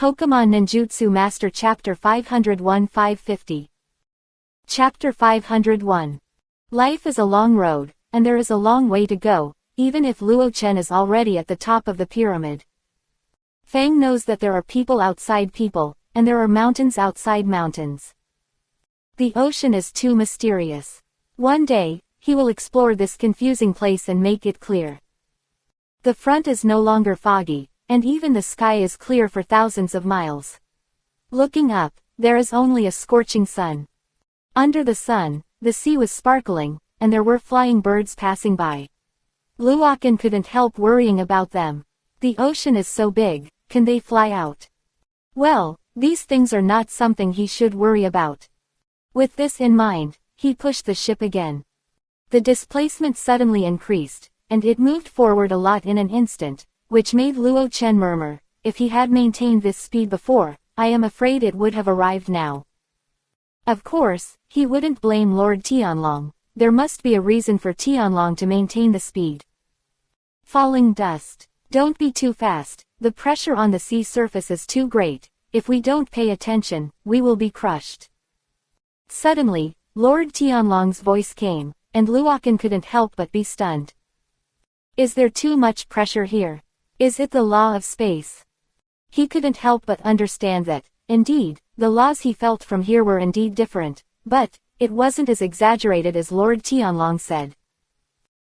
Pokemon Ninjutsu Master Chapter 501-550. Chapter 501. Life is a long road, and there is a long way to go, even if Luo Chen is already at the top of the pyramid. Fang knows that there are people outside people, and there are mountains outside mountains. The ocean is too mysterious. One day, he will explore this confusing place and make it clear. The front is no longer foggy, and even the sky is clear for thousands of miles. Looking up, there is only a scorching sun. Under the sun, the sea was sparkling, and there were flying birds passing by. Luokan couldn't help worrying about them. The ocean is so big, can they fly out? Well, these things are not something he should worry about. With this in mind, he pushed the ship again. The displacement suddenly increased, and it moved forward a lot in an instant, which made Luo Chen murmur, if he had maintained this speed before, I am afraid it would have arrived now. Of course, he wouldn't blame Lord Tianlong. There must be a reason for Tianlong to maintain the speed. Falling dust. Don't be too fast, the pressure on the sea surface is too great. If we don't pay attention, we will be crushed. Suddenly, Lord Tianlong's voice came, and Luokan couldn't help but be stunned. Is there too much pressure here? Is it the law of space? He couldn't help but understand that, indeed, the laws he felt from here were indeed different, but it wasn't as exaggerated as Lord Tianlong said.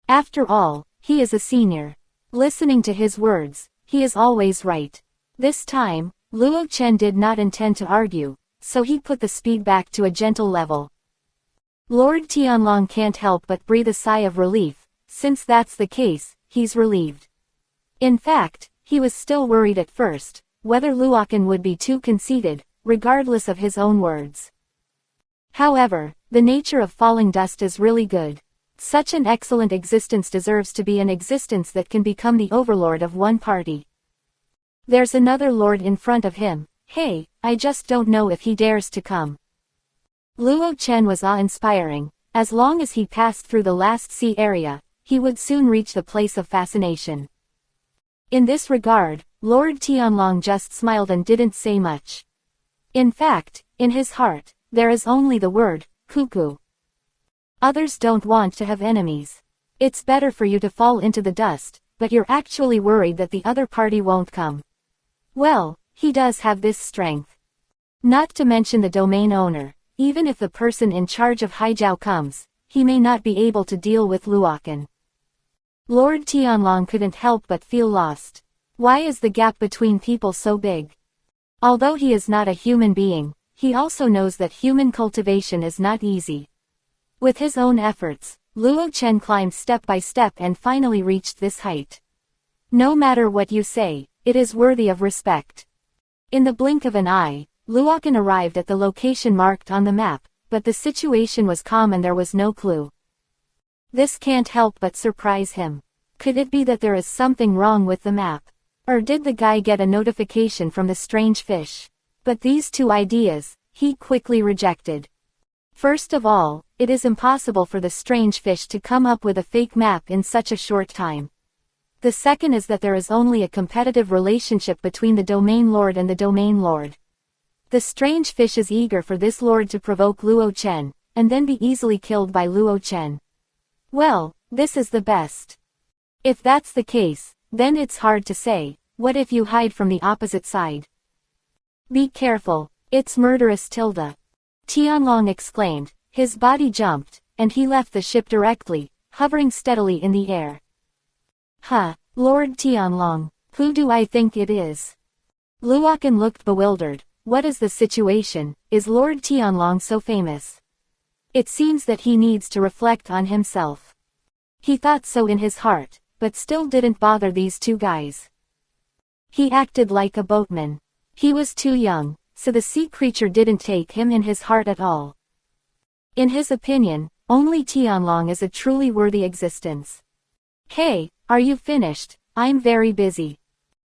After all, he is a senior. Listening to his words, he is always right. This time, Luo Chen did not intend to argue, so he put the speed back to a gentle level. Lord Tianlong can't help but breathe a sigh of relief. Since that's the case, he's relieved. In fact, he was still worried at first, whether Luokan would be too conceited, regardless of his own words. However, the nature of falling dust is really good. Such an excellent existence deserves to be an existence that can become the overlord of one party. There's another lord in front of him. Hey, I just don't know if he dares to come. Luo Chen was awe-inspiring. As long as he passed through the last sea area, he would soon reach the place of fascination. In this regard, Lord Tianlong just smiled and didn't say much. In fact, in his heart, there is only the word, cuckoo. Others don't want to have enemies. It's better for you to fall into the dust, but you're actually worried that the other party won't come. Well, he does have this strength. Not to mention the domain owner, even if the person in charge of Haijiao comes, he may not be able to deal with Luokan. Lord Tianlong couldn't help but feel lost. Why is the gap between people so big? Although he is not a human being, he also knows that human cultivation is not easy. With his own efforts, Luo Chen climbed step by step and finally reached this height. No matter what you say, it is worthy of respect. In the blink of an eye, Luokan arrived at the location marked on the map, but the situation was calm and there was no clue. This can't help but surprise him. Could it be that there is something wrong with the map? Or did the guy get a notification from the strange fish? But these two ideas, he quickly rejected. First of all, it is impossible for the strange fish to come up with a fake map in such a short time. The second is that there is only a competitive relationship between the domain lord and the domain lord. The strange fish is eager for this lord to provoke Luo Chen, and then be easily killed by Luo Chen. Well, this is the best. If that's the case, then it's hard to say, what if you hide from the opposite side? Be careful, it's murderous Tilda. Tianlong exclaimed, his body jumped, and he left the ship directly, hovering steadily in the air. Huh, Lord Tianlong, who do I think it is? Luokan looked bewildered. What is the situation? Is Lord Tianlong so famous? It seems that he needs to reflect on himself. He thought so in his heart, but still didn't bother these two guys. He acted like a boatman. He was too young, so the sea creature didn't take him in his heart at all. In his opinion, only Tianlong is a truly worthy existence. Hey, are you finished? I'm very busy.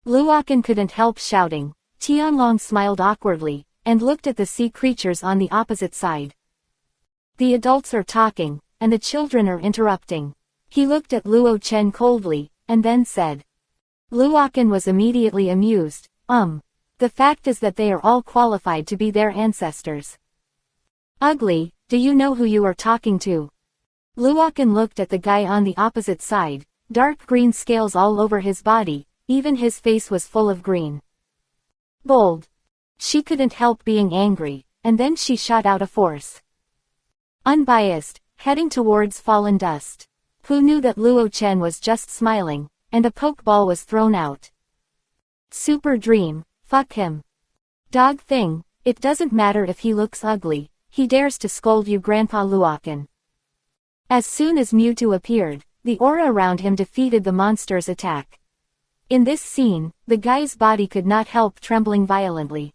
Luokan couldn't help shouting. Tianlong smiled awkwardly, and looked at the sea creatures on the opposite side. The adults are talking, and the children are interrupting. He looked at Luo Chen coldly, and then said. Luokan was immediately amused. The The fact is that they are all qualified to be their ancestors. Ugly, do you know who you are talking to? Luokan looked at the guy on the opposite side, dark green scales all over his body, even his face was full of green. Bold. She couldn't help being angry, and then she shot out a force. Unbiased, heading towards fallen dust. Who knew that Luo Chen was just smiling, and a pokeball was thrown out. Super dream, fuck him. Dog thing, it doesn't matter if he looks ugly, he dares to scold you Grandpa Luokan. As soon as Mewtwo appeared, the aura around him defeated the monster's attack. In this scene, the guy's body could not help trembling violently.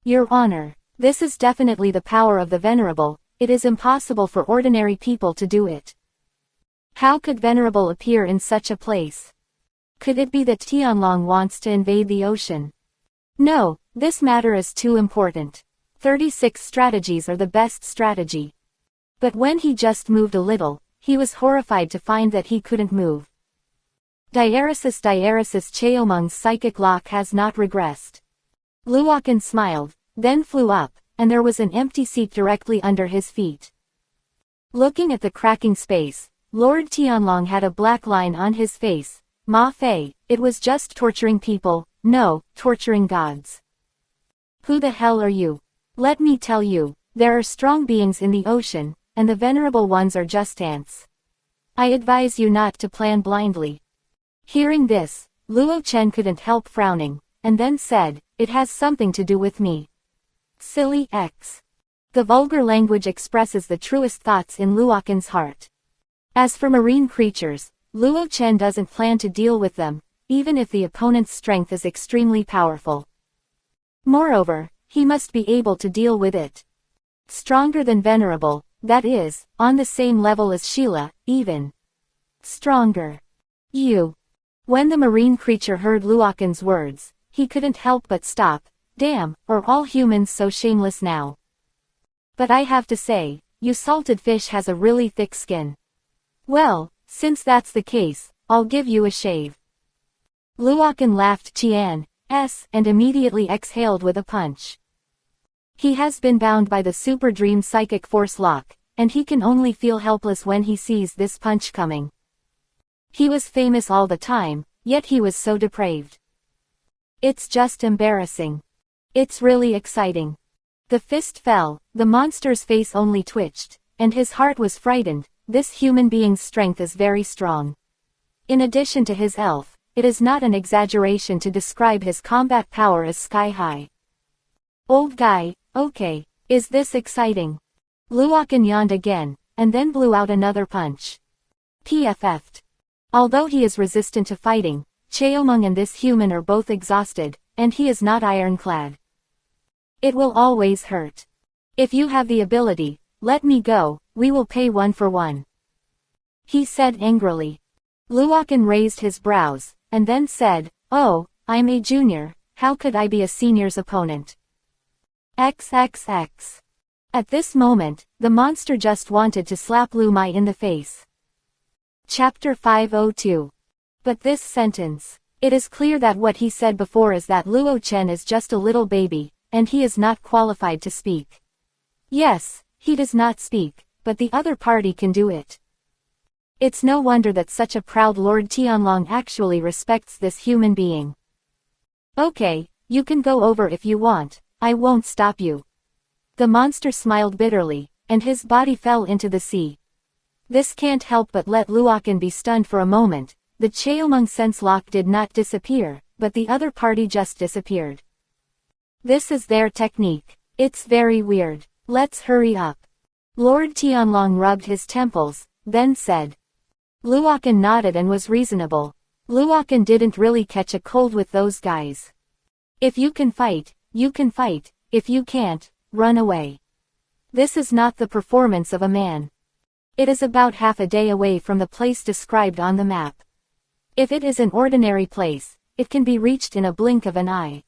Your Honor, this is definitely the power of the Venerable, it is impossible for ordinary people to do it. How could Venerable appear in such a place? Could it be that Tianlong wants to invade the ocean? No, this matter is too important. 36 strategies are the best strategy. But when he just moved a little, he was horrified to find that he couldn't move. Diaresis Cheomung's psychic lock has not regressed. Luokan smiled, then flew up, and there was an empty seat directly under his feet. Looking at the cracking space, Lord Tianlong had a black line on his face. Ma Fei, it was just torturing people, no, torturing gods. Who the hell are you? Let me tell you, there are strong beings in the ocean, and the venerable ones are just ants. I advise you not to plan blindly. Hearing this, Luo Chen couldn't help frowning, and then said, it has something to do with me. Silly X. The vulgar language expresses the truest thoughts in Luokan's heart. As for marine creatures, Luo Chen doesn't plan to deal with them, even if the opponent's strength is extremely powerful. Moreover, he must be able to deal with it. Stronger than Venerable, that is, on the same level as Sheila, even. Stronger. You. When the marine creature heard Luokan's words, he couldn't help but stop. Damn, are all humans so shameless now? But I have to say, you salted fish has a really thick skin. Well, since that's the case, I'll give you a shave. Luokan laughed Tian's, and immediately exhaled with a punch. He has been bound by the Super Dream Psychic Force Lock, and he can only feel helpless when he sees this punch coming. He was famous all the time, yet he was so depraved. It's just embarrassing. It's really exciting. The fist fell, the monster's face only twitched, and his heart was frightened. This human being's strength is very strong. In addition to his elf, it is not an exaggeration to describe his combat power as sky-high. Old guy, okay, is this exciting? Luokan yawned again, and then blew out another punch. PFF'd. Although he is resistant to fighting, Cheomung and this human are both exhausted, and he is not ironclad. It will always hurt. If you have the ability, let me go, we will pay 1 for 1. He said angrily. Luokan raised his brows, and then said, oh, I'm a junior, how could I be a senior's opponent? XXX. At this moment, the monster just wanted to slap Lu Mai in the face. Chapter 502. But this sentence. It is clear that what he said before is that Luo Chen is just a little baby, and he is not qualified to speak. Yes, he does not speak, but the other party can do it. It's no wonder that such a proud Lord Tianlong actually respects this human being. Okay, you can go over if you want, I won't stop you. The monster smiled bitterly, and his body fell into the sea. This can't help but let Luokan be stunned for a moment. The Cheomung sense lock did not disappear, but the other party just disappeared. This is their technique. It's very weird. Let's hurry up. Lord Tianlong rubbed his temples, then said. Luokan nodded and was reasonable. Luokan didn't really catch a cold with those guys. If you can fight, you can fight. If you can't, run away. This is not the performance of a man. It is about half a day away from the place described on the map. If it is an ordinary place, it can be reached in a blink of an eye.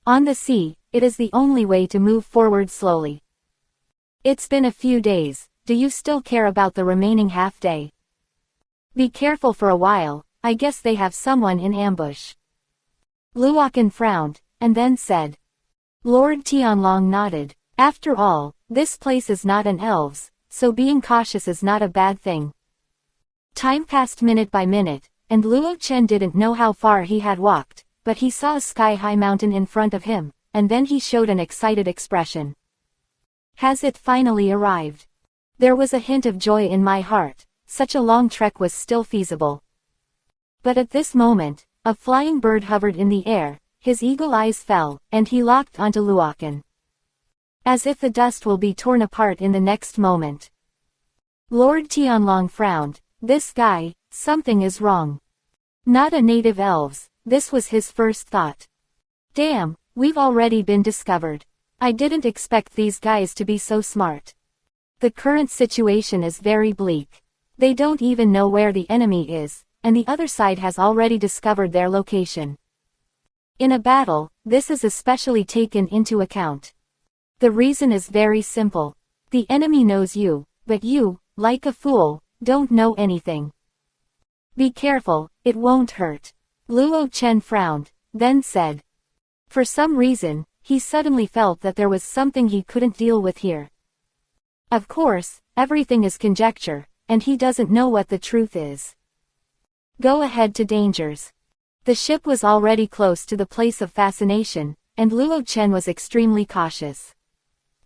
On the sea, it is the only way to move forward slowly. It's been a few days, do you still care about the remaining half day? Be careful for a while, I guess they have someone in ambush. Luokan frowned, and then said. Lord Tianlong nodded. After all, this place is not an elves, so being cautious is not a bad thing. Time passed minute by minute, and Luo Chen didn't know how far he had walked, but he saw a sky-high mountain in front of him, and then he showed an excited expression. Has it finally arrived? There was a hint of joy in my heart. Such a long trek was still feasible. But at this moment, a flying bird hovered in the air, his eagle eyes fell, and he locked onto Luochen. As if the dust will be torn apart in the next moment. Lord Tianlong frowned. This guy, something is wrong. Not a native elves, this was his first thought. Damn, we've already been discovered. I didn't expect these guys to be so smart. The current situation is very bleak. They don't even know where the enemy is, and the other side has already discovered their location. In a battle, this is especially taken into account. The reason is very simple. The enemy knows you, but you, like a fool, don't know anything. Be careful, it won't hurt. Luo Chen frowned, then said. For some reason, he suddenly felt that there was something he couldn't deal with here. Of course, everything is conjecture, and he doesn't know what the truth is. Go ahead to dangers. The ship was already close to the place of fascination, and Luo Chen was extremely cautious.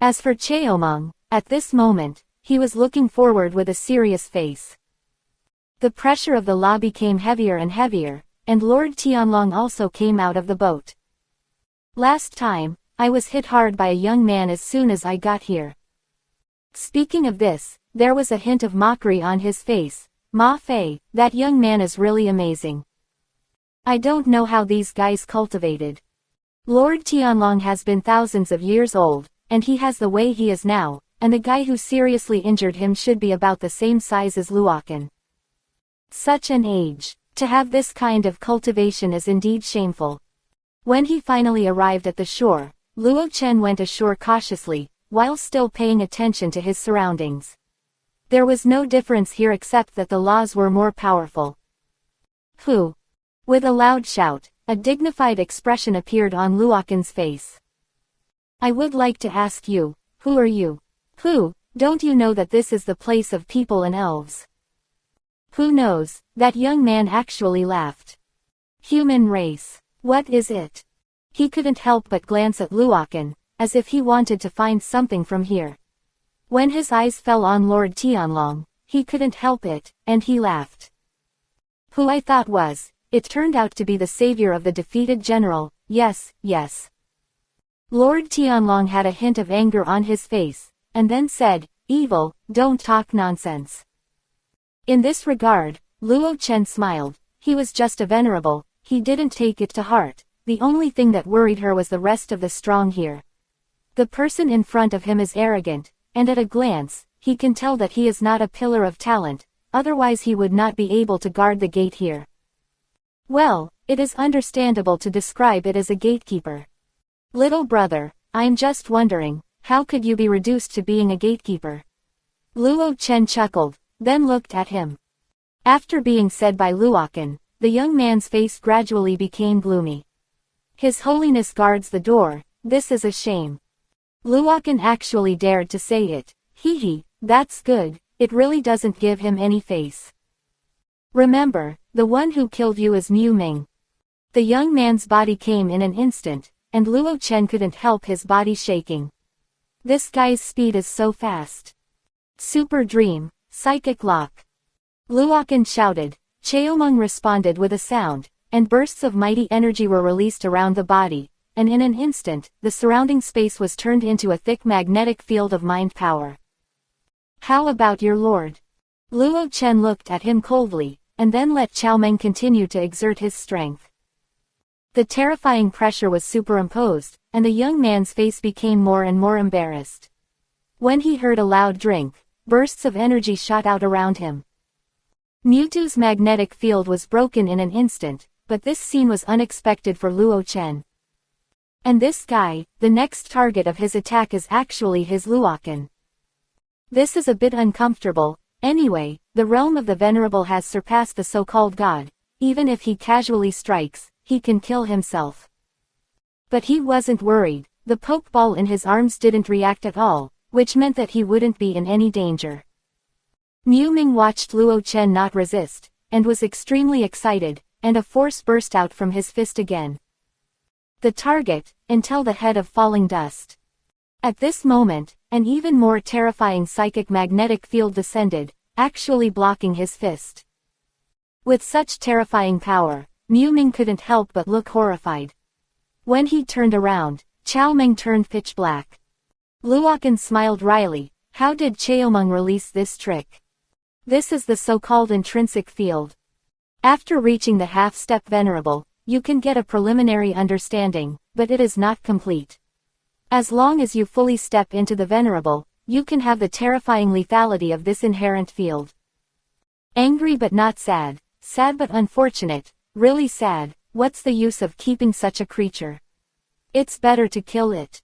As for Cheomeng, at this moment, he was looking forward with a serious face. The pressure of the law became heavier and heavier, and Lord Tianlong also came out of the boat. Last time, I was hit hard by a young man as soon as I got here. Speaking of this, there was a hint of mockery on his face. Ma Fei, that young man is really amazing. I don't know how these guys cultivated. Lord Tianlong has been thousands of years old, and he has the way he is now, and the guy who seriously injured him should be about the same size as Luochen. Such an age. To have this kind of cultivation is indeed shameful. When he finally arrived at the shore, Luo Chen went ashore cautiously, while still paying attention to his surroundings. There was no difference here except that the laws were more powerful. Who? With a loud shout, a dignified expression appeared on Luochen's face. I would like to ask you, who are you? Who, don't you know that this is the place of people and elves? Who knows, that young man actually laughed. Human race. What is it? He couldn't help but glance at Luochen, as if he wanted to find something from here. When his eyes fell on Lord Tianlong, he couldn't help it, and he laughed. Who I thought was, it turned out to be the savior of the defeated general, yes, yes. Lord Tianlong had a hint of anger on his face, and then said, evil, don't talk nonsense. In this regard, Luo Chen smiled. He was just a venerable, he didn't take it to heart. The only thing that worried her was the rest of the strong here. The person in front of him is arrogant, and at a glance, he can tell that he is not a pillar of talent, otherwise he would not be able to guard the gate here. Well, it is understandable to describe it as a gatekeeper. Little brother, I'm just wondering, how could you be reduced to being a gatekeeper? Luo Chen chuckled, then looked at him. After being said by Luochen, the young man's face gradually became gloomy. His Holiness guards the door, this is a shame. Luochen actually dared to say it. Hee, that's good, it really doesn't give him any face. Remember, the one who killed you is Mu Ming. The young man's body came in an instant, and Luo Chen couldn't help his body shaking. This guy's speed is so fast. Super Dream, Psychic Lock. Luochen shouted. Cheomeng responded with a sound, and bursts of mighty energy were released around the body, and in an instant, the surrounding space was turned into a thick magnetic field of mind power. How about your lord? Luo Chen looked at him coldly, and then let Cheomeng continue to exert his strength. The terrifying pressure was superimposed, and the young man's face became more and more embarrassed. When he heard a loud drink, bursts of energy shot out around him. Mewtwo's magnetic field was broken in an instant, but this scene was unexpected for Luo Chen. And this guy, the next target of his attack is actually his Luochen. This is a bit uncomfortable. Anyway, the realm of the Venerable has surpassed the so-called god. Even if he casually strikes, he can kill himself. But he wasn't worried. The pokeball in his arms didn't react at all, which meant that he wouldn't be in any danger. Miu Ming watched Luo Chen not resist, and was extremely excited, and a force burst out from his fist again. The target, until the head of falling dust. At this moment, an even more terrifying psychic magnetic field descended, actually blocking his fist. With such terrifying power, Miu Ming couldn't help but look horrified. When he turned around, Chao Meng turned pitch black. Luochen smiled wryly. How did Chaomeng release this trick? This is the so-called intrinsic field. After reaching the half-step venerable, you can get a preliminary understanding, but it is not complete. As long as you fully step into the venerable, you can have the terrifying lethality of this inherent field. Angry but not sad, sad but unfortunate, really sad, what's the use of keeping such a creature? It's better to kill it.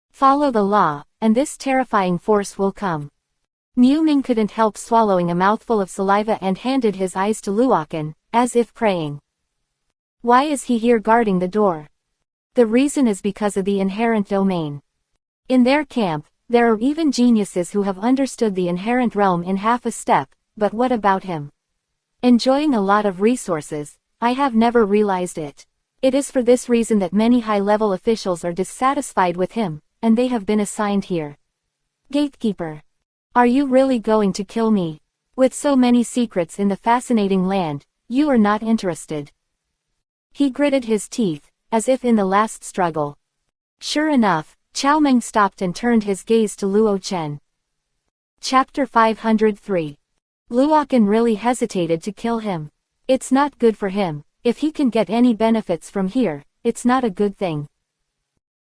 Follow the law, and this terrifying force will come. Miu Ming couldn't help swallowing a mouthful of saliva and handed his eyes to Luochen, as if praying. Why is he here guarding the door? The reason is because of the inherent domain. In their camp, there are even geniuses who have understood the inherent realm in half a step, but what about him? Enjoying a lot of resources, I have never realized it. It is for this reason that many high-level officials are dissatisfied with him, and they have been assigned here. Gatekeeper. Are you really going to kill me? With so many secrets in the fascinating land, you are not interested. He gritted his teeth, as if in the last struggle. Sure enough, Chao Meng stopped and turned his gaze to Luo Chen. Chapter 503. Luochen really hesitated to kill him. It's not good for him. If he can get any benefits from here, it's not a good thing.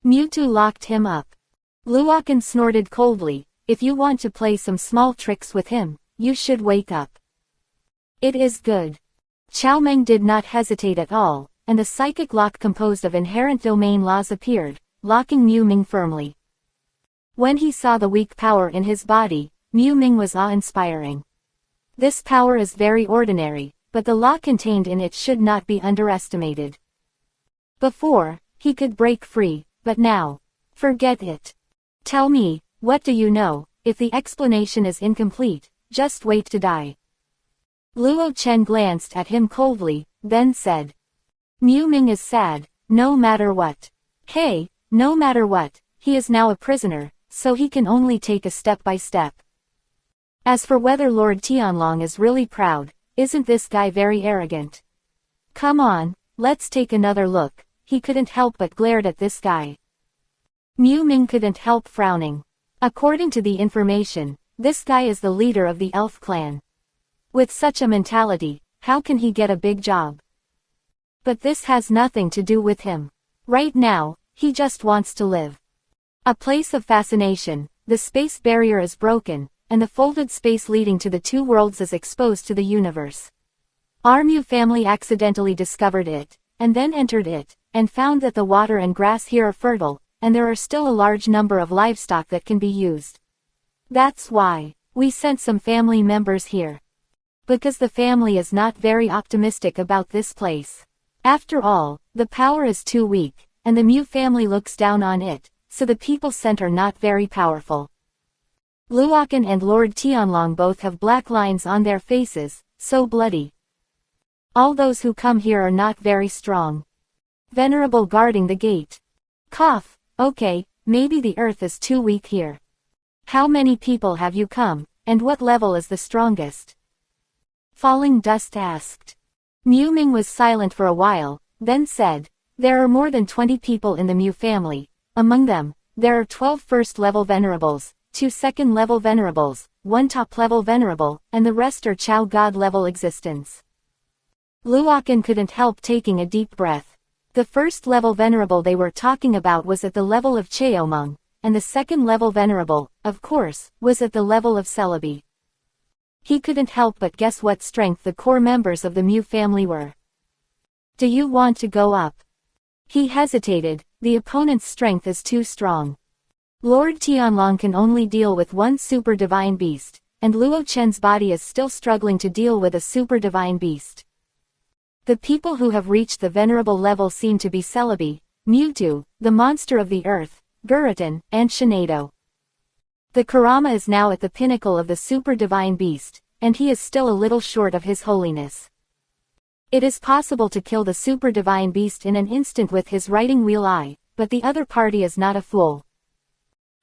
Mewtwo locked him up. Luochen snorted coldly. If you want to play some small tricks with him, you should wake up. It is good. Chao Meng did not hesitate at all, and the psychic lock composed of inherent domain laws appeared, locking Miu Ming firmly. When he saw the weak power in his body, Miu Ming was awe-inspiring. This power is very ordinary, but the law contained in it should not be underestimated. Before, he could break free, but now, forget it. Tell me, what do you know? If the explanation is incomplete, just wait to die. Luo Chen glanced at him coldly, then said. Miu Ming is sad, no matter what. Hey, no matter what, he is now a prisoner, so he can only take a step by step. As for whether Lord Tianlong is really proud, isn't this guy very arrogant? Come on, let's take another look. He couldn't help but glared at this guy. Miu Ming couldn't help frowning. According to the information, this guy is the leader of the elf clan. With such a mentality, how can he get a big job? But this has nothing to do with him. Right now, he just wants to live. A place of fascination, the space barrier is broken, and the folded space leading to the two worlds is exposed to the universe. Our Mu family accidentally discovered it, and then entered it, and found that the water and grass here are fertile, and there are still a large number of livestock that can be used. That's why we sent some family members here. Because the family is not very optimistic about this place. After all, the power is too weak, and the Mu family looks down on it, so the people sent are not very powerful. Luochen and Lord Tianlong both have black lines on their faces, so bloody. All those who come here are not very strong. Venerable guarding the gate. Cough. Okay, maybe the earth is too weak here. How many people have you come, and what level is the strongest? Falling Dust asked. Miu Ming was silent for a while, then said, there are more than 20 people in the Mu family. Among them, there are 12 first-level venerables, 2 second-level venerables, 1 top-level venerable, and the rest are Chao God-level existence. Luochen couldn't help taking a deep breath. The first-level venerable they were talking about was at the level of Chaomeng, and the second-level venerable, of course, was at the level of Celebi. He couldn't help but guess what strength the core members of the Mu family were. Do you want to go up? He hesitated. The opponent's strength is too strong. Lord Tianlong can only deal with one super divine beast, and Luo Chen's body is still struggling to deal with a super divine beast. The people who have reached the venerable level seem to be Celebi, Mewtwo, the monster of the earth, Guraton, and Shinado. The Kurama is now at the pinnacle of the super divine beast, and he is still a little short of his holiness. It is possible to kill the super divine beast in an instant with his writing wheel eye, but the other party is not a fool.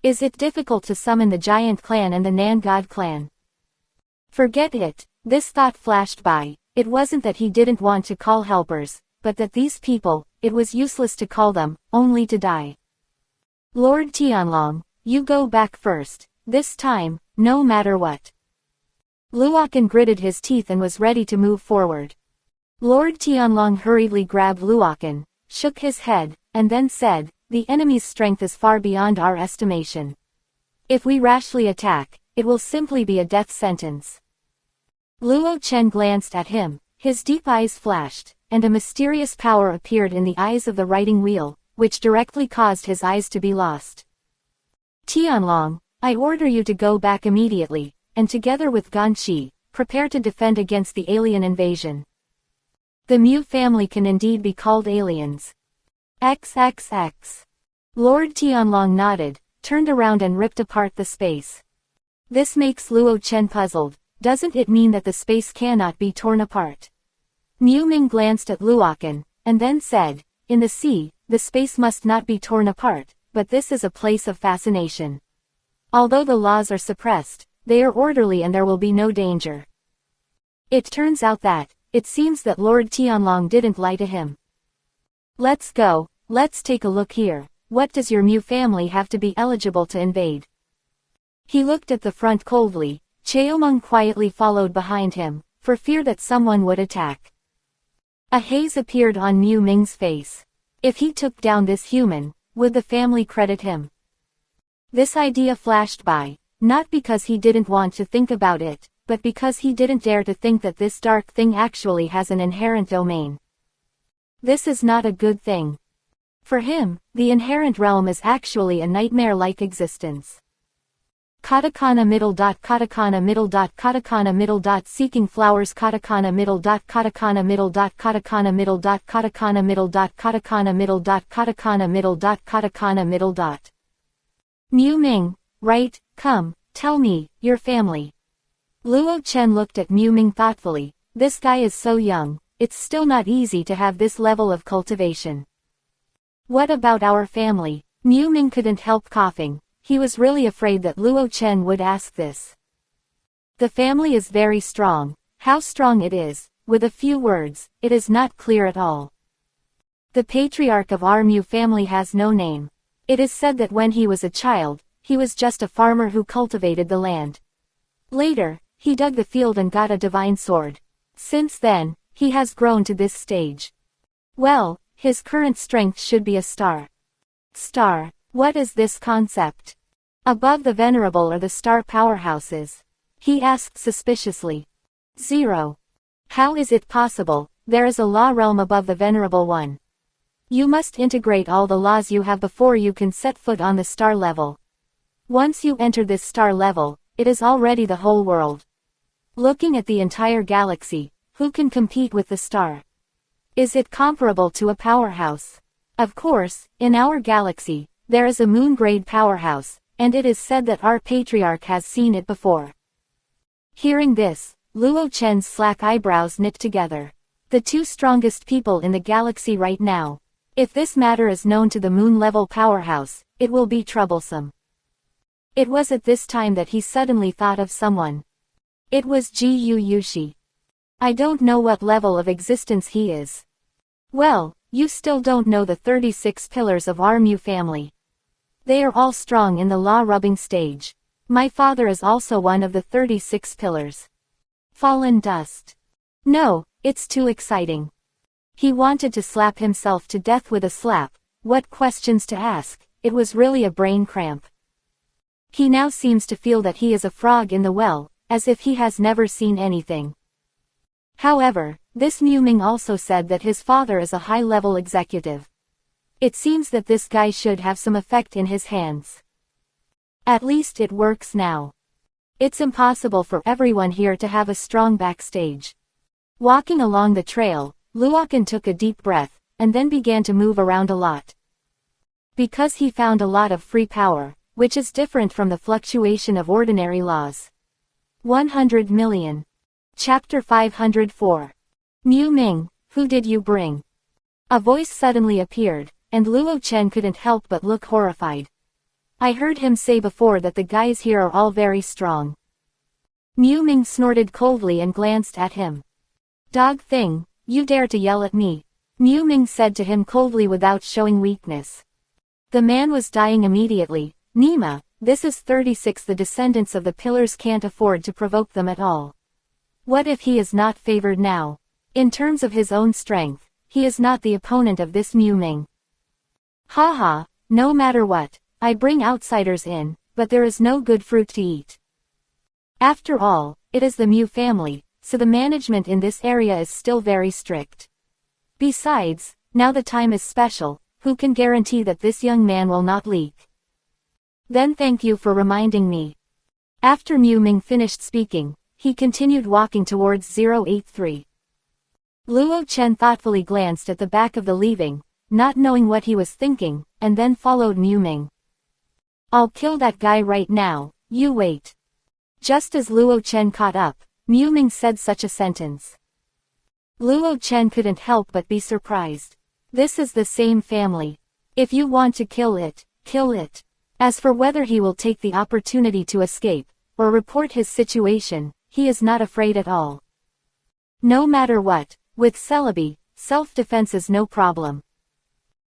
Is it difficult to summon the giant clan and the Nan God clan? Forget it, this thought flashed by. It wasn't that he didn't want to call helpers, but that these people, it was useless to call them, only to die. Lord Tianlong, you go back first, this time, no matter what. Luokan gritted his teeth and was ready to move forward. Lord Tianlong hurriedly grabbed Luokan, shook his head, and then said, "The enemy's strength is far beyond our estimation. If we rashly attack, it will simply be a death sentence." Luo Chen glanced at him, his deep eyes flashed, and a mysterious power appeared in the eyes of the writing wheel, which directly caused his eyes to be lost. "Tianlong, I order you to go back immediately, and together with Ganqi, prepare to defend against the alien invasion." The Mew family can indeed be called aliens. XXX. Lord Tianlong nodded, turned around and ripped apart the space. This makes Luo Chen puzzled. Doesn't it mean that the space cannot be torn apart? Mew Ming glanced at Luokan, and then said, "In the sea, the space must not be torn apart, but this is a place of fascination. Although the laws are suppressed, they are orderly and there will be no danger." It turns out that, it seems that Lord Tianlong didn't lie to him. "Let's go, let's take a look here. What does your Mew family have to be eligible to invade?" He looked at the front coldly. Cheomeng quietly followed behind him, for fear that someone would attack. A haze appeared on Mew Ming's face. If he took down this human, would the family credit him? This idea flashed by, not because he didn't want to think about it, but because he didn't dare to think that this dark thing actually has an inherent domain. This is not a good thing. For him, the inherent realm is actually a nightmare-like existence. Katakana middle dot katakana middle dot katakana middle dot seeking flowers katakana middle dot katakana middle dot katakana middle dot katakana middle dot katakana middle dot katakana middle dot katakana middle dot. Mew Ming, right, come, tell me, your family. Luo Chen looked at Mew Ming thoughtfully. This guy is so young, it's still not easy to have this level of cultivation. What about our family? Mew Ming couldn't help coughing. He was really afraid that Luo Chen would ask this. The family is very strong. How strong it is, with a few words, it is not clear at all. The patriarch of our Mew family has no name. It is said that when he was a child, he was just a farmer who cultivated the land. Later, he dug the field and got a divine sword. Since then, he has grown to this stage. Well, his current strength should be a star. Star, what is this concept? Above the venerable are the star powerhouses? He asked suspiciously. 0. How is it possible? There is a law realm above the venerable one. You must integrate all the laws you have before you can set foot on the star level. Once you enter this star level, it is already the whole world. Looking at the entire galaxy, who can compete with the star? Is it comparable to a powerhouse? Of course, in our galaxy, there is a moon-grade powerhouse, and it is said that our patriarch has seen it before. Hearing this, Luo Chen's slack eyebrows knit together. The two strongest people in the galaxy right now. If this matter is known to the moon-level powerhouse, it will be troublesome. It was at this time that he suddenly thought of someone. It was Ji Yu Yushi. I don't know what level of existence he is. Well, you still don't know the 36 pillars of our Mew family. They are all strong in the law-rubbing stage. My father is also one of the 36 pillars. Fallen dust. No, it's too exciting. He wanted to slap himself to death with a slap. What questions to ask? It was really a brain cramp. He now seems to feel that he is a frog in the well, as if he has never seen anything. However, this Mew Ming also said that his father is a high-level executive. It seems that this guy should have some effect in his hands. At least it works now. It's impossible for everyone here to have a strong backstage. Walking along the trail, Luokan took a deep breath, and then began to move around a lot. Because he found a lot of free power, which is different from the fluctuation of ordinary laws. 100 million. Chapter 504. Mu Ming, who did you bring? A voice suddenly appeared, and Luo Chen couldn't help but look horrified. I heard him say before that the guys here are all very strong. Mu Ming snorted coldly and glanced at him. Dog thing, you dare to yell at me? Mu Ming said to him coldly without showing weakness. The man was dying immediately. Nima, this is 36. The descendants of the pillars can't afford to provoke them at all. What if he is not favored now? In terms of his own strength, he is not the opponent of this Mu Ming. Haha, no matter what, I bring outsiders in, but there is no good fruit to eat. After all, it is the Mu family, so the management in this area is still very strict. Besides, now the time is special, who can guarantee that this young man will not leak? Then thank you for reminding me. After Mu Ming finished speaking, he continued walking towards 083. Luo Chen thoughtfully glanced at the back of the leaving, not knowing what he was thinking, and then followed Mu Ming. I'll kill that guy right now, you wait. Just as Luo Chen caught up, Mu Ming said such a sentence. Luo Chen couldn't help but be surprised. This is the same family. If you want to kill it, kill it. As for whether he will take the opportunity to escape, or report his situation, he is not afraid at all. No matter what, with Celebi, self-defense is no problem.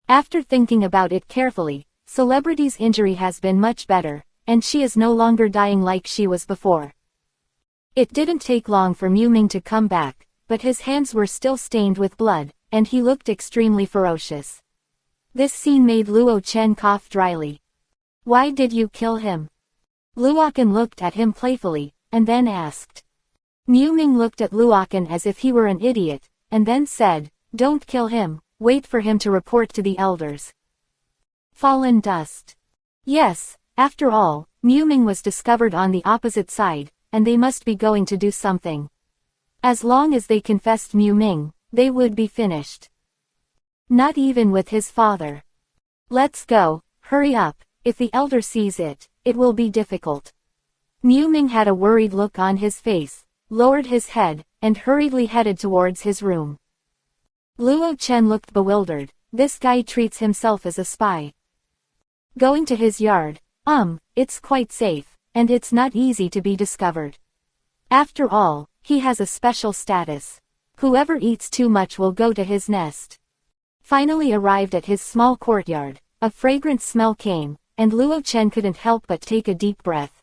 After thinking about it carefully, Celebrity's injury has been much better, and she is no longer dying like she was before. It didn't take long for Mu Ming to come back, but his hands were still stained with blood, and he looked extremely ferocious. This scene made Luo Chen cough dryly. Why did you kill him? Luoken looked at him playfully, and then asked. Mu Ming looked at Luoken as if he were an idiot, and then said, don't kill him, wait for him to report to the elders. Fallen dust. Yes, after all, Mu Ming was discovered on the opposite side, and they must be going to do something. As long as they confessed Mu Ming, they would be finished. Not even with his father. Let's go, hurry up, if the elder sees it, it will be difficult. Mu Ming had a worried look on his face, lowered his head, and hurriedly headed towards his room. Luo Chen looked bewildered. This guy treats himself as a spy. Going to his yard, it's quite safe, and it's not easy to be discovered. After all, he has a special status. Whoever eats too much will go to his nest. Finally arrived at his small courtyard, a fragrant smell came, and Luo Chen couldn't help but take a deep breath.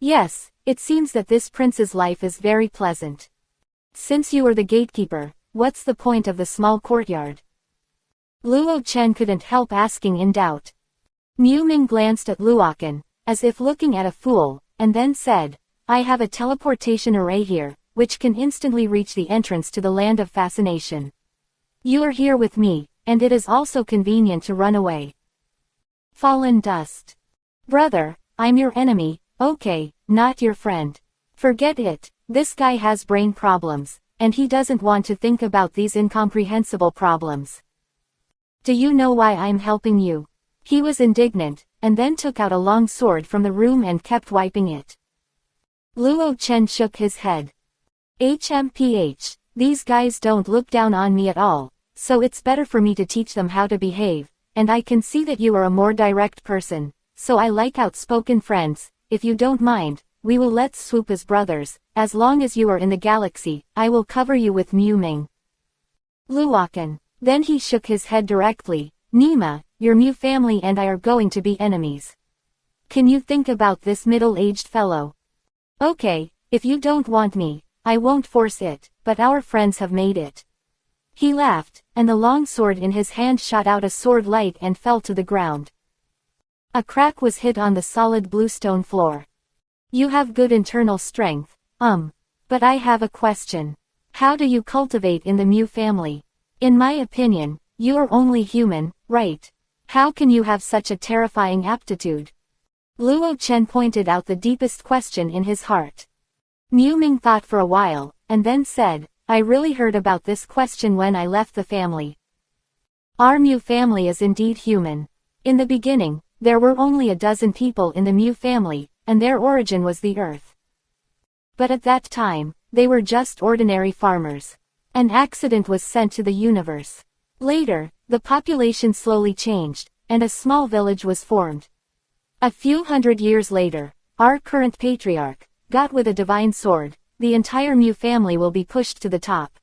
Yes, it seems that this prince's life is very pleasant. Since you are the gatekeeper, what's the point of the small courtyard? Luo Chen couldn't help asking in doubt. Mu Ming glanced at Luoken, as if looking at a fool, and then said, I have a teleportation array here, which can instantly reach the entrance to the land of fascination. You are here with me, and it is also convenient to run away. Fallen dust. Brother, I'm your enemy, okay, not your friend. Forget it, this guy has brain problems, and he doesn't want to think about these incomprehensible problems. Do you know why I'm helping you? He was indignant, and then took out a long sword from the room and kept wiping it. Luo Chen shook his head. HMPH, these guys don't look down on me at all, so it's better for me to teach them how to behave, and I can see that you are a more direct person, so I like outspoken friends. If you don't mind, we will let's swoop as brothers. As long as you are in the galaxy, I will cover you with Mu Ming. Luoken. Then he shook his head directly. Nima, your Mu family and I are going to be enemies. Can you think about this middle-aged fellow? Okay, if you don't want me, I won't force it, but our friends have made it. He laughed, and the long sword in his hand shot out a sword light and fell to the ground. A crack was hit on the solid bluestone floor. You have good internal strength, but I have a question. How do you cultivate in the Mu family? In my opinion, you are only human, right? How can you have such a terrifying aptitude? Luo Chen pointed out the deepest question in his heart. Mu Ming thought for a while, and then said, I really heard about this question when I left the family. Our Mu family is indeed human. In the beginning, there were only a dozen people in the Mu family, and their origin was the Earth. But at that time, they were just ordinary farmers. An accident was sent to the universe. Later, the population slowly changed, and a small village was formed. A few hundred years later, our current patriarch, got with a divine sword, the entire Mu family will be pushed to the top.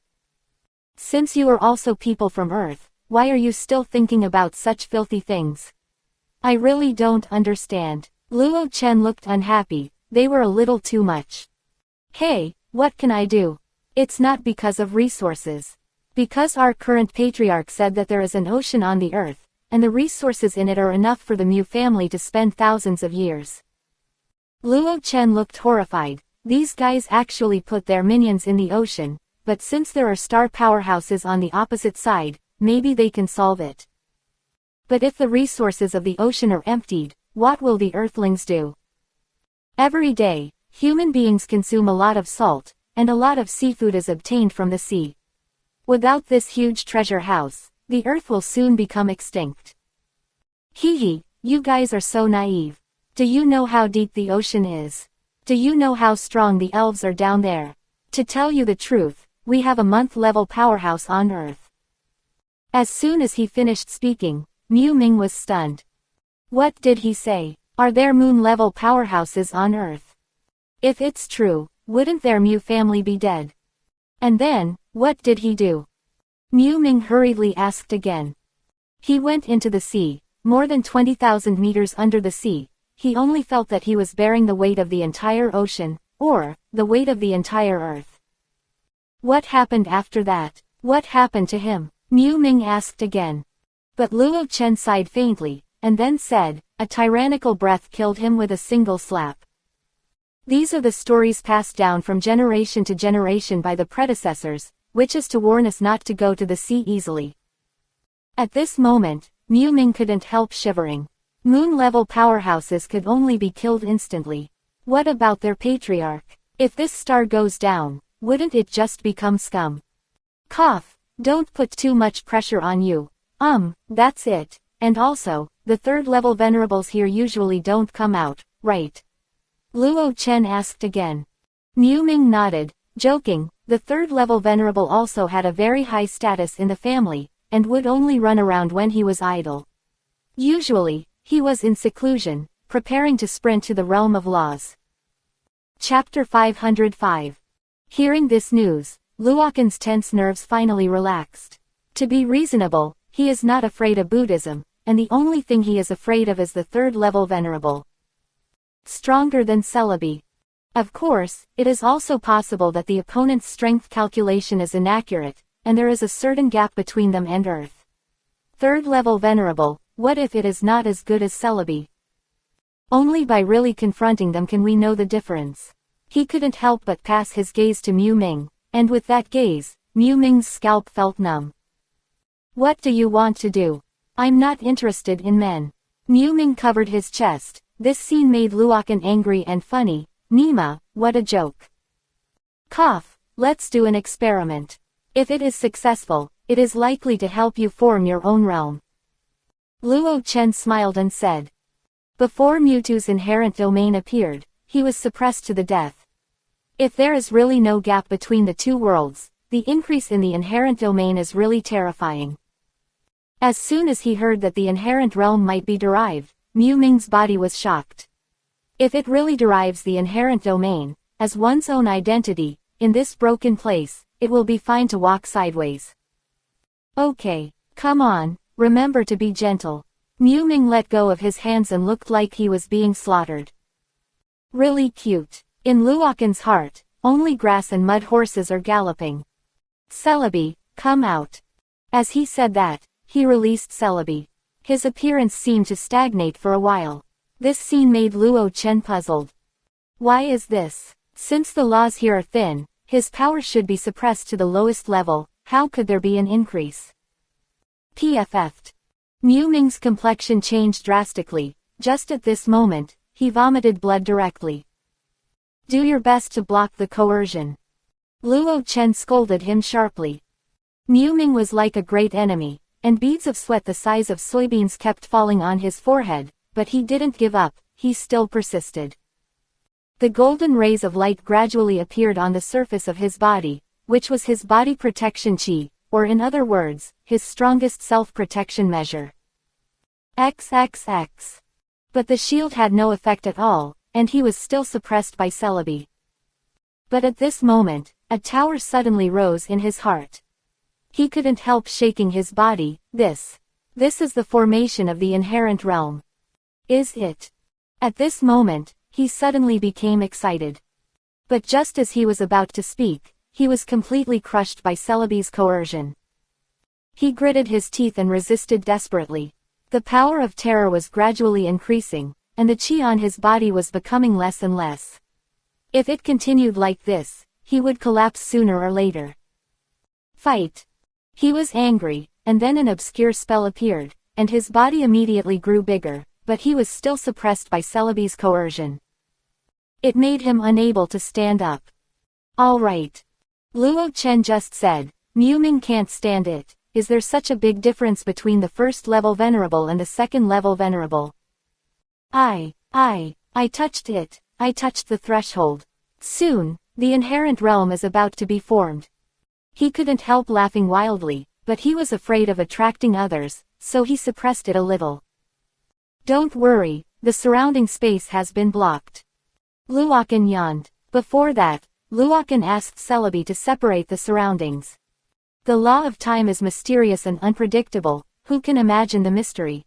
Since you are also people from Earth, why are you still thinking about such filthy things? I really don't understand. Luo Chen looked unhappy, they were a little too much. Hey, what can I do? It's not because of resources. Because our current patriarch said that there is an ocean on the Earth, and the resources in it are enough for the Mu family to spend thousands of years. Luo Chen looked horrified. These guys actually put their minions in the ocean, but since there are star powerhouses on the opposite side, maybe they can solve it. But if the resources of the ocean are emptied, what will the Earthlings do? Every day, human beings consume a lot of salt, and a lot of seafood is obtained from the sea. Without this huge treasure house, the Earth will soon become extinct. Hee hee, you guys are so naive. Do you know how deep the ocean is? Do you know how strong the elves are down there? To tell you the truth, we have a month-level powerhouse on Earth. As soon as he finished speaking, Mu Ming was stunned. What did he say? Are there moon-level powerhouses on Earth? If it's true, wouldn't their Mu family be dead? And then, what did he do? Mu Ming hurriedly asked again. He went into the sea, more than 20,000 meters under the sea. He only felt that he was bearing the weight of the entire ocean, or, the weight of the entire Earth. What happened after that? What happened to him? Mu Ming asked again. But Luo Chen sighed faintly, and then said, a tyrannical breath killed him with a single slap. These are the stories passed down from generation to generation by the predecessors, which is to warn us not to go to the sea easily. At this moment, Mu Ming couldn't help shivering. Moon-level powerhouses could only be killed instantly. What about their patriarch? If this star goes down, wouldn't it just become scum? Cough, don't put too much pressure on you. That's it. And also, the third-level venerables here usually don't come out, right? Luo Chen asked again. Mu Ming nodded, joking. The third-level venerable also had a very high status in the family, and would only run around when he was idle. Usually, he was in seclusion, preparing to sprint to the realm of laws. Chapter 505. Hearing this news, Luoken's tense nerves finally relaxed. To be reasonable, he is not afraid of Buddhism, and the only thing he is afraid of is the third-level venerable. Stronger than Celebi. Of course, it is also possible that the opponent's strength calculation is inaccurate, and there is a certain gap between them and Earth. Third-level venerable, what if it is not as good as Celebi? Only by really confronting them can we know the difference. He couldn't help but pass his gaze to Mu Ming, and with that gaze, Mu Ming's scalp felt numb. What do you want to do? I'm not interested in men. Mu Ming covered his chest. This scene made Luoken angry and funny. Nima, what a joke. Cough, let's do an experiment. If it is successful, it is likely to help you form your own realm. Luo Chen smiled and said. Before Mewtwo's inherent domain appeared, he was suppressed to the death. If there is really no gap between the two worlds, the increase in the inherent domain is really terrifying. As soon as he heard that the inherent realm might be derived, Mu Ming's body was shocked. If it really derives the inherent domain, as one's own identity, in this broken place, it will be fine to walk sideways. Okay, come on, remember to be gentle. Mu Ming let go of his hands and looked like he was being slaughtered. Really cute. In Luoken's heart, only grass and mud horses are galloping. Celebi, come out. As he said that, he released Celebi. His appearance seemed to stagnate for a while. This scene made Luo Chen puzzled. Why is this? Since the laws here are thin, his power should be suppressed to the lowest level, how could there be an increase? PFF'd. Mu Ming's complexion changed drastically. Just at this moment, he vomited blood directly. Do your best to block the coercion. Luo Chen scolded him sharply. Mu Ming was like a great enemy. and beads of sweat the size of soybeans kept falling on his forehead, but he didn't give up, he still persisted. The golden rays of light gradually appeared on the surface of his body, which was his body protection chi, or in other words, his strongest self-protection measure. XXX. But the shield had no effect at all, and he was still suppressed by Celebi. But at this moment, a tower suddenly rose in his heart. He couldn't help shaking his body. This is the formation of the inherent realm. Is it? At this moment, he suddenly became excited. But just as he was about to speak, he was completely crushed by Celebi's coercion. He gritted his teeth and resisted desperately. The power of terror was gradually increasing, and the chi on his body was becoming less and less. If it continued like this, he would collapse sooner or later. Fight! He was angry, and then an obscure spell appeared, and his body immediately grew bigger, but he was still suppressed by Celebi's coercion. It made him unable to stand up. All right. Luo Chen just said, Mu Ming can't stand it. Is there such a big difference between the first-level venerable and the second-level venerable? I touched it. I touched the threshold. Soon, the inherent realm is about to be formed. He couldn't help laughing wildly, but he was afraid of attracting others, so he suppressed it a little. Don't worry, the surrounding space has been blocked. Luokan yawned. Before that, Luokan asked Celebi to separate the surroundings. The law of time is mysterious and unpredictable, who can imagine the mystery?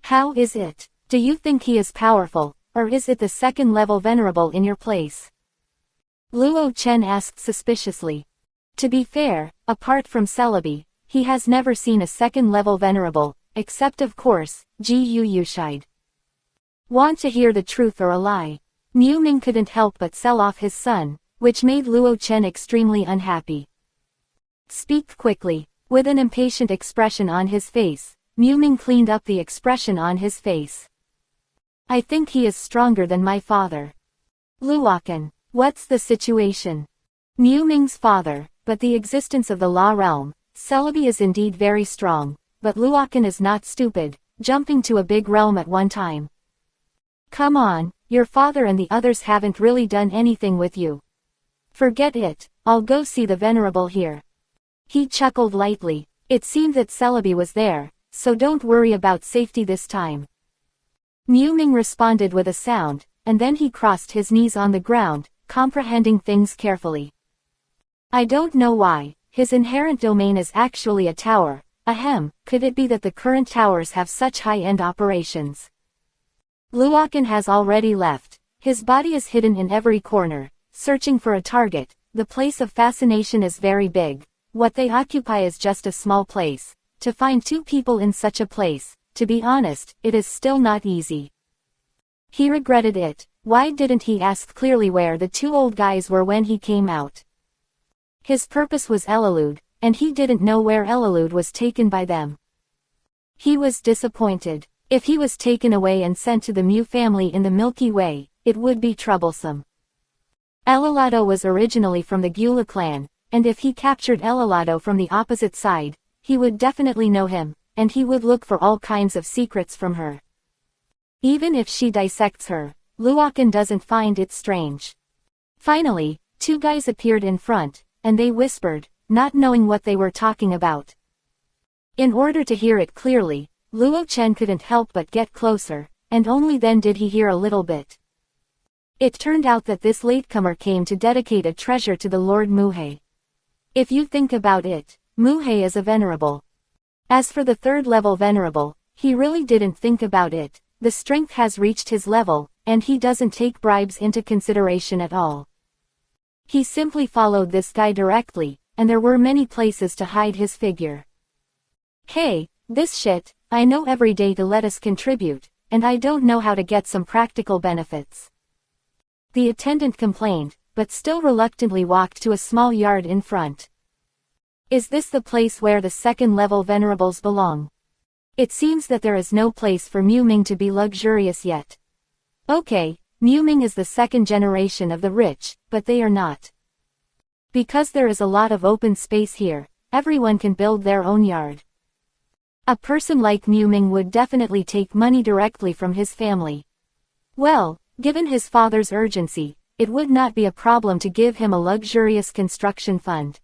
How is it? Do you think he is powerful, or is it the second-level venerable in your place? Luo Chen asked suspiciously. To be fair, apart from Celebi, he has never seen a second-level venerable, except of course, Ji Yu Yushide. Want to hear the truth or a lie? Mu Ming couldn't help but sell off his son, which made Luo Chen extremely unhappy. Speak quickly. With an impatient expression on his face, Mu Ming cleaned up the expression on his face. I think he is stronger than my father. Luokan, what's the situation? Mu Ming's father, but the existence of the law realm, Celebi is indeed very strong, but Luokan is not stupid, jumping to a big realm at one time. Come on, your father and the others haven't really done anything with you. Forget it, I'll go see the venerable here. He chuckled lightly. It seemed that Celebi was there, so don't worry about safety this time. Mu Ming responded with a sound, and then he crossed his knees on the ground, comprehending things carefully. I don't know why, his inherent domain is actually a tower. Ahem, could it be that the current towers have such high-end operations? Luokan has already left. His body is hidden in every corner, searching for a target. The place of fascination is very big. What they occupy is just a small place. To find two people in such a place, to be honest, it is still not easy. He regretted it. Why didn't he ask clearly where the two old guys were when he came out? His purpose was Readaloud, and he didn't know where Readaloud was taken by them. He was disappointed. If he was taken away and sent to the Mu family in the Milky Way, it would be troublesome. Readaloud was originally from the Gyula clan, and if he captured Readaloud from the opposite side, he would definitely know him, and he would look for all kinds of secrets from her. Even if she dissects her, Luokan doesn't find it strange. Finally, two guys appeared in front, and they whispered, not knowing what they were talking about. In order to hear it clearly, Luo Chen couldn't help but get closer, and only then did he hear a little bit. It turned out that this latecomer came to dedicate a treasure to the Lord Muhei. If you think about it, Muhei is a venerable. As for the third-level venerable, he really didn't think about it. The strength has reached his level, and he doesn't take bribes into consideration at all. He simply followed this guy directly, and there were many places to hide his figure. Hey, this shit, I know every day to let us contribute, and I don't know how to get some practical benefits. The attendant complained, but still reluctantly walked to a small yard in front. Is this the place where the second-level venerables belong? It seems that there is no place for Mu Ming to be luxurious yet. Okay, Mu Ming is the second generation of the rich, but they are not. Because there is a lot of open space here, everyone can build their own yard. A person like Mu Ming would definitely take money directly from his family. Well, given his father's urgency, it would not be a problem to give him a luxurious construction fund.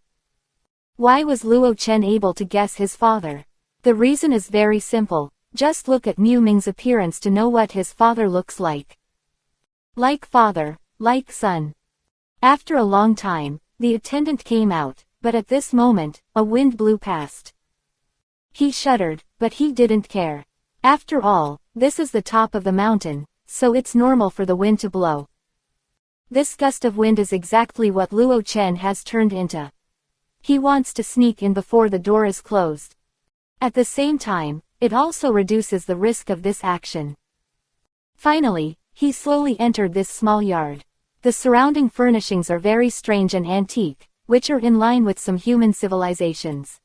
Why was Luo Chen able to guess his father? The reason is very simple. Just look at Mu Ming's appearance to know what his father looks like. Like father, like son. After a long time, the attendant came out, but at this moment, a wind blew past. He shuddered, but he didn't care. After all, this is the top of the mountain, so it's normal for the wind to blow. This gust of wind is exactly what Luo Chen has turned into. He wants to sneak in before the door is closed. At the same time, it also reduces the risk of this action. Finally, he slowly entered this small yard. The surrounding furnishings are very strange and antique, which are in line with some human civilizations.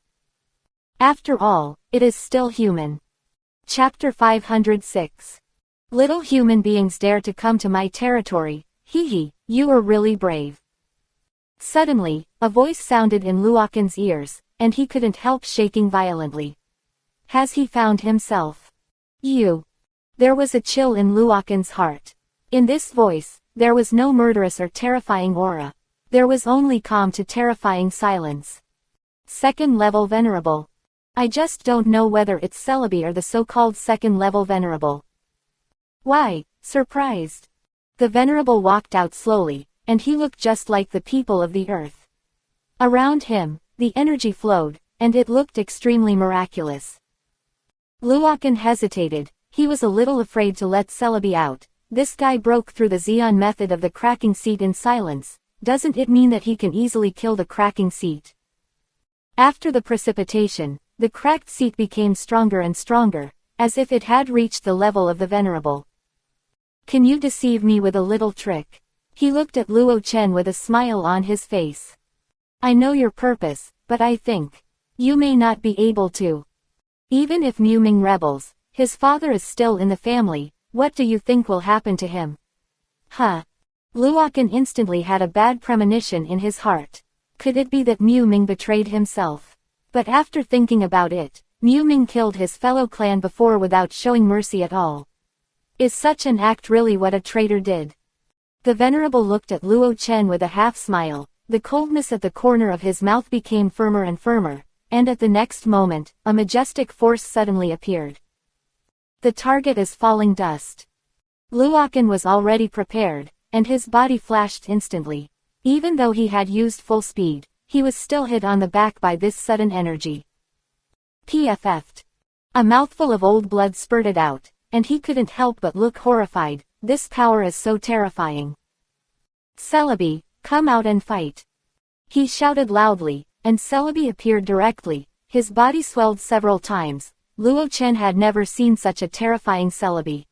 After all, it is still human. Chapter 506. Little human beings dare to come to my territory, hee, you are really brave. Suddenly, a voice sounded in Luokan's ears, and he couldn't help shaking violently. Has he found himself? You. There was a chill in Luokan's heart. In this voice, there was no murderous or terrifying aura. There was only calm to terrifying silence. Second level venerable. I just don't know whether it's Celebi or the so-called second level venerable. Why, surprised. The venerable walked out slowly, and he looked just like the people of the earth. Around him, the energy flowed, and it looked extremely miraculous. Luokan hesitated. He was a little afraid to let Celebi out. This guy broke through the Xeon method of the cracking seat in silence. Doesn't it mean that he can easily kill the cracking seat? After the precipitation, the cracked seat became stronger and stronger, as if it had reached the level of the venerable. Can you deceive me with a little trick? He looked at Luo Chen with a smile on his face. I know your purpose, but I think you may not be able to. Even if Mu Ming rebels, his father is still in the family. What do you think will happen to him? Huh. Luokan instantly had a bad premonition in his heart. Could it be that Mu Ming betrayed himself? But after thinking about it, Mu Ming killed his fellow clan before without showing mercy at all. Is such an act really what a traitor did? The venerable looked at Luo Chen with a half-smile. The coldness at the corner of his mouth became firmer and firmer, and at the next moment, a majestic force suddenly appeared. The target is falling dust. Luokan was already prepared, and his body flashed instantly. Even though he had used full speed, he was still hit on the back by this sudden energy. PFF'd. A mouthful of old blood spurted out, and he couldn't help but look horrified. This power is so terrifying. Celebi, come out and fight. He shouted loudly, and Celebi appeared directly. His body swelled several times. Luo Chen had never seen such a terrifying Celebi.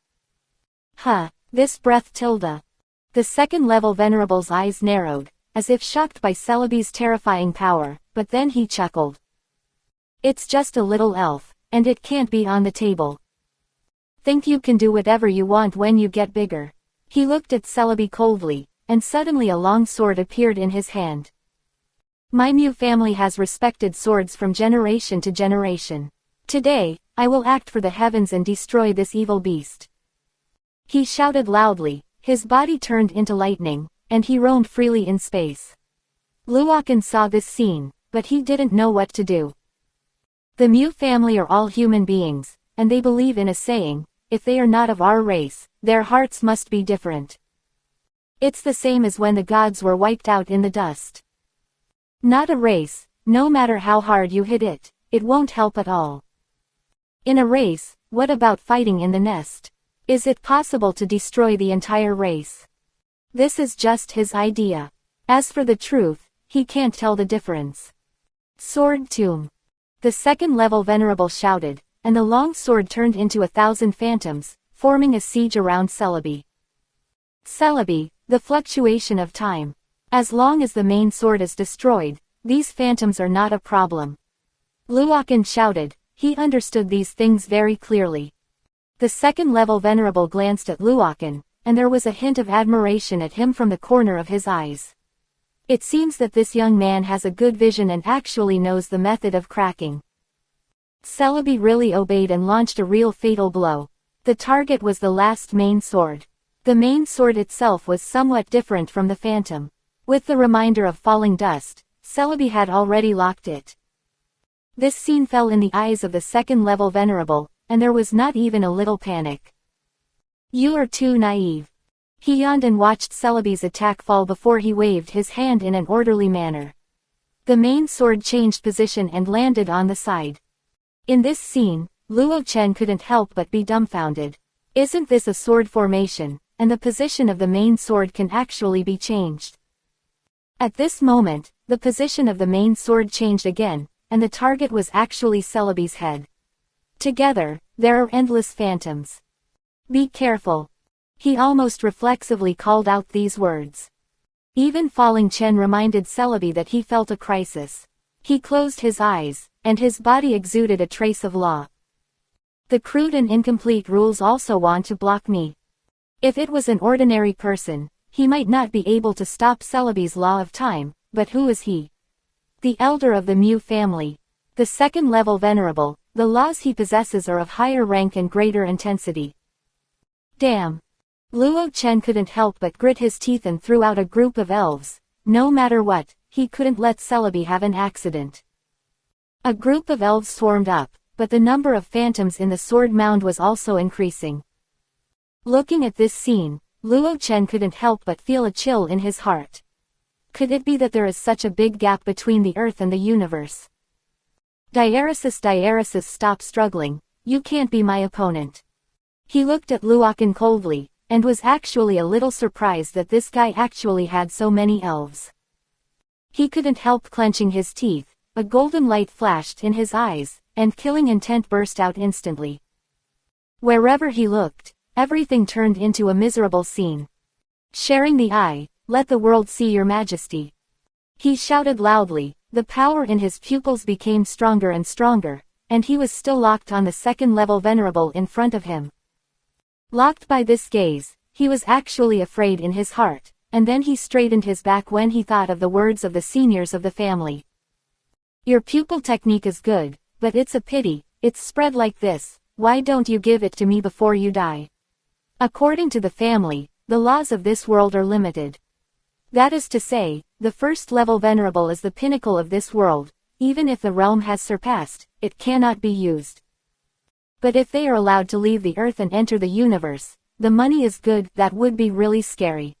Huh, this breath tilde. The second-level venerable's eyes narrowed, as if shocked by Celebi's terrifying power, but then he chuckled. It's just a little elf, and it can't be on the table. Think you can do whatever you want when you get bigger. He looked at Celebi coldly, and suddenly a long sword appeared in his hand. My Mu family has respected swords from generation to generation. Today, I will act for the heavens and destroy this evil beast. He shouted loudly, his body turned into lightning, and he roamed freely in space. Luokan saw this scene, but he didn't know what to do. The Mu family are all human beings, and they believe in a saying, if they are not of our race, their hearts must be different. It's the same as when the gods were wiped out in the dust. Not a race, no matter how hard you hit it, it won't help at all. In a race, what about fighting in the nest? Is it possible to destroy the entire race? This is just his idea. As for the truth, he can't tell the difference. Sword tomb. The second-level venerable shouted, and the long sword turned into 1,000 phantoms, forming a siege around Celebi. Celebi, the fluctuation of time. As long as the main sword is destroyed, these phantoms are not a problem. Luokan shouted. He understood these things very clearly. The second-level venerable glanced at Luokan, and there was a hint of admiration at him from the corner of his eyes. It seems that this young man has a good vision and actually knows the method of cracking. Celebi really obeyed and launched a real fatal blow. The target was the last main sword. The main sword itself was somewhat different from the phantom. With the reminder of falling dust, Celebi had already locked it. This scene fell in the eyes of the second-level venerable, and there was not even a little panic. "You are too naive." He yawned and watched Celebi's attack fall before he waved his hand in an orderly manner. The main sword changed position and landed on the side. In this scene, Luo Chen couldn't help but be dumbfounded. Isn't this a sword formation, and the position of the main sword can actually be changed? At this moment, the position of the main sword changed again, and the target was actually Celebi's head. Together, there are endless phantoms. "Be careful." He almost reflexively called out these words. Even falling Chen reminded Celebi that he felt a crisis. He closed his eyes, and his body exuded a trace of law. "The crude and incomplete rules also want to block me." If it was an ordinary person, he might not be able to stop Celebi's law of time, but who is he? The elder of the Mu family. The second-level venerable, the laws he possesses are of higher rank and greater intensity. Damn. Luo Chen couldn't help but grit his teeth and threw out a group of elves. No matter what, he couldn't let Celebi have an accident. A group of elves swarmed up, but the number of phantoms in the sword mound was also increasing. Looking at this scene, Luo Chen couldn't help but feel a chill in his heart. Could it be that there is such a big gap between the Earth and the universe? Diaresis, stop struggling, you can't be my opponent. He looked at Luochen coldly, and was actually a little surprised that this guy actually had so many elves. He couldn't help clenching his teeth, a golden light flashed in his eyes, and killing intent burst out instantly. Wherever he looked, everything turned into a miserable scene. "Sharing the eye, let the world see your majesty." He shouted loudly, the power in his pupils became stronger and stronger, and he was still locked on the second-level venerable in front of him. Locked by this gaze, he was actually afraid in his heart, and then he straightened his back when he thought of the words of the seniors of the family. "Your pupil technique is good, but it's a pity, it's spread like this. Why don't you give it to me before you die?" According to the family, the laws of this world are limited. That is to say, the first-level venerable is the pinnacle of this world. Even if the realm has surpassed, it cannot be used. But if they are allowed to leave the Earth and enter the universe, the money is good. That would be really scary.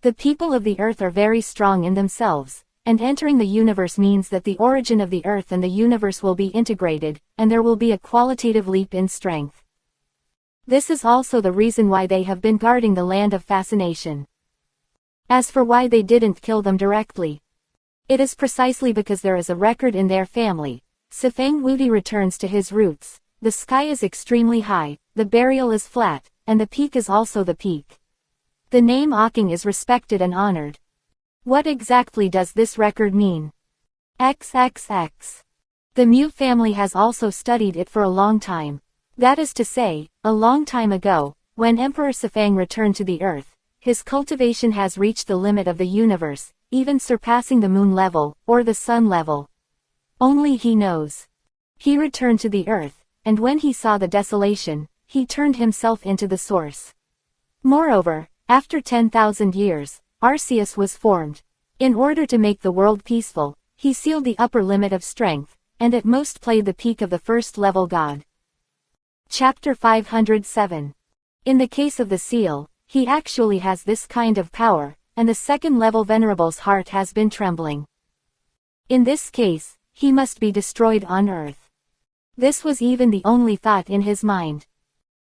The people of the Earth are very strong in themselves, and entering the universe means that the origin of the Earth and the universe will be integrated, and there will be a qualitative leap in strength. This is also the reason why they have been guarding the land of fascination. As for why they didn't kill them directly, it is precisely because there is a record in their family. Sifeng Wudi returns to his roots. The sky is extremely high, the burial is flat, and the peak is also the peak. The name Aking is respected and honored. What exactly does this record mean? XXX. The Mu family has also studied it for a long time. That is to say, a long time ago, when Emperor Sifeng returned to the Earth, his cultivation has reached the limit of the universe, even surpassing the moon level, or the sun level. Only he knows. He returned to the Earth, and when he saw the desolation, he turned himself into the source. Moreover, after 10,000 years, Arceus was formed. In order to make the world peaceful, he sealed the upper limit of strength, and at most played the peak of the first-level god. Chapter 507. In the case of the seal, he actually has this kind of power, and the second-level venerable's heart has been trembling. In this case, he must be destroyed on Earth. This was even the only thought in his mind.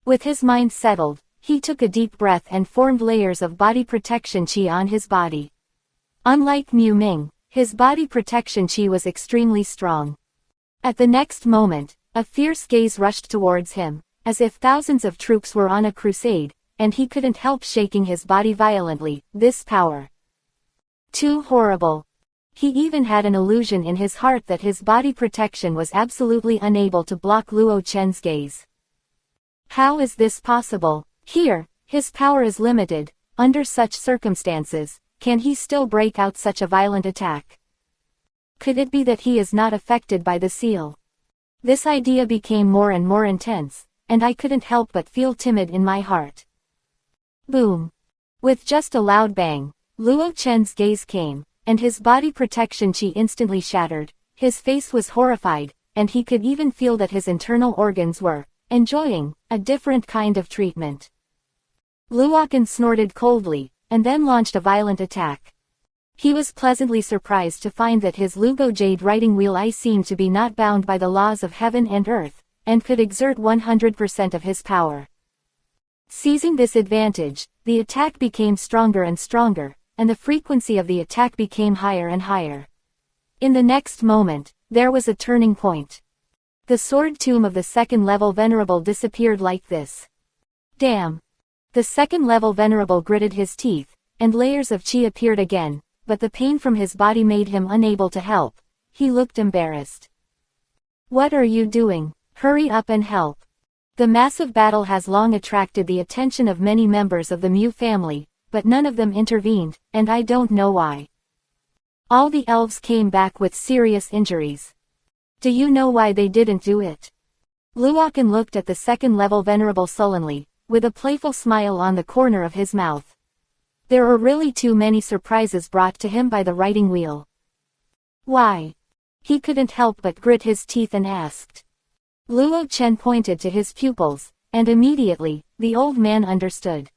With his mind settled, he took a deep breath and formed layers of body protection chi on his body. Unlike Mu Ming, his body protection chi was extremely strong. At the next moment, a fierce gaze rushed towards him, as if thousands of troops were on a crusade, and he couldn't help shaking his body violently. This power. Too horrible. He even had an illusion in his heart that his body protection was absolutely unable to block Luo Chen's gaze. How is this possible? Here, his power is limited. Under such circumstances, can he still break out such a violent attack? Could it be that he is not affected by the seal? This idea became more and more intense, and I couldn't help but feel timid in my heart. Boom! With just a loud bang, Luo Chen's gaze came, and his body protection chi instantly shattered. His face was horrified, and he could even feel that his internal organs were enjoying a different kind of treatment. Luokan snorted coldly, and then launched a violent attack. He was pleasantly surprised to find that his Lugo Jade writing wheel eye seemed to be not bound by the laws of heaven and earth, and could exert 100% of his power. Seizing this advantage, the attack became stronger and stronger, and the frequency of the attack became higher and higher. In the next moment, there was a turning point. The sword tomb of the second-level Venerable disappeared like this. Damn! The second-level Venerable gritted his teeth, and layers of chi appeared again, but the pain from his body made him unable to help. He looked embarrassed. What are you doing? Hurry up and help. The massive battle has long attracted the attention of many members of the Mew family, but none of them intervened, and I don't know why. All the elves came back with serious injuries. Do you know why they didn't do it? Luokan looked at the second-level Venerable sullenly, with a playful smile on the corner of his mouth. There are really too many surprises brought to him by the writing wheel. Why? He couldn't help but grit his teeth and asked. Luo Chen pointed to his pupils, and immediately, the old man understood.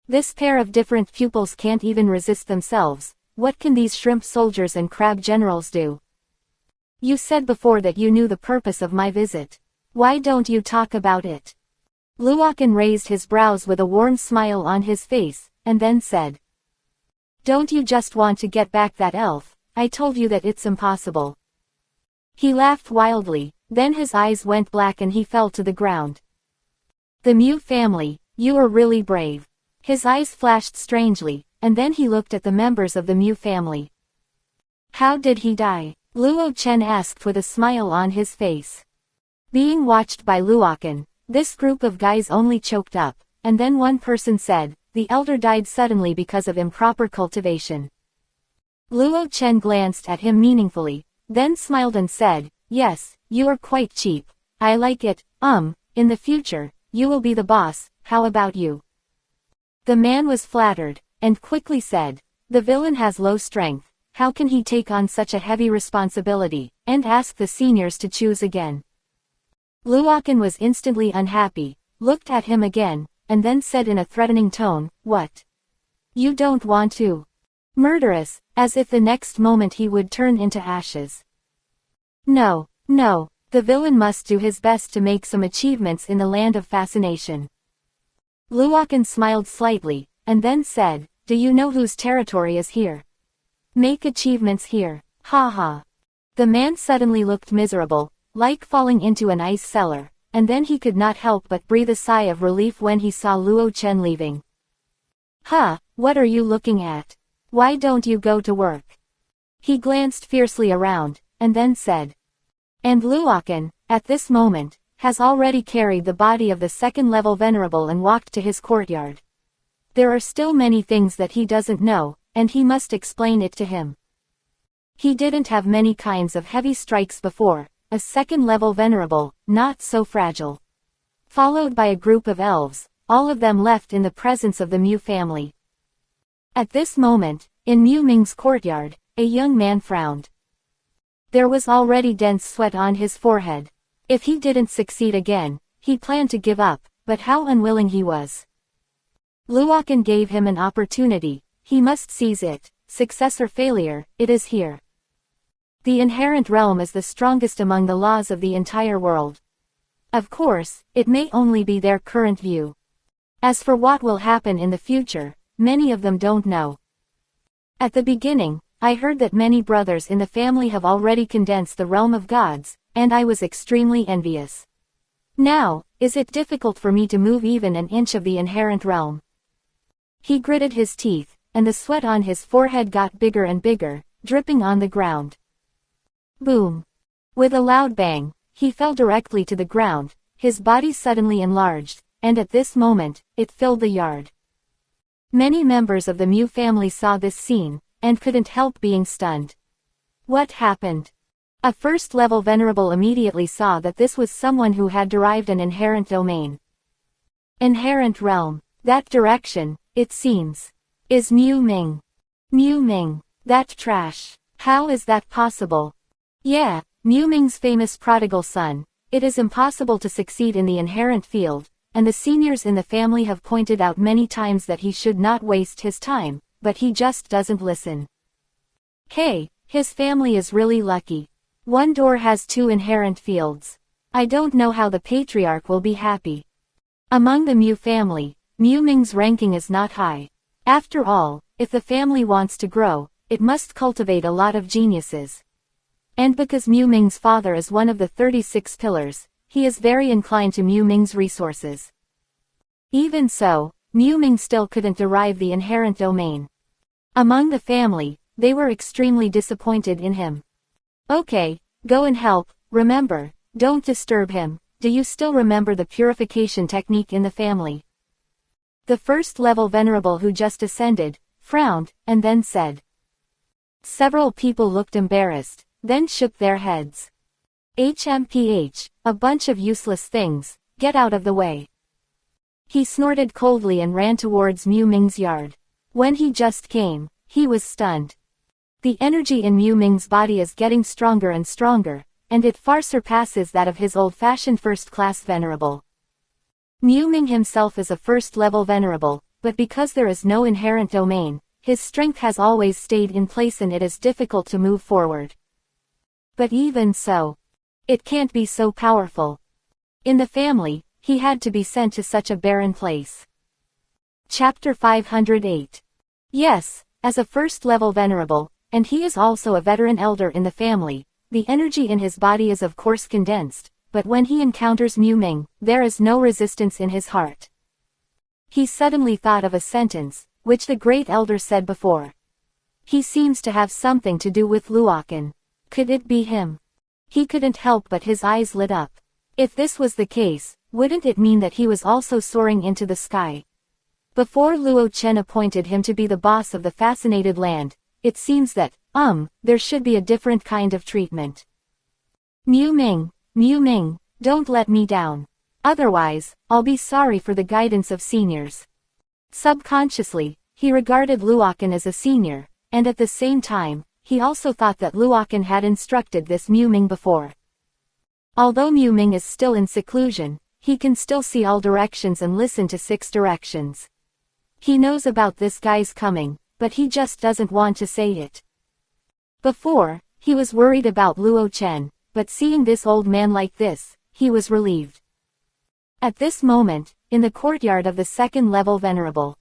This pair of different pupils can't even resist themselves. What can these shrimp soldiers and crab generals do? You said before that you knew the purpose of my visit. Why don't you talk about it? Luokan raised his brows with a warm smile on his face, and then said. Don't you just want to get back that elf? I told you that it's impossible. He laughed wildly, then his eyes went black and he fell to the ground. The Mew family, you are really brave. His eyes flashed strangely, and then he looked at the members of the Mew family. How did he die? Luo Chen asked with a smile on his face. Being watched by Luokan, this group of guys only choked up, and then one person said, the elder died suddenly because of improper cultivation. Luo Chen glanced at him meaningfully, then smiled and said, yes, you are quite cheap. I like it. In the future, you will be the boss. How about you? The man was flattered, and quickly said, the villain has low strength. How can he take on such a heavy responsibility, and ask the seniors to choose again? Luokan was instantly unhappy, looked at him again, and then said in a threatening tone, what? You don't want to? Murderous, as if the next moment he would turn into ashes. No, the villain must do his best to make some achievements in the land of fascination. Luokan smiled slightly, and then said, do you know whose territory is here? Make achievements here, haha. The man suddenly looked miserable, like falling into an ice cellar, and then he could not help but breathe a sigh of relief when he saw Luo Chen leaving. What are you looking at? Why don't you go to work? He glanced fiercely around, and then said. And Luokan, at this moment, has already carried the body of the second-level Venerable and walked to his courtyard. There are still many things that he doesn't know, and he must explain it to him. He didn't have many kinds of heavy strikes before, a second-level Venerable, not so fragile. Followed by a group of elves, all of them left in the presence of the Mew family. At this moment, in Mew Ming's courtyard, a young man frowned. There was already dense sweat on his forehead. If he didn't succeed again, he planned to give up, but how unwilling he was. Luokan gave him an opportunity. He must seize it. Success or failure, it is here. The inherent realm is the strongest among the laws of the entire world. Of course, it may only be their current view. As for what will happen in the future, many of them don't know. At the beginning, I heard that many brothers in the family have already condensed the realm of gods, and I was extremely envious. Now, is it difficult for me to move even an inch of the inherent realm? He gritted his teeth, and the sweat on his forehead got bigger and bigger, dripping on the ground. Boom! With a loud bang, he fell directly to the ground, his body suddenly enlarged, and at this moment, it filled the yard. Many members of the Mew family saw this scene, and couldn't help being stunned. What happened? A first-level venerable immediately saw that this was someone who had derived an inherent domain. Inherent realm. That direction, it seems, is Mu Ming. Mu Ming. That trash. How is that possible? Yeah, Mu Ming's famous prodigal son. It is impossible to succeed in the inherent field, and the seniors in the family have pointed out many times that he should not waste his time, but he just doesn't listen. Hey, his family is really lucky. One door has 2 inherent fields. I don't know how the patriarch will be happy. Among the Mu family, Mu Ming's ranking is not high. After all, if the family wants to grow, it must cultivate a lot of geniuses. And because Mu Ming's father is one of the 36 pillars, he is very inclined to Mu Ming's resources. Even so, Mu Ming still couldn't derive the inherent domain. Among the family, they were extremely disappointed in him. Okay, go and help, remember, don't disturb him. Do you still remember the purification technique in the family? The first-level venerable who just ascended, frowned, and then said. Several people looked embarrassed, then shook their heads. HMPH, a bunch of useless things, get out of the way. He snorted coldly and ran towards Mu Ming's yard. When he just came, he was stunned. The energy in Mu Ming's body is getting stronger and stronger, and it far surpasses that of his old-fashioned first-class venerable. Mu Ming himself is a first-level venerable, but because there is no inherent domain, his strength has always stayed in place and it is difficult to move forward. But even so, it can't be so powerful. In the family, he had to be sent to such a barren place. Chapter 508. Yes, as a first-level venerable, and he is also a veteran elder in the family, the energy in his body is of course condensed, but when he encounters Mu Ming, there is no resistance in his heart. He suddenly thought of a sentence, which the great elder said before. He seems to have something to do with Luokan. Could it be him? He couldn't help but his eyes lit up. If this was the case, wouldn't it mean that he was also soaring into the sky? Before Luo Chen appointed him to be the boss of the fascinated land, it seems that, there should be a different kind of treatment. Mu Ming, don't let me down. Otherwise, I'll be sorry for the guidance of seniors. Subconsciously, he regarded Luokan as a senior, and at the same time, he also thought that Luokan had instructed this Mu Ming before. Although Mu Ming is still in seclusion, he can still see all directions and listen to 6 directions. He knows about this guy's coming, but he just doesn't want to say it. Before, he was worried about Luo Chen, but seeing this old man like this, he was relieved. At this moment, in the courtyard of the second-level venerable,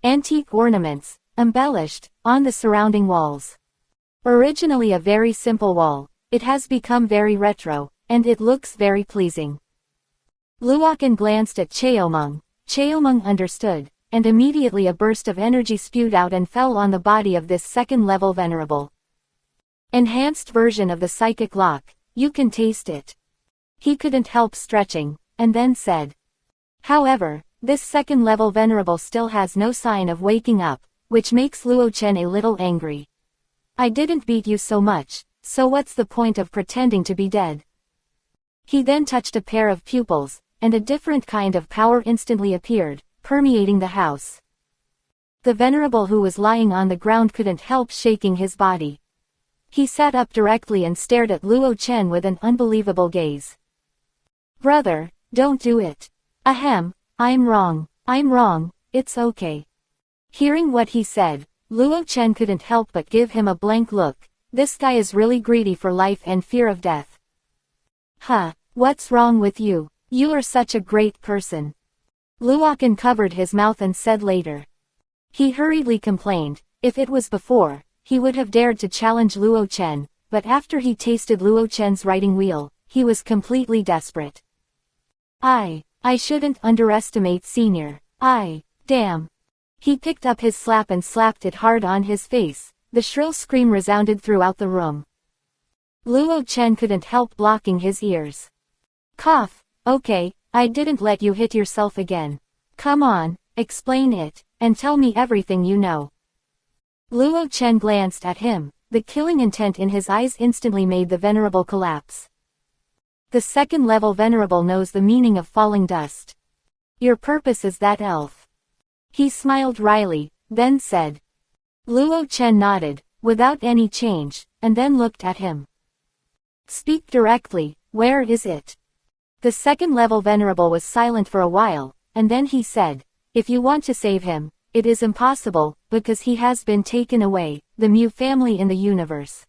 antique ornaments, embellished, on the surrounding walls. Originally a very simple wall, it has become very retro, and it looks very pleasing. Luokan glanced at Cheomeng. Cheomeng understood, and immediately a burst of energy spewed out and fell on the body of this second-level venerable. Enhanced version of the psychic lock, you can taste it. He couldn't help stretching, and then said. However, this second-level venerable still has no sign of waking up, which makes Luo Chen a little angry. I didn't beat you so much, so what's the point of pretending to be dead? He then touched a pair of pupils, and a different kind of power instantly appeared, permeating the house. The venerable who was lying on the ground couldn't help shaking his body. He sat up directly and stared at Luo Chen with an unbelievable gaze. Brother, don't do it. Ahem, I'm wrong, it's okay. Hearing what he said, Luo Chen couldn't help but give him a blank look. This guy is really greedy for life and fear of death. Huh, what's wrong with you? You are such a great person. Luokan covered his mouth and said later. He hurriedly complained, if it was before, he would have dared to challenge Luo Chen, but after he tasted Luo Chen's writing wheel, he was completely desperate. I shouldn't underestimate senior. Damn. He picked up his slap and slapped it hard on his face. The shrill scream resounded throughout the room. Luo Chen couldn't help blocking his ears. Cough. Okay, I didn't let you hit yourself again. Come on, explain it, and tell me everything you know. Luo Chen glanced at him, The killing intent in his eyes instantly made the Venerable collapse. The second-level Venerable knows the meaning of falling dust. Your purpose is that elf. He smiled wryly, then said. Luo Chen nodded, without any change, and then looked at him. Speak directly, where is it? The second-level Venerable was silent for a while, and then he said, if you want to save him, it is impossible, because he has been taken away, the Mu family in the universe.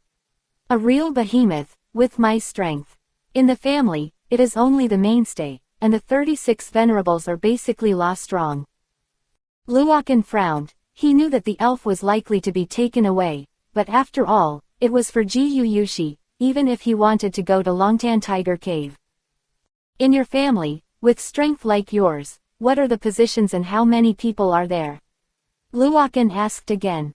A real behemoth, with my strength. In the family, it is only the mainstay, and the 36 Venerables are basically lost wrong. Luokan frowned. He knew that the elf was likely to be taken away, but after all, it was for Ji Yushi, even if he wanted to go to Longtan Tiger Cave. In your family, with strength like yours, what are the positions and how many people are there? Luokan asked again.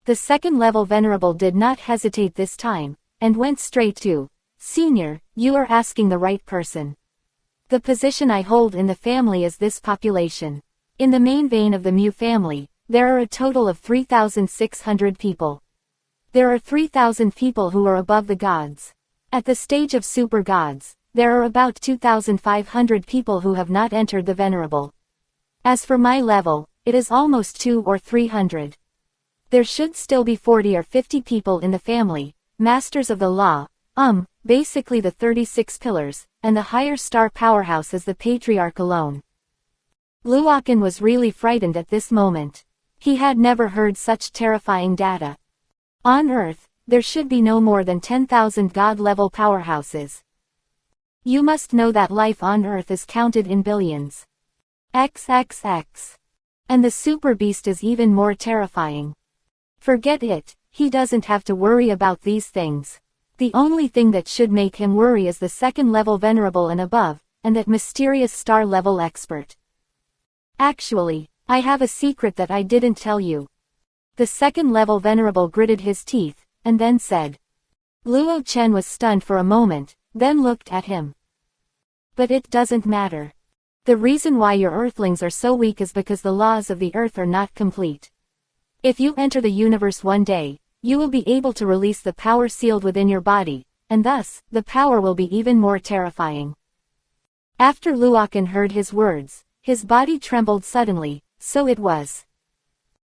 The second-level Venerable did not hesitate this time, and went straight to, Senior, you are asking the right person. The position I hold in the family is this population. In the main vein of the Mu family, there are a total of 3,600 people. There are 3,000 people who are above the gods. At the stage of super gods, there are about 2,500 people who have not entered the Venerable. As for my level, it is almost 200 or 300. There should still be 40 or 50 people in the family, masters of the law, basically the 36 pillars, and the higher star powerhouse is the patriarch alone. Luokan was really frightened at this moment. He had never heard such terrifying data. On Earth, there should be no more than 10,000 god-level powerhouses. You must know that life on Earth is counted in billions. XXX. And the super beast is even more terrifying. Forget it, he doesn't have to worry about these things. The only thing that should make him worry is the second-level Venerable and above, and that mysterious star-level expert. Actually, I have a secret that I didn't tell you. The second-level Venerable gritted his teeth, and then said. Luo Chen was stunned for a moment, then looked at him. But it doesn't matter. The reason why your Earthlings are so weak is because the laws of the Earth are not complete. If you enter the universe one day, you will be able to release the power sealed within your body, and thus, the power will be even more terrifying. After Luokan heard his words, his body trembled suddenly, so it was.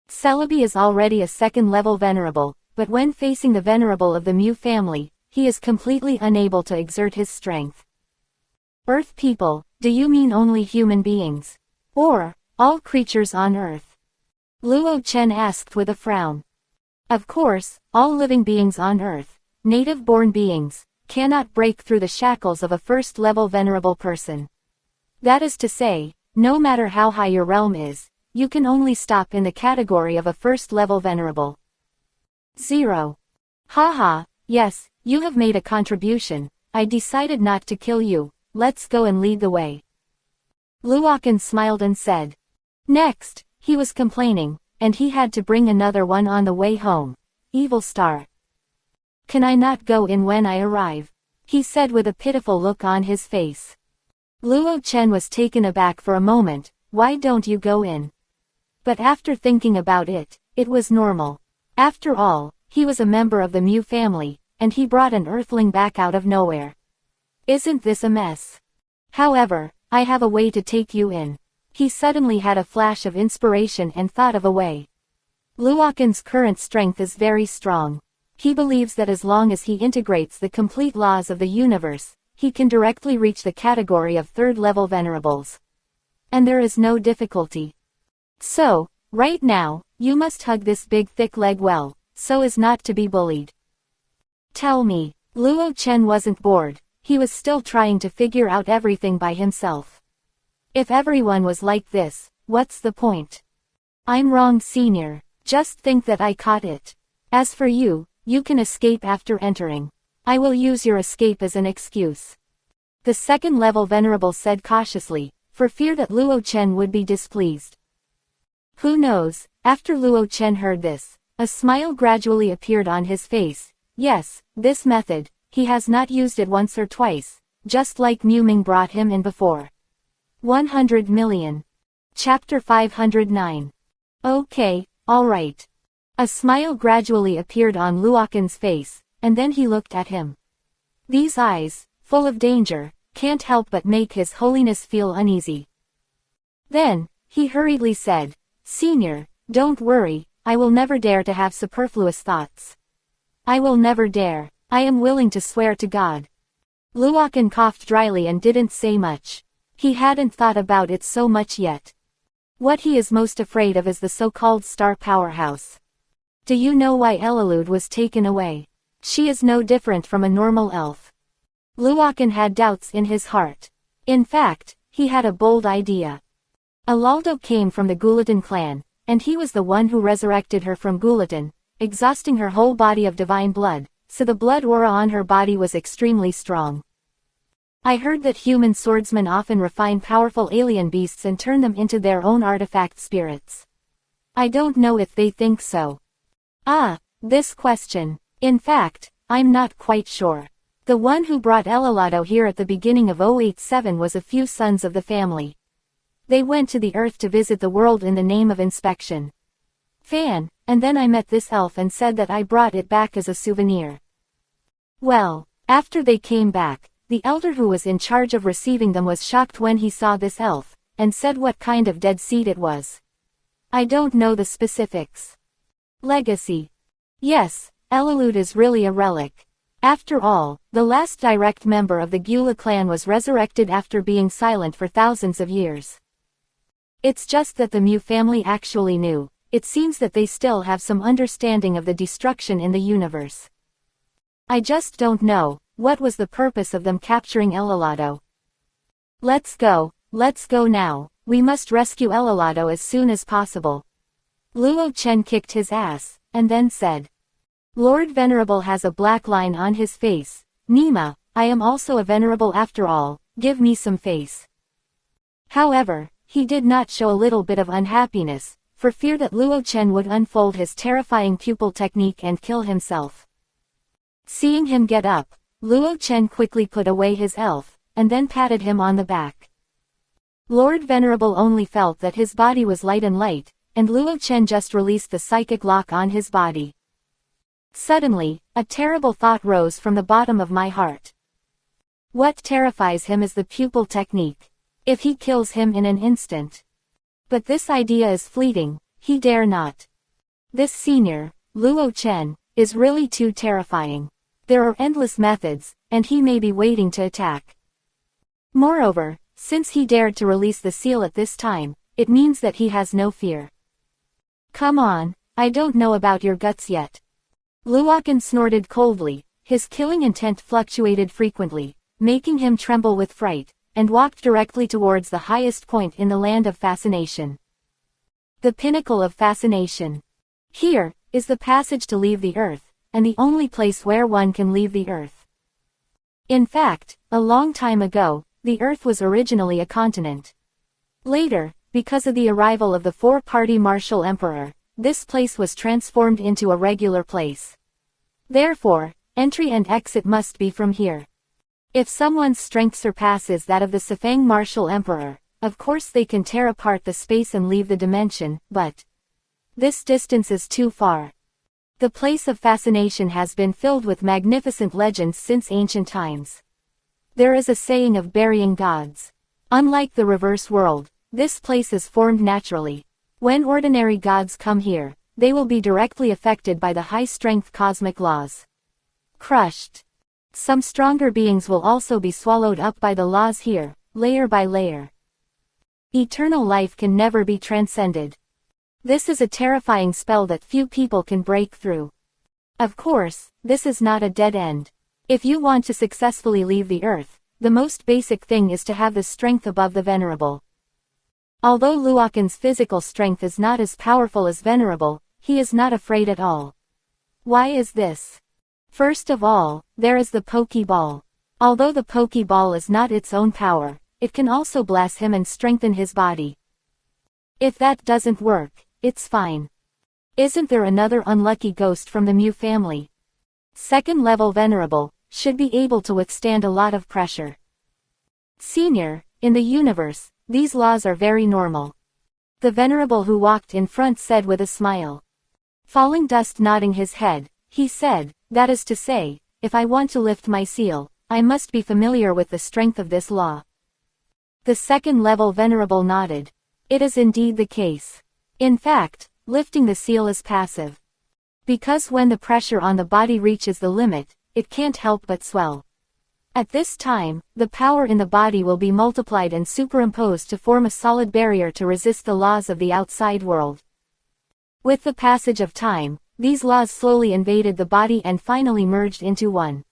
Celebi is already a second-level Venerable, but when facing the Venerable of the Mu family, he is completely unable to exert his strength. Earth people, do you mean only human beings? Or, all creatures on Earth? Luo Chen asked with a frown. Of course, all living beings on Earth, native-born beings, cannot break through the shackles of a first-level Venerable person. That is to say, no matter how high your realm is, you can only stop in the category of a first-level Venerable. 0. Haha, yes, you have made a contribution. I decided not to kill you, let's go and lead the way. Luokan smiled and said. Next, he was complaining, and he had to bring another one on the way home. Evil star. Can I not go in when I arrive? He said with a pitiful look on his face. Luo Chen was taken aback for a moment. Why don't you go in? But after thinking about it, it was normal. After all, he was a member of the Mu family, and he brought an Earthling back out of nowhere. Isn't this a mess? However, I have a way to take you in. He suddenly had a flash of inspiration and thought of a way. Luokan's current strength is very strong. He believes that as long as he integrates the complete laws of the universe, he can directly reach the category of third-level Venerables. And there is no difficulty. So, right now, you must hug this big thick leg well, so as not to be bullied. Tell me, Luo Chen wasn't bored, he was still trying to figure out everything by himself. If everyone was like this, what's the point? I'm wrong, Senior. Just think that I caught it. As for you, you can escape after entering. I will use your escape as an excuse. The second-level Venerable said cautiously, for fear that Luo Chen would be displeased. Who knows, after Luo Chen heard this, a smile gradually appeared on his face. Yes, this method, he has not used it once or twice, just like Mu Ming brought him in before. 100 million. Chapter 509. Okay, alright. A smile gradually appeared on Luokan's face, and then he looked at him. These eyes, full of danger, can't help but make His Holiness feel uneasy. Then, he hurriedly said, "Senior, don't worry, I will never dare to have superfluous thoughts. I will never dare. I am willing to swear to God." Luokan coughed dryly and didn't say much. He hadn't thought about it so much yet. What he is most afraid of is the so-called star powerhouse. Do you know why Readaloud was taken away? She is no different from a normal elf. Luokan had doubts in his heart. In fact, he had a bold idea. Alaldo came from the Gulatin clan, and he was the one who resurrected her from Gulatin, exhausting her whole body of divine blood, so the blood aura on her body was extremely strong. I heard that human swordsmen often refine powerful alien beasts and turn them into their own artifact spirits. I don't know if they think so. This question. In fact, I'm not quite sure. The one who brought Alalado here at the beginning of 087 was a few sons of the family. They went to the earth to visit the world in the name of inspection. And then I met this elf and said that I brought it back as a souvenir. Well, after they came back, the elder who was in charge of receiving them was shocked when he saw this elf, and said what kind of dead seed it was. I don't know the specifics. Legacy. Yes, Readaloud is really a relic. After all, the last direct member of the Gula clan was resurrected after being silent for thousands of years. It's just that the Mew family actually knew. It seems that they still have some understanding of the destruction in the universe. I just don't know, what was the purpose of them capturing Alalado? Let's go now, we must rescue Alalado as soon as possible. Luo Chen kicked his ass, and then said. Lord Venerable has a black line on his face. Nima, I am also a venerable after all, give me some face. However, he did not show a little bit of unhappiness, for fear that Luo Chen would unfold his terrifying pupil technique and kill himself. Seeing him get up, Luo Chen quickly put away his elf, and then patted him on the back. Lord Venerable only felt that his body was light, and Luo Chen just released the psychic lock on his body. Suddenly, a terrible thought rose from the bottom of my heart. What terrifies him is the pupil technique. If he kills him in an instant. But this idea is fleeting, he dare not. This senior, Luo Chen, is really too terrifying. There are endless methods, and he may be waiting to attack. Moreover, since he dared to release the seal at this time, it means that he has no fear. Come on, I don't know about your guts yet. Luokan snorted coldly, his killing intent fluctuated frequently, making him tremble with fright, and walked directly towards the highest point in the land of fascination. The pinnacle of fascination. Here is the passage to leave the earth, and the only place where one can leave the earth. In fact, a long time ago, the earth was originally a continent. Later, because of the arrival of the four-party martial emperor, this place was transformed into a regular place. Therefore, entry and exit must be from here. If someone's strength surpasses that of the Sifang martial emperor, of course they can tear apart the space and leave the dimension, but this distance is too far. The place of fascination has been filled with magnificent legends since ancient times. There is a saying of burying gods. Unlike the reverse world, this place is formed naturally. When ordinary gods come here, they will be directly affected by the high-strength cosmic laws. Crushed. Some stronger beings will also be swallowed up by the laws here, layer by layer. Eternal life can never be transcended. This is a terrifying spell that few people can break through. Of course, this is not a dead end. If you want to successfully leave the earth, the most basic thing is to have the strength above the venerable. Although Luokan's physical strength is not as powerful as venerable, he is not afraid at all. Why is this? First of all, there is the Pokeball. Although the Pokeball is not its own power, it can also bless him and strengthen his body. If that doesn't work, it's fine. Isn't there another unlucky ghost from the Mew family? Second level venerable, should be able to withstand a lot of pressure. Senior, in the universe, these laws are very normal. The venerable who walked in front said with a smile. Falling dust nodding his head, he said, "That is to say, if I want to lift my seal, I must be familiar with the strength of this law." The second level venerable nodded. "It is indeed the case. In fact, lifting the seal is passive. Because when the pressure on the body reaches the limit, it can't help but swell. At this time, the power in the body will be multiplied and superimposed to form a solid barrier to resist the laws of the outside world. With the passage of time, these laws slowly invaded the body and finally merged into one.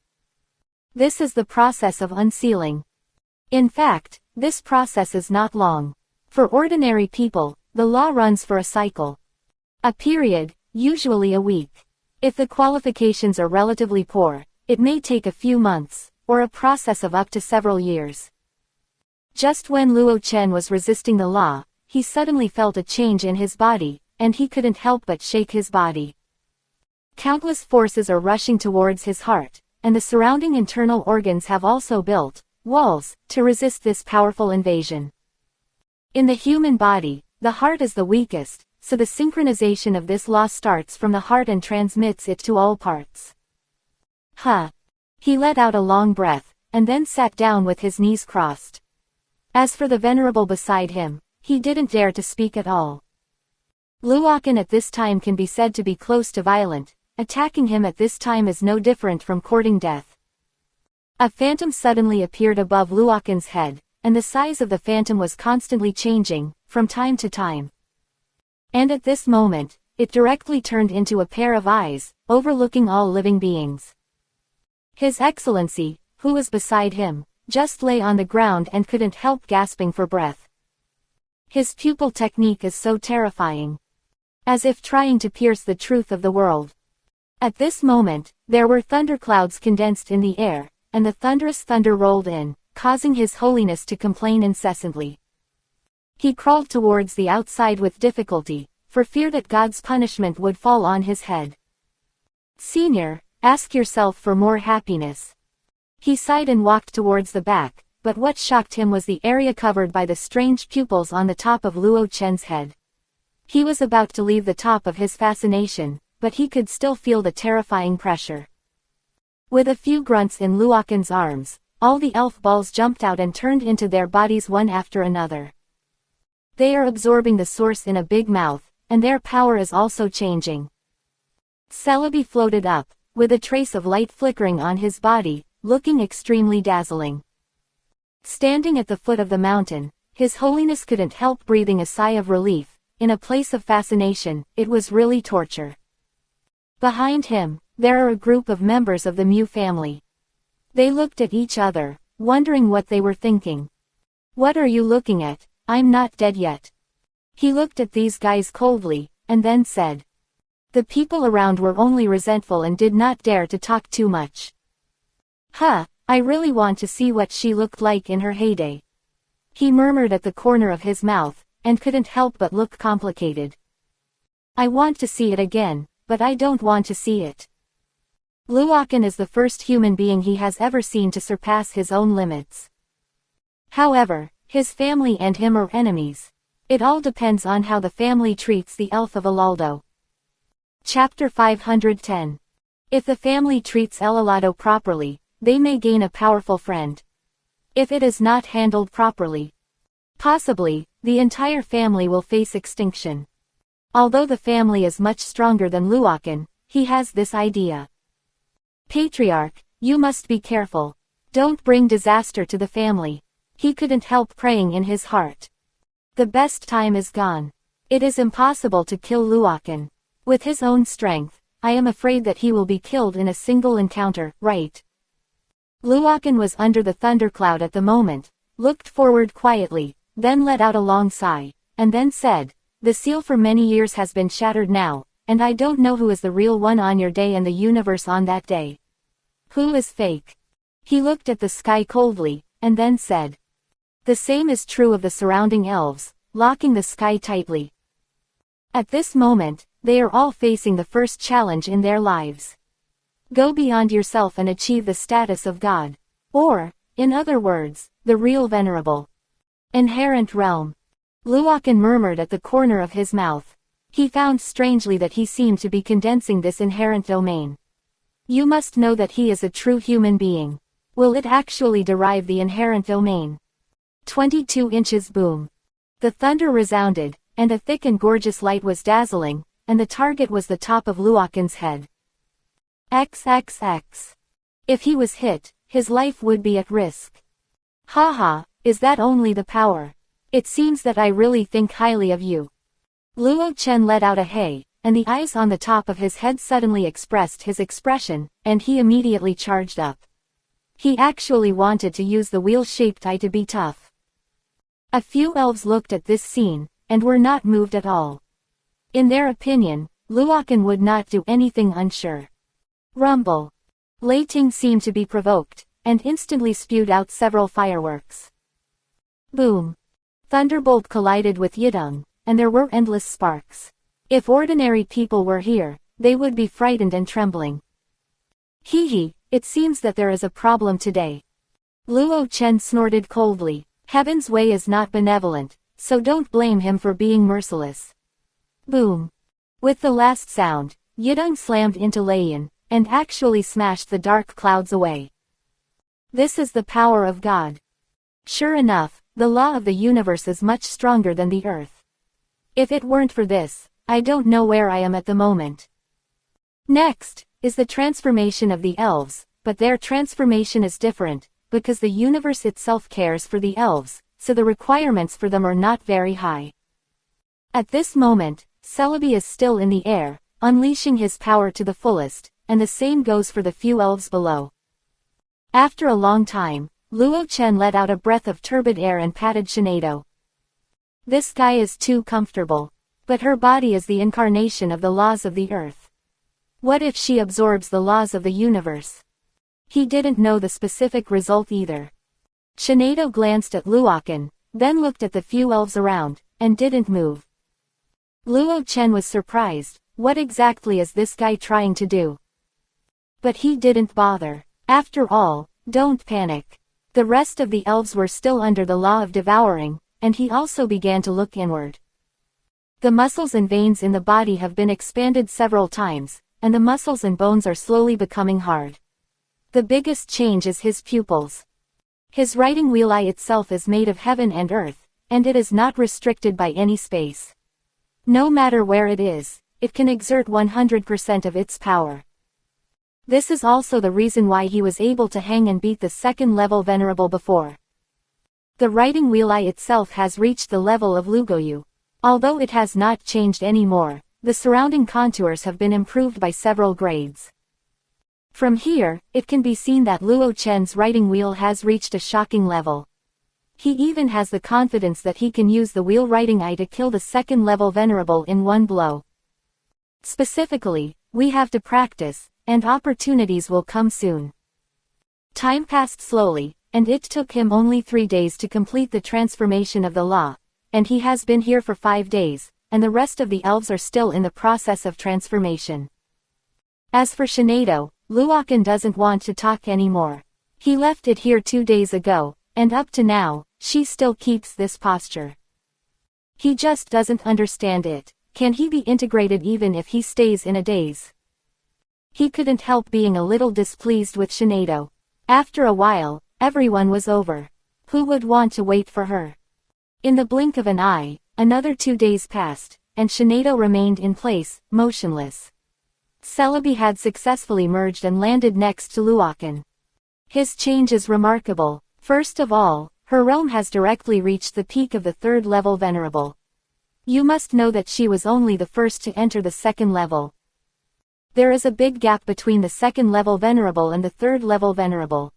This is the process of unsealing. In fact, this process is not long. For ordinary people, the law runs for a cycle. A period, usually a week. If the qualifications are relatively poor, it may take a few months, or a process of up to several years. Just when Luo Chen was resisting the law, he suddenly felt a change in his body, and he couldn't help but shake his body. Countless forces are rushing towards his heart, and the surrounding internal organs have also built walls to resist this powerful invasion. In the human body, the heart is the weakest, so the synchronization of this law starts from the heart and transmits it to all parts. Huh. He let out a long breath, and then sat down with his knees crossed. As for the venerable beside him, he didn't dare to speak at all. Luokan at this time can be said to be close to violent. Attacking him at this time is no different from courting death. A phantom suddenly appeared above Luokan's head, and the size of the phantom was constantly changing, from time to time. And at this moment, it directly turned into a pair of eyes, overlooking all living beings. His Excellency, who was beside him, just lay on the ground and couldn't help gasping for breath. His pupil technique is so terrifying. As if trying to pierce the truth of the world. At this moment, there were thunderclouds condensed in the air, and the thunderous thunder rolled in, causing His Holiness to complain incessantly. He crawled towards the outside with difficulty, for fear that God's punishment would fall on his head. "Senior, ask yourself for more happiness." He sighed and walked towards the back, but what shocked him was the area covered by the strange pupils on the top of Luo Chen's head. He was about to leave the top of his fascination, but he could still feel the terrifying pressure. With a few grunts in Luokan's arms, all the elf balls jumped out and turned into their bodies one after another. They are absorbing the source in a big mouth, and their power is also changing. Celebi floated up, with a trace of light flickering on his body, looking extremely dazzling. Standing at the foot of the mountain, His Holiness couldn't help breathing a sigh of relief. In a place of fascination, it was really torture. Behind him, there are a group of members of the Mu family. They looked at each other, wondering what they were thinking. "What are you looking at? I'm not dead yet." He looked at these guys coldly, and then said. The people around were only resentful and did not dare to talk too much. "Huh, I really want to see what she looked like in her heyday." He murmured at the corner of his mouth, and couldn't help but look complicated. "I want to see it again, but I don't want to see it." Luokan is the first human being he has ever seen to surpass his own limits. However, his family and him are enemies. It all depends on how the family treats the elf of Alaldo. Chapter 510. If the family treats Alalado properly, they may gain a powerful friend. If it is not handled properly, possibly, the entire family will face extinction. Although the family is much stronger than Luokan, he has this idea. "Patriarch, you must be careful. Don't bring disaster to the family." He couldn't help praying in his heart. The best time is gone. It is impossible to kill Luokan. With his own strength, I am afraid that he will be killed in a single encounter, right? Luokan was under the thundercloud at the moment, looked forward quietly, then let out a long sigh, and then said, "The seal for many years has been shattered now, and I don't know who is the real one on your day and the universe on that day. Who is fake?" He looked at the sky coldly, and then said. The same is true of the surrounding elves, locking the sky tightly. At this moment, they are all facing the first challenge in their lives. Go beyond yourself and achieve the status of God. Or, in other words, the real venerable. Inherent realm. Luokan murmured at the corner of his mouth. He found strangely that he seemed to be condensing this inherent domain. You must know that he is a true human being. Will it actually derive the inherent domain? 22 inches boom. The thunder resounded, and a thick and gorgeous light was dazzling, and the target was the top of Luokan's head. XXX. If he was hit, his life would be at risk. Haha, is that only the power? It seems that I really think highly of you. Luo Chen let out a hey, and the eyes on the top of his head suddenly expressed his expression, and he immediately charged up. He actually wanted to use the wheel-shaped eye to be tough. A few elves looked at this scene, and were not moved at all. In their opinion, Luokan would not do anything unsure. Rumble. Lei Ting seemed to be provoked, and instantly spewed out several fireworks. Boom. Thunderbolt collided with Yidong, and there were endless sparks. If ordinary people were here, they would be frightened and trembling. Hee, it seems that there is a problem today. Luo Chen snorted coldly. Heaven's way is not benevolent, so don't blame him for being merciless. Boom. With the last sound, Yidong slammed into Leian, and actually smashed the dark clouds away. This is the power of God. Sure enough, the law of the universe is much stronger than the earth. If it weren't for this, I don't know where I am at the moment. Next, is the transformation of the elves, but their transformation is different, because the universe itself cares for the elves, so the requirements for them are not very high. At this moment, Celebi is still in the air, unleashing his power to the fullest, and the same goes for the few elves below. After a long time, Luo Chen let out a breath of turbid air and patted Shinado. This guy is too comfortable. But her body is the incarnation of the laws of the earth. What if she absorbs the laws of the universe? He didn't know the specific result either. Shinado glanced at Luokan, then looked at the few elves around, and didn't move. Luo Chen was surprised. What exactly is this guy trying to do? But he didn't bother. After all, don't panic. The rest of the elves were still under the law of devouring, and he also began to look inward. The muscles and veins in the body have been expanded several times, and the muscles and bones are slowly becoming hard. The biggest change is his pupils. His writing wheel eye itself is made of heaven and earth, and it is not restricted by any space. No matter where it is, it can exert 100% of its power. This is also the reason why he was able to hang and beat the second-level venerable before. The writing wheel eye itself has reached the level of Lugoyu. Although it has not changed anymore, the surrounding contours have been improved by several grades. From here, it can be seen that Luo Chen's writing wheel has reached a shocking level. He even has the confidence that he can use the wheel writing eye to kill the second-level venerable in one blow. Specifically, we have to practice, and opportunities will come soon. Time passed slowly, and it took him only 3 days to complete the transformation of the law, and he has been here for 5 days, and the rest of the elves are still in the process of transformation. As for Shinado, Luokan doesn't want to talk anymore. He left it here 2 days ago, and up to now, she still keeps this posture. He just doesn't understand it. Can he be integrated even if he stays in a daze? He couldn't help being a little displeased with Shinado. After a while, everyone was over. Who would want to wait for her? In the blink of an eye, another 2 days passed, and Shinado remained in place, motionless. Celebi had successfully merged and landed next to Luokan. His change is remarkable. First of all, her realm has directly reached the peak of the 3rd level venerable. You must know that she was only the first to enter the 2nd level. There is a big gap between the 2nd level venerable and the 3rd level venerable.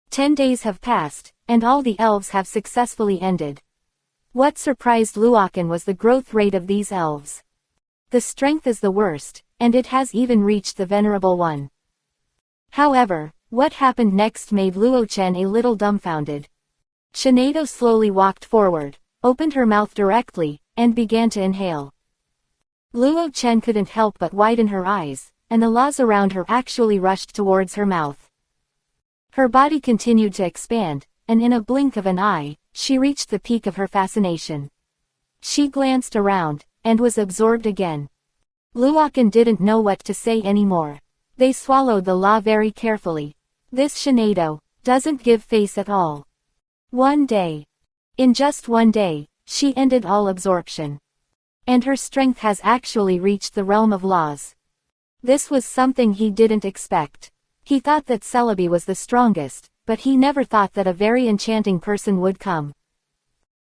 10 days have passed, and all the elves have successfully ended. What surprised Luokan was the growth rate of these elves. The strength is the worst, and it has even reached the venerable one. However, what happened next made Luo Chen a little dumbfounded. Shinado slowly walked forward, opened her mouth directly, and began to inhale. Luo Chen couldn't help but widen her eyes, and the laws around her actually rushed towards her mouth. Her body continued to expand, and in a blink of an eye, she reached the peak of her fascination. She glanced around, and was absorbed again. Luokan didn't know what to say anymore. They swallowed the law very carefully. This Shinado doesn't give face at all. One day. In just one day, she ended all absorption. And her strength has actually reached the realm of laws. This was something he didn't expect. He thought that Celebi was the strongest, but he never thought that a very enchanting person would come.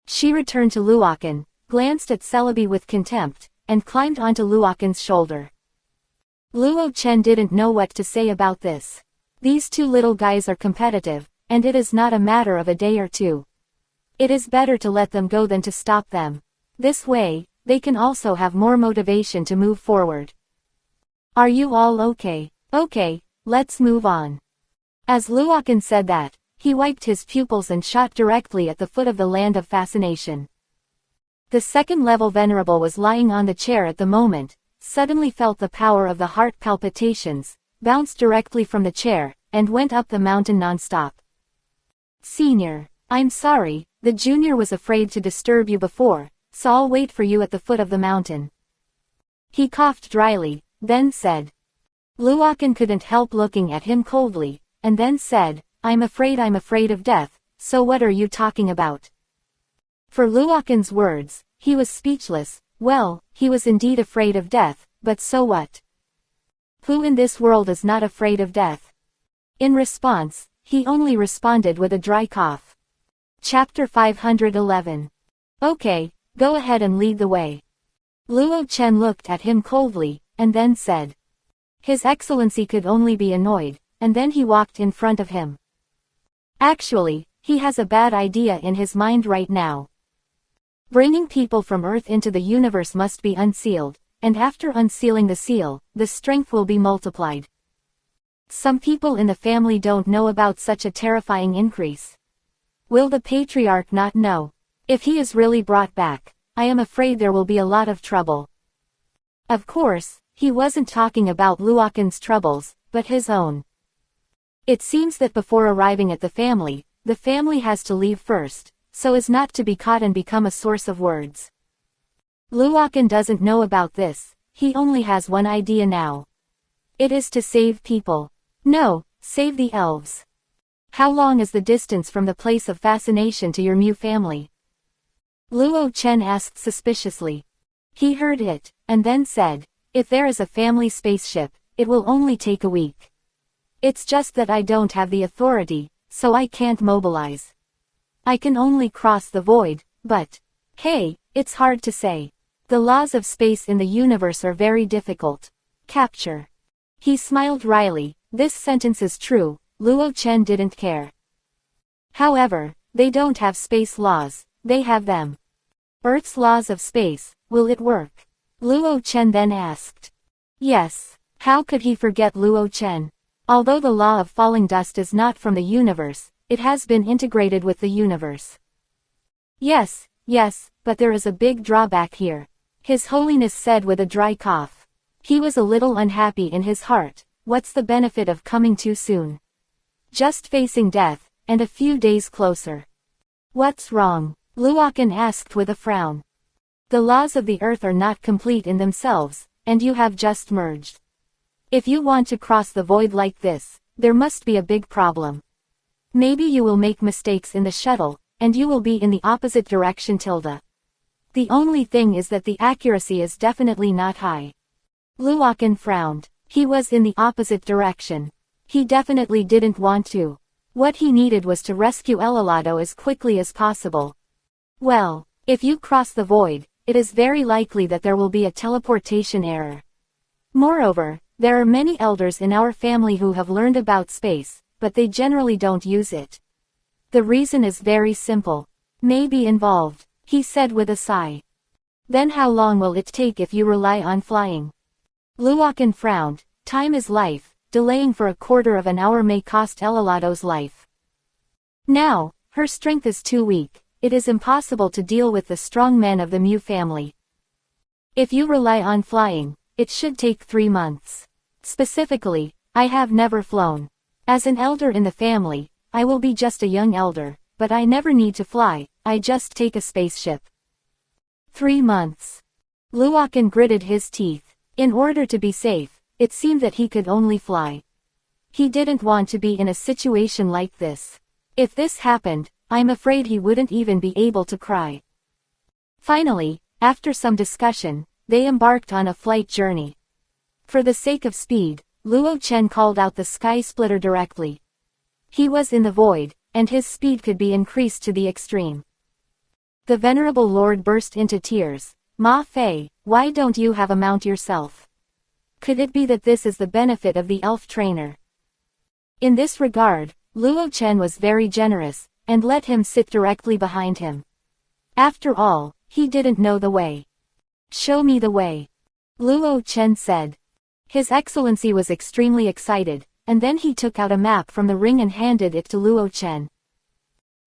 She returned to Luokan, glanced at Celebi with contempt, and climbed onto Luokan's shoulder. Luo Chen didn't know what to say about this. These two little guys are competitive, and it is not a matter of a day or two. It is better to let them go than to stop them. This way, they can also have more motivation to move forward. Are you all okay? Okay, let's move on. As Luokan said that, he wiped his pupils and shot directly at the foot of the Land of Fascination. The second-level Venerable was lying on the chair at the moment, suddenly felt the power of the heart palpitations, bounced directly from the chair, and went up the mountain non-stop. Senior, I'm sorry, the junior was afraid to disturb you before, so I'll wait for you at the foot of the mountain. He coughed dryly, then said. Luokan couldn't help looking at him coldly, and then said, I'm afraid of death, so what are you talking about? For Luokan's words, he was speechless. Well, he was indeed afraid of death, but so what? Who in this world is not afraid of death? In response, he only responded with a dry cough. Chapter 511. Okay, go ahead and lead the way. Luo Chen looked at him coldly, and then said. His Excellency could only be annoyed, and then he walked in front of him. Actually, he has a bad idea in his mind right now. Bringing people from Earth into the universe must be unsealed, and after unsealing the seal, the strength will be multiplied. Some people in the family don't know about such a terrifying increase. Will the patriarch not know? If he is really brought back, I am afraid there will be a lot of trouble. Of course, he wasn't talking about Luokan's troubles, but his own. It seems that before arriving at the family has to leave first, so as not to be caught and become a source of words. Luokan doesn't know about this, he only has one idea now. It is to save people. No, save the elves. How long is the distance from the place of fascination to your Mu family? Luo Chen asked suspiciously. He heard it, and then said, if there is a family spaceship, it will only take a week. It's just that I don't have the authority, so I can't mobilize. I can only cross the void, but, hey, it's hard to say. The laws of space in the universe are very difficult. Capture. He smiled wryly. This sentence is true, Luo Chen didn't care. However, they don't have space laws, they have them. Earth's laws of space, will it work? Luo Chen then asked. Yes, how could he forget Luo Chen? Although the law of falling dust is not from the universe, it has been integrated with the universe. Yes, but there is a big drawback here. His Holiness said with a dry cough. He was a little unhappy in his heart. What's the benefit of coming too soon? Just facing death, and a few days closer. What's wrong? Luokan asked with a frown. The laws of the earth are not complete in themselves, and you have just merged. If you want to cross the void like this, there must be a big problem. Maybe you will make mistakes in the shuttle, and you will be in the opposite direction tilde. The only thing is that the accuracy is definitely not high. Luokan frowned. He was in the opposite direction. He definitely didn't want to. What he needed was to rescue Elilado as quickly as possible. Well, if you cross the void, it is very likely that there will be a teleportation error. Moreover, there are many elders in our family who have learned about space, but they generally don't use it. The reason is very simple. May be involved, he said with a sigh. Then how long will it take if you rely on flying? Luokan frowned. Time is life, delaying for a quarter of an hour may cost Elilado's life. Now, her strength is too weak, it is impossible to deal with the strong men of the Mu family. If you rely on flying, it should take 3 months. Specifically, I have never flown. As an elder in the family, I will be just a young elder, but I never need to fly, I just take a spaceship. 3 months. Luochen gritted his teeth. In order to be safe, it seemed that he could only fly. He didn't want to be in a situation like this. If this happened, I'm afraid he wouldn't even be able to cry. Finally, after some discussion, they embarked on a flight journey. For the sake of speed, Luochen called out the sky splitter directly. He was in the void, and his speed could be increased to the extreme. The venerable lord burst into tears. Ma Fei, why don't you have a mount yourself? Could it be that this is the benefit of the elf trainer? In this regard, Luochen was very generous, and let him sit directly behind him. After all, he didn't know the way. Show me the way, Luochen said. His Excellency was extremely excited, and then he took out a map from the ring and handed it to Luochen.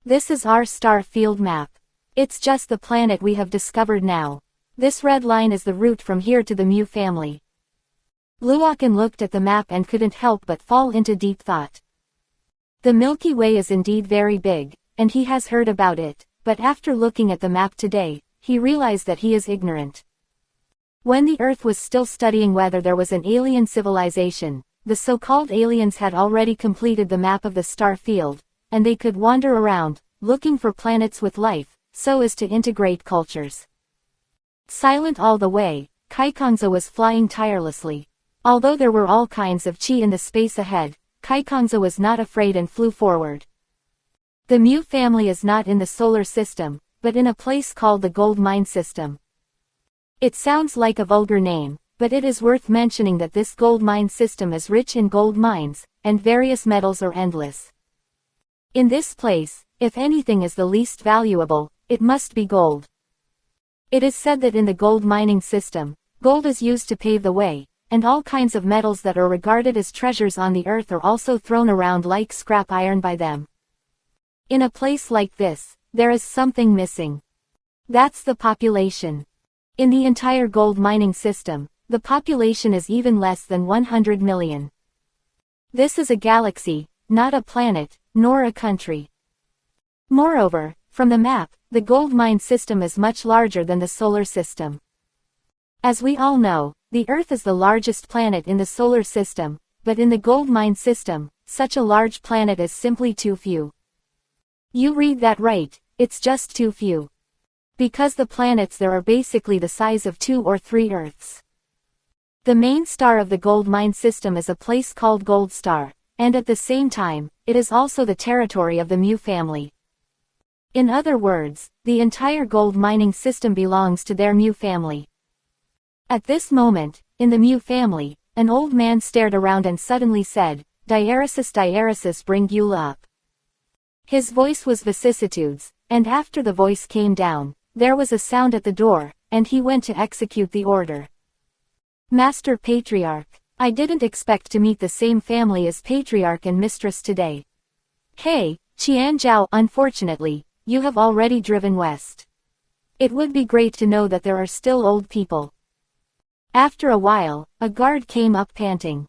This is our star field map. It's just the planet we have discovered now. This red line is the route from here to the Mu family. Luochen looked at the map and couldn't help but fall into deep thought. The Milky Way is indeed very big, and he has heard about it, but after looking at the map today, he realized that he is ignorant. When the Earth was still studying whether there was an alien civilization, the so-called aliens had already completed the map of the star field, and they could wander around, looking for planets with life, so as to integrate cultures. Silent all the way, Kaikongzo was flying tirelessly. Although there were all kinds of chi in the space ahead, Kaikongzo was not afraid and flew forward. The Mu family is not in the solar system, but in a place called the Gold Mine System. It sounds like a vulgar name, but it is worth mentioning that this gold mine system is rich in gold mines, and various metals are endless. In this place, if anything is the least valuable, it must be gold. It is said that in the gold mining system, gold is used to pave the way, and all kinds of metals that are regarded as treasures on the earth are also thrown around like scrap iron by them. In a place like this, there is something missing. That's the population. In the entire gold mining system, the population is even less than 100 million. This is a galaxy, not a planet, nor a country. Moreover, from the map, the gold mine system is much larger than the solar system. As we all know, the Earth is the largest planet in the solar system, but in the gold mine system, such a large planet is simply too few. You read that right, it's just too few. Because the planets there are basically the size of 2 or 3 Earths. The main star of the gold mine system is a place called Gold Star, and at the same time, it is also the territory of the Mu family. In other words, the entire gold mining system belongs to their Mu family. At this moment, in the Mu family, an old man stared around and suddenly said, Diaresis, bring Gyula up. His voice was vicissitudes, and after the voice came down, there was a sound at the door, and he went to execute the order. Master Patriarch, I didn't expect to meet the same family as Patriarch and Mistress today. Hey, Qianzhao, unfortunately, you have already driven west. It would be great to know that there are still old people. After a while, a guard came up panting.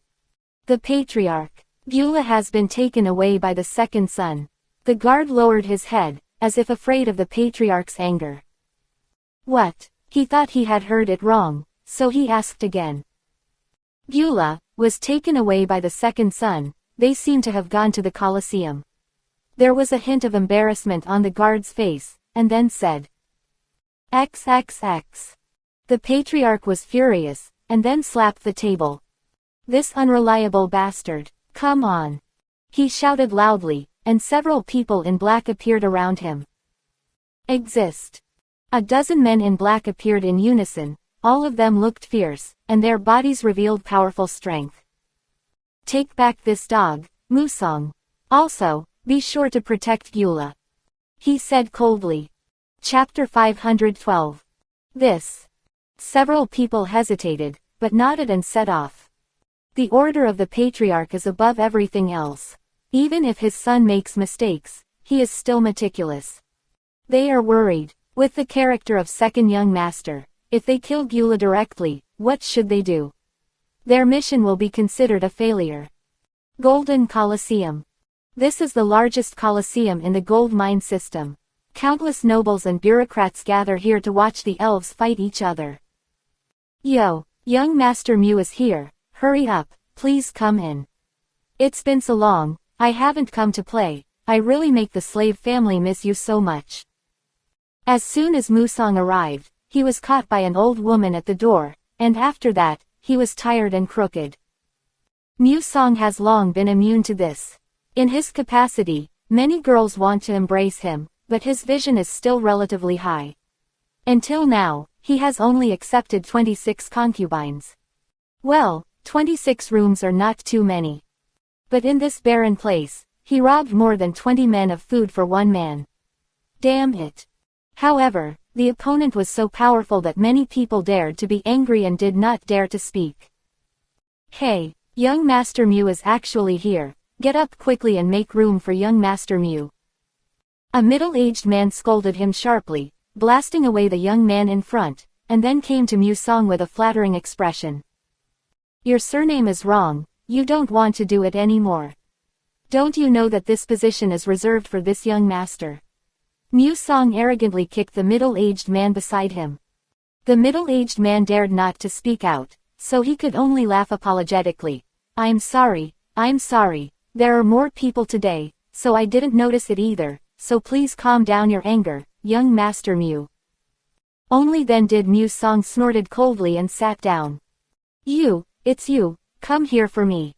The Patriarch, Gyula has been taken away by the second son. The guard lowered his head, as if afraid of the Patriarch's anger. What? He thought he had heard it wrong, so he asked again. Gyula was taken away by the second son. They seem to have gone to the Colosseum. There was a hint of embarrassment on the guard's face, and then said, XXX. The Patriarch was furious, and then slapped the table. This unreliable bastard, come on. He shouted loudly, and several people in black appeared around him. Exist. A dozen men in black appeared in unison, all of them looked fierce, and their bodies revealed powerful strength. Take back this dog, Musong. Also, be sure to protect Gyula, he said coldly. Chapter 512. This. Several people hesitated, but nodded and set off. The order of the Patriarch is above everything else. Even if his son makes mistakes, he is still meticulous. They are worried. With the character of second young master, if they kill Gyula directly, what should they do? Their mission will be considered a failure. Golden Colosseum. This is the largest Colosseum in the gold mine system. Countless nobles and bureaucrats gather here to watch the elves fight each other. Yo, young Master Mew is here, hurry up, please come in. It's been so long, I haven't come to play, I really make the slave family miss you so much. As soon as Musang arrived, he was caught by an old woman at the door, and after that, he was tired and crooked. Musang has long been immune to this. In his capacity, many girls want to embrace him, but his vision is still relatively high. Until now, he has only accepted 26 concubines. Well, 26 rooms are not too many. But in this barren place, he robbed more than 20 men of food for one man. Damn it. However, the opponent was so powerful that many people dared to be angry and did not dare to speak. Hey, young Master Mew is actually here, get up quickly and make room for young Master Mew. A middle-aged man scolded him sharply, blasting away the young man in front, and then came to Musang with a flattering expression. Your surname is wrong, you don't want to do it anymore. Don't you know that this position is reserved for this young master? Musang arrogantly kicked the middle-aged man beside him. The middle-aged man dared not to speak out, so he could only laugh apologetically. I'm sorry, there are more people today, so I didn't notice it either, so please calm down your anger, young Master Mew. Only then did Musang snorted coldly and sat down. It's you, come here for me.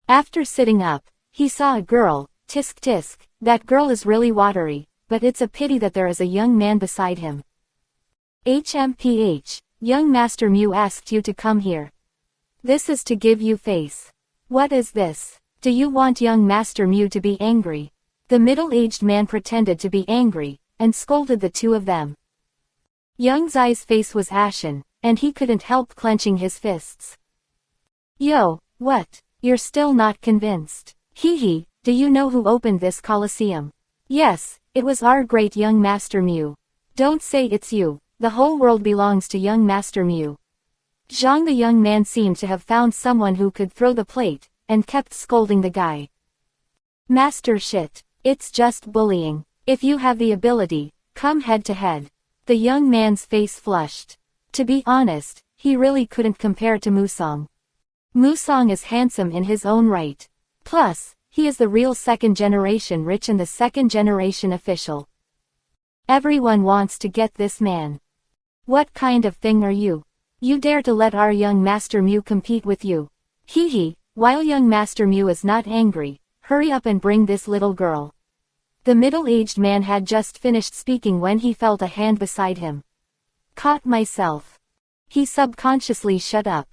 After sitting up, he saw a girl, tisk tisk, that girl is really watery, but it's a pity that there is a young man beside him. HMPH, young Master Mew asked you to come here. This is to give you face. What is this? Do you want young Master Mew to be angry? The middle-aged man pretended to be angry, and scolded the two of them. Young Zai's face was ashen, and he couldn't help clenching his fists. Yo, what? You're still not convinced? Hee, do you know who opened this coliseum? Yes, it was our great young Master Mew. Don't say it's you, the whole world belongs to young Master Mew. Zhang the young man seemed to have found someone who could throw the plate, and kept scolding the guy. Master shit, it's just bullying. If you have the ability, come head to head. The young man's face flushed. To be honest, he really couldn't compare to Musang. Musang is handsome in his own right. Plus, he is the real second-generation rich and the second-generation official. Everyone wants to get this man. What kind of thing are you? You dare to let our young Master Mew compete with you? Hee, while young Master Mew is not angry, hurry up and bring this little girl. The middle-aged man had just finished speaking when he felt a hand beside him. Caught myself. He subconsciously shut up.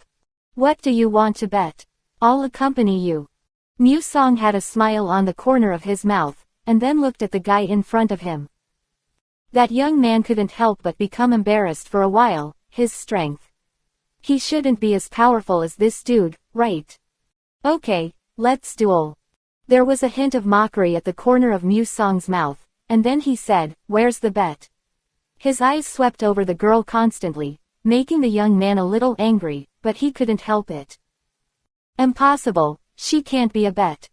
What do you want to bet? I'll accompany you. Musang had a smile on the corner of his mouth, and then looked at the guy in front of him. That young man couldn't help but become embarrassed for a while, his strength. He shouldn't be as powerful as this dude, right? Okay, let's duel. There was a hint of mockery at the corner of Musang's mouth, and then he said, where's the bet? His eyes swept over the girl constantly, making the young man a little angry, but he couldn't help it. Impossible, she can't be a bet.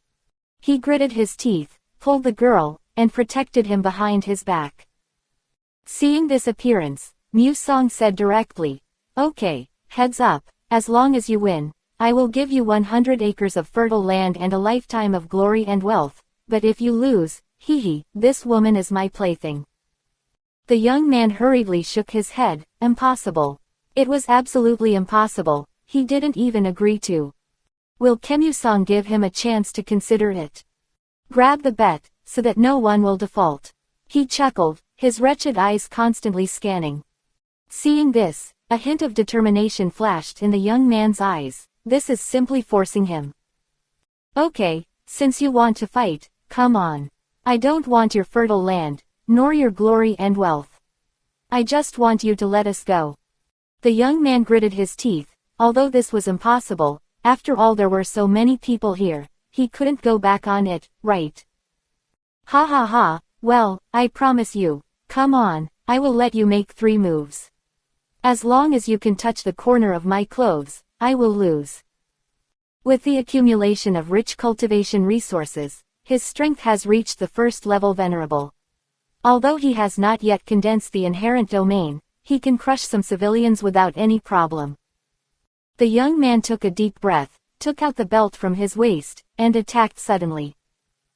He gritted his teeth, pulled the girl, and protected him behind his back. Seeing this appearance, Musang said directly, okay, heads up, as long as you win, I will give you 100 acres of fertile land and a lifetime of glory and wealth, but if you lose, this woman is my plaything. The young man hurriedly shook his head, impossible. It was absolutely impossible, he didn't even agree to. Will Musang give him a chance to consider it? Grab the bet, so that no one will default. He chuckled, his wretched eyes constantly scanning. Seeing this, a hint of determination flashed in the young man's eyes. This is simply forcing him. Okay, since you want to fight, come on. I don't want your fertile land, nor your glory and wealth. I just want you to let us go. The young man gritted his teeth, although this was impossible, after all there were so many people here, he couldn't go back on it, right? Ha ha ha, well, I promise you, come on, I will let you make 3 moves. As long as you can touch the corner of my clothes, I will lose. With the accumulation of rich cultivation resources, his strength has reached the first level venerable. Although he has not yet condensed the inherent domain, he can crush some civilians without any problem. The young man took a deep breath, took out the belt from his waist, and attacked suddenly.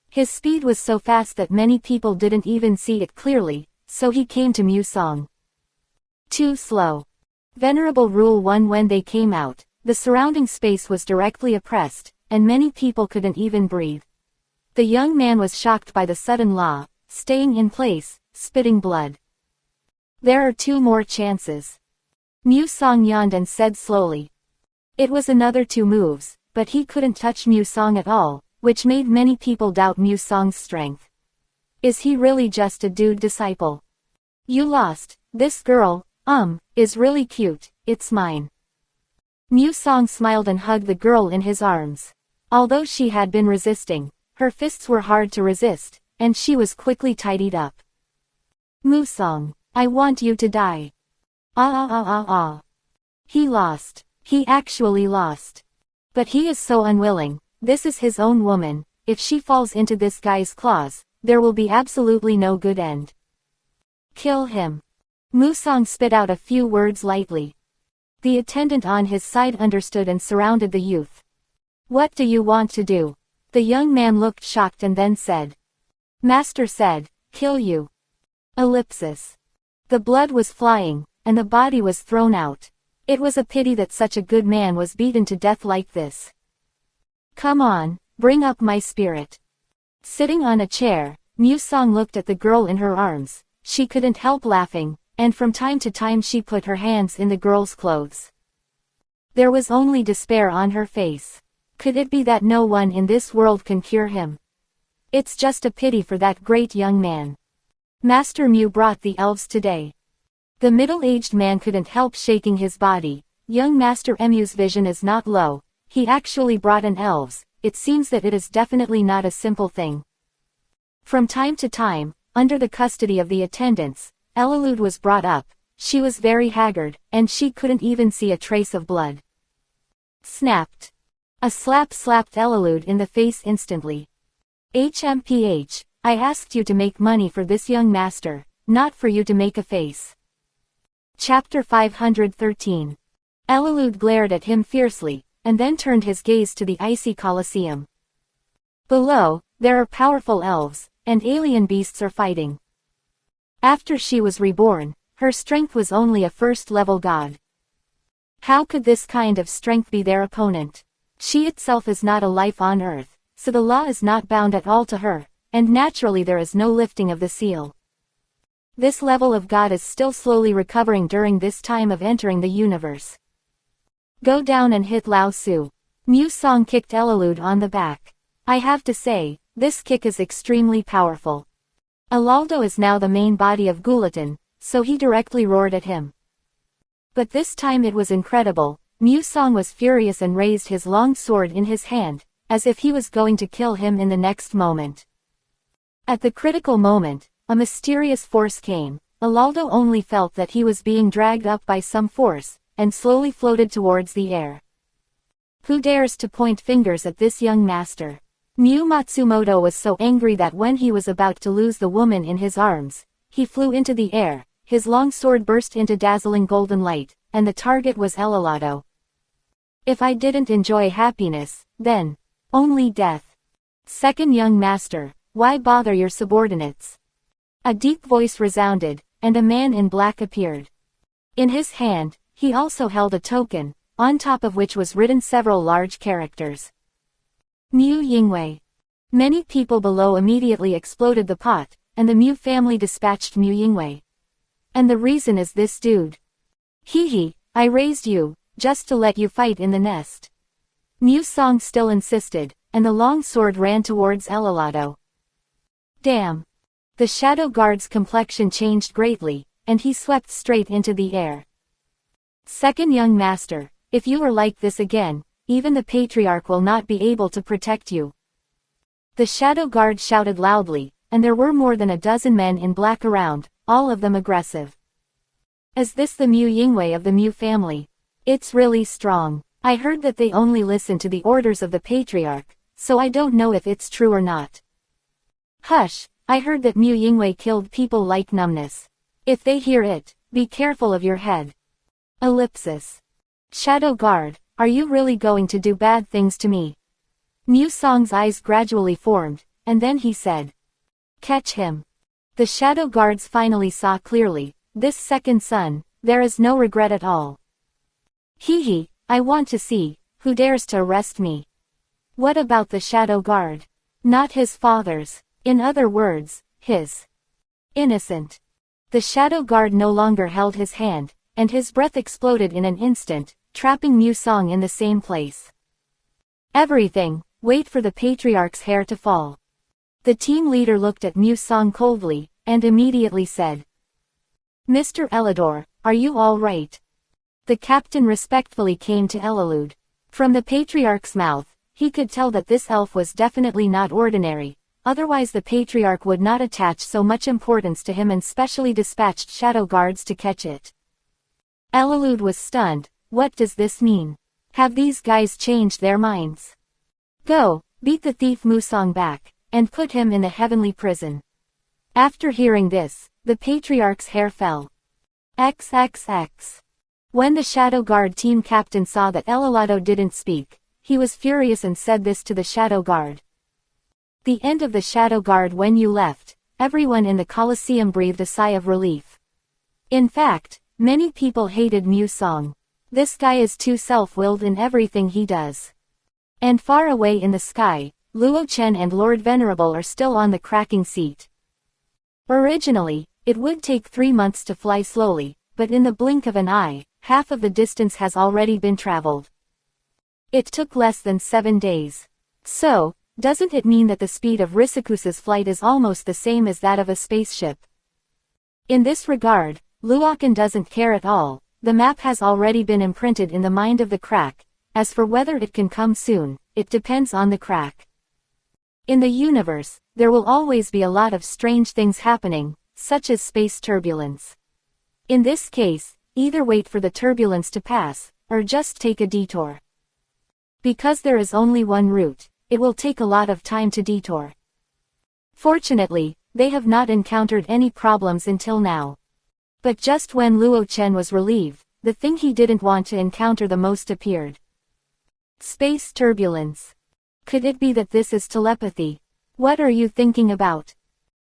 His speed was so fast that many people didn't even see it clearly, so he came to Mu Song. Too slow. Venerable Rule 1. When they came out, the surrounding space was directly oppressed, and many people couldn't even breathe. The young man was shocked by the sudden law, staying in place, spitting blood. There are 2 more chances. Mu Song yawned and said slowly. It was another 2 moves, but he couldn't touch Mu Song at all, which made many people doubt Mu Song's strength. Is he really just a dude disciple? You lost. This girl, is really cute, it's mine. Mu Song smiled and hugged the girl in his arms. Although she had been resisting, her fists were hard to resist, and she was quickly tidied up. Mu Song, I want you to die. He lost. He actually lost. But he is so unwilling. This is his own woman. If she falls into this guy's claws, there will be absolutely no good end. Kill him. Mu Song spit out a few words lightly. The attendant on his side understood and surrounded the youth. What do you want to do? The young man looked shocked and then said. Master said, kill you. Ellipsis. The blood was flying, and the body was thrown out. It was a pity that such a good man was beaten to death like this. Come on, bring up my spirit. Sitting on a chair, Mu Song looked at the girl in her arms. She couldn't help laughing, and from time to time she put her hands in the girl's clothes. There was only despair on her face. Could it be that no one in this world can cure him? It's just a pity for that great young man. Master Mu brought the elves today. The middle-aged man couldn't help shaking his body. Young Master Mu's vision is not low. He actually brought an elves. It seems that it is definitely not a simple thing. From time to time, under the custody of the attendants, Readaloud was brought up. She was very haggard, and she couldn't even see a trace of blood. Snapped. A slap slapped Readaloud in the face instantly. HMPH, I asked you to make money for this young master, not for you to make a face. Chapter 513. Readaloud glared at him fiercely, and then turned his gaze to the icy Colosseum. Below, there are powerful elves, and alien beasts are fighting. After she was reborn, her strength was only a first-level god. How could this kind of strength be their opponent? She itself is not a life on Earth, so the law is not bound at all to her, and naturally there is no lifting of the seal. This level of god is still slowly recovering during this time of entering the universe. Go down and hit Lao Su. Mu Song kicked Readaloud on the back. I have to say, this kick is extremely powerful. Alaldo is now the main body of Gulatin, so he directly roared at him. But this time it was incredible. Mu Song was furious and raised his long sword in his hand, as if he was going to kill him in the next moment. At the critical moment, a mysterious force came. Alaldo only felt that he was being dragged up by some force, and slowly floated towards the air. Who dares to point fingers at this young master? Mu Matsumoto was so angry that when he was about to lose the woman in his arms, he flew into the air, his long sword burst into dazzling golden light, and the target was Alalado. If I didn't enjoy happiness, then only death. Second young master, why bother your subordinates? A deep voice resounded, and a man in black appeared. In his hand, he also held a token, on top of which was written several large characters. Mu Yingwei. Many people below immediately exploded the pot, and the Mu family dispatched Mu Yingwei. And the reason is this dude. Hee, I raised you, just to let you fight in the nest. Mu Song still insisted, and the long sword ran towards Alalado. Damn. The shadow guard's complexion changed greatly, and he swept straight into the air. Second young master, if you are like this again, even the patriarch will not be able to protect you. The shadow guard shouted loudly, and there were more than a dozen men in black around, all of them aggressive. Is this the Mu Yingwei of the Mu family? It's really strong. I heard that they only listen to the orders of the patriarch, so I don't know if it's true or not. Hush, I heard that Mu Yingwei killed people like numbness. If they hear it, be careful of your head. Ellipsis. Shadow guard, Are you really going to do bad things to me? Musang's eyes gradually formed, and then he said. Catch him. The shadow guards finally saw clearly. This second son, there is no regret at all. Hee, I want to see, who dares to arrest me? What about the shadow guard? Not his father's. In other words, his. Innocent. The shadow guard no longer held his hand, and his breath exploded in an instant, trapping Musang in the same place. Everything, wait for the patriarch's hair to fall. The team leader looked at Musang coldly, and immediately said. Mr. Elidor, are you all right? The captain respectfully came to Readaloud. From the patriarch's mouth, he could tell that this elf was definitely not ordinary, otherwise the patriarch would not attach so much importance to him and specially dispatched shadow guards to catch it. Readaloud was stunned. What does this mean? Have these guys changed their minds? Go, beat the thief Musang back, and put him in the heavenly prison. After hearing this, the patriarch's hair fell. XXX. When the shadow guard team captain saw that Elilado didn't speak, he was furious and said this to the shadow guard. The end of the shadow guard. When you left, everyone in the Colosseum breathed a sigh of relief. In fact, many people hated Musang. This guy is too self-willed in everything he does. And far away in the sky, Luo Chen and Lord Venerable are still on the cracking seat. Originally, it would take 3 months to fly slowly, but in the blink of an eye, half of the distance has already been traveled. It took less than 7 days. So, doesn't it mean that the speed of Risikusa's flight is almost the same as that of a spaceship? In this regard, Luokan doesn't care at all. The map has already been imprinted in the mind of the crack. As for whether it can come soon, it depends on the crack. In the universe, there will always be a lot of strange things happening, such as space turbulence. In this case, either wait for the turbulence to pass, or just take a detour. Because there is only one route, it will take a lot of time to detour. Fortunately, they have not encountered any problems until now. But just when Luo Chen was relieved, the thing he didn't want to encounter the most appeared. Space turbulence. Could it be that this is telepathy? What are you thinking about?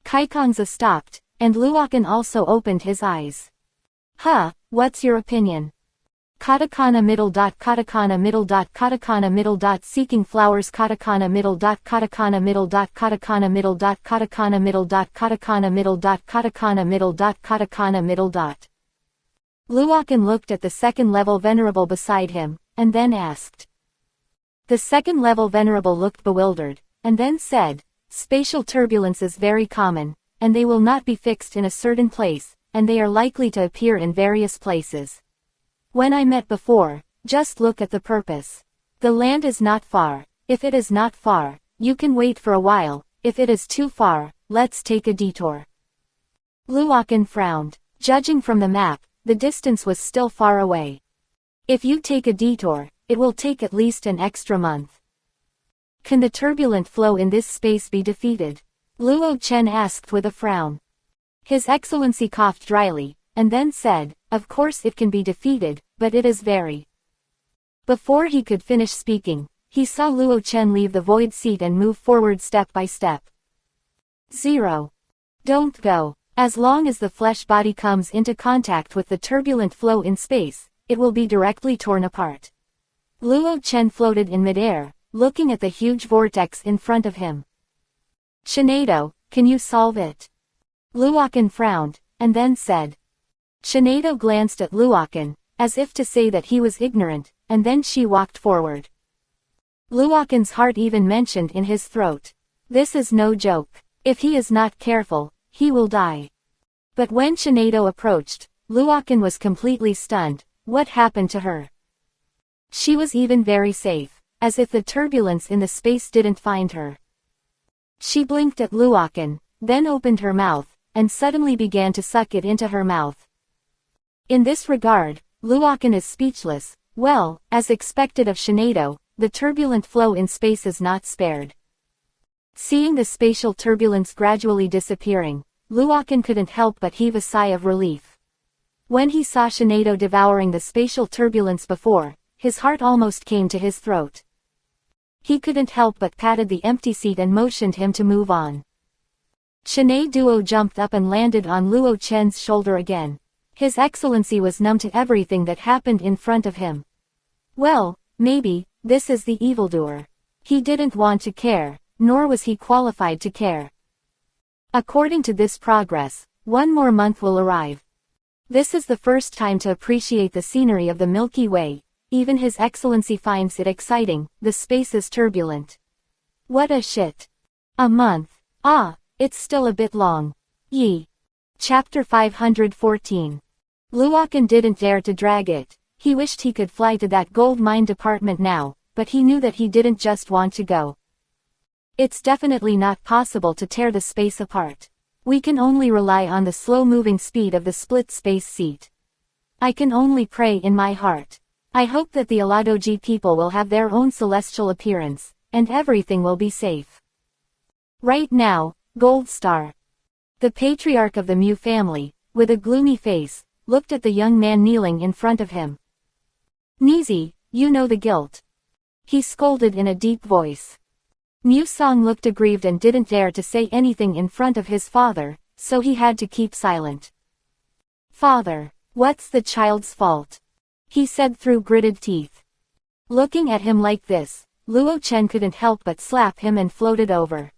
Kaikongza stopped, and Luokan also opened his eyes. Huh, what's your opinion? Katakana middle dot katakana middle dot katakana middle dot seeking flowers katakana middle dot katakana middle dot katakana middle dot katakana middle dot katakana middle dot katakana middle dot katakana middle dot. Luokan looked at the second level venerable beside him, and then asked. The second level venerable looked bewildered, and then said, spatial turbulence is very common, and they will not be fixed in a certain place, and they are likely to appear in various places. When I met before, just look at the purpose. The land is not far. If it is not far, you can wait for a while. If it is too far, let's take a detour. Luokan frowned. Judging from the map, the distance was still far away. If you take a detour, it will take at least an extra month. Can the turbulent flow in this space be defeated? Luo Chen asked with a frown. His Excellency coughed dryly, and then said, of course it can be defeated, but it is very. Before he could finish speaking, he saw Luo Chen leave the void seat and move forward step by step. 0. Don't go. As long as the flesh body comes into contact with the turbulent flow in space, it will be directly torn apart. Luo Chen floated in midair, looking at the huge vortex in front of him. Shinado, can you solve it? Luokan frowned, and then said. Shinado glanced at Luokan, as if to say that he was ignorant, and then she walked forward. Luokan's heart even mentioned in his throat. This is no joke. If he is not careful, he will die. But when Shinado approached, Luokan was completely stunned. What happened to her? She was even very safe, as if the turbulence in the space didn't find her. She blinked at Luokan, then opened her mouth, and suddenly began to suck it into her mouth. In this regard, Luokan is speechless. Well, as expected of Shinado, the turbulent flow in space is not spared. Seeing the spatial turbulence gradually disappearing, Luokan couldn't help but heave a sigh of relief. When he saw Shinado devouring the spatial turbulence before, his heart almost came to his throat. He couldn't help but patted the empty seat and motioned him to move on. Chennai Duo jumped up and landed on Luo Chen's shoulder again. His Excellency was numb to everything that happened in front of him. Well, maybe, this is the evildoer. He didn't want to care, nor was he qualified to care. According to this progress, 1 more month will arrive. This is the first time to appreciate the scenery of the Milky Way. Even His Excellency finds it exciting, the space is turbulent. What a shit. A month. Ah, it's still a bit long. Yi. Chapter 514. Luokan didn't dare to drag it. He wished he could fly to that gold mine department now, but he knew that he didn't just want to go. It's definitely not possible to tear the space apart. We can only rely on the slow-moving speed of the split space seat. I can only pray in my heart. I hope that the Aladoji people will have their own celestial appearance, and everything will be safe. Right now, Gold Star. The patriarch of the Mu family, with a gloomy face, looked at the young man kneeling in front of him. Nizi, you know the guilt. He scolded in a deep voice. Mu Song looked aggrieved and didn't dare to say anything in front of his father, so he had to keep silent. Father, what's the child's fault? He said through gritted teeth. Looking at him like this, Luo Chen couldn't help but slap him and floated over.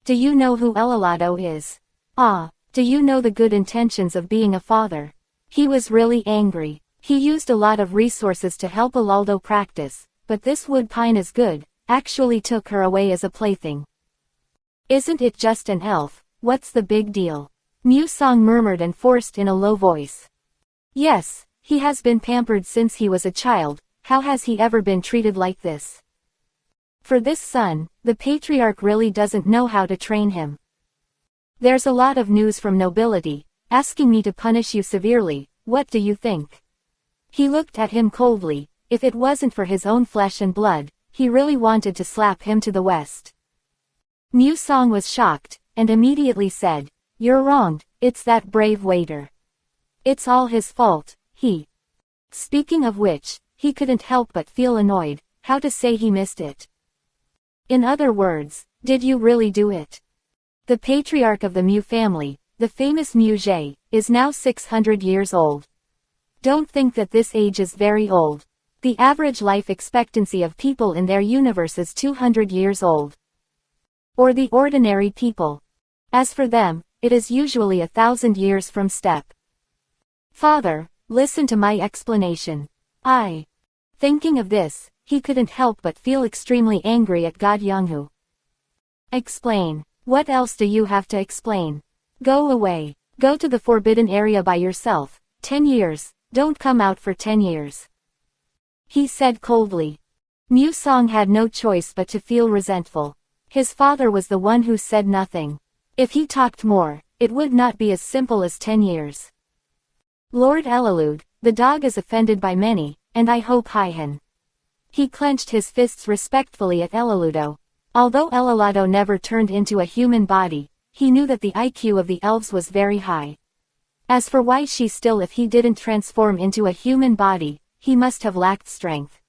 Do you know who Elalado is? Ah, do you know the good intentions of being a father? He was really angry. He used a lot of resources to help Alaldo practice, but this woodpine is good, actually took her away as a plaything. Isn't it just an elf? What's the big deal? Mu Song murmured and forced in a low voice. Yes, he has been pampered since he was a child. How has he ever been treated like this? For this son, the patriarch really doesn't know how to train him. There's a lot of news from nobility, asking me to punish you severely. What do you think? He looked at him coldly. If it wasn't for his own flesh and blood, he really wanted to slap him to the west. Mu Song was shocked, and immediately said, You're wrong, it's that brave waiter. It's all his fault, he. Speaking of which, he couldn't help but feel annoyed, how to say he missed it. In other words, did you really do it? The patriarch of the Mu family, the famous Mu Jie, is now 600 years old. Don't think that this age is very old. The average life expectancy of people in their universe is 200 years old. Or the ordinary people. As for them, it is usually 1,000 years from step. Father, listen to my explanation. Thinking of this, he couldn't help but feel extremely angry at God Yanghu. Explain. What else do you have to explain? Go away. Go to the forbidden area by yourself. 10 years. Don't come out for 10 years. He said coldly. Mu Song had no choice but to feel resentful. His father was the one who said nothing. If he talked more, it would not be as simple as 10 years. Lord Elalud, the dog is offended by many, and I hope Haihan. He clenched his fists respectfully at Elaludo. Although Elalado never turned into a human body, he knew that the IQ of the elves was very high. As for why she still if he didn't transform into a human body, he must have lacked strength.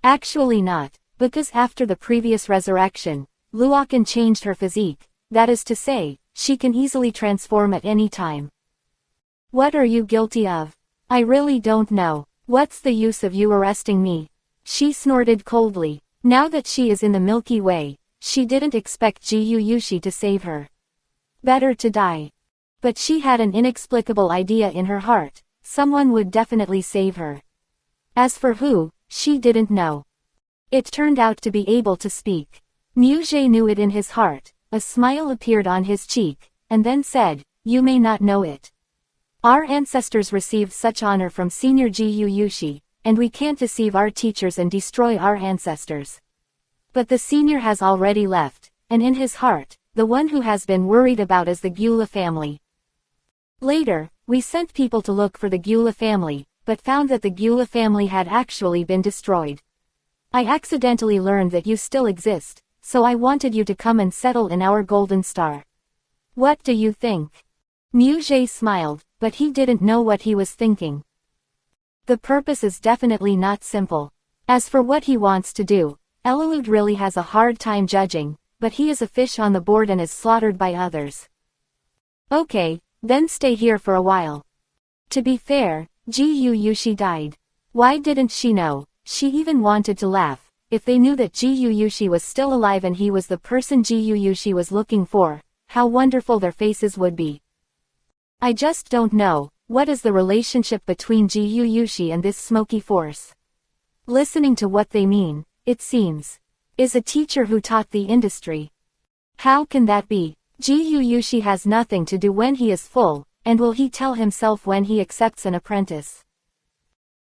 Actually not, because after the previous resurrection, Luokan changed her physique, that is to say, she can easily transform at any time. What are you guilty of? I really don't know. What's the use of you arresting me? She snorted coldly. Now that she is in the Milky Way, she didn't expect Jiyu Yushi to save her. Better to die. But she had an inexplicable idea in her heart, someone would definitely save her. As for who, she didn't know. It turned out to be able to speak. Mu Jie knew it in his heart, a smile appeared on his cheek, and then said, You may not know it. Our ancestors received such honor from Senior Jiyu Yushi, and we can't deceive our teachers and destroy our ancestors. But the senior has already left, and in his heart, the one who has been worried about is the Gyula family. Later, we sent people to look for the Gyula family, but found that the Gyula family had actually been destroyed. I accidentally learned that you still exist, so I wanted you to come and settle in our Golden Star. What do you think? Mu Jie smiled, but he didn't know what he was thinking. The purpose is definitely not simple. As for what he wants to do, Readaloud really has a hard time judging, but he is a fish on the board and is slaughtered by others. Okay, then stay here for a while. To be fair, Gu Yushi died. Why didn't she know? She even wanted to laugh. If they knew that Gu Yushi was still alive and he was the person Gu Yushi was looking for, how wonderful their faces would be. I just don't know, what is the relationship between Gu Yushi and this smoky force? Listening to what they mean, it seems, is a teacher who taught the industry. How can that be? Gu Yushi has nothing to do when he is full, and will he tell himself when he accepts an apprentice?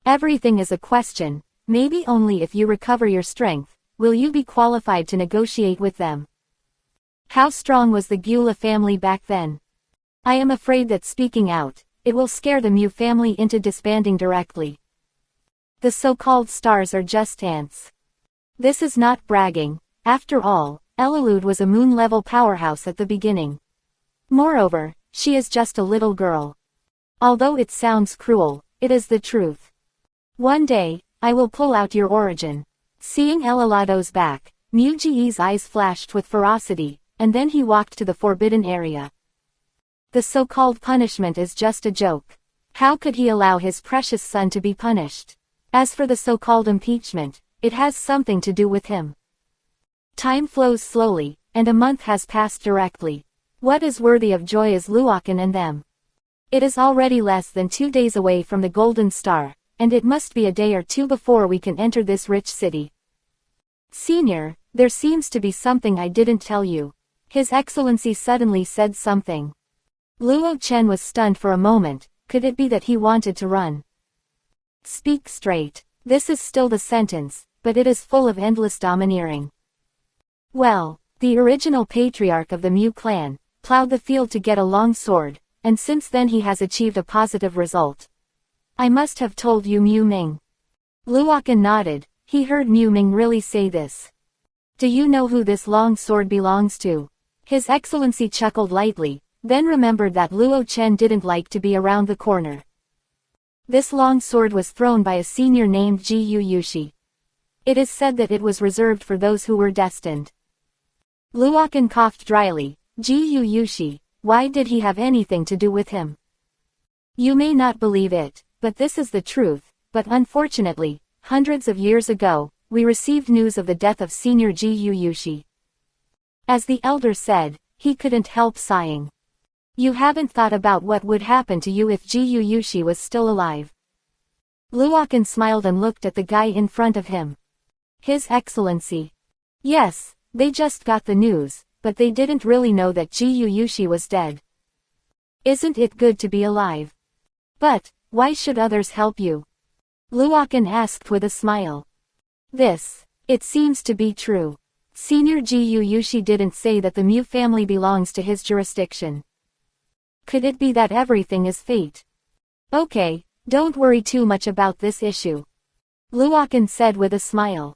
Everything is a question. Maybe only if you recover your strength, will you be qualified to negotiate with them. How strong was the Gyula family back then? I am afraid that speaking out, it will scare the Mu family into disbanding directly. The so-called stars are just ants. This is not bragging. After all, Readaloud was a moon-level powerhouse at the beginning. Moreover, she is just a little girl. Although it sounds cruel, it is the truth. One day, I will pull out your origin. Seeing Readaloud's back, Muji's eyes flashed with ferocity, and then he walked to the forbidden area. The so-called punishment is just a joke. How could he allow his precious son to be punished? As for the so-called impeachment, it has something to do with him. Time flows slowly, and a month has passed directly. What is worthy of joy is Luokan and them. It is already less than 2 days away from the Golden Star, and it must be a day or two before we can enter this rich city. Senior, there seems to be something I didn't tell you. His Excellency suddenly said something. Luo Chen was stunned for a moment. Could it be that he wanted to run? Speak straight. This is still the sentence, but it is full of endless domineering. Well, the original patriarch of the Mu clan plowed the field to get a long sword, and since then he has achieved a positive result. I must have told you, Mu Ming. Luokan nodded. He heard Mu Ming really say this. Do you know who this long sword belongs to? His Excellency chuckled lightly, then remembered that Luo Chen didn't like to be around the corner. This long sword was thrown by a senior named Gu Yushi. It is said that it was reserved for those who were destined. Luokan coughed dryly. Gu Yushi, why did he have anything to do with him? You may not believe it, but this is the truth. But unfortunately, hundreds of years ago, we received news of the death of Senior Gu Yushi. As the elder said, he couldn't help sighing. You haven't thought about what would happen to you if Gu Yushi was still alive. Luokan smiled and looked at the guy in front of him. His Excellency. Yes, they just got the news, but they didn't really know that Gu Yushi was dead. Isn't it good to be alive? But, why should others help you? Luokan asked with a smile. It seems to be true. Senior Gu Yushi didn't say that the Mu family belongs to his jurisdiction. Could it be that everything is fate? Okay, don't worry too much about this issue. Luokan said with a smile.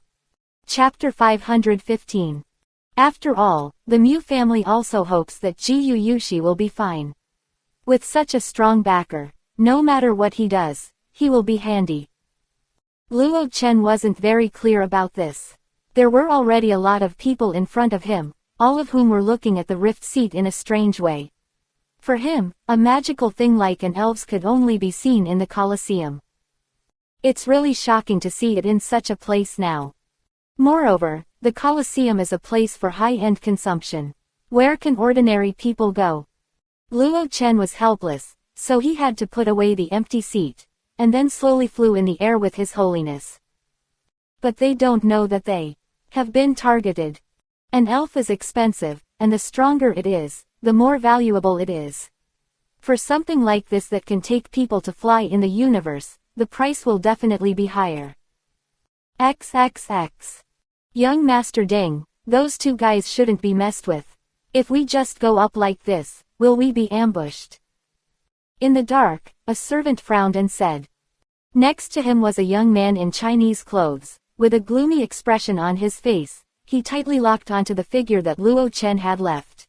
Chapter 515. After all, the Mu family also hopes that Gu Yushi will be fine. With such a strong backer, no matter what he does, he will be handy. Luo Chen wasn't very clear about this. There were already a lot of people in front of him, all of whom were looking at the rift seat in a strange way. For him, a magical thing like an elves could only be seen in the Colosseum. It's really shocking to see it in such a place now. Moreover, the Colosseum is a place for high-end consumption. Where can ordinary people go? Luo Chen was helpless, so he had to put away the empty seat, and then slowly flew in the air with His Holiness. But they don't know that they have been targeted. An elf is expensive, and the stronger it is, the more valuable it is. For something like this that can take people to fly in the universe, the price will definitely be higher. XXX. Young Master Deng, those two guys shouldn't be messed with. If we just go up like this, will we be ambushed? In the dark, a servant frowned and said. Next to him was a young man in Chinese clothes, with a gloomy expression on his face. He tightly locked onto the figure that Luo Chen had left.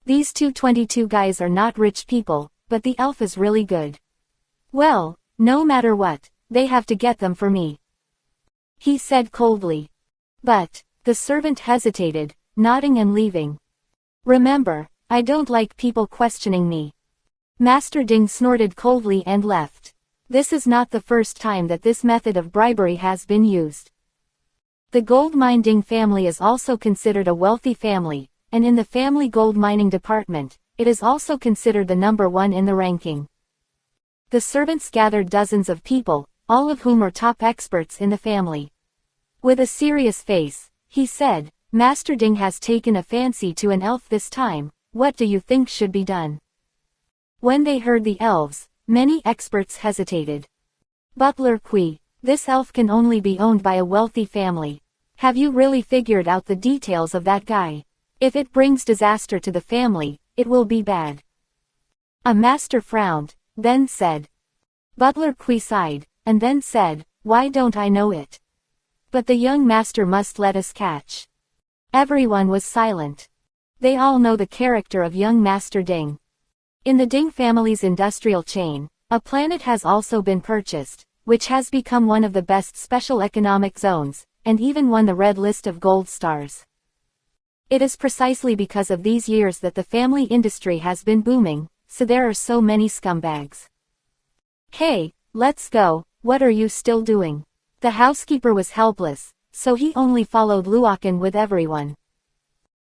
These 222 guys are not rich people, but the elf is really good. Well, no matter what, they have to get them for me," he said coldly. "But," the servant hesitated, nodding and leaving. "Remember, I don't like people questioning me." Master Ding snorted coldly and left. This is not the first time that this method of bribery has been used. The gold mine Ding family is also considered a wealthy family, and in the family gold mining department, it is also considered the number one in the ranking. The servants gathered dozens of people, all of whom are top experts in the family. With a serious face, he said, "Master Ding has taken a fancy to an elf this time, what do you think should be done?" When they heard the elves, many experts hesitated. "Butler Kui, this elf can only be owned by a wealthy family. Have you really figured out the details of that guy? If it brings disaster to the family, it will be bad." A master frowned, then said. Butler Kui sighed, and then said, "Why don't I know it? But the young master must let us catch." Everyone was silent. They all know the character of young Master Ding. In the Ding family's industrial chain, a planet has also been purchased, which has become one of the best special economic zones, and even won the red list of gold stars. It is precisely because of these years that the family industry has been booming, so there are so many scumbags. "Hey, let's go, what are you still doing?" The housekeeper was helpless, so he only followed Luokan with everyone.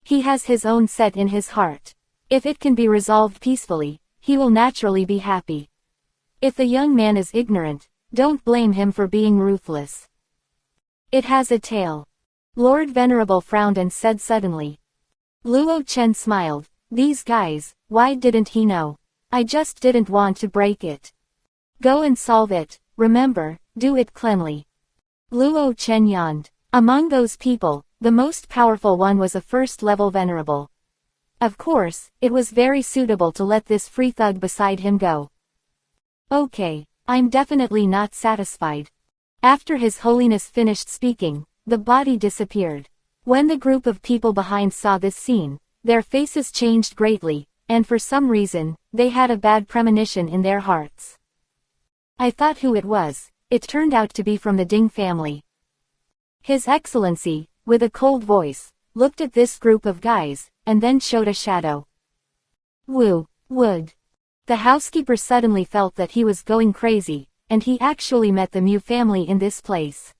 He has his own set in his heart. If it can be resolved peacefully, he will naturally be happy. If the young man is ignorant, don't blame him for being ruthless. It has a tail. Lord Venerable frowned and said suddenly. Luo Chen smiled, "These guys, why didn't he know? I just didn't want to break it. Go and solve it, remember, do it cleanly." Luo Chen yawned. Among those people, the most powerful one was a first-level venerable. Of course, it was very suitable to let this free thug beside him go. "Okay, I'm definitely not satisfied." After His Holiness finished speaking, the body disappeared. When the group of people behind saw this scene, their faces changed greatly, and for some reason, they had a bad premonition in their hearts. "I thought who it was, it turned out to be from the Ding family." His Excellency, with a cold voice, looked at this group of guys, and then showed a shadow. Wood. The housekeeper suddenly felt that he was going crazy, and he actually met the Mu family in this place.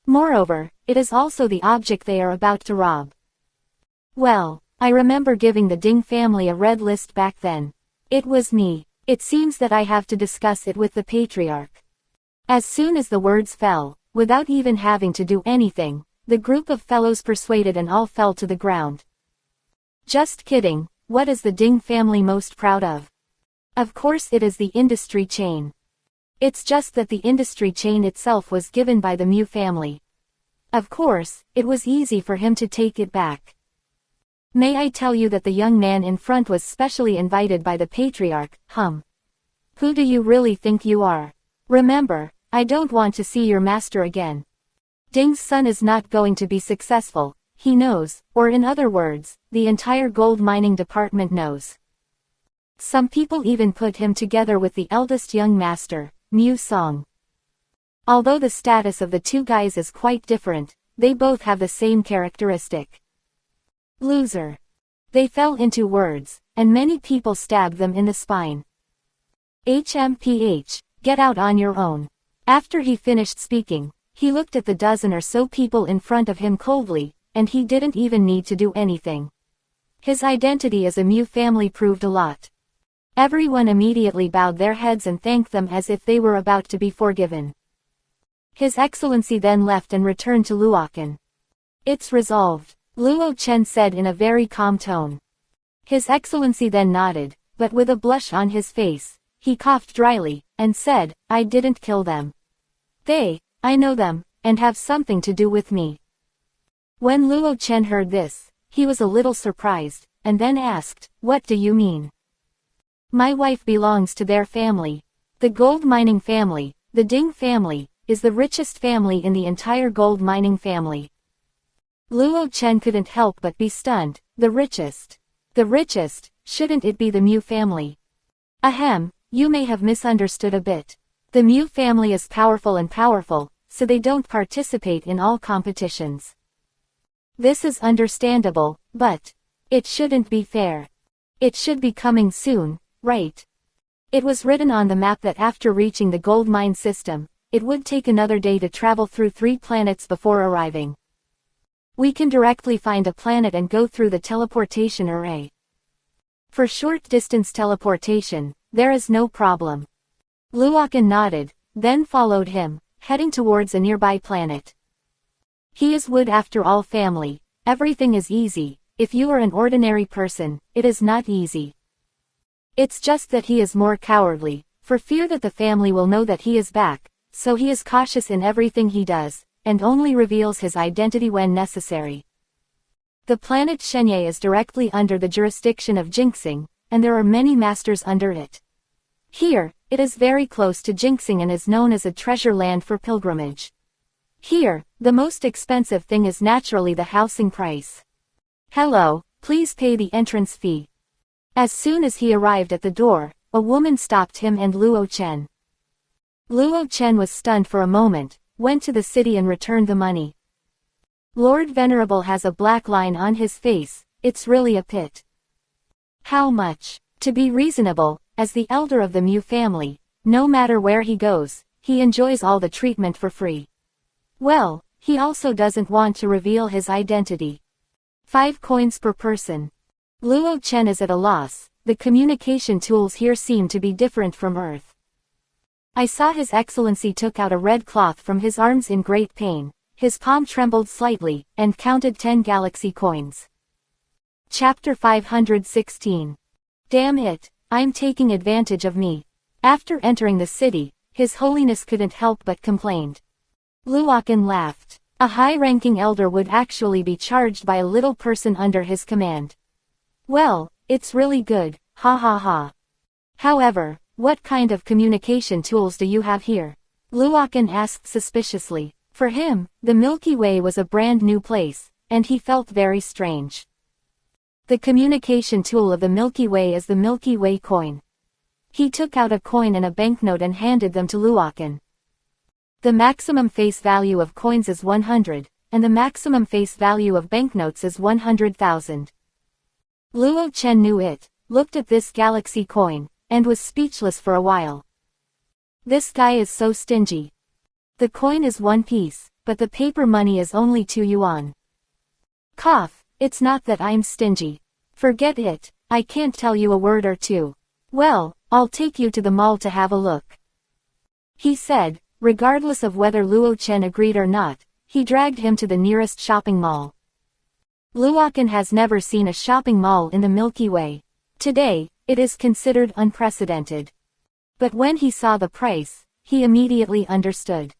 Moreover, it is also the object they are about to rob. "Well, I remember giving the Ding family a red list back then. It was me. It seems that I have to discuss it with the Patriarch." As soon as the words fell, without even having to do anything, the group of fellows persuaded and all fell to the ground. Just kidding, what is the Ding family most proud of? Of course it is the industry chain. It's just that the industry chain itself was given by the Mu family. Of course, it was easy for him to take it back. May I tell you that the young man in front was specially invited by the Patriarch, Who do you really think you are? Remember, I don't want to see your master again. Ding's son is not going to be successful, he knows, or in other words, the entire gold mining department knows. Some people even put him together with the eldest young master, Mu Song. Although the status of the two guys is quite different, they both have the same characteristic. Loser. They fell into words, and many people stabbed them in the spine. HMPH, get out on your own. After he finished speaking, he looked at the dozen or so people in front of him coldly, and he didn't even need to do anything. His identity as a Mu family proved a lot. Everyone immediately bowed their heads and thanked them as if they were about to be forgiven. His Excellency then left and returned to Luokan. "It's resolved," Luo Chen said in a very calm tone. His Excellency then nodded, but with a blush on his face, he coughed dryly, and said, "I didn't kill them. I know them, and have something to do with me." When Luo Chen heard this, he was a little surprised, and then asked, "What do you mean?" "My wife belongs to their family. The gold mining family, the Ding family, is the richest family in the entire gold mining family." Luo Chen couldn't help but be stunned. The richest? The richest, shouldn't it be the Mu family? Ahem, you may have misunderstood a bit. The Mu family is powerful, so they don't participate in all competitions. This is understandable, but it shouldn't be fair. It should be coming soon, right? It was written on the map that after reaching the gold mine system, it would take another day to travel through 3 planets before arriving. We can directly find a planet and go through the teleportation array. For short-distance teleportation, there is no problem. Luokan nodded, then followed him, heading towards a nearby planet. He is Wood after all family, everything is easy. If you are an ordinary person, it is not easy. It's just that he is more cowardly, for fear that the family will know that he is back, so he is cautious in everything he does, and only reveals his identity when necessary. The planet Shenye is directly under the jurisdiction of Jinxing, and there are many masters under it. Here, it is very close to Jinxing and is known as a treasure land for pilgrimage. Here, the most expensive thing is naturally the housing price. Hello, please pay the entrance fee. As soon as he arrived at the door, a woman stopped him and Luo Chen. Luo Chen was stunned for a moment, went to the city and returned the money. Lord Venerable has a black line on his face, it's really a pit. How much? To be reasonable, as the elder of the Mu family, no matter where he goes, he enjoys all the treatment for free. Well, he also doesn't want to reveal his identity. 5 coins per person. Luo Chen is at a loss, the communication tools here seem to be different from Earth. I saw His Excellency took out a red cloth from his arms in great pain, his palm trembled slightly, and counted 10 galaxy coins. Chapter 516. Damn it, I'm taking advantage of me. After entering the city, His Holiness couldn't help but complained. Luokan laughed. A high-ranking elder would actually be charged by a little person under his command. Well, it's really good, ha ha ha. However, what kind of communication tools do you have here? Luokan asked suspiciously. For him, the Milky Way was a brand new place, and he felt very strange. The communication tool of the Milky Way is the Milky Way coin. He took out a coin and a banknote and handed them to Luokan. The maximum face value of coins is 100, and the maximum face value of banknotes is 100,000. Luo Chen knew it, looked at this galaxy coin, and was speechless for a while. This guy is so stingy. The coin is 1 piece, but the paper money is only 2 yuan. Cough, it's not that I'm stingy. Forget it, I can't tell you a word or two. Well, I'll take you to the mall to have a look. He said, regardless of whether Luo Chen agreed or not, he dragged him to the nearest shopping mall. Luokan has never seen a shopping mall in the Milky Way. Today, it is considered unprecedented. But when he saw the price, he immediately understood.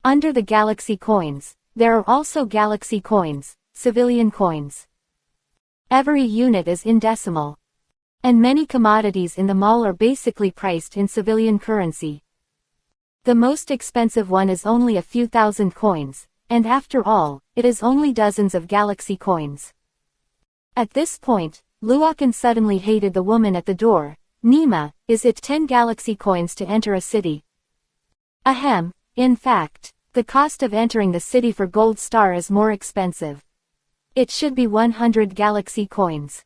Under the galaxy coins, there are also galaxy coins, civilian coins. Every unit is in decimal. And many commodities in the mall are basically priced in civilian currency. The most expensive one is only a few thousand coins, and after all, it is only dozens of galaxy coins. At this point, Luokan suddenly hated the woman at the door. Nima, is it 10 galaxy coins to enter a city? Ahem, in fact, the cost of entering the city for Gold Star is more expensive. It should be 100 galaxy coins.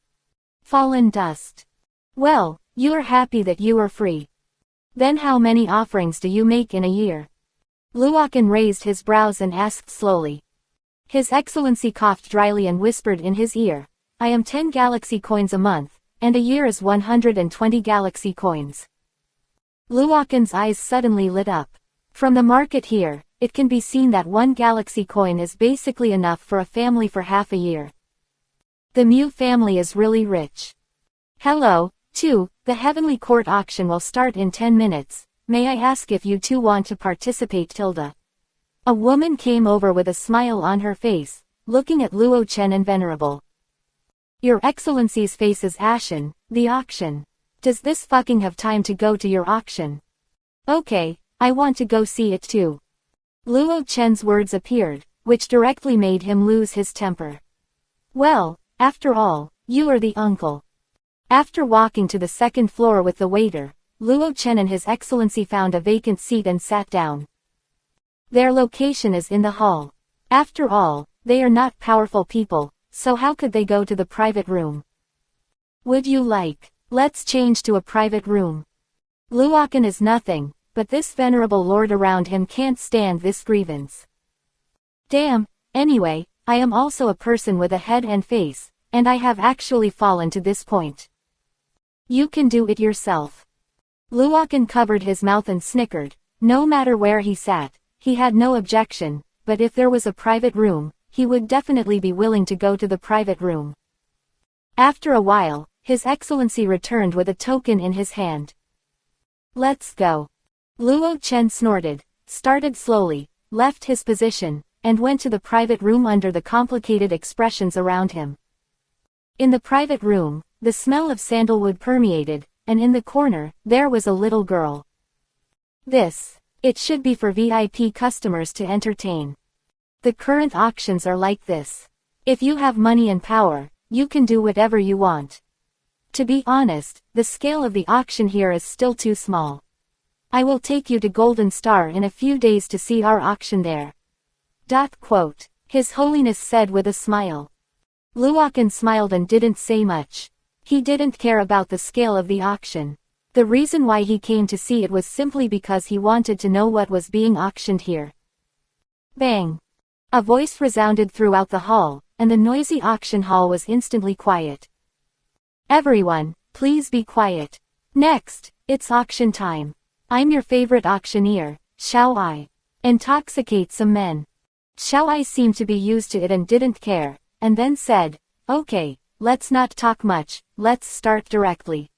Fallen dust. Well, you are happy that you are free. Then how many offerings do you make in a year? Luokan raised his brows and asked slowly. His Excellency coughed dryly and whispered in his ear, I am 10 galaxy coins a month, and a year is 120 galaxy coins. Luokan's eyes suddenly lit up. From the market here, it can be seen that 1 galaxy coin is basically enough for a family for half a year. The Mu family is really rich. Hello, 2, the Heavenly Court auction will start in 10 minutes. May I ask if you two want to participate, Tilda? A woman came over with a smile on her face, looking at Luo Chen and Venerable. Your Excellency's face is ashen. The auction. Does this fucking have time to go to your auction? Okay, I want to go see it too. Luo Chen's words appeared, which directly made him lose his temper. Well, after all, you are the uncle. After walking to the second floor with the waiter, Luo Chen and His Excellency found a vacant seat and sat down. Their location is in the hall. After all, they are not powerful people, so how could they go to the private room? Would you like? Let's change to a private room. Luochen is nothing, but this venerable lord around him can't stand this grievance. Damn, anyway, I am also a person with a head and face, and I have actually fallen to this point. You can do it yourself. Luochen covered his mouth and snickered. No matter where he sat, he had no objection, but if there was a private room, he would definitely be willing to go to the private room. After a while, His Excellency returned with a token in his hand. Let's go. Luo Chen snorted, started slowly, left his position, and went to the private room under the complicated expressions around him. In the private room, the smell of sandalwood permeated, and in the corner, there was a little girl. It should be for VIP customers to entertain. The current auctions are like this. If you have money and power, you can do whatever you want. To be honest, the scale of the auction here is still too small. I will take you to Golden Star in a few days to see our auction there. His Holiness said with a smile. Luochen smiled and didn't say much. He didn't care about the scale of the auction. The reason why he came to see it was simply because he wanted to know what was being auctioned here. Bang! A voice resounded throughout the hall, and the noisy auction hall was instantly quiet. Everyone, please be quiet. Next, it's auction time. I'm your favorite auctioneer, Xiao Ai. Intoxicate some men. Xiao Ai seemed to be used to it and didn't care, and then said, okay, let's not talk much, let's start directly.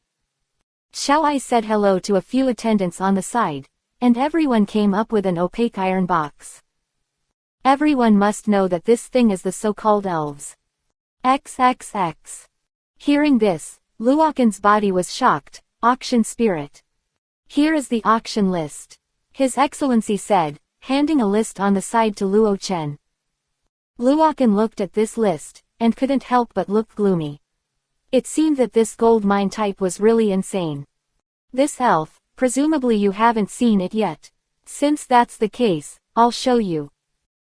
Xiao Ai said hello to a few attendants on the side, and everyone came up with an opaque iron box. Everyone must know that this thing is the so-called elves. XXX. Hearing this, Luochen's body was shocked. Auction spirit. Here is the auction list. His Excellency said, handing a list on the side to Luo Chen. Luochen looked at this list, and couldn't help but look gloomy. It seemed that this gold mine type was really insane. This elf, presumably you haven't seen it yet. Since that's the case, I'll show you.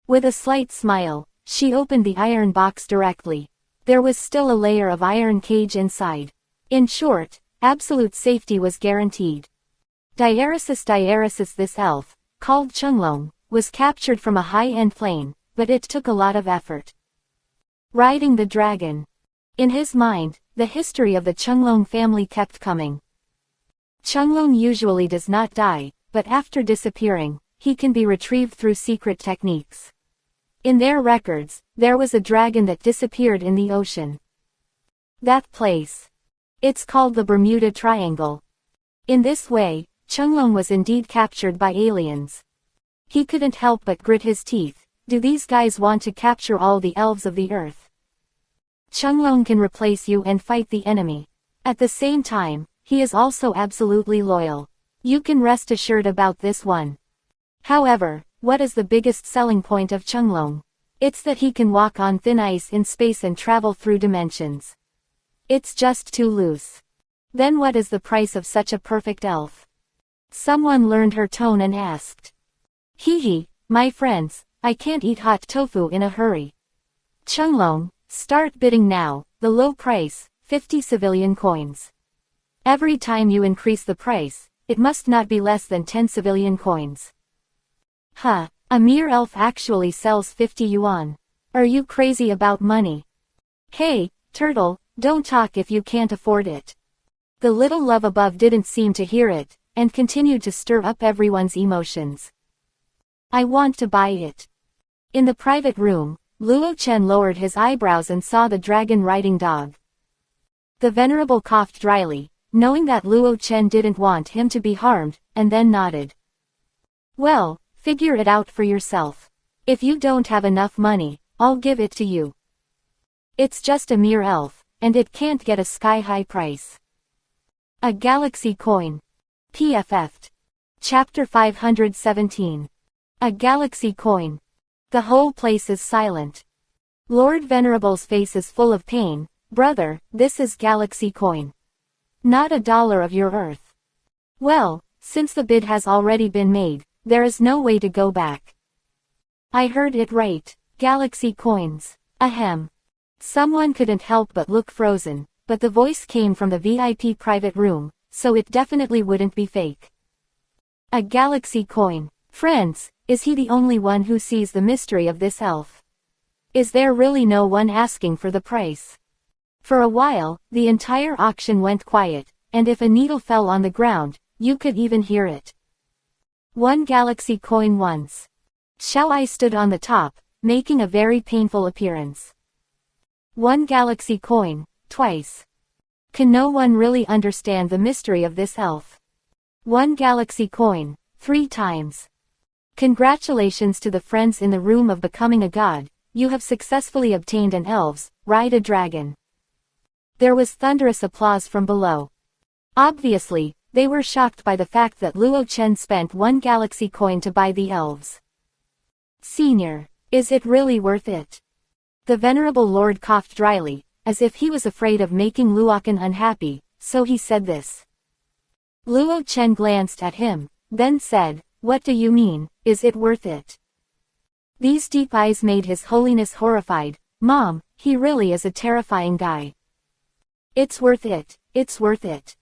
With a slight smile, she opened the iron box directly. There was still a layer of iron cage inside. In short, absolute safety was guaranteed. Diaresis this elf, called Chenglong, was captured from a high-end plane, but it took a lot of effort. Riding the dragon. In his mind, the history of the Chenglong family kept coming. Chenglong usually does not die, but after disappearing, he can be retrieved through secret techniques. In their records, there was a dragon that disappeared in the ocean. That place. It's called the Bermuda Triangle. In this way, Chenglong was indeed captured by aliens. He couldn't help but grit his teeth. Do these guys want to capture all the elves of the earth? Chenglong can replace you and fight the enemy. At the same time, he is also absolutely loyal. You can rest assured about this one. However, what is the biggest selling point of Chenglong? It's that he can walk on thin ice in space and travel through dimensions. It's just too loose. Then what is the price of such a perfect elf? Someone learned her tone and asked. Hee, my friends, I can't eat hot tofu in a hurry. Chenglong, start bidding now, the low price, 50 civilian coins. Every time you increase the price, it must not be less than 10 civilian coins. Huh, a mere elf actually sells 50 yuan. Are you crazy about money? Hey, turtle, don't talk if you can't afford it. The little love above didn't seem to hear it, and continued to stir up everyone's emotions. I want to buy it. In the private room, Luo Chen lowered his eyebrows and saw the dragon riding dog. The venerable coughed dryly, knowing that Luo Chen didn't want him to be harmed, and then nodded. Well, figure it out for yourself. If you don't have enough money, I'll give it to you. It's just a mere elf, and it can't get a sky-high price. A galaxy coin. PFF'd. Chapter 517. A galaxy coin. The whole place is silent. Lord Venerable's face is full of pain. Brother, this is galaxy coin. Not $1 of your earth. Well, since the bid has already been made, there is no way to go back. I heard it right. Galaxy coins. Ahem. Someone couldn't help but look frozen, but the voice came from the VIP private room, so it definitely wouldn't be fake. A galaxy coin. Friends, is he the only one who sees the mystery of this elf? Is there really no one asking for the price? For a while, the entire auction went quiet, and if a needle fell on the ground, you could even hear it. 1 galaxy coin once. Xiao-ai stood on the top, making a very painful appearance. 1 galaxy coin, twice. Can no one really understand the mystery of this elf? 1 galaxy coin, 3 times. Congratulations to the friends in the room of becoming a god, you have successfully obtained an elves, ride a dragon. There was thunderous applause from below. Obviously, they were shocked by the fact that Luo Chen spent 1 galaxy coin to buy the elves. Senior, is it really worth it? The venerable lord coughed dryly, as if he was afraid of making Luochen unhappy, so he said this. Luo Chen glanced at him, then said, "What do you mean, is it worth it?" These deep eyes made His Holiness horrified. Mom, he really is a terrifying guy. It's worth it, it's worth it.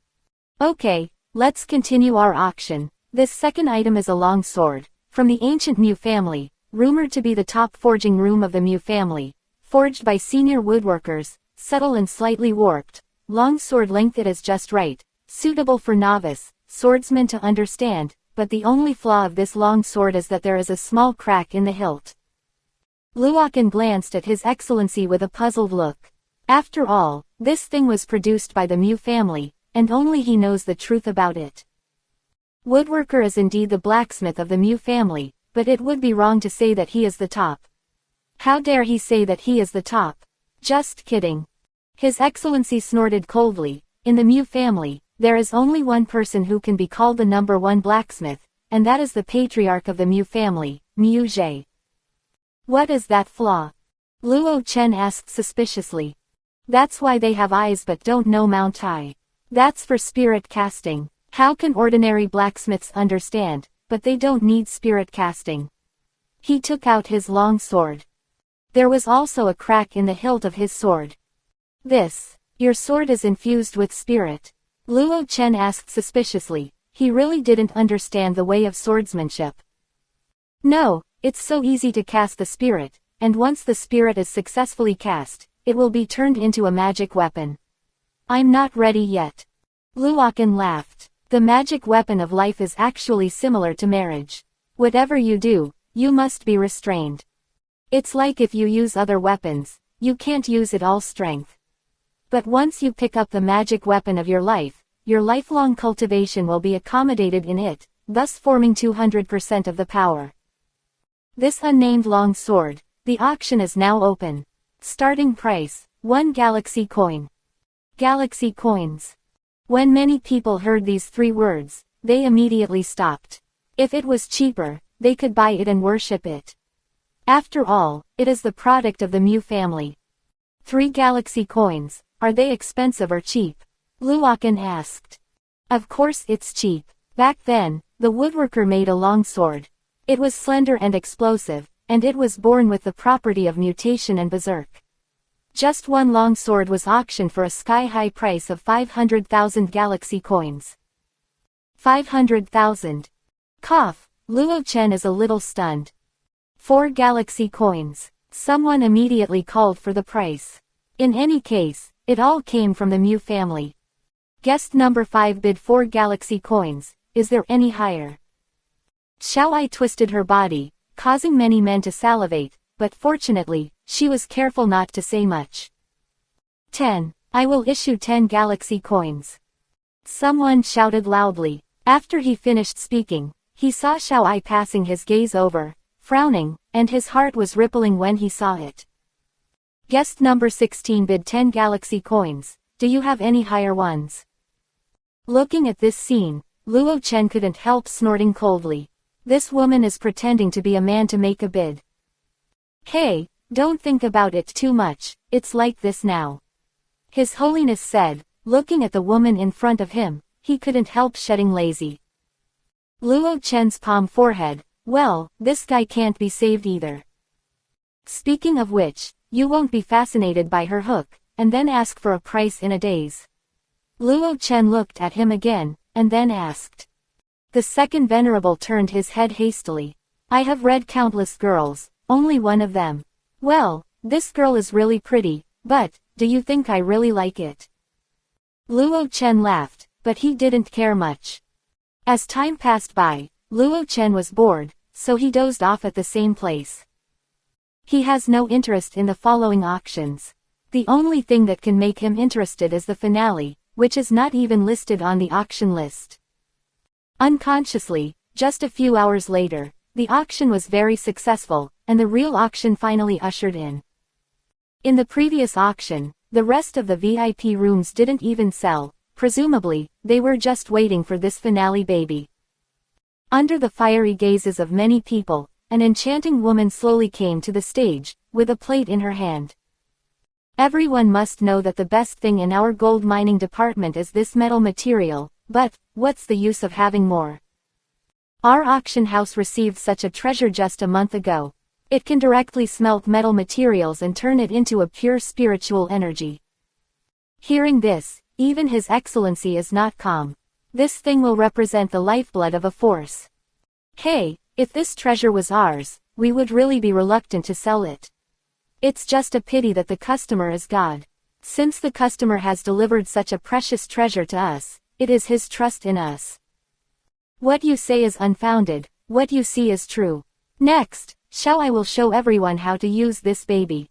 Okay, let's continue our auction. This second item is a long sword, from the ancient Mu family, rumored to be the top forging room of the Mu family, forged by senior woodworkers, subtle and slightly warped, long sword length it is just right, suitable for novice swordsmen to understand, but the only flaw of this long sword is that there is a small crack in the hilt. Luochen glanced at His Excellency with a puzzled look. After all, this thing was produced by the Mu family, and only he knows the truth about it. Woodworker is indeed the blacksmith of the Mu family, but it would be wrong to say that he is the top. How dare he say that he is the top? Just kidding. His Excellency snorted coldly. In the Mu family, there is only one person who can be called the number 1 blacksmith, and that is the patriarch of the Mu family, Mu Zhe. What is that flaw? Luo Chen asked suspiciously. That's why they have eyes but don't know Mount Tai. That's for spirit casting. How can ordinary blacksmiths understand, but they don't need spirit casting? He took out his long sword. There was also a crack in the hilt of his sword. Your sword is infused with spirit? Luo Chen asked suspiciously. He really didn't understand the way of swordsmanship. No, it's so easy to cast the spirit, and once the spirit is successfully cast, it will be turned into a magic weapon. I'm not ready yet. Luochen laughed. The magic weapon of life is actually similar to marriage. Whatever you do, you must be restrained. It's like if you use other weapons, you can't use it all strength. But once you pick up the magic weapon of your life, your lifelong cultivation will be accommodated in it, thus forming 200% of the power. This unnamed long sword. The auction is now open. Starting price, 1 galaxy coin. Galaxy coins. When many people heard these 3 words, they immediately stopped. If it was cheaper, they could buy it and worship it. After all, it is the product of the Mu family. 3 galaxy coins, are they expensive or cheap? Luochen asked. Of course it's cheap. Back then, the woodworker made a long sword. It was slender and explosive, and it was born with the property of mutation and berserk. Just one long sword was auctioned for a sky-high price of 500,000 galaxy coins. 500,000. Cough, Luo Chen is a little stunned. 4 galaxy coins. Someone immediately called for the price. In any case, it all came from the Mu family. Guest number 5 bid 4 galaxy coins. Is there any higher? Xiao-ai twisted her body, causing many men to salivate, but fortunately, she was careful not to say much. 10. I will issue 10 galaxy coins. Someone shouted loudly. After he finished speaking, he saw Xiao-ai passing his gaze over, frowning, and his heart was rippling when he saw it. Guest number 16 bid 10 galaxy coins. Do you have any higher ones? Looking at this scene, Luo Chen couldn't help snorting coldly. This woman is pretending to be a man to make a bid. Hey, don't think about it too much, it's like this now. His Holiness said, looking at the woman in front of him. he couldn't help shedding lazy. Luo Chen's palm forehead, well, this guy can't be saved either. Speaking of which, you won't be fascinated by her hook, and then ask for a price in a daze. Luo Chen looked at him again, and then asked. The second venerable turned his head hastily. I have read countless girls, only one of them. Well, this girl is really pretty, but, do you think I really like it? Luo Chen laughed, but he didn't care much. As time passed by, Luo Chen was bored, so he dozed off at the same place. He has no interest in the following auctions. The only thing that can make him interested is the finale, which is not even listed on the auction list. Unconsciously, just a few hours later, the auction was very successful, and the real auction finally ushered in. In the previous auction, the rest of the VIP rooms didn't even sell. Presumably, they were just waiting for this finale baby. Under the fiery gazes of many people, an enchanting woman slowly came to the stage, with a plate in her hand. Everyone must know that the best thing in our gold mining department is this metal material, but, what's the use of having more? Our auction house received such a treasure just a month ago. It can directly smelt metal materials and turn it into a pure spiritual energy. Hearing this, even His Excellency is not calm. This thing will represent the lifeblood of a force. Hey, if this treasure was ours, we would really be reluctant to sell it. It's just a pity that the customer is God. Since the customer has delivered such a precious treasure to us, it is his trust in us. What you say is unfounded, what you see is true. Next, Xiao I will show everyone how to use this baby.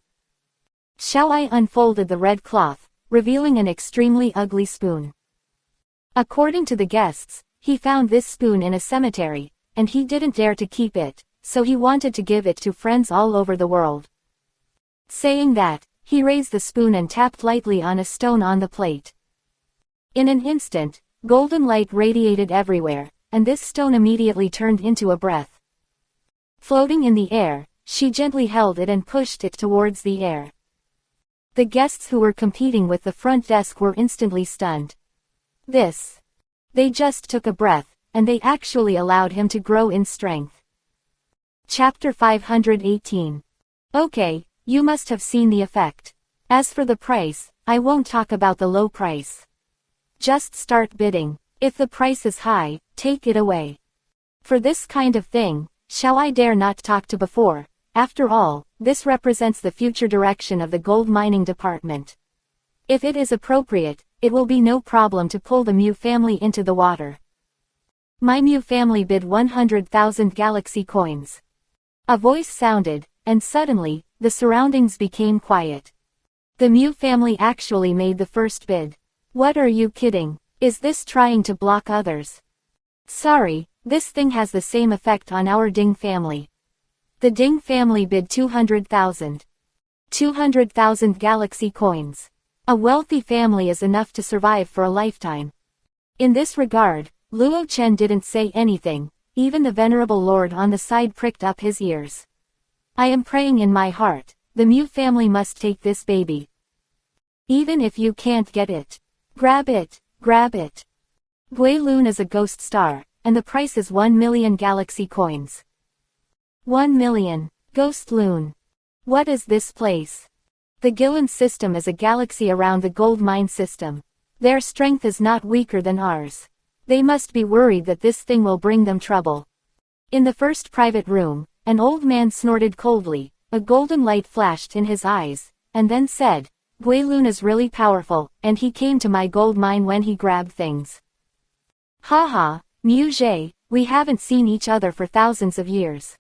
Xiao I unfolded the red cloth, revealing an extremely ugly spoon. According to the guests, he found this spoon in a cemetery, and he didn't dare to keep it, so he wanted to give it to friends all over the world. Saying that, he raised the spoon and tapped lightly on a stone on the plate. In an instant, golden light radiated everywhere, and this stone immediately turned into a breath. Floating in the air, she gently held it and pushed it towards the air. The guests who were competing with the front desk were instantly stunned. They just took a breath, and they actually allowed him to grow in strength. Chapter 518. Okay, you must have seen the effect. As for the price, I won't talk about the low price. Just start bidding. If the price is high, take it away. For this kind of thing, shall I dare not talk to before? After all, this represents the future direction of the gold mining department. If it is appropriate, it will be no problem to pull the Mew family into the water. My Mew family bid 100,000 galaxy coins. A voice sounded, and suddenly, the surroundings became quiet. The Mew family actually made the first bid. What are you kidding? Is this trying to block others? Sorry, this thing has the same effect on our Ding family. The Ding family bid 200,000. 200,000 galaxy coins. A wealthy family is enough to survive for a lifetime. In this regard, Luo Chen didn't say anything, even the venerable lord on the side pricked up his ears. I am praying in my heart, the Mew family must take this baby. Even if you can't get it. Grab it, grab it. Gui Lun is a ghost star, and the price is 1 million galaxy coins. 1 million. Ghost Lun. What is this place? The Gillen system is a galaxy around the gold mine system. Their strength is not weaker than ours. They must be worried that this thing will bring them trouble. In the first private room, an old man snorted coldly, a golden light flashed in his eyes, and then said, Gui Lun is really powerful, and he came to my gold mine when he grabbed things. Haha, Mu Zhe, we haven't seen each other for thousands of years.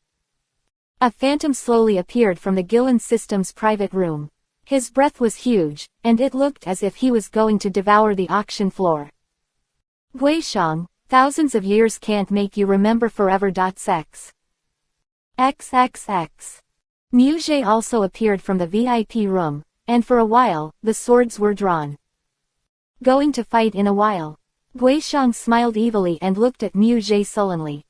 A phantom slowly appeared from the Gillen system's private room. His breath was huge, and it looked as if he was going to devour the auction floor. Guishang, thousands of years can't make you remember forever. Sex. XXX. Mu Zhe also appeared from the VIP room, and for a while, the swords were drawn. Going to fight in a while. Guishang smiled evilly and looked at Mu Zhe sullenly.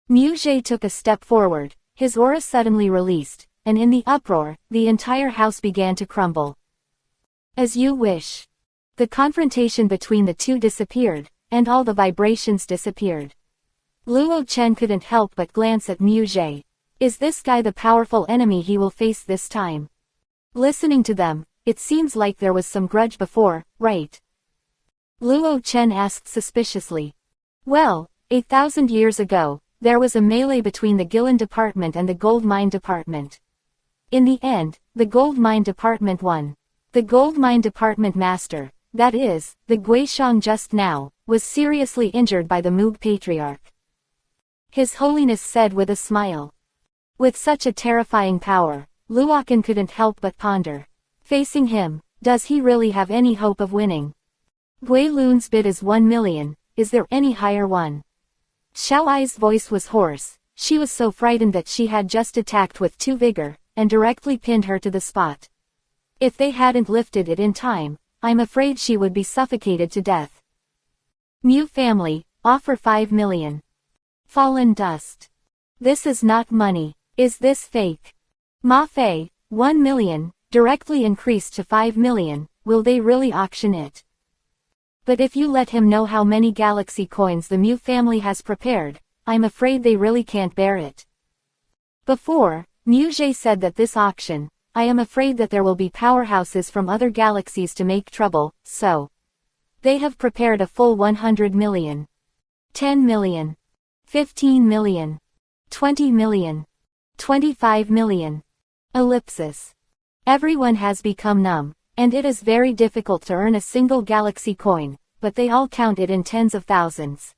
Mu Zhe took a step forward, his aura suddenly released, and in the uproar, the entire house began to crumble. As you wish. The confrontation between the two disappeared, and all the vibrations disappeared. Luo Chen couldn't help but glance at Mu Jie. Is this guy the powerful enemy he will face this time? Listening to them, it seems like there was some grudge before, right? Luo Chen asked suspiciously. Well, 8,000 years ago, there was a melee between the Gillen department and the gold mine department. In the end, the gold mine department won. The gold mine department master, that is, the Guishang just now, was seriously injured by the Moog Patriarch. His Holiness said with a smile. With such a terrifying power, Luochen couldn't help but ponder. Facing him, does he really have any hope of winning? Gui Lun's bid is 1 million, is there any higher one? Xiao Ai's voice was hoarse, she was so frightened that she had just attacked with 2 vigor, and directly pinned her to the spot. If they hadn't lifted it in time, I'm afraid she would be suffocated to death. Mu family, offer 5 million. Fallen dust. This is not money, is this fake? Ma Fei, 1 million, directly increased to 5 million, will they really auction it? But if you let him know how many galaxy coins the Mu family has prepared, I'm afraid they really can't bear it. Before, Mu Jie said that this auction, I am afraid that there will be powerhouses from other galaxies to make trouble, so they have prepared a full 100 million. 10 million. 15 million. 20 million. 25 million. Ellipsis. Everyone has become numb, and it is very difficult to earn a single galaxy coin, but they all count it in tens of thousands.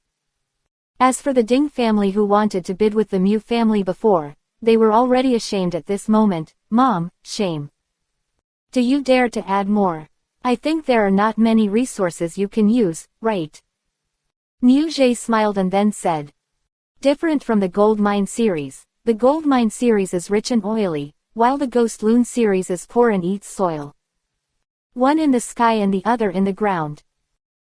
As for the Ding family who wanted to bid with the Mu family before, they were already ashamed at this moment. Mom, shame. Do you dare to add more? I think there are not many resources you can use, right? Mu Jie smiled and then said. Different from the Gold Mine series, the Gold Mine series is rich and oily, while the Ghost Loon series is poor and eats soil. One in the sky and the other in the ground.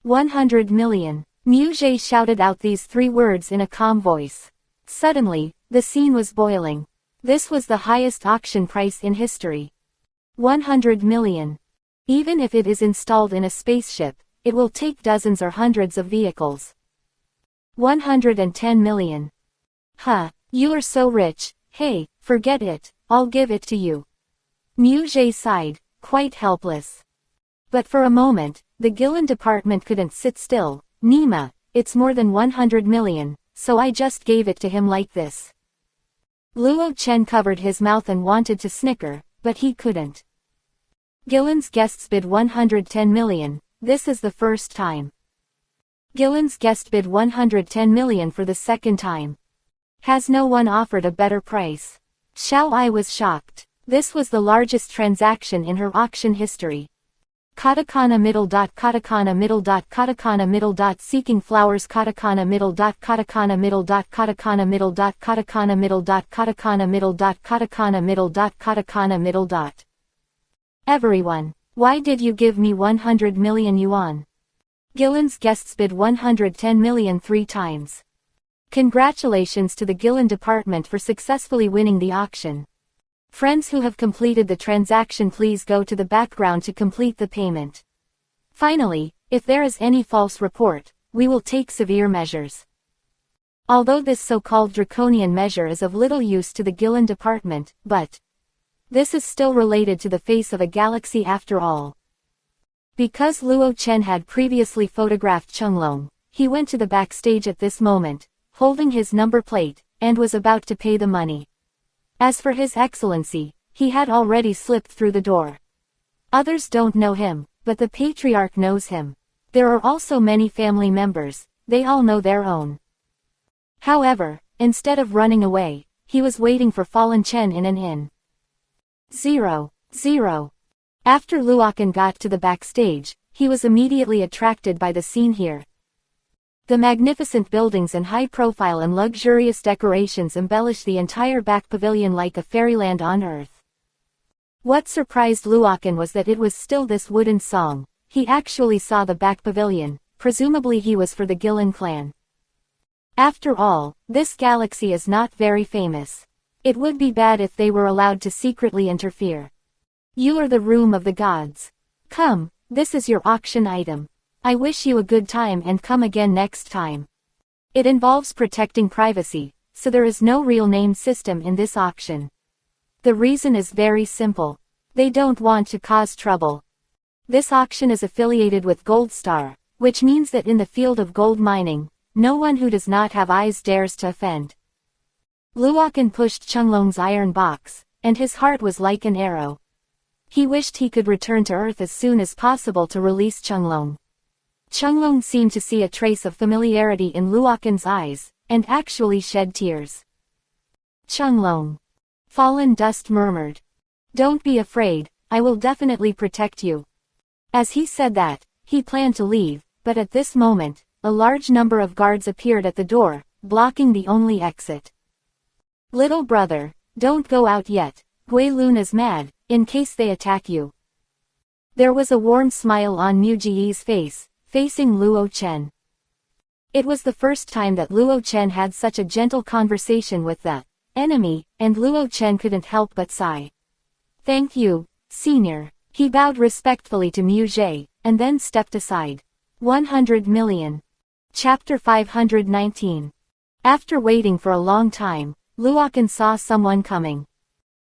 100 million. Mu Jie shouted out these 3 words in a calm voice. Suddenly, the scene was boiling. This was the highest auction price in history. 100 million. Even if it is installed in a spaceship, it will take dozens or hundreds of vehicles. 110 million. Huh, you are so rich, hey, forget it, I'll give it to you. Mu Jie sighed, quite helpless. But for a moment, the Gillen department couldn't sit still. Nima, it's more than 100 million, so I just gave it to him like this. Luo Chen covered his mouth and wanted to snicker, but he couldn't. Gillen's guests bid 110 million, this is the first time. Gillen's guest bid 110 million for the second time. Has no one offered a better price? Xiao Ai was shocked. This was the largest transaction in her auction history. Katakana middle dot katakana middle dot katakana middle dot seeking flowers katakana middle dot katakana middle dot katakana middle dot katakana middle dot katakana middle dot katakana middle dot katakana middle dot. Everyone, why did you give me 100 million yuan? Gillen's guests bid 110 million 3 times. Congratulations to the Gillen department for successfully winning the auction. Friends who have completed the transaction, please go to the background to complete the payment. Finally, if there is any false report, we will take severe measures. Although this so-called draconian measure is of little use to the Gillen department, but this is still related to the face of a galaxy after all. Because Luo Chen had previously photographed Chunglong, he went to the backstage at this moment, holding his number plate, and was about to pay the money. As for His Excellency, he had already slipped through the door. Others don't know him, but the Patriarch knows him. There are also many family members, they all know their own. However, instead of running away, he was waiting for Fallen Chen in an inn. 0. After Luochen got to the backstage, he was immediately attracted by the scene here. The magnificent buildings and high-profile and luxurious decorations embellish the entire back pavilion like a fairyland on earth. What surprised Luochen was that it was still this wooden song. He actually saw the back pavilion, presumably he was for the Gillen clan. After all, this galaxy is not very famous. It would be bad if they were allowed to secretly interfere. You are the room of the gods. Come, this is your auction item. I wish you a good time and come again next time. It involves protecting privacy, so there is no real name system in this auction. The reason is very simple. They don't want to cause trouble. This auction is affiliated with Gold Star, which means that in the field of gold mining, no one who does not have eyes dares to offend. Luokan pushed Chunglong's iron box, and his heart was like an arrow. He wished he could return to Earth as soon as possible to release Chunglong. Chunglong seemed to see a trace of familiarity in Luokan's eyes, and actually shed tears. Chunglong. Fallen Dust murmured. Don't be afraid, I will definitely protect you. As he said that, he planned to leave, but at this moment, a large number of guards appeared at the door, blocking the only exit. Little brother, don't go out yet, Guilun is mad, in case they attack you. There was a warm smile on Mu Ji's face, facing Luo Chen. It was the first time that Luo Chen had such a gentle conversation with the enemy, and Luo Chen couldn't help but sigh. Thank you, senior. He bowed respectfully to Mu Ji, and then stepped aside. 100 million. Chapter 519. After waiting for a long time, Luokan saw someone coming.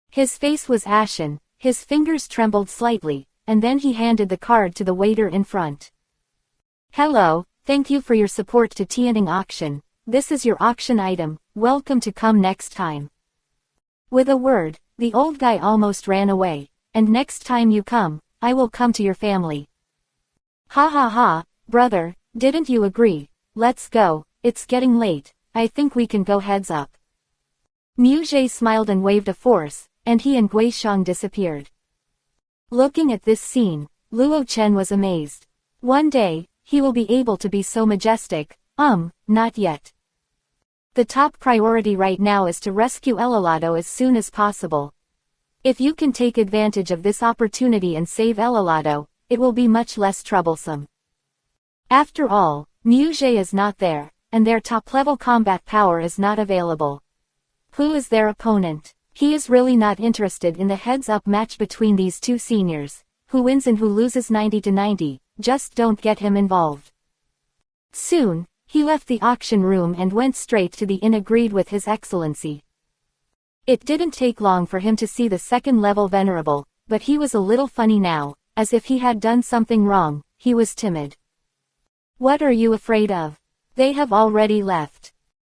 His face was ashen, his fingers trembled slightly, and then he handed the card to the waiter in front. Hello, thank you for your support to Tianning auction. This is your auction item, welcome to come next time. With a word, the old guy almost ran away, and next time you come, I will come to your family. Ha ha ha, brother, didn't you agree? Let's go, it's getting late, I think we can go heads up. Mu Ji smiled and waved a force, and he and Guisheng disappeared. Looking at this scene, Luo Chen was amazed. One day, he will be able to be so majestic, not yet. The top priority right now is to rescue Elalado as soon as possible. If you can take advantage of this opportunity and save Elalado, it will be much less troublesome. After all, Mu Ji is not there, and their top-level combat power is not available. Who is their opponent? He is really not interested in the heads-up match between these two seniors. Who wins and who loses 90-90, just don't get him involved. Soon, he left the auction room and went straight to the inn agreed with His Excellency. It didn't take long for him to see the second-level venerable, but he was a little funny now, as if he had done something wrong. He was timid. What are you afraid of? They have already left.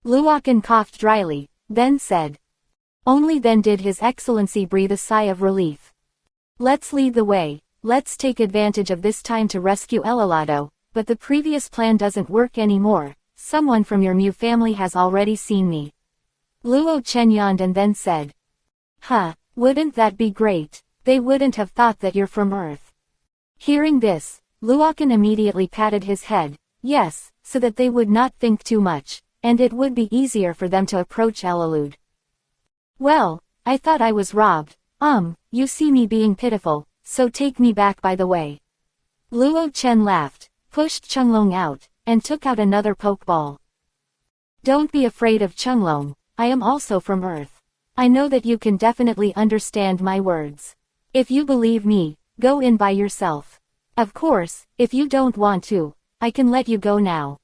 Luokan coughed dryly, then said. Only then did His Excellency breathe a sigh of relief. Let's lead the way, let's take advantage of this time to rescue Elalado, but the previous plan doesn't work anymore. Someone from your Mu family has already seen me. Luo Chen yawned and then said. Wouldn't that be great? They wouldn't have thought that you're from Earth. Hearing this, Luokan immediately patted his head. Yes, so that they would not think too much, and it would be easier for them to approach Elalud. Well, I thought I was robbed. You see me being pitiful, so take me back by the way. Luo Chen laughed, pushed Chunglong out, and took out another pokeball. Don't be afraid of Chunglong, I am also from Earth. I know that you can definitely understand my words. If you believe me, go in by yourself. Of course, if you don't want to, I can let you go now.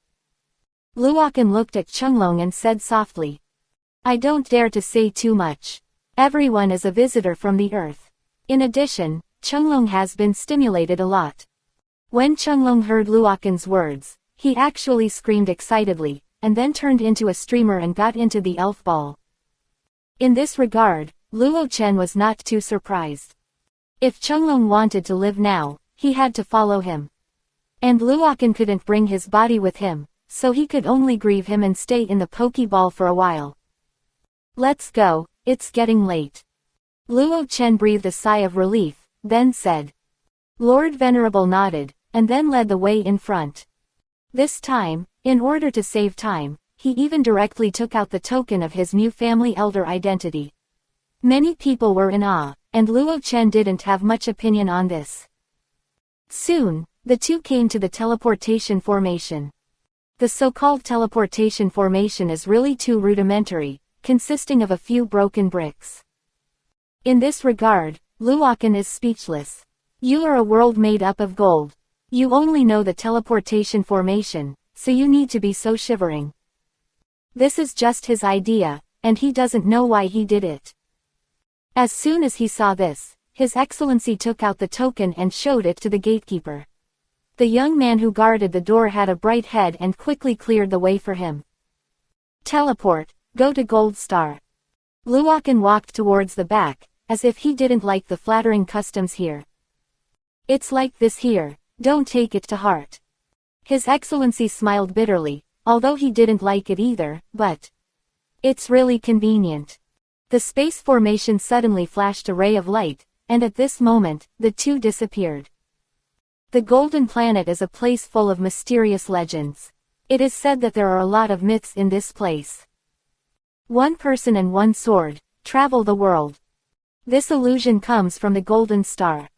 Luokan looked at Chunglong and said softly. I don't dare to say too much. Everyone is a visitor from the Earth. In addition, Chunglong has been stimulated a lot. When Chunglong heard Luokan's words, he actually screamed excitedly, and then turned into a streamer and got into the elf ball. In this regard, Luo Chen was not too surprised. If Chunglong wanted to live now, he had to follow him. And Luokan couldn't bring his body with him, so he could only grieve him and stay in the Pokeball for a while. Let's go, it's getting late. Luo Chen breathed a sigh of relief, then said. Lord Venerable nodded, and then led the way in front. This time, in order to save time, he even directly took out the token of his new family elder identity. Many people were in awe, and Luo Chen didn't have much opinion on this. Soon, the two came to the teleportation formation. The so-called teleportation formation is really too rudimentary, consisting of a few broken bricks. In this regard, Luokan is speechless. You are a world made up of gold. You only know the teleportation formation, so you need to be so shivering. This is just his idea, and he doesn't know why he did it. As soon as he saw this, His Excellency took out the token and showed it to the gatekeeper. The young man who guarded the door had a bright head and quickly cleared the way for him. Teleport, go to Gold Star. Luokan walked towards the back, as if he didn't like the flattering customs here. It's like this here, don't take it to heart. His Excellency smiled bitterly, although he didn't like it either, but it's really convenient. The space formation suddenly flashed a ray of light, and at this moment, the two disappeared. The Golden Planet is a place full of mysterious legends. It is said that there are a lot of myths in this place. One person and one sword, travel the world. This illusion comes from the Golden Star.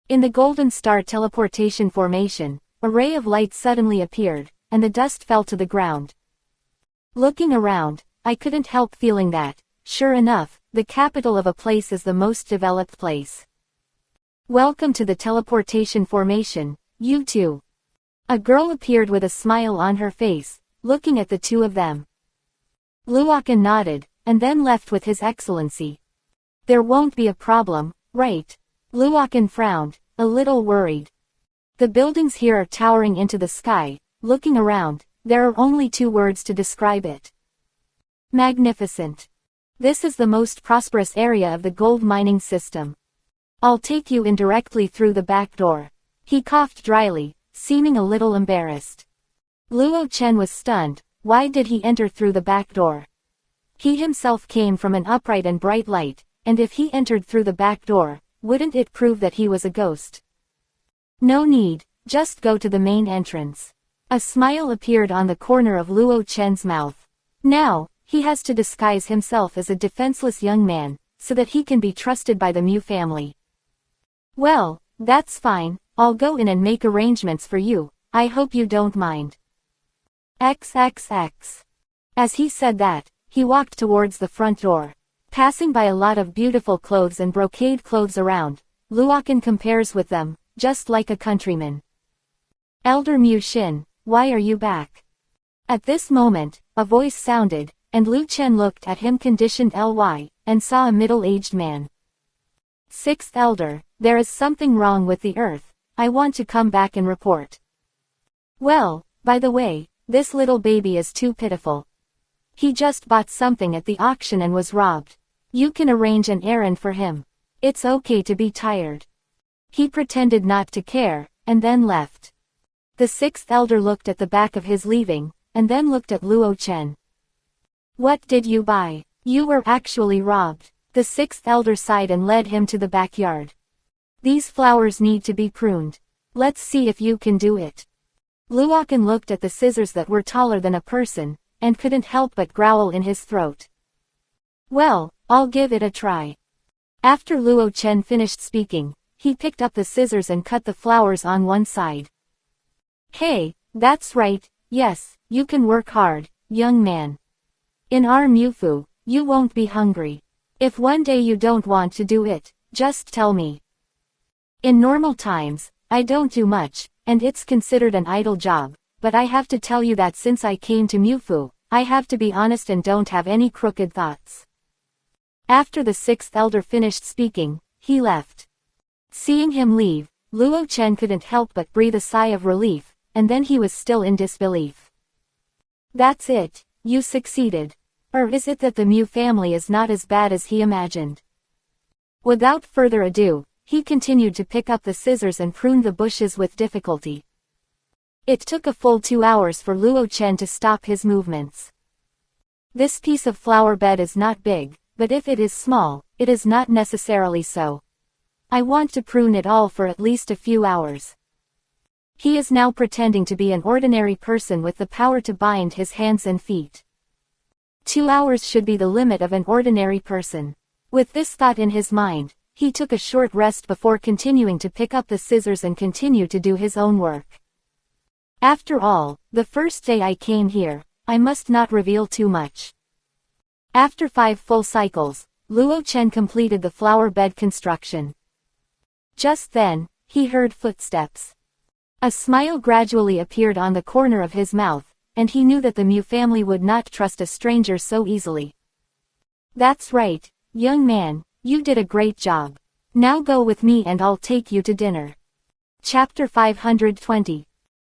In the Golden Star teleportation formation, a ray of light suddenly appeared, and the dust fell to the ground. Looking around, I couldn't help feeling that, sure enough, the capital of a place is the most developed place. Welcome to the teleportation formation, you two. A girl appeared with a smile on her face, looking at the two of them. Luokan nodded, and then left with His Excellency. There won't be a problem, right? Luokan frowned, a little worried. The buildings here are towering into the sky. Looking around, there are only two words to describe it. Magnificent. This is the most prosperous area of the gold mining system. I'll take you in directly through the back door. He coughed dryly, seeming a little embarrassed. Luo Chen was stunned. Why did he enter through the back door? He himself came from an upright and bright light, and if he entered through the back door, wouldn't it prove that he was a ghost? No need, just go to the main entrance. A smile appeared on the corner of Luo Chen's mouth. Now, he has to disguise himself as a defenseless young man, so that he can be trusted by the Mu family. Well, that's fine, I'll go in and make arrangements for you, I hope you don't mind. XXX. As he said that, he walked towards the front door. Passing by a lot of beautiful clothes and brocade clothes around, Luokan compares with them, just like a countryman. Elder Mu Xin, why are you back? At this moment, a voice sounded, and Lu Chen looked at him conditioned ly, and saw a middle-aged man. Sixth Elder, there is something wrong with the earth, I want to come back and report. Well, by the way, this little baby is too pitiful. He just bought something at the auction and was robbed. You can arrange an errand for him. It's okay to be tired. He pretended not to care, and then left. The sixth elder looked at the back of his leaving, and then looked at Luo Chen. What did you buy? You were actually robbed. The sixth elder sighed and led him to the backyard. These flowers need to be pruned. Let's see if you can do it. Luokan looked at the scissors that were taller than a person, and couldn't help but growl in his throat. Well, I'll give it a try. After Luo Chen finished speaking, he picked up the scissors and cut the flowers on one side. Hey, that's right, yes, you can work hard, young man. In our Mufu, you won't be hungry. If one day you don't want to do it, just tell me. In normal times, I don't do much, and it's considered an idle job, but I have to tell you that since I came to Mufu, I have to be honest and don't have any crooked thoughts. After the sixth elder finished speaking, he left. Seeing him leave, Luo Chen couldn't help but breathe a sigh of relief, and then he was still in disbelief. That's it, you succeeded. Or is it that the Mu family is not as bad as he imagined? Without further ado, he continued to pick up the scissors and prune the bushes with difficulty. It took a full 2 hours for Luo Chen to stop his movements. This piece of flower bed is not big, but if it is small, it is not necessarily so. I want to prune it all for at least a few hours. He is now pretending to be an ordinary person with the power to bind his hands and feet. 2 hours should be the limit of an ordinary person. With this thought in his mind, he took a short rest before continuing to pick up the scissors and continue to do his own work. After all, the first day I came here, I must not reveal too much. After 5 full cycles, Luo Chen completed the flower bed construction. Just then, he heard footsteps. A smile gradually appeared on the corner of his mouth, and he knew that the Mu family would not trust a stranger so easily. That's right, young man, you did a great job. Now go with me and I'll take you to dinner. Chapter 520.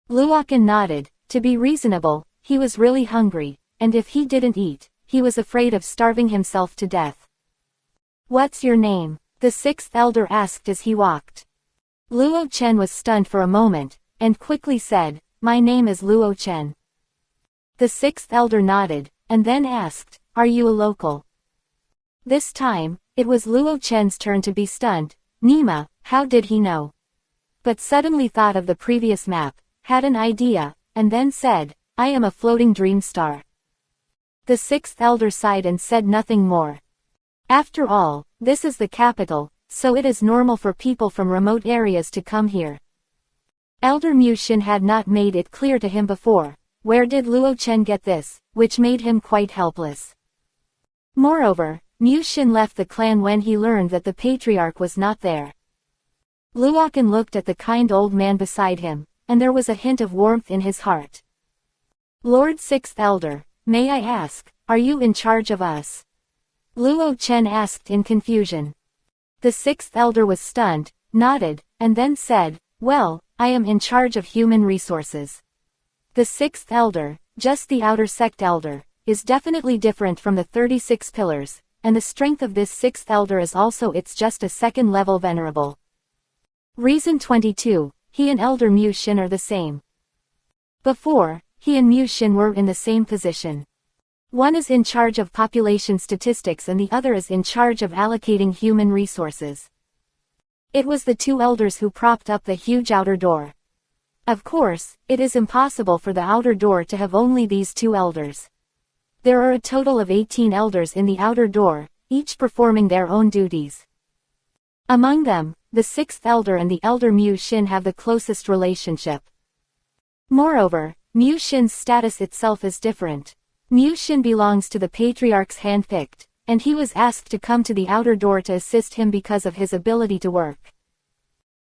Luokan nodded. To be reasonable, he was really hungry, and if he didn't eat, he was afraid of starving himself to death. What's your name? The sixth elder asked as he walked. Luo Chen was stunned for a moment, and quickly said, My name is Luo Chen. The sixth elder nodded, and then asked, Are you a local? This time, it was Luo Chen's turn to be stunned. Nima, how did he know? But suddenly thought of the previous map, had an idea, and then said, I am a floating dream star. The sixth elder sighed and said nothing more. After all, this is the capital, so it is normal for people from remote areas to come here. Elder Mu Xin had not made it clear to him before, where did Luo Chen get this, which made him quite helpless. Moreover, Mu Xin left the clan when he learned that the patriarch was not there. Luokan looked at the kind old man beside him, and there was a hint of warmth in his heart. Lord Sixth Elder, may I ask, are you in charge of us? Luo Chen asked in confusion. The sixth elder was stunned, nodded, and then said, Well, I am in charge of human resources. The sixth elder, just the outer sect elder, is definitely different from the 36 pillars, and the strength of this sixth elder is also it's just a second level venerable. Reason 22, he and Elder Mu Xin are the same. Before, he and Mu Xin were in the same position. One is in charge of population statistics and the other is in charge of allocating human resources. It was the two elders who propped up the huge outer door. Of course, it is impossible for the outer door to have only these two elders. There are a total of 18 elders in the outer door, each performing their own duties. Among them, the sixth elder and the elder Mu Xin have the closest relationship. Moreover, Mu Xin's status itself is different. Mu Xin belongs to the patriarch's handpicked, and he was asked to come to the outer door to assist him because of his ability to work.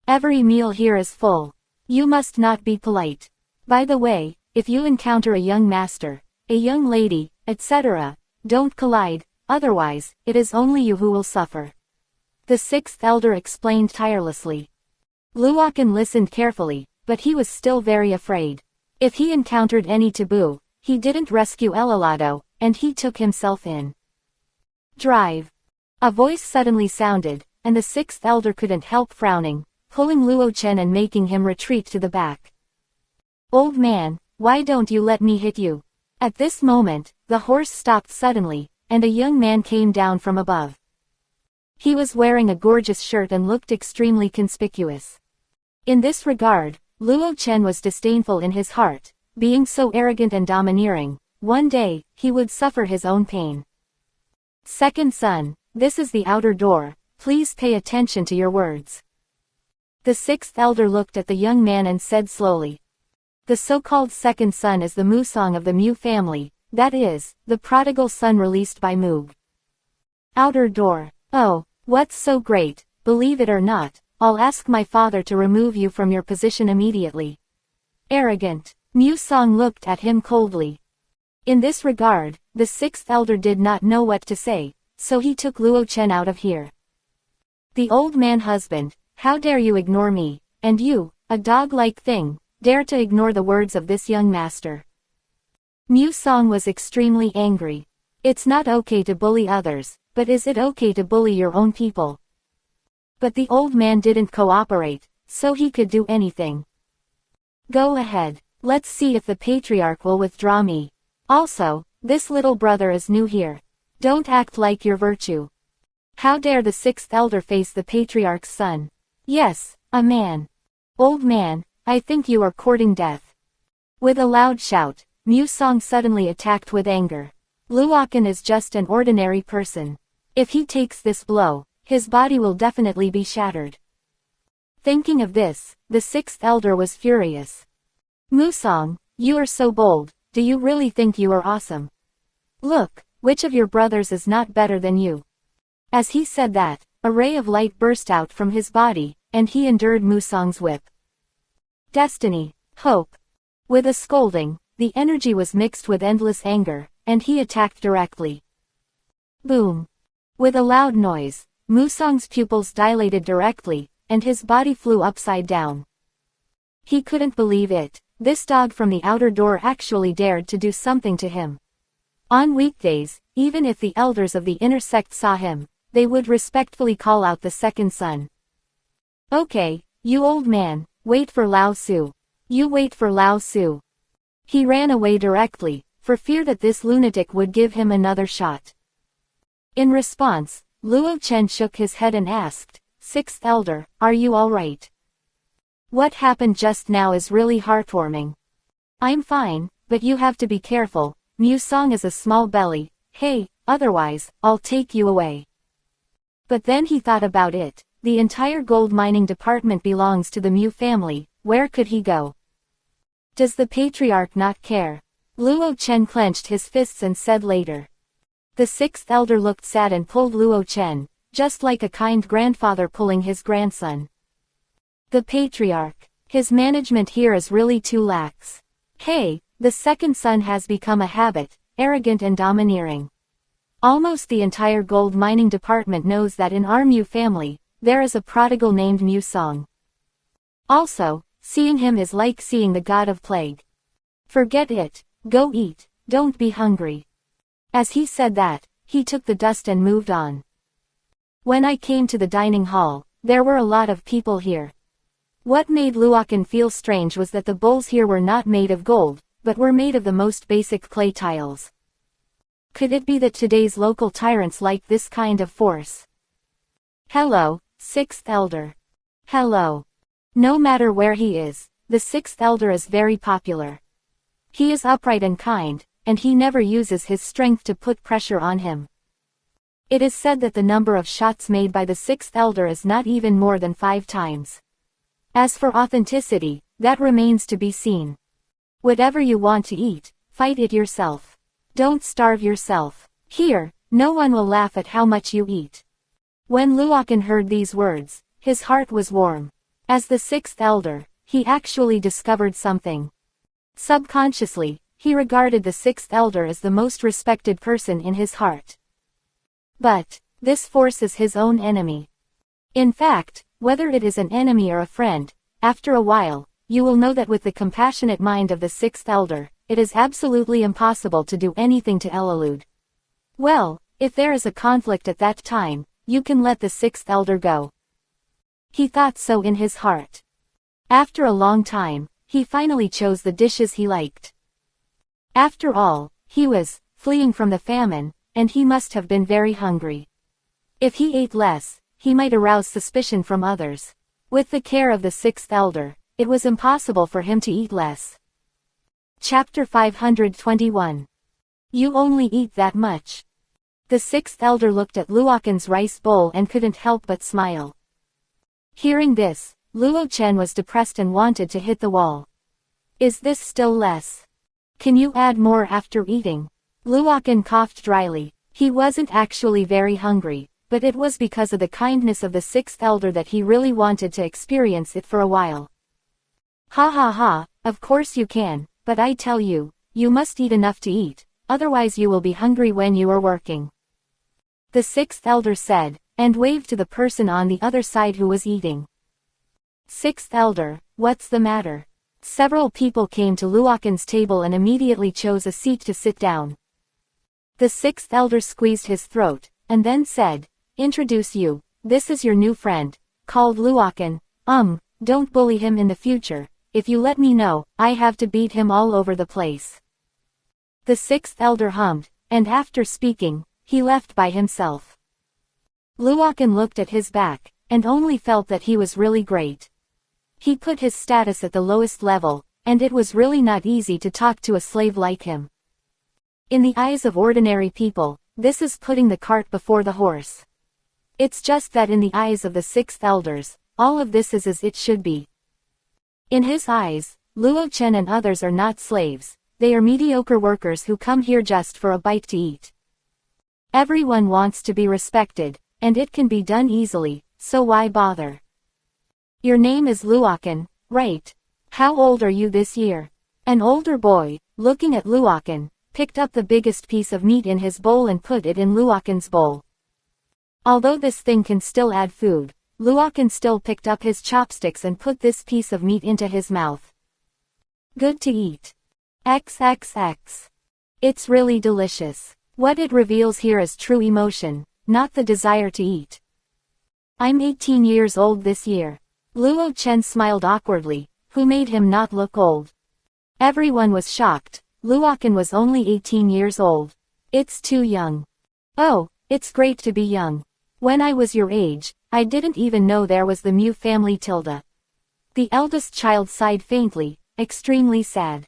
Every meal here is full. You must not be polite. By the way, if you encounter a young master, a young lady, etc., don't collide, otherwise, it is only you who will suffer. The sixth elder explained tirelessly. Luokan listened carefully, but he was still very afraid. If he encountered any taboo, he didn't rescue Elalado, and he took himself in. Drive. A voice suddenly sounded, and the sixth elder couldn't help frowning, pulling Luo Chen and making him retreat to the back. Old man, why don't you let me hit you? At this moment, the horse stopped suddenly, and a young man came down from above. He was wearing a gorgeous shirt and looked extremely conspicuous. In this regard, Luo Chen was disdainful in his heart, being so arrogant and domineering. One day, he would suffer his own pain. Second son, this is the outer door, please pay attention to your words. The sixth elder looked at the young man and said slowly. The so-called second son is the Musong of the Mu family, that is, the prodigal son released by Moog. Outer door. Oh, what's so great? Believe it or not, I'll ask my father to remove you from your position immediately. Arrogant. Musong looked at him coldly. In this regard, the sixth elder did not know what to say, so he took Luo Chen out of here. The old man husband, how dare you ignore me, and you, a dog-like thing, dare to ignore the words of this young master. Musong was extremely angry. It's not okay to bully others, but is it okay to bully your own people? But the old man didn't cooperate, so he could do anything. Go ahead, let's see if the patriarch will withdraw me. Also, this little brother is new here. Don't act like your virtue. How dare the sixth elder face the patriarch's son? Yes, a man. Old man, I think you are courting death. With a loud shout, Musong suddenly attacked with anger. Luokan is just an ordinary person. If he takes this blow, his body will definitely be shattered. Thinking of this, the sixth elder was furious. Musong, you are so bold, do you really think you are awesome? Look, which of your brothers is not better than you? As he said that, a ray of light burst out from his body, and he endured Musong's whip. destiny, hope. With a scolding, the energy was mixed with endless anger, and he attacked directly. Boom! With a loud noise, Musong's pupils dilated directly, and his body flew upside down. He couldn't believe it. This dog from the outer door actually dared to do something to him. On weekdays, even if the elders of the inner sect saw him, they would respectfully call out the second son. Okay, you old man, wait for Lao Su. You wait for Lao Su. He ran away directly, for fear that this lunatic would give him another shot. In response, Luo Chen shook his head and asked, "Sixth elder, are you all right? What happened just now is really heartwarming." "I'm fine, but you have to be careful. Musong is a small belly. Hey, otherwise, I'll take you away." But then he thought about it. The entire gold mining department belongs to the Mu family. Where could he go? Does the patriarch not care? Luo Chen clenched his fists and said later. The sixth elder looked sad and pulled Luo Chen, just like a kind grandfather pulling his grandson. The patriarch. His management here is really too lax. Hey, the second son has become a habit, arrogant and domineering. Almost the entire gold mining department knows that in our Mu family, there is a prodigal named Musong. Also, seeing him is like seeing the god of plague. Forget it, go eat, don't be hungry. As he said that, he took the dust and moved on. When I came to the dining hall, there were a lot of people here. What made Luokan feel strange was that the bowls here were not made of gold, but were made of the most basic clay tiles. Could it be that today's local tyrants like this kind of force? Hello, sixth elder. Hello. No matter where he is, the sixth elder is very popular. He is upright and kind, and he never uses his strength to put pressure on him. It is said that the number of shots made by the sixth elder is not even more than 5 times. As for authenticity, that remains to be seen. Whatever you want to eat, fight it yourself. Don't starve yourself. Here, no one will laugh at how much you eat. When Luokan heard these words, his heart was warm. As the sixth elder, he actually discovered something. Subconsciously, he regarded the sixth elder as the most respected person in his heart. But, this force is his own enemy. In fact, whether it is an enemy or a friend, after a while, you will know that with the compassionate mind of the sixth elder, it is absolutely impossible to do anything to Readaloud. Well, if there is a conflict at that time, you can let the sixth elder go. He thought so in his heart. After a long time, he finally chose the dishes he liked. After all, he was fleeing from the famine, and he must have been very hungry. If he ate less, he might arouse suspicion from others. With the care of the sixth elder, it was impossible for him to eat less. Chapter 521. You only eat that much. The sixth elder looked at Luokan's rice bowl and couldn't help but smile. Hearing this, Luo Chen was depressed and wanted to hit the wall. Is this still less? Can you add more after eating? Luokan coughed dryly. He wasn't actually very hungry, but it was because of the kindness of the sixth elder that he really wanted to experience it for a while. Ha ha ha, of course you can, but I tell you, you must eat enough to eat, otherwise you will be hungry when you are working. The sixth elder said, and waved to the person on the other side who was eating. Sixth elder, what's the matter? Several people came to Luokan's table and immediately chose a seat to sit down. The sixth elder squeezed his throat, and then said, Introduce you, this is your new friend, called Luokan. Don't bully him in the future, if you let me know, I have to beat him all over the place. The sixth elder hummed, and after speaking, he left by himself. Luokan looked at his back, and only felt that he was really great. He put his status at the lowest level, and it was really not easy to talk to a slave like him. In the eyes of ordinary people, this is putting the cart before the horse. It's just that in the eyes of the sixth elders, all of this is as it should be. In his eyes, Luo Chen and others are not slaves, they are mediocre workers who come here just for a bite to eat. Everyone wants to be respected, and it can be done easily, so why bother? Your name is Luokan, right? How old are you this year? An older boy, looking at Luokan, picked up the biggest piece of meat in his bowl and put it in Luokan's bowl. Although this thing can still add food, Luokan still picked up his chopsticks and put this piece of meat into his mouth. Good to eat. XXX. It's really delicious. What it reveals here is true emotion, not the desire to eat. I'm 18 years old this year. Luo Chen smiled awkwardly, who made him not look old. Everyone was shocked. Luokan was only 18 years old. It's too young. Oh, it's great to be young. When I was your age, I didn't even know there was the Mu family tilde. The eldest child sighed faintly, extremely sad.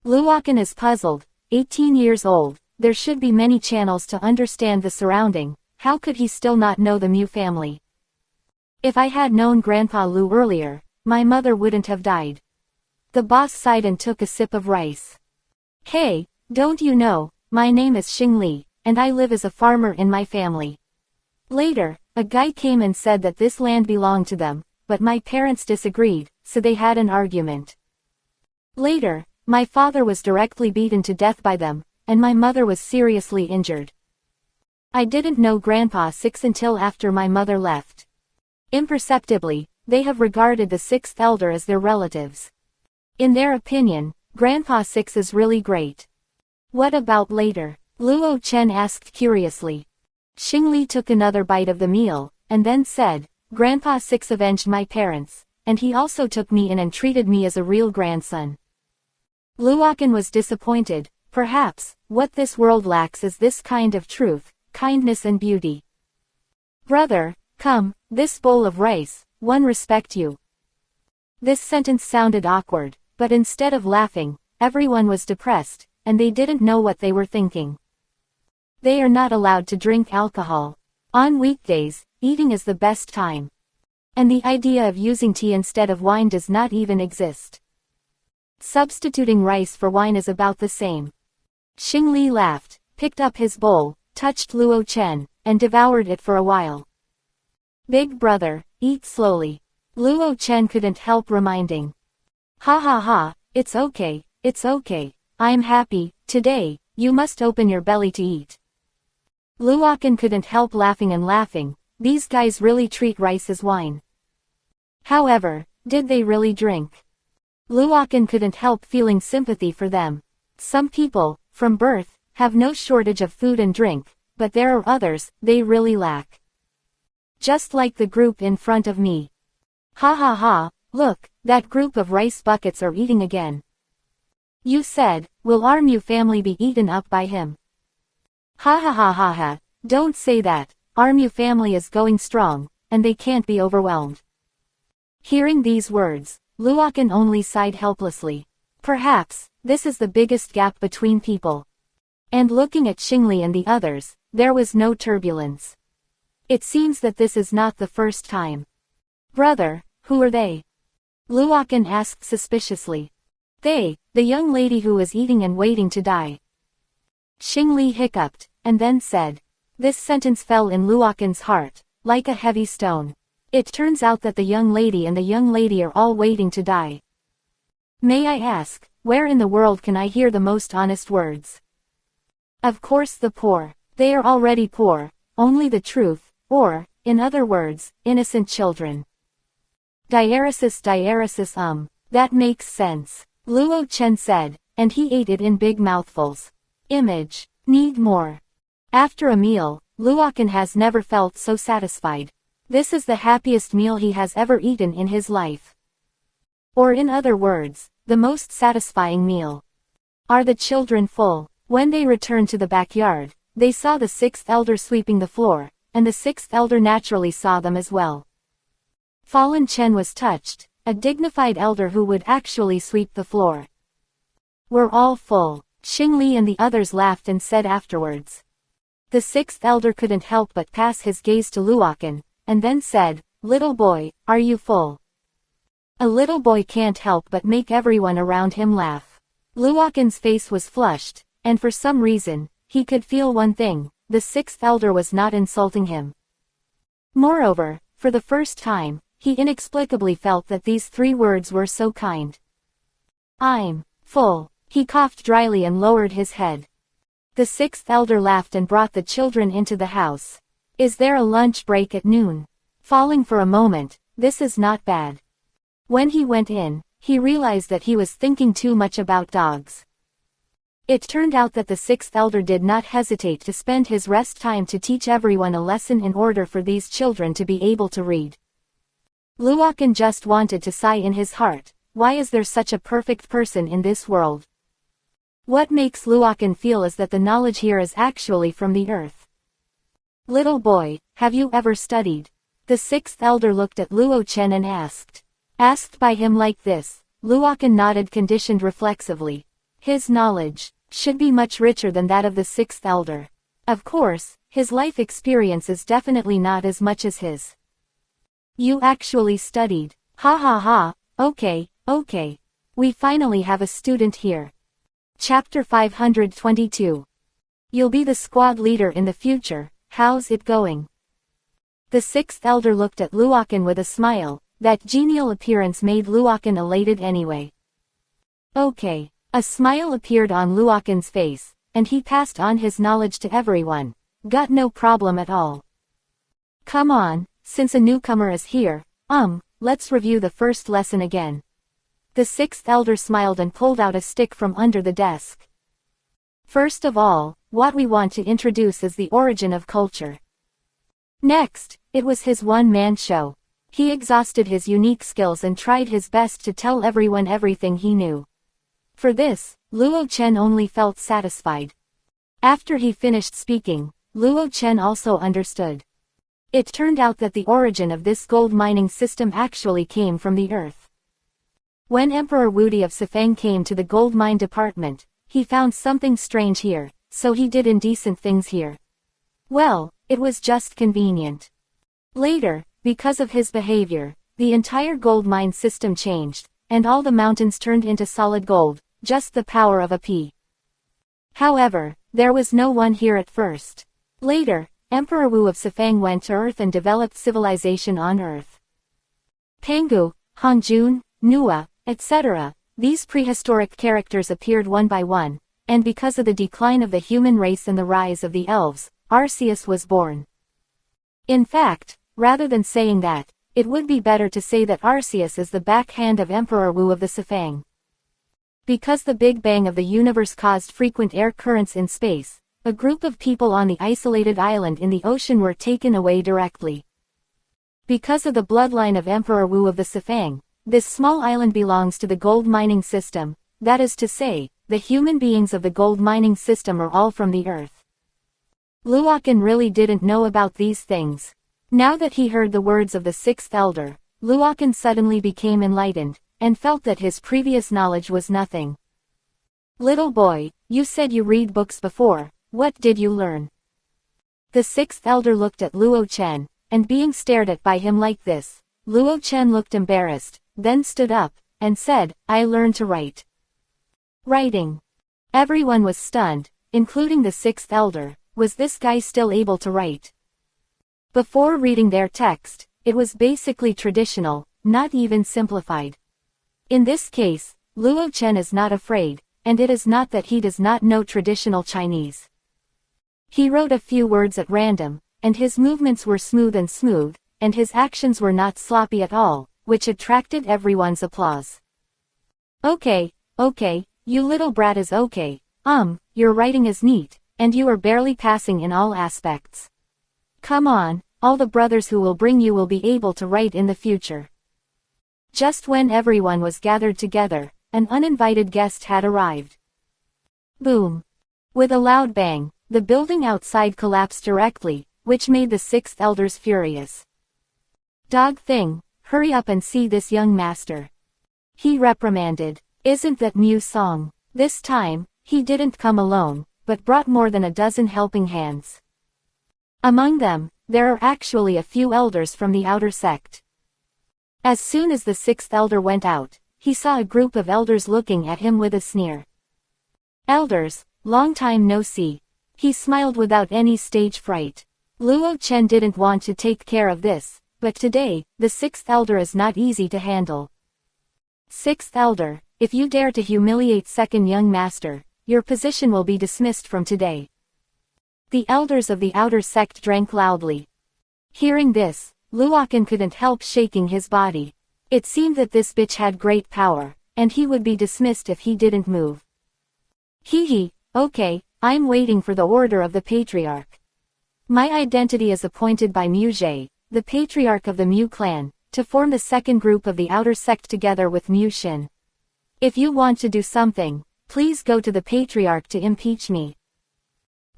Luokan is puzzled. 18 years old, there should be many channels to understand the surrounding. How could he still not know the Mu family? If I had known Grandpa Lu earlier, my mother wouldn't have died. The boss sighed and took a sip of rice. Hey, don't you know, my name is Xing Li, and I live as a farmer in my family. Later, a guy came and said that this land belonged to them, but my parents disagreed, so they had an argument. Later, my father was directly beaten to death by them, and my mother was seriously injured. I didn't know Grandpa Six until after my mother left. Imperceptibly, they have regarded the sixth elder as their relatives. In their opinion, Grandpa Six is really great. What about later? Luo Chen asked curiously. Xing Li took another bite of the meal, and then said, Grandpa Six avenged my parents, and he also took me in and treated me as a real grandson. Luokan was disappointed. Perhaps, what this world lacks is this kind of truth, kindness and beauty. Brother, come, this bowl of rice, one respect you. This sentence sounded awkward, but instead of laughing, everyone was depressed, and they didn't know what they were thinking. They are not allowed to drink alcohol. On weekdays, eating is the best time. And the idea of using tea instead of wine does not even exist. Substituting rice for wine is about the same. Xing Li laughed, picked up his bowl, touched Luo Chen, and devoured it for a while. Big brother, eat slowly. Luo Chen couldn't help reminding. Ha ha ha, it's okay, I'm happy, today, you must open your belly to eat. Luokan couldn't help laughing and laughing, these guys really treat rice as wine. However, did they really drink? Luokan couldn't help feeling sympathy for them. Some people, from birth, have no shortage of food and drink, but there are others, they really lack. Just like the group in front of me. Ha ha ha, look, that group of rice buckets are eating again. You said, will our Mu family be eaten up by him? Ha ha ha ha ha, don't say that, our Mu family is going strong, and they can't be overwhelmed. Hearing these words, Luokan only sighed helplessly. Perhaps, this is the biggest gap between people. And looking at Xing Li and the others, there was no turbulence. It seems that this is not the first time. Brother, who are they? Luokan asked suspiciously. They, the young lady who was eating and waiting to die. Xing Li hiccuped, and then said. This sentence fell in Luokan's heart, like a heavy stone. It turns out that the young lady and the young lady are all waiting to die. May I ask, where in the world can I hear the most honest words? Of course the poor. They are already poor, only the truth, or, in other words, innocent children. Diaresis, that makes sense. Luo Chen said, and he ate it in big mouthfuls. Image. Need more. After a meal, Luokan has never felt so satisfied. This is the happiest meal he has ever eaten in his life. Or in other words, the most satisfying meal. Are the children full? When they returned to the backyard, they saw the sixth elder sweeping the floor, and the sixth elder naturally saw them as well. Fallen Chen was touched, a dignified elder who would actually sweep the floor. We're all full. Xing Li and the others laughed and said afterwards. The sixth elder couldn't help but pass his gaze to Luokan, and then said, Little boy, are you full? A little boy can't help but make everyone around him laugh. Luokan's face was flushed, and for some reason, he could feel one thing, the sixth elder was not insulting him. Moreover, for the first time, he inexplicably felt that these three words were so kind. I'm full. He coughed dryly and lowered his head. The sixth elder laughed and brought the children into the house. Is there a lunch break at noon? Falling for a moment, this is not bad. When he went in, he realized that he was thinking too much about dogs. It turned out that the sixth elder did not hesitate to spend his rest time to teach everyone a lesson in order for these children to be able to read. Luokan just wanted to sigh in his heart. Why is there such a perfect person in this world? What makes Luokan feel is that the knowledge here is actually from the earth. Little boy, have you ever studied? The sixth elder looked at Luochen and asked. Asked by him like this, Luokan nodded conditioned reflexively. His knowledge should be much richer than that of the sixth elder. Of course, his life experience is definitely not as much as his. You actually studied. Ha ha ha, okay. We finally have a student here. Chapter 522. You'll be the squad leader in the future, how's it going? The sixth elder looked at Luokan with a smile. That genial appearance made Luokan elated anyway. Okay. A smile appeared on Luokan's face, and he passed on his knowledge to everyone. Got no problem at all. Come on, since a newcomer is here, let's review the first lesson again. The sixth elder smiled and pulled out a stick from under the desk. First of all, what we want to introduce is the origin of culture. Next, it was his one-man show. He exhausted his unique skills and tried his best to tell everyone everything he knew. For this, Luochen only felt satisfied. After he finished speaking, Luochen also understood. It turned out that the origin of this gold mining system actually came from the earth. When Emperor Wudi of Sifang came to the gold mine department, he found something strange here, so he did indecent things here. Well, it was just convenient. Later, because of his behavior, the entire gold mine system changed, and all the mountains turned into solid gold, just the power of a pea. However, there was no one here at first. Later, Emperor Wu of Sifang went to Earth and developed civilization on Earth. Pangu, Hangjun, Nua, etc., these prehistoric characters appeared one by one, and because of the decline of the human race and the rise of the elves, Arceus was born. In fact, rather than saying that, it would be better to say that Arceus is the backhand of Emperor Wu of the Sifang. Because the Big Bang of the universe caused frequent air currents in space, a group of people on the isolated island in the ocean were taken away directly. Because of the bloodline of Emperor Wu of the Sifang, this small island belongs to the gold mining system, that is to say, the human beings of the gold mining system are all from the earth. Luokan really didn't know about these things. Now that he heard the words of the sixth elder, Luokan suddenly became enlightened, and felt that his previous knowledge was nothing. Little boy, you said you read books before, what did you learn? The sixth elder looked at Luochen, and being stared at by him like this, Luochen looked embarrassed, then stood up, and said, I learned to write. Writing. Everyone was stunned, including the sixth elder. Was this guy still able to write? Before reading their text, it was basically traditional, not even simplified. In this case, Luochen is not afraid, and it is not that he does not know traditional Chinese. He wrote a few words at random, and his movements were smooth, and his actions were not sloppy at all, which attracted everyone's applause. Okay, you little brat is okay, your writing is neat, and you are barely passing in all aspects. Come on, all the brothers who will bring you will be able to write in the future. Just when everyone was gathered together, an uninvited guest had arrived. Boom! With a loud bang, the building outside collapsed directly, which made the sixth elders furious. Dog thing, hurry up and see this young master. He reprimanded. Isn't that Mew's song? This time, he didn't come alone, but brought more than a dozen helping hands. Among them, there are actually a few elders from the outer sect. As soon as the sixth elder went out, he saw a group of elders looking at him with a sneer. Elders, long time no see. He smiled without any stage fright. Luochen didn't want to take care of this, but today, the sixth elder is not easy to handle. Sixth elder, if you dare to humiliate second young master, your position will be dismissed from today. The elders of the outer sect drank loudly. Hearing this, Luokan couldn't help shaking his body. It seemed that this bitch had great power, and he would be dismissed if he didn't move. Hee, okay, I'm waiting for the order of the Patriarch. My identity is appointed by Mu Jie, the Patriarch of the Mu clan, to form the second group of the outer sect together with Mu Xin. If you want to do something, please go to the Patriarch to impeach me.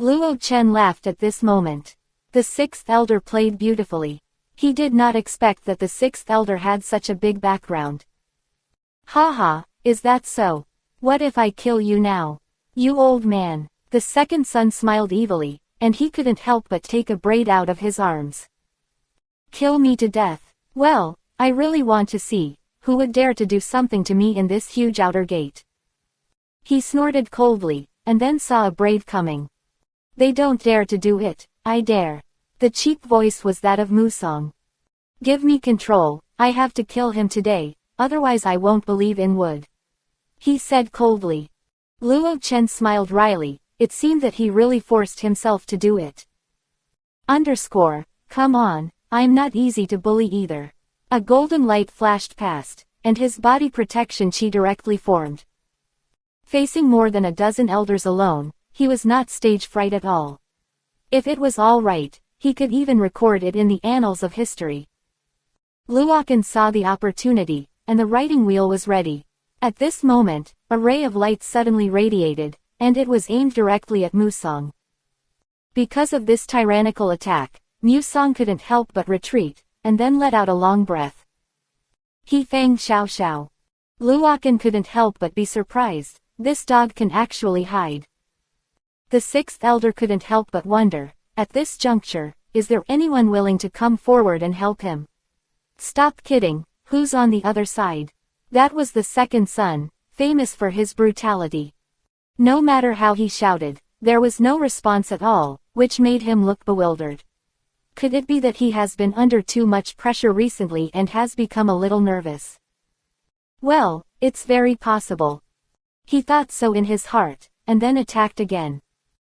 Luo Chen laughed at this moment. The sixth elder played beautifully. He did not expect that the sixth elder had such a big background. Haha, is that so? What if I kill you now? You old man. The second son smiled evilly, and he couldn't help but take a braid out of his arms. Kill me to death. Well, I really want to see, who would dare to do something to me in this huge outer gate. He snorted coldly, and then saw a braid coming. They don't dare to do it, I dare. The cheap voice was that of Musong. Give me control, I have to kill him today, otherwise I won't believe in wood. He said coldly. Luo Chen smiled wryly, it seemed that he really forced himself to do it. Come on, I'm not easy to bully either. A golden light flashed past, and his body protection chi directly formed. Facing more than a dozen elders alone, he was not stage fright at all. If it was all right, he could even record it in the annals of history. Luokan saw the opportunity, and the writing wheel was ready. At this moment, a ray of light suddenly radiated, and it was aimed directly at Musong. Because of this tyrannical attack, Musong couldn't help but retreat, and then let out a long breath. He fang xiao xiao. Luokan couldn't help but be surprised, this dog can actually hide. The sixth elder couldn't help but wonder, at this juncture, is there anyone willing to come forward and help him? Stop kidding, who's on the other side? That was the second son, famous for his brutality. No matter how he shouted, there was no response at all, which made him look bewildered. Could it be that he has been under too much pressure recently and has become a little nervous? Well, it's very possible. He thought so in his heart, and then attacked again.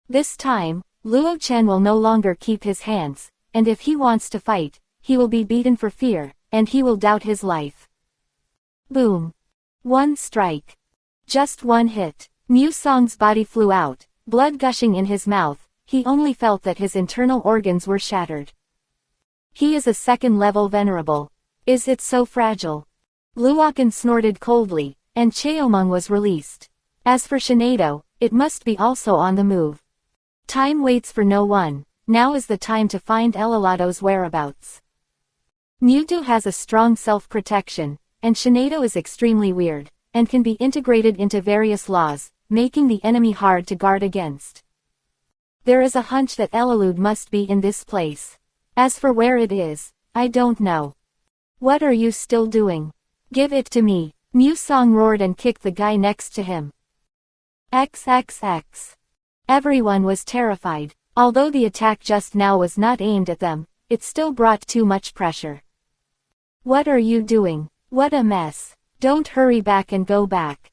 This time, Luo Chen will no longer keep his hands, and if he wants to fight, he will be beaten for fear, and he will doubt his life. Boom. One strike. Just one hit. Musong's body flew out, blood gushing in his mouth, he only felt that his internal organs were shattered. He is a second-level venerable. Is it so fragile? Luokan snorted coldly, and Cheomeng was released. As for Shinado, it must be also on the move. Time waits for no one, now is the time to find Elalado's whereabouts. Mewtwo has a strong self-protection, and Shinado is extremely weird, and can be integrated into various laws, making the enemy hard to guard against. There is a hunch that Elalud must be in this place. As for where it is, I don't know. What are you still doing? Give it to me. Musong roared and kicked the guy next to him. XXX. Everyone was terrified. Although the attack just now was not aimed at them, it still brought too much pressure. What are you doing? What a mess. Don't hurry back and go back.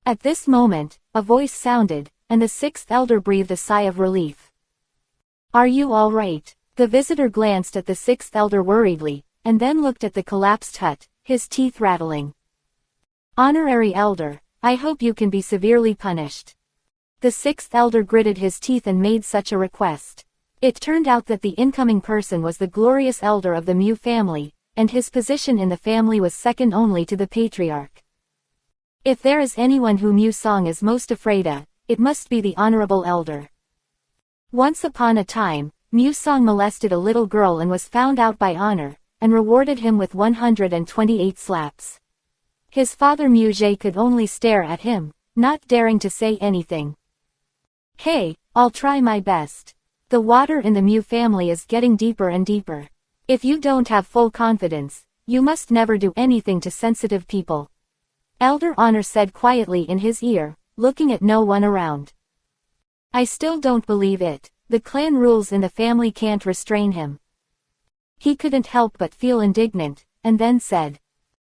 At this moment, a voice sounded, and the sixth elder breathed a sigh of relief. Are you all right? The visitor glanced at the sixth elder worriedly, and then looked at the collapsed hut, his teeth rattling. Honorary elder, I hope you can be severely punished. The sixth elder gritted his teeth and made such a request. It turned out that the incoming person was the glorious elder of the Mu family, and his position in the family was second only to the patriarch. If there is anyone who Musong is most afraid of, it must be the honorable elder. Once upon a time, Musong molested a little girl and was found out by honor, and rewarded him with 128 slaps. His father Mu Jie could only stare at him, not daring to say anything. Hey, I'll try my best. The water in the Mu family is getting deeper and deeper. If you don't have full confidence, you must never do anything to sensitive people. Elder Honor said quietly in his ear, looking at no one around. I still don't believe it. The clan rules in the family can't restrain him. He couldn't help but feel indignant, and then said.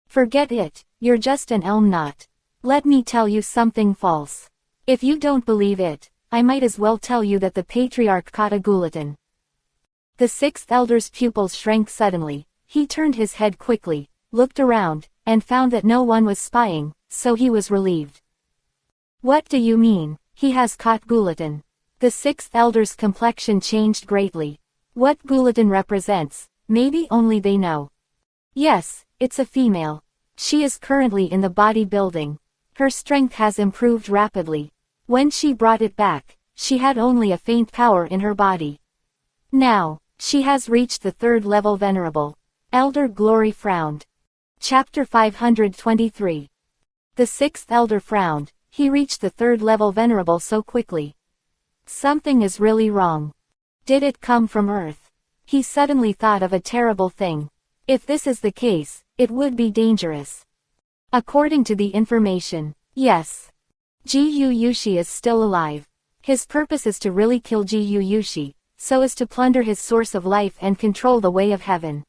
Forget it, you're just an elm knot. Let me tell you something false. If you don't believe it, I might as well tell you that the patriarch caught a guillotine. The sixth elder's pupils shrank suddenly. He turned his head quickly, looked around, and found that no one was spying, so he was relieved. What do you mean, he has caught guillotine? The sixth elder's complexion changed greatly. What guillotine represents, maybe only they know. Yes, it's a female. She is currently in the bodybuilding. Her strength has improved rapidly. When she brought it back, she had only a faint power in her body. Now, she has reached the third level venerable. Elder Glory frowned. Chapter 523. The sixth elder frowned. He reached the third level venerable so quickly. Something is really wrong. Did it come from Earth? He suddenly thought of a terrible thing. If this is the case, it would be dangerous. According to the information, yes. Ji-Yu Yushi is still alive. His purpose is to really kill Ji-Yu Yushi, so as to plunder his source of life and control the way of heaven.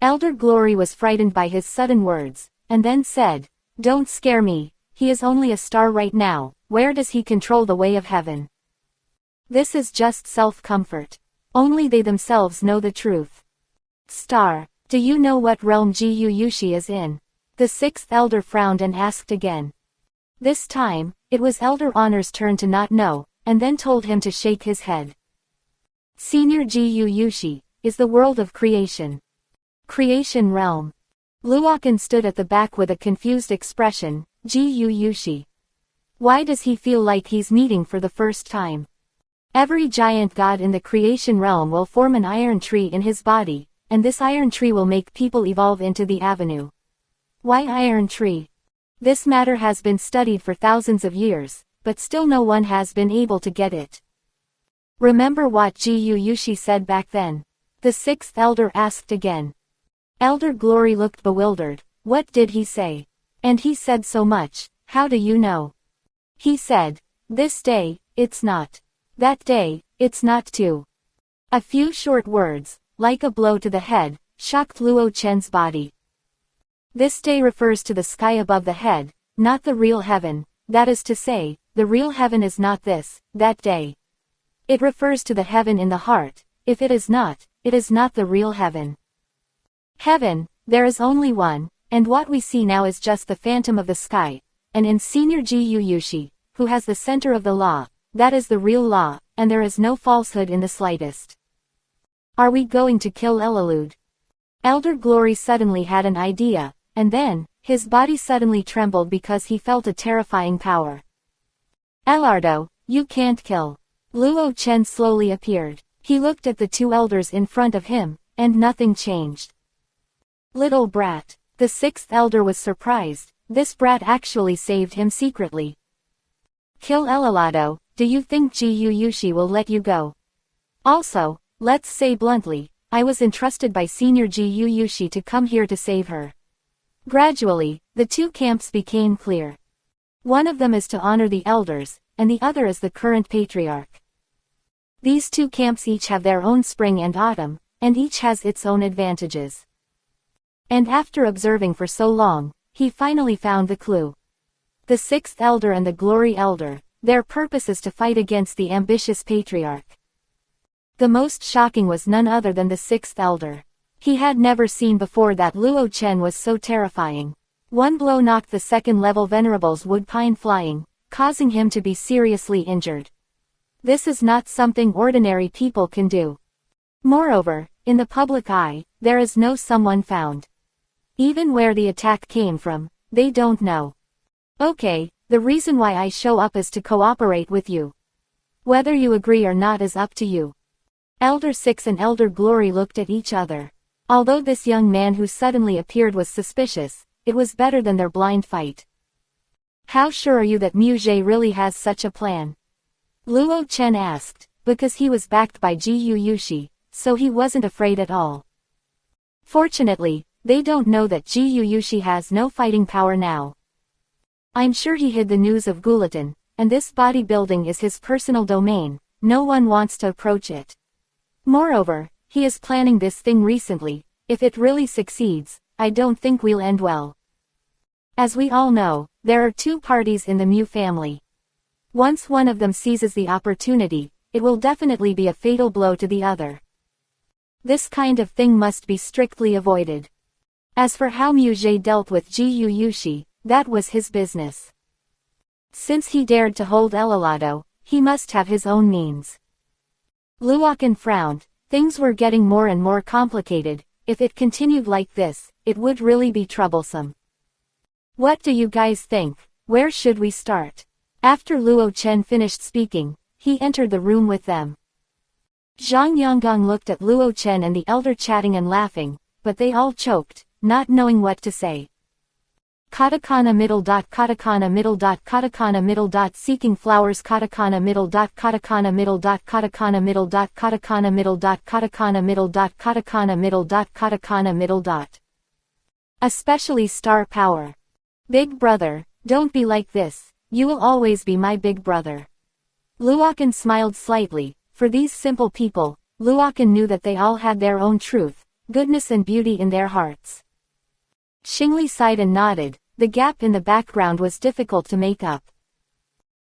Elder Glory was frightened by his sudden words, and then said, "Don't scare me, he is only a star right now, where does he control the way of heaven?" This is just self-comfort. Only they themselves know the truth. Star, do you know what realm Ji-Yu Yushi is in? The sixth elder frowned and asked again. This time, it was Elder Honor's turn to not know, and then told him to shake his head. Senior Ji-Yu Yushi, is the world of creation. Creation realm. Luokan stood at the back with a confused expression. Ji-Yu Yushi. Why does he feel like he's meeting for the first time? Every giant god in the creation realm will form an iron tree in his body, and this iron tree will make people evolve into the avenue. Why iron tree? This matter has been studied for thousands of years, but still no one has been able to get it. Remember what Ji-Yu Yushi said back then? The sixth elder asked again. Elder Glory looked bewildered. What did he say? And he said so much, how do you know? He said, this day, it's not. That day, it's not too. A few short words, like a blow to the head, shocked Luo Chen's body. This day refers to the sky above the head, not the real heaven, that is to say, the real heaven is not this, that day. It refers to the heaven in the heart. If it is not the real heaven. Heaven, there is only one, and what we see now is just the phantom of the sky, and in Senior Ji-Yu Yushi, who has the center of the law, that is the real law, and there is no falsehood in the slightest. Are we going to kill Readaloud? Elder Glory suddenly had an idea, and then, his body suddenly trembled because he felt a terrifying power. Elardo, you can't kill. Luo Chen slowly appeared. He looked at the two elders in front of him, and nothing changed. Little brat. The sixth elder was surprised. This brat actually saved him secretly. Kill Elardo, do you think Ji-Yu Yushi will let you go? Also, let's say bluntly, I was entrusted by Senior Ji-Yu Yushi to come here to save her. Gradually, the two camps became clear. One of them is to honor the elders, and the other is the current patriarch. These two camps each have their own spring and autumn, and each has its own advantages. And after observing for so long, he finally found the clue. The sixth elder and the glory elder, their purpose is to fight against the ambitious patriarch. The most shocking was none other than the sixth elder. He had never seen before that Luo Chen was so terrifying. One blow knocked the second-level venerable's woodpine flying, causing him to be seriously injured. This is not something ordinary people can do. Moreover, in the public eye, there is no someone found. Even where the attack came from, they don't know. Okay, the reason why I show up is to cooperate with you. Whether you agree or not is up to you. Elder Six and Elder Glory looked at each other. Although this young man who suddenly appeared was suspicious, it was better than their blind fight. How sure are you that Muje really has such a plan? Luo Chen asked, because he was backed by Ji-Yu Yushi, so he wasn't afraid at all. Fortunately, they don't know that Ji-Yu Yushi has no fighting power now. I'm sure he hid the news of Guillotine, and this bodybuilding is his personal domain, no one wants to approach it. Moreover, he is planning this thing recently. If it really succeeds, I don't think we'll end well. As we all know, there are two parties in the Mu family. Once one of them seizes the opportunity, it will definitely be a fatal blow to the other. This kind of thing must be strictly avoided. As for how Mu-jae dealt with Ji Yushi, that was his business. Since he dared to hold Elalado, he must have his own means. Luokan frowned. Things were getting more and more complicated. If it continued like this, it would really be troublesome. What do you guys think? Where should we start? After Luo Chen finished speaking, he entered the room with them. Zhang Yonggang looked at Luo Chen and the elder chatting and laughing, but they all choked, not knowing what to say. Katakana middle dot katakana middle dot katakana middle dot seeking flowers katakana middle dot katakana middle dot katakana middle dot katakana middle dot katakana middle dot katakana middle dot katakana middle dot. Especially star power. Big brother, don't be like this, you will always be my big brother. Luokan smiled slightly. For these simple people, Luokan knew that they all had their own truth, goodness and beauty in their hearts. Xingli sighed and nodded. The gap in the background was difficult to make up.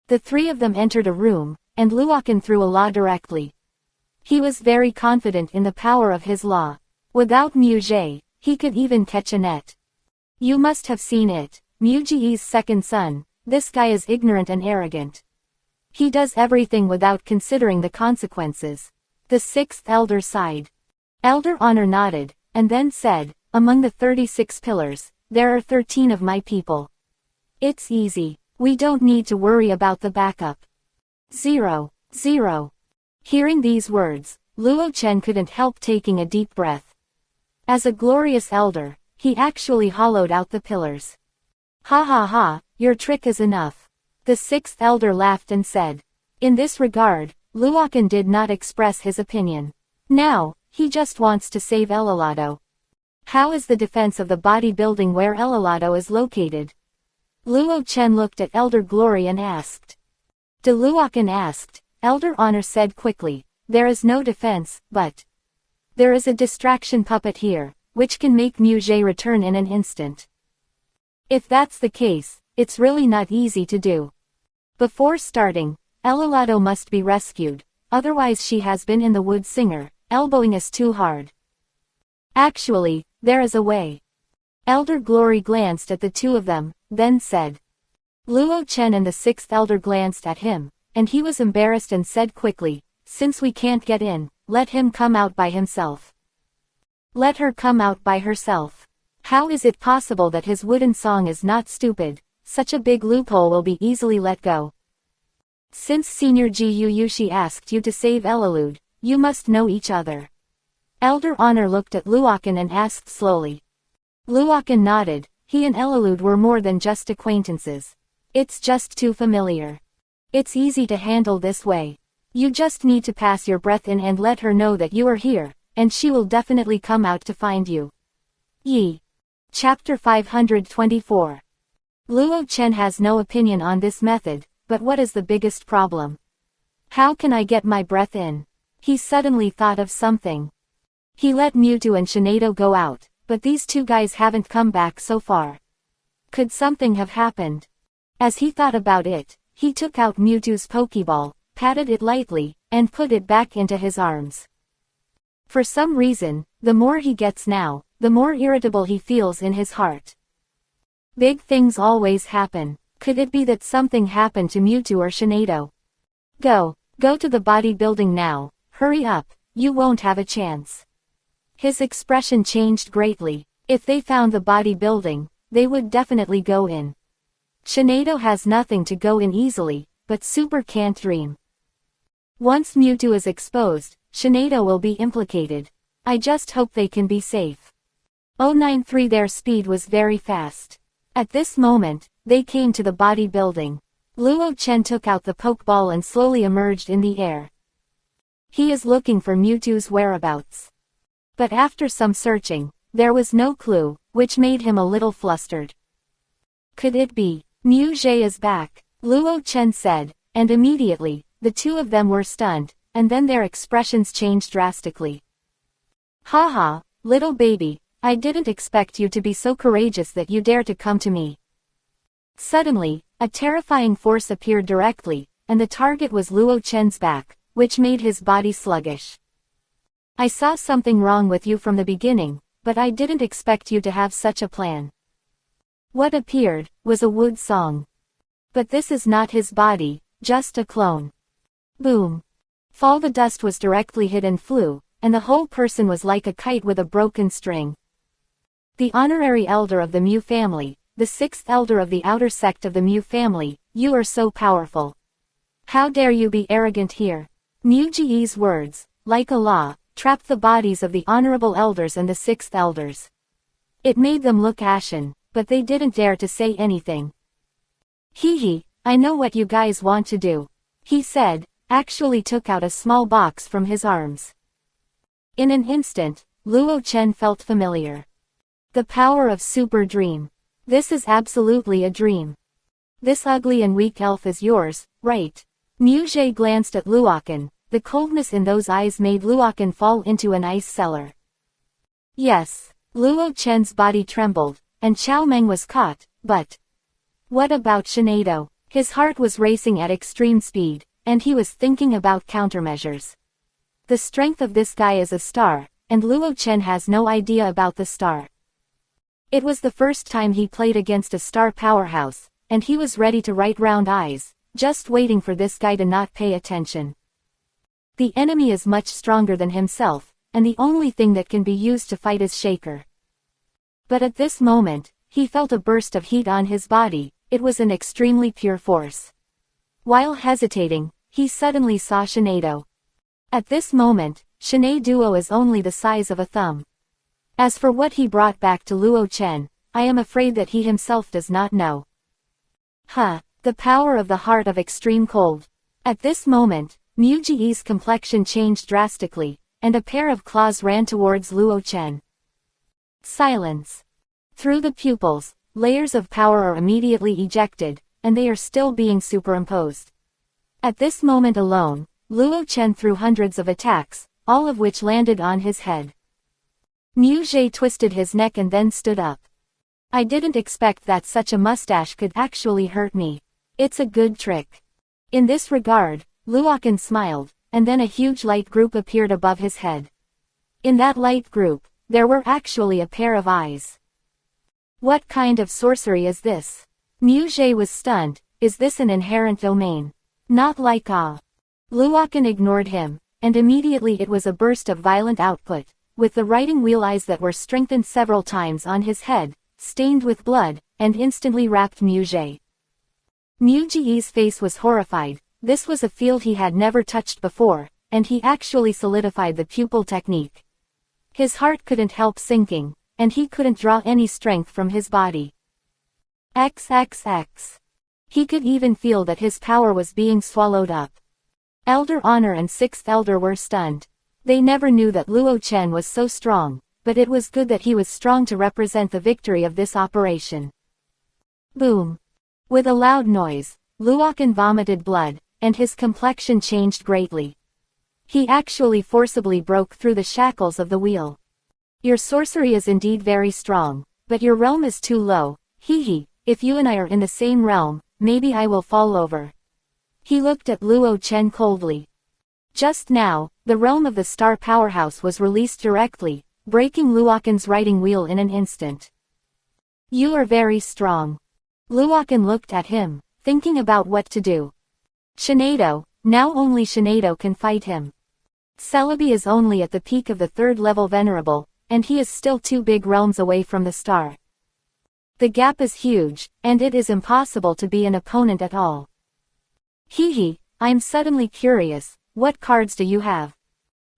The three of them entered a room, and Luokan threw a law directly. He was very confident in the power of his law. Without Mu-jae, he could even catch a net. You must have seen it, Mu-jae's second son. This guy is ignorant and arrogant. He does everything without considering the consequences. The sixth elder sighed. Elder Honor nodded, and then said, among the 36 pillars, there are 13 of my people. It's easy. We don't need to worry about the backup. 0. Hearing these words, Luo Chen couldn't help taking a deep breath. As a glorious elder, he actually hollowed out the pillars. Ha ha ha, your trick is enough. The sixth elder laughed and said. In this regard, Luokan did not express his opinion. Now, he just wants to save Elalado. How is the defense of the bodybuilding where Elalado is located? Luo Chen looked at Elder Glory and asked. De Luokan asked. Elder Honor said quickly, there is no defense, but there is a distraction puppet here, which can make Mu-jae return in an instant. If that's the case, it's really not easy to do. Before starting, Elalado must be rescued, otherwise she has been in the wood singer, elbowing us too hard. Actually, there is a way. Elder Glory glanced at the two of them, then said. Luo Chen and the sixth elder glanced at him, and he was embarrassed and said quickly, since we can't get in, let him come out by himself. Let her come out by herself. How is it possible that his wooden song is not stupid? Such a big loophole will be easily let go. Since Senior Ji Yushi asked you to save Elalud, you must know each other. Elder Honor looked at Luokan and asked slowly. Luokan nodded. He and Elalud were more than just acquaintances. It's just too familiar. It's easy to handle this way. You just need to pass your breath in and let her know that you are here, and she will definitely come out to find you. Yi. Chapter 524. Luo Chen has no opinion on this method, but what is the biggest problem? How can I get my breath in? He suddenly thought of something. He let Mewtwo and Shinado go out, but these two guys haven't come back so far. Could something have happened? As he thought about it, he took out Mewtwo's Pokeball, patted it lightly, and put it back into his arms. For some reason, the more he gets now, the more irritable he feels in his heart. Big things always happen. Could it be that something happened to Mewtwo or Shinado? Go to the bodybuilding now, hurry up, you won't have a chance. His expression changed greatly. If they found the bodybuilding, they would definitely go in. Shinado has nothing to go in easily, but Super can't dream. Once Mewtwo is exposed, Shinado will be implicated. I just hope they can be safe. 093 Their speed was very fast. At this moment, they came to the bodybuilding. Luo Chen took out the Pokeball and slowly emerged in the air. He is looking for Mewtwo's whereabouts. But after some searching, there was no clue, which made him a little flustered. Could it be? Mu-jae is back, Luo Chen said, and immediately, the two of them were stunned, and then their expressions changed drastically. Haha, little baby, I didn't expect you to be so courageous that you dare to come to me. Suddenly, a terrifying force appeared directly, and the target was Luo Chen's back, which made his body sluggish. I saw something wrong with you from the beginning, but I didn't expect you to have such a plan. What appeared was a wood song. But this is not his body, just a clone. Boom. Fall. The dust was directly hit and flew, and the whole person was like a kite with a broken string. The honorary elder of the Mu family, the sixth elder of the outer sect of the Mu family, you are so powerful. How dare you be arrogant here? Mu Ji's words, like a law, trapped the bodies of the honorable elders and the sixth elders. It made them look ashen, but they didn't dare to say anything. Hee, I know what you guys want to do, he said, actually took out a small box from his arms. In an instant, Luo Chen felt familiar. The power of Super Dream. This is absolutely a dream. This ugly and weak elf is yours, right? Mu Jie glanced at Luochen. The coldness in those eyes made Luochen fall into an ice cellar. Yes. Luo Chen's body trembled, and Chao Meng was caught, but... What about Shinado? His heart was racing at extreme speed, and he was thinking about countermeasures. The strength of this guy is a star, and Luo Chen has no idea about the star. It was the first time he played against a star powerhouse, and he was ready to write round eyes, just waiting for this guy to not pay attention. The enemy is much stronger than himself, and the only thing that can be used to fight is Shaker. But at this moment, he felt a burst of heat on his body. It was an extremely pure force. While hesitating, he suddenly saw Shinado. At this moment, Shinado is only the size of a thumb. As for what he brought back to Luo Chen, I am afraid that he himself does not know. The power of the heart of extreme cold. At this moment, Mu Ji's complexion changed drastically, and a pair of claws ran towards Luo Chen. Silence. Through the pupils, layers of power are immediately ejected, and they are still being superimposed. At this moment alone, Luo Chen threw hundreds of attacks, all of which landed on his head. Mu Jie twisted his neck and then stood up. I didn't expect that such a mustache could actually hurt me. It's a good trick. In this regard, Luochen smiled, and then a huge light group appeared above his head. In that light group, there were actually a pair of eyes. What kind of sorcery is this? Mu Jie was stunned. Is this an inherent domain? Not like Luochen ignored him, and immediately it was a burst of violent output, with the writing wheel eyes that were strengthened several times on his head, stained with blood, and instantly wrapped Mu Jie. Mu Ji's face was horrified. This was a field he had never touched before, and he actually solidified the pupil technique. His heart couldn't help sinking, and he couldn't draw any strength from his body. XXX. He could even feel that his power was being swallowed up. Elder Honor and Sixth Elder were stunned. They never knew that Luo Chen was so strong, but it was good that he was strong to represent the victory of this operation. Boom. With a loud noise, Luochen vomited blood, and his complexion changed greatly. He actually forcibly broke through the shackles of the wheel. Your sorcery is indeed very strong, but your realm is too low. If you and I are in the same realm, maybe I will fall over. He looked at Luo Chen coldly. Just now, the realm of the star powerhouse was released directly, breaking Luochen's writing wheel in an instant. You are very strong. Luochen looked at him, thinking about what to do. Shinado, now only Shinado can fight him. Celebi is only at the peak of the third level venerable, and he is still 2 big realms away from the star. The gap is huge, and it is impossible to be an opponent at all. I'm suddenly curious, what cards do you have?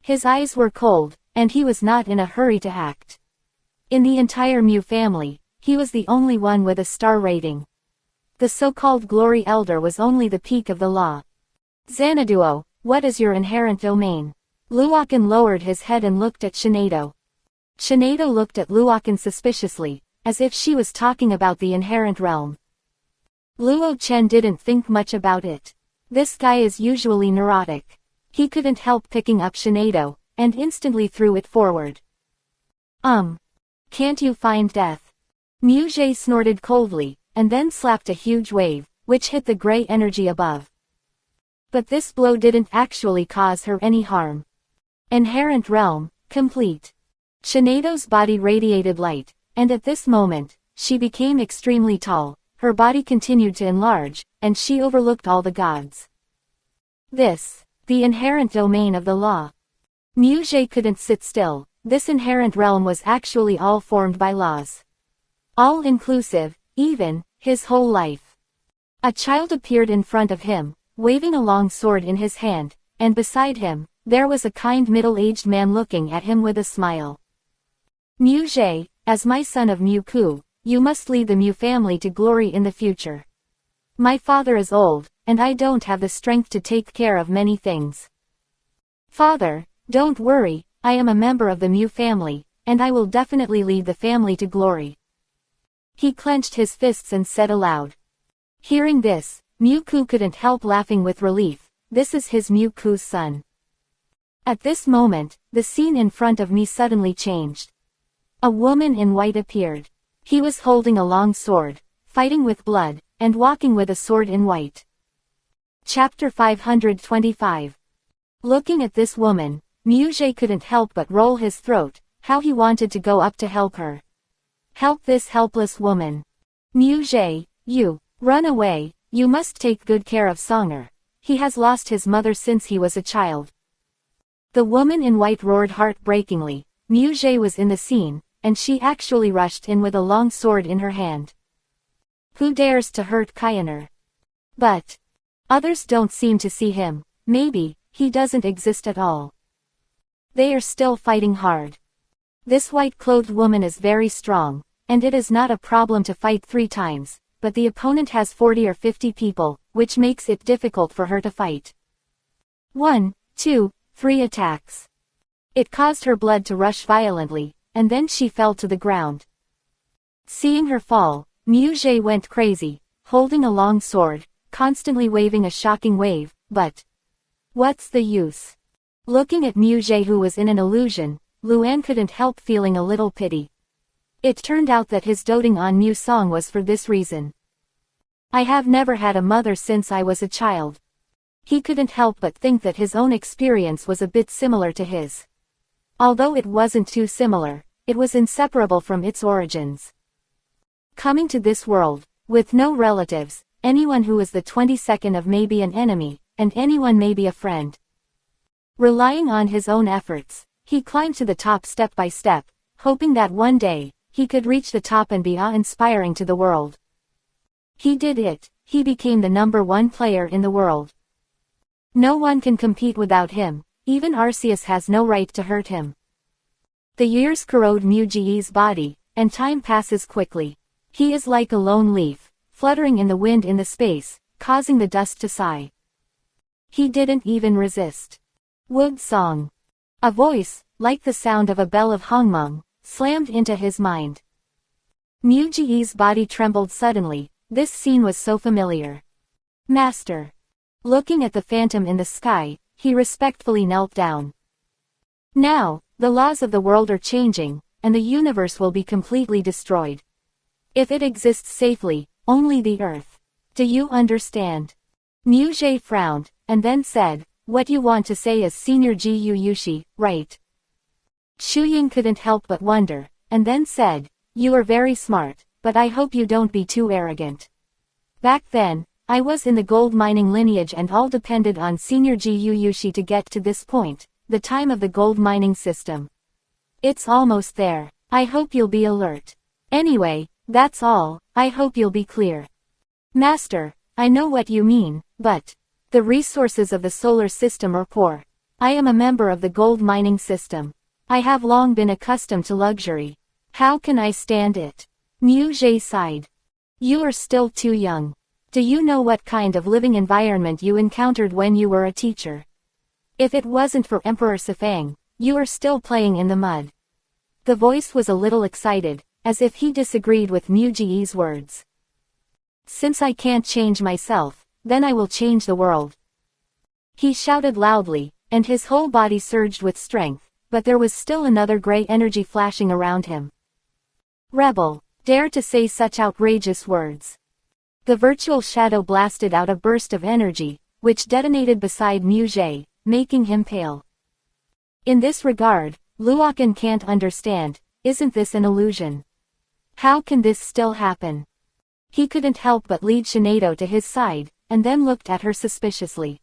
His eyes were cold, and he was not in a hurry to act. In the entire Mu family, he was the only one with a star rating. The so-called Glory Elder was only the peak of the law. Xanaduo, what is your inherent domain? Luochen lowered his head and looked at Shinado. Shinado looked at Luochen suspiciously, as if she was talking about the inherent realm. Luo Chen didn't think much about it. This guy is usually neurotic. He couldn't help picking up Shinado, and instantly threw it forward. Can't you find death? Mu Jie snorted coldly, and then slapped a huge wave, which hit the gray energy above. But this blow didn't actually cause her any harm. Inherent realm, complete. Shinedo's body radiated light, and at this moment, she became extremely tall, her body continued to enlarge, and she overlooked all the gods. This, the inherent domain of the law. Muje couldn't sit still, this inherent realm was actually all formed by laws. All-inclusive, even, his whole life. A child appeared in front of him, waving a long sword in his hand, and beside him, there was a kind middle-aged man looking at him with a smile. Muje, as my son of Muku, you must lead the Mu family to glory in the future. My father is old, and I don't have the strength to take care of many things. Father, don't worry, I am a member of the Mu family, and I will definitely lead the family to glory. He clenched his fists and said aloud. Hearing this, Muku couldn't help laughing with relief. This is his Muku's son. At this moment, the scene in front of me suddenly changed. A woman in white appeared. He was holding a long sword, fighting with blood, and walking with a sword in white. Chapter 525. Looking at this woman, Muje couldn't help but roll his throat, how he wanted to go up to help her. Help this helpless woman. Muje, you, run away, you must take good care of Songer. He has lost his mother since he was a child. The woman in white roared heartbreakingly. Muje was in the scene, and she actually rushed in with a long sword in her hand. Who dares to hurt Kyaner? But others don't seem to see him. Maybe he doesn't exist at all. They are still fighting hard. This white-clothed woman is very strong, and it is not a problem to fight 3 times, but the opponent has 40 or 50 people, which makes it difficult for her to fight. 1, 2, 3 attacks. It caused her blood to rush violently, and then she fell to the ground. Seeing her fall, Muje went crazy, holding a long sword, constantly waving a shocking wave, but what's the use? Looking at Muje, who was in an illusion, Luan couldn't help feeling a little pity. It turned out that his doting on Mu Song was for this reason. I have never had a mother since I was a child. He couldn't help but think that his own experience was a bit similar to his. Although it wasn't too similar, it was inseparable from its origins. Coming to this world, with no relatives, anyone who is the 22nd of may be an enemy, and anyone may be a friend. Relying on his own efforts, he climbed to the top step by step, hoping that one day, he could reach the top and be awe-inspiring to the world. He did it, he became the #1 player in the world. No one can compete without him, even Arceus has no right to hurt him. The years corrode Muji's body, and time passes quickly. He is like a lone leaf, fluttering in the wind in the space, causing the dust to sigh. He didn't even resist. Wood song. A voice, like the sound of a bell of Hongmeng, slammed into his mind. Muji's body trembled suddenly, this scene was so familiar. Master. Looking at the phantom in the sky, he respectfully knelt down. Now, the laws of the world are changing, and the universe will be completely destroyed. If it exists safely, only the earth. Do you understand? Muje frowned, and then said, what you want to say is Senior Gu Yushi, right? Shuying couldn't help but wonder, and then said, you are very smart, but I hope you don't be too arrogant. Back then, I was in the gold mining lineage and all depended on Senior Gu Yushi to get to this point, the time of the gold mining system. It's almost there. I hope you'll be alert. Anyway, that's all, I hope you'll be clear. Master, I know what you mean, but the resources of the solar system are poor. I am a member of the gold mining system. I have long been accustomed to luxury. How can I stand it? Muje sighed. You are still too young. Do you know what kind of living environment you encountered when you were a teacher? If it wasn't for Emperor Sifang, you are still playing in the mud. The voice was a little excited, as if he disagreed with Muji's words. Since I can't change myself, then I will change the world. He shouted loudly, and his whole body surged with strength, but there was still another gray energy flashing around him. Rebel, dare to say such outrageous words. The virtual shadow blasted out a burst of energy, which detonated beside Mugé, making him pale. In this regard, Luokan can't understand, isn't this an illusion? How can this still happen? He couldn't help but lead Shinado to his side, and then looked at her suspiciously.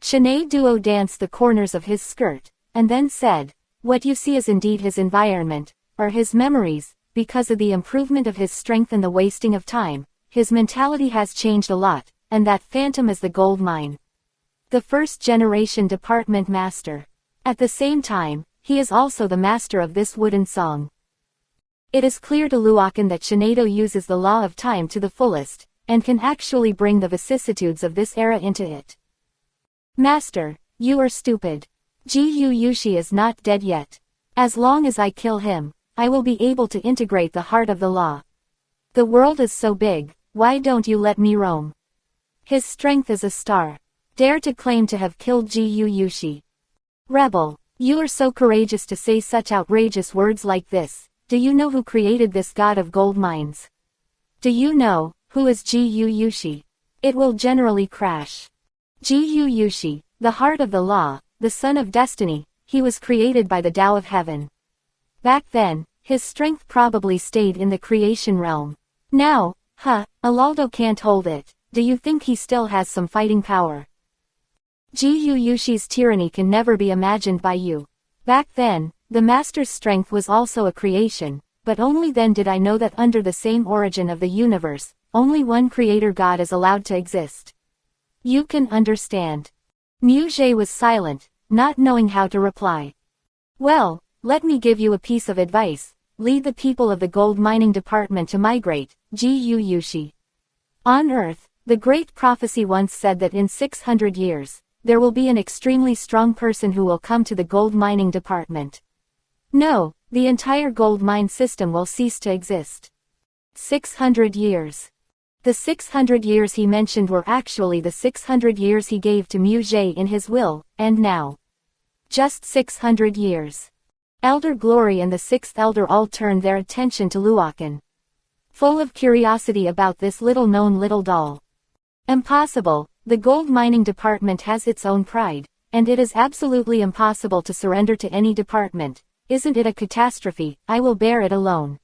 Shinado danced the corners of his skirt, and then said, "What you see is indeed his environment, or his memories, because of the improvement of his strength and the wasting of time, his mentality has changed a lot, and that phantom is the gold mine. The first-generation department master. At the same time, he is also the master of this wooden song." It is clear to Luokan that Shinado uses the law of time to the fullest, and can actually bring the vicissitudes of this era into it. "Master, you are stupid. Jiyu Yushi is not dead yet. As long as I kill him, I will be able to integrate the heart of the law. The world is so big, why don't you let me roam? His strength is a star. Dare to claim to have killed Jiyu Yushi. Rebel, you are so courageous to say such outrageous words like this. Do you know who created this god of gold mines? Do you know who is Jiyu Yushi? It will generally crash. Jiyu Yushi, the heart of the law, the son of destiny, he was created by the Tao of heaven. Back then, his strength probably stayed in the creation realm. Now, Alaldo can't hold it. Do you think he still has some fighting power? Jiyu Yushi's tyranny can never be imagined by you. Back then, the master's strength was also a creation, but only then did I know that under the same origin of the universe, only one creator god is allowed to exist. You can understand." Mugé was silent, not knowing how to reply. "Well, let me give you a piece of advice. Lead the people of the gold mining department to migrate, Jiyu Yushi. On Earth, the great prophecy once said that in 600 years, there will be an extremely strong person who will come to the gold mining department. No, the entire gold mine system will cease to exist. 600 years. The 600 years he mentioned were actually the 600 years he gave to Mugé in his will, and now. Just 600 years. Elder Glory and the Sixth Elder all turned their attention to Luokan. Full of curiosity about this little-known little doll. Impossible, the gold mining department has its own pride, and it is absolutely impossible to surrender to any department. Isn't it a catastrophe? I will bear it alone.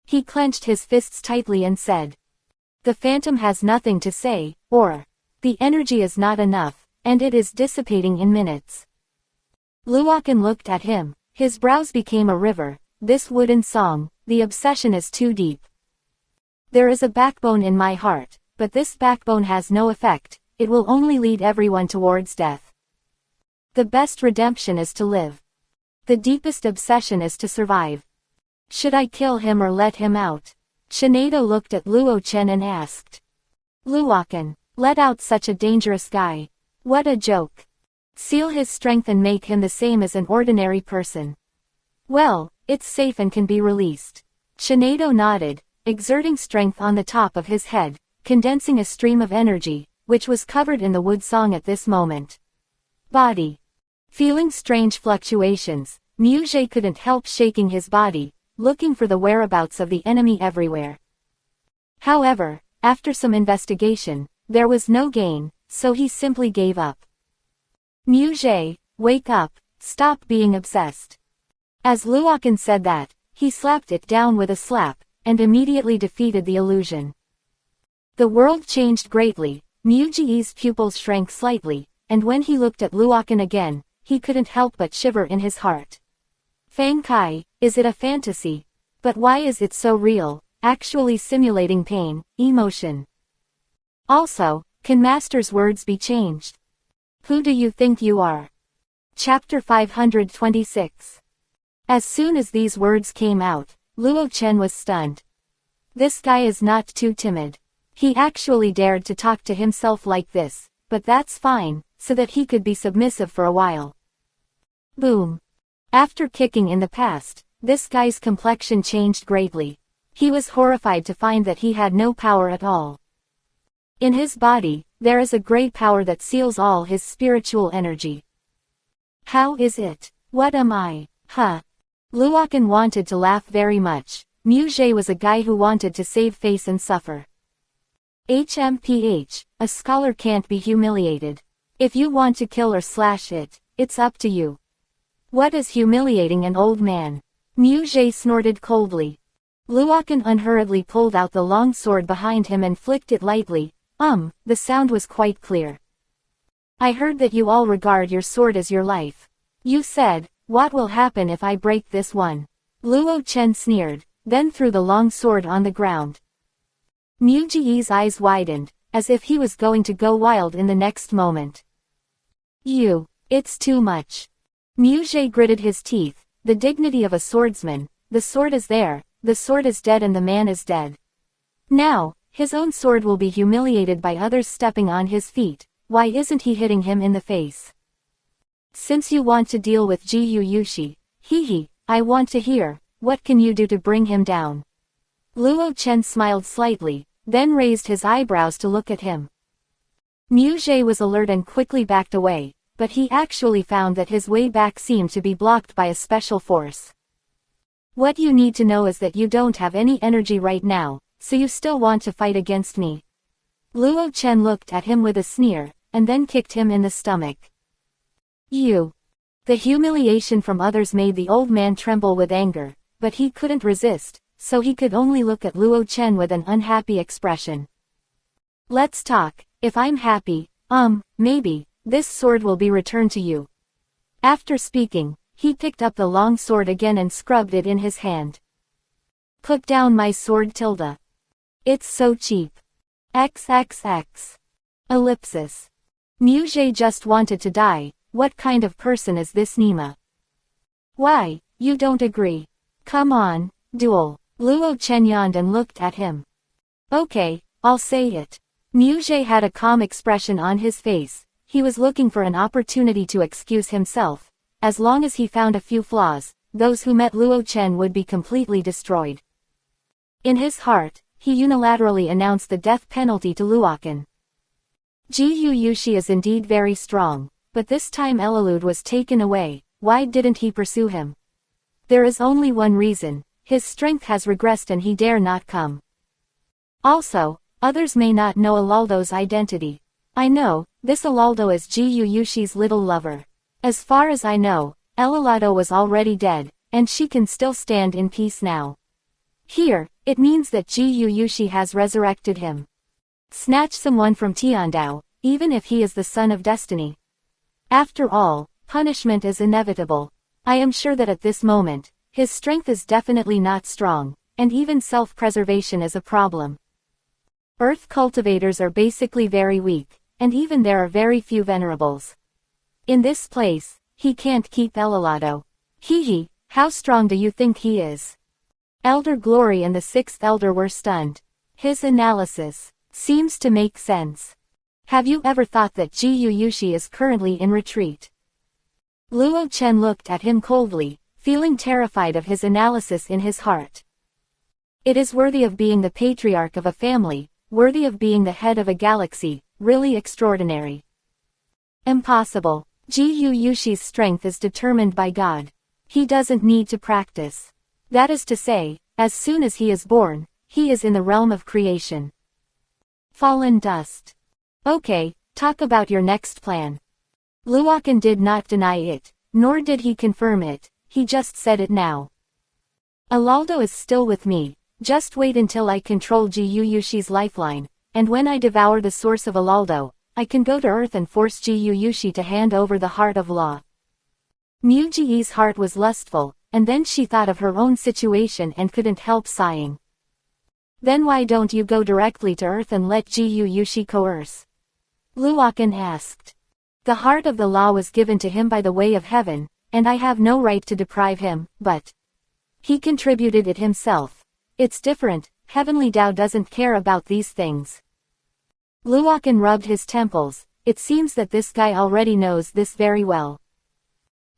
He clenched his fists tightly and said. The phantom has nothing to say, or the energy is not enough, and it is dissipating in minutes. Luokan looked at him, his brows became a river. This wooden song, the obsession is too deep. There is a backbone in my heart, but this backbone has no effect, it will only lead everyone towards death. The best redemption is to live. The deepest obsession is to survive. Should I kill him or let him out? Shinado looked at Luochen and asked. Luokan, let out such a dangerous guy. What a joke. Seal his strength and make him the same as an ordinary person. Well, it's safe and can be released. Shinado nodded, exerting strength on the top of his head, condensing a stream of energy, which was covered in the wood song at this moment. Body. Feeling strange fluctuations, Mugé couldn't help shaking his body, looking for the whereabouts of the enemy everywhere. However, after some investigation, there was no gain, so he simply gave up. Mugé, wake up, stop being obsessed. As Luokan said that, he slapped it down with a slap, and immediately defeated the illusion. The world changed greatly, Mugé's pupils shrank slightly, and when he looked at Luokan again, he couldn't help but shiver in his heart. Fang Kai, is it a fantasy? But why is it so real, actually simulating pain, emotion? Also, can Master's words be changed? Who do you think you are? Chapter 526. As soon as these words came out, Luochen was stunned. This guy is not too timid. He actually dared to talk to himself like this, but that's fine, so that he could be submissive for a while. Boom. After kicking in the past, this guy's complexion changed greatly. He was horrified to find that he had no power at all. In his body, there is a great power that seals all his spiritual energy. How is it? What am I? Luokan wanted to laugh very much. Mugé was a guy who wanted to save face and suffer. HMPH, a scholar can't be humiliated. If you want to kill or slash it, it's up to you. What is humiliating an old man? Mugé snorted coldly. Luokan unhurriedly pulled out the long sword behind him and flicked it lightly. The sound was quite clear. I heard that you all regard your sword as your life. You said, what will happen if I break this one? Luo Chen sneered, then threw the long sword on the ground. Mugé's eyes widened, as if he was going to go wild in the next moment. It's too much. Mugé gritted his teeth, the dignity of a swordsman, the sword is there, the sword is dead and the man is dead. Now, his own sword will be humiliated by others stepping on his feet, why isn't he hitting him in the face? Since you want to deal with Jiyu Yushi, I want to hear, what can you do to bring him down? Luo Chen smiled slightly, then raised his eyebrows to look at him. Mugé was alert and quickly backed away, but he actually found that his way back seemed to be blocked by a special force. What you need to know is that you don't have any energy right now, so you still want to fight against me. Luo Chen looked at him with a sneer, and then kicked him in the stomach. The humiliation from others made the old man tremble with anger, but he couldn't resist, so he could only look at Luo Chen with an unhappy expression. Let's talk. If I'm happy, maybe, this sword will be returned to you. After speaking, he picked up the long sword again and scrubbed it in his hand. Put down my sword tilde. It's so cheap. XXX. Ellipsis. Mugé just wanted to die. What kind of person is this Nima? Why, you don't agree? Come on, duel. Luo Chen yawned and looked at him. Okay, I'll say it. Mugé had a calm expression on his face. He was looking for an opportunity to excuse himself. As long as he found a few flaws, those who met Luo Chen would be completely destroyed. In his heart, he unilaterally announced the death penalty to Luokan. Jiyu Yushi is indeed very strong, but this time Readaloud was taken away. Why didn't he pursue him? There is only one reason. His strength has regressed and he dare not come. Also, others may not know Alaldo's identity. I know, this Alaldo is Jiyu Yushi's little lover. As far as I know, Alalado was already dead, and she can still stand in peace now. Here, it means that Jiyu Yushi has resurrected him. Snatch someone from Tiandao, even if he is the son of destiny. After all, punishment is inevitable. I am sure that at this moment, his strength is definitely not strong, and even self-preservation is a problem. Earth cultivators are basically very weak, and even there are very few venerables. In this place, he can't keep Alalado. How strong do you think he is? Elder Glory and the sixth elder were stunned. His analysis seems to make sense. Have you ever thought that Jiyu Yushi is currently in retreat? Luo Chen looked at him coldly, feeling terrified of his analysis in his heart. It is worthy of being the patriarch of a family, worthy of being the head of a galaxy, really extraordinary. Impossible. Jiyu Yushi's strength is determined by God. He doesn't need to practice. That is to say, as soon as he is born, he is in the realm of creation. Fallen dust. Okay, talk about your next plan. Luokan did not deny it, nor did he confirm it, he just said it now. Alaldo is still with me, just wait until I control Jiyu Yushi's lifeline, and when I devour the source of Alaldo, I can go to Earth and force Jiyu Yushi to hand over the heart of law. Mugé's heart was lustful, and then she thought of her own situation and couldn't help sighing. Then why don't you go directly to Earth and let Jiyu Yushi coerce? Luokan asked. The heart of the law was given to him by the way of heaven, and I have no right to deprive him, but he contributed it himself. It's different, Heavenly Tao doesn't care about these things. Luokan rubbed his temples. It seems that this guy already knows this very well.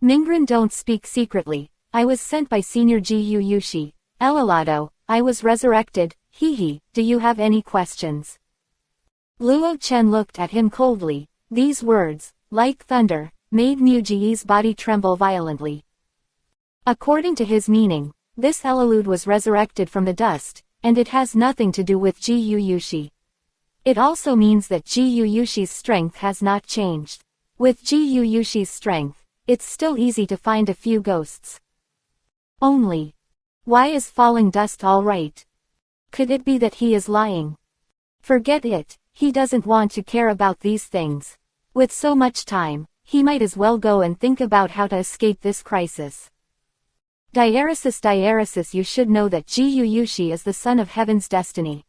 Mingren, don't speak secretly. I was sent by Senior Jiyu Yushi. Alalado, I was resurrected. Do you have any questions? Luo Chen looked at him coldly. These words, like thunder, made Mugé's body tremble violently. According to his meaning, this Readaloud was resurrected from the dust, and it has nothing to do with Jiyu Yushi. It also means that Gyuyushi's strength has not changed. With Gyuyushi's strength, it's still easy to find a few ghosts. Only. Why is falling dust alright? Could it be that he is lying? Forget it, he doesn't want to care about these things. With so much time, he might as well go and think about how to escape this crisis. Diaresis, you should know that Gyuyushi is the son of heaven's destiny.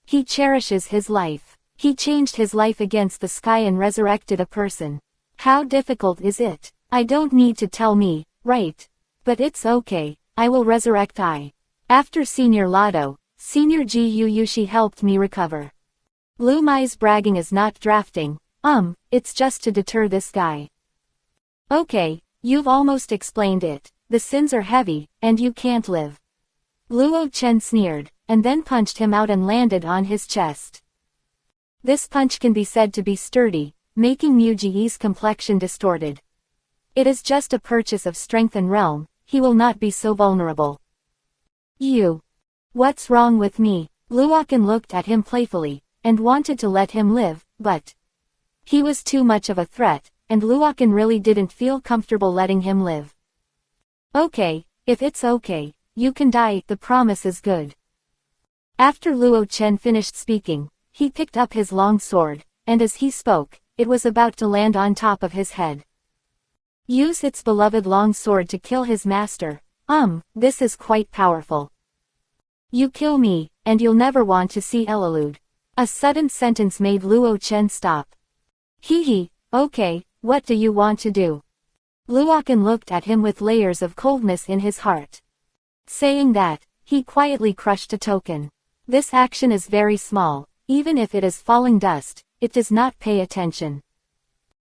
He cherishes his life. He changed his life against the sky and resurrected a person. How difficult is it? I don't need to tell me, right? But it's okay, I will resurrect I. After Senior Lotto, Senior Gyuyushi helped me recover. Lumai's bragging is not drafting, it's just to deter this guy. Okay, you've almost explained it, the sins are heavy, and you can't live. Luo Chen sneered, and then punched him out and landed on his chest. This punch can be said to be sturdy, making Muji's complexion distorted. It is just a purchase of strength and realm, he will not be so vulnerable. You. What's wrong with me? Luokan looked at him playfully, and wanted to let him live, but he was too much of a threat, and Luokan really didn't feel comfortable letting him live. Okay, if it's okay, you can die, the promise is good. After Luo Chen finished speaking, he picked up his long sword, and as he spoke, it was about to land on top of his head. Use its beloved long sword to kill his master, this is quite powerful. You kill me, and you'll never want to see Readaloud. A sudden sentence made Luo Chen stop. Okay, what do you want to do? Luokan looked at him with layers of coldness in his heart. Saying that, he quietly crushed a token. This action is very small, even if it is falling dust, it does not pay attention.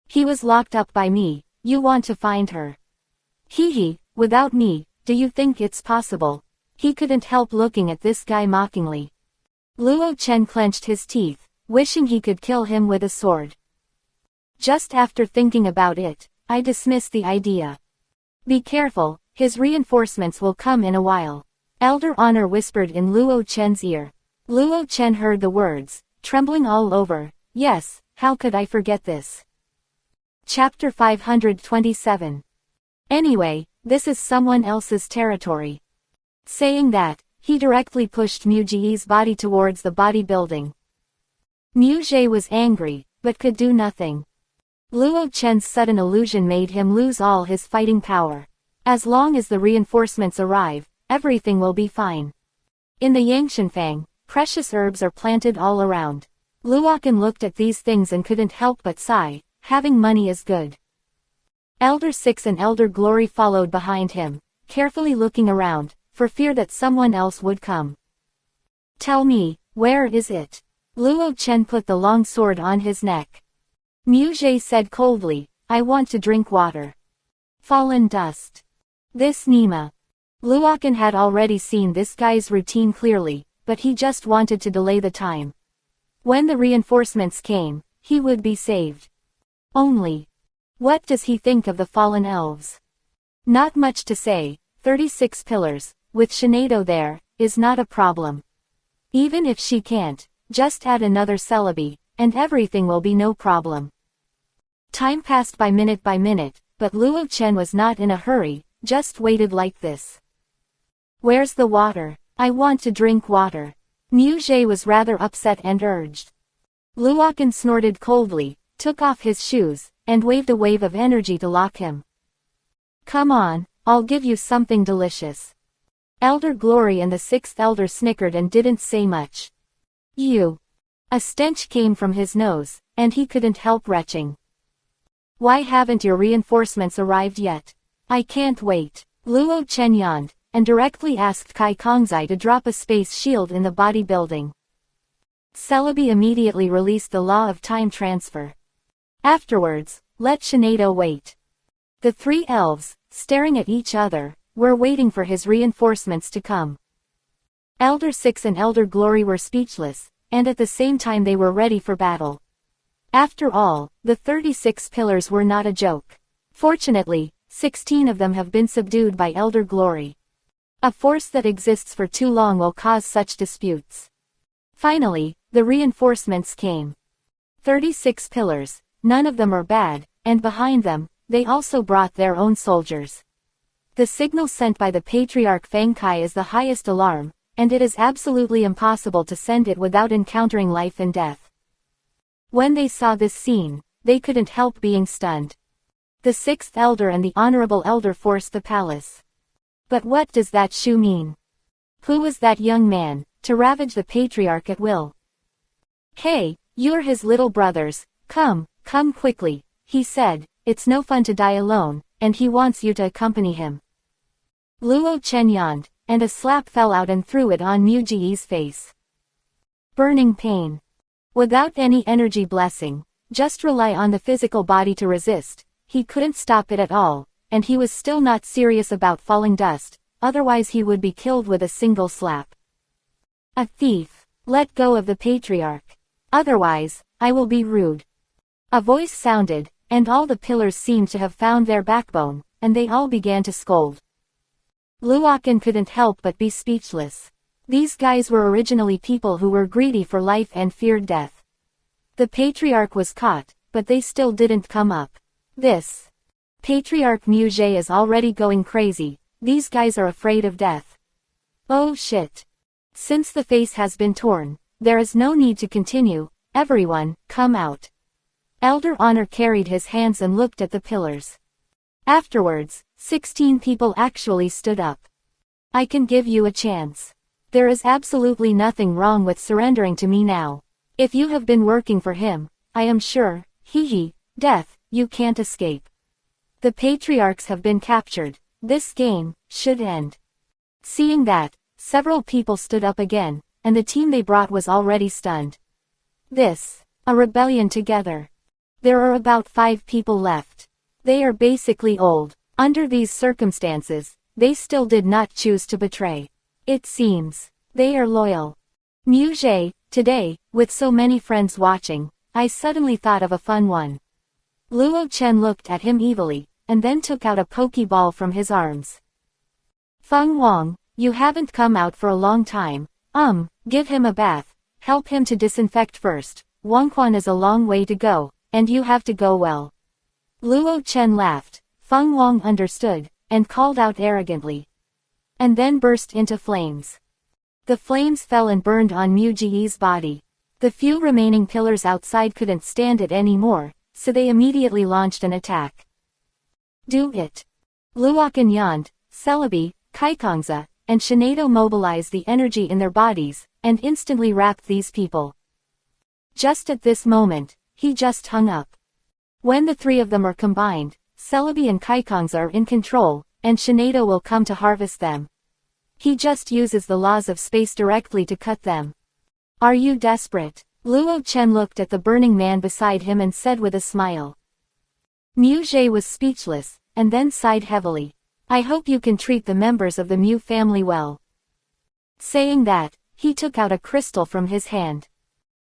He was locked up by me, you want to find her. Without me, do you think it's possible? He couldn't help looking at this guy mockingly. Luo Chen clenched his teeth, wishing he could kill him with a sword. Just after thinking about it, I dismissed the idea. Be careful, his reinforcements will come in a while. Elder Honor whispered in Luo Chen's ear. Luo Chen heard the words, trembling all over. Yes, how could I forget this? Chapter 527. Anyway, this is someone else's territory. Saying that, he directly pushed Muji's body towards the bodybuilding. Muje was angry, but could do nothing. Luo Chen's sudden illusion made him lose all his fighting power. As long as the reinforcements arrive, everything will be fine. In the Yangshanfang, precious herbs are planted all around. Luokan looked at these things and couldn't help but sigh, having money is good. Elder Six and Elder Glory followed behind him, carefully looking around, for fear that someone else would come. Tell me, where is it? Luo Chen put the long sword on his neck. Muje said coldly, I want to drink water. Fallen dust. This Nima. Luokan had already seen this guy's routine clearly, but he just wanted to delay the time. When the reinforcements came, he would be saved. Only. What does he think of the fallen elves? Not much to say, 36 pillars, with Shinado there, is not a problem. Even if she can't, just add another Celebi, and everything will be no problem. Time passed by minute, but Luo Chen was not in a hurry, just waited like this. Where's the water? I want to drink water. Muje was rather upset and urged. Luokan snorted coldly, took off his shoes, and waved a wave of energy to lock him. Come on, I'll give you something delicious. Elder Glory and the sixth elder snickered and didn't say much. You. A stench came from his nose, and he couldn't help retching. Why haven't your reinforcements arrived yet? I can't wait. Luo Chen yawned, and directly asked Kai Kongzai to drop a space shield in the bodybuilding. Celebi immediately released the law of time transfer. Afterwards, let Shinado wait. The three elves, staring at each other, were waiting for his reinforcements to come. Elder Six and Elder Glory were speechless, and at the same time they were ready for battle. After all, the 36 pillars were not a joke. Fortunately, 16 of them have been subdued by Elder Glory. A force that exists for too long will cause such disputes. Finally, the reinforcements came. 36 pillars, none of them are bad, and behind them, they also brought their own soldiers. The signal sent by the Patriarch Feng Kai is the highest alarm, and it is absolutely impossible to send it without encountering life and death. When they saw this scene, they couldn't help being stunned. The sixth elder and the honorable elder forced the palace. But what does that shoe mean? Who was that young man, to ravage the Patriarch at will? Hey, you're his little brothers, come quickly, he said, it's no fun to die alone, and he wants you to accompany him. Luo Chen yawned, and a slap fell out and threw it on Mu Ji's face. Burning pain. Without any energy blessing, just rely on the physical body to resist, he couldn't stop it at all, and he was still not serious about falling dust, otherwise he would be killed with a single slap. A thief, let go of the Patriarch. Otherwise, I will be rude. A voice sounded, and all the pillars seemed to have found their backbone, and they all began to scold. Luokan couldn't help but be speechless. These guys were originally people who were greedy for life and feared death. The Patriarch was caught, but they still didn't come up. This Patriarch Mu Jie is already going crazy, these guys are afraid of death. Oh shit. Since the face has been torn, there is no need to continue, everyone, come out. Elder Honor carried his hands and looked at the pillars. Afterwards, 16 people actually stood up. I can give you a chance. There is absolutely nothing wrong with surrendering to me now. If you have been working for him, I am sure, death, you can't escape. The Patriarchs have been captured, this game should end. Seeing that, several people stood up again, and the team they brought was already stunned. A rebellion together. There are about 5 people left. They are basically old. Under these circumstances, they still did not choose to betray. It seems, they are loyal. Mu Jie, today, with so many friends watching, I suddenly thought of a fun one. Luo Chen looked at him evilly, and then took out a pokeball from his arms. Feng Wang, you haven't come out for a long time, give him a bath, help him to disinfect first, Wangquan is a long way to go, and you have to go well. Luo Chen laughed, Feng Wang understood, and called out arrogantly. And then burst into flames. The flames fell and burned on Mu Ji's body. The few remaining pillars outside couldn't stand it anymore, so they immediately launched an attack. Do it. Luokan yawned, Celebi, Kaikongza, and Shinado mobilized the energy in their bodies, and instantly wrapped these people. Just at this moment, he just hung up. When the 3 of them are combined, Celebi and Kaikongza are in control, and Shinado will come to harvest them. He just uses the laws of space directly to cut them. Are you desperate? Luo Chen looked at the burning man beside him and said with a smile. Mu Jie was speechless, and then sighed heavily. I hope you can treat the members of the Mu family well. Saying that, he took out a crystal from his hand.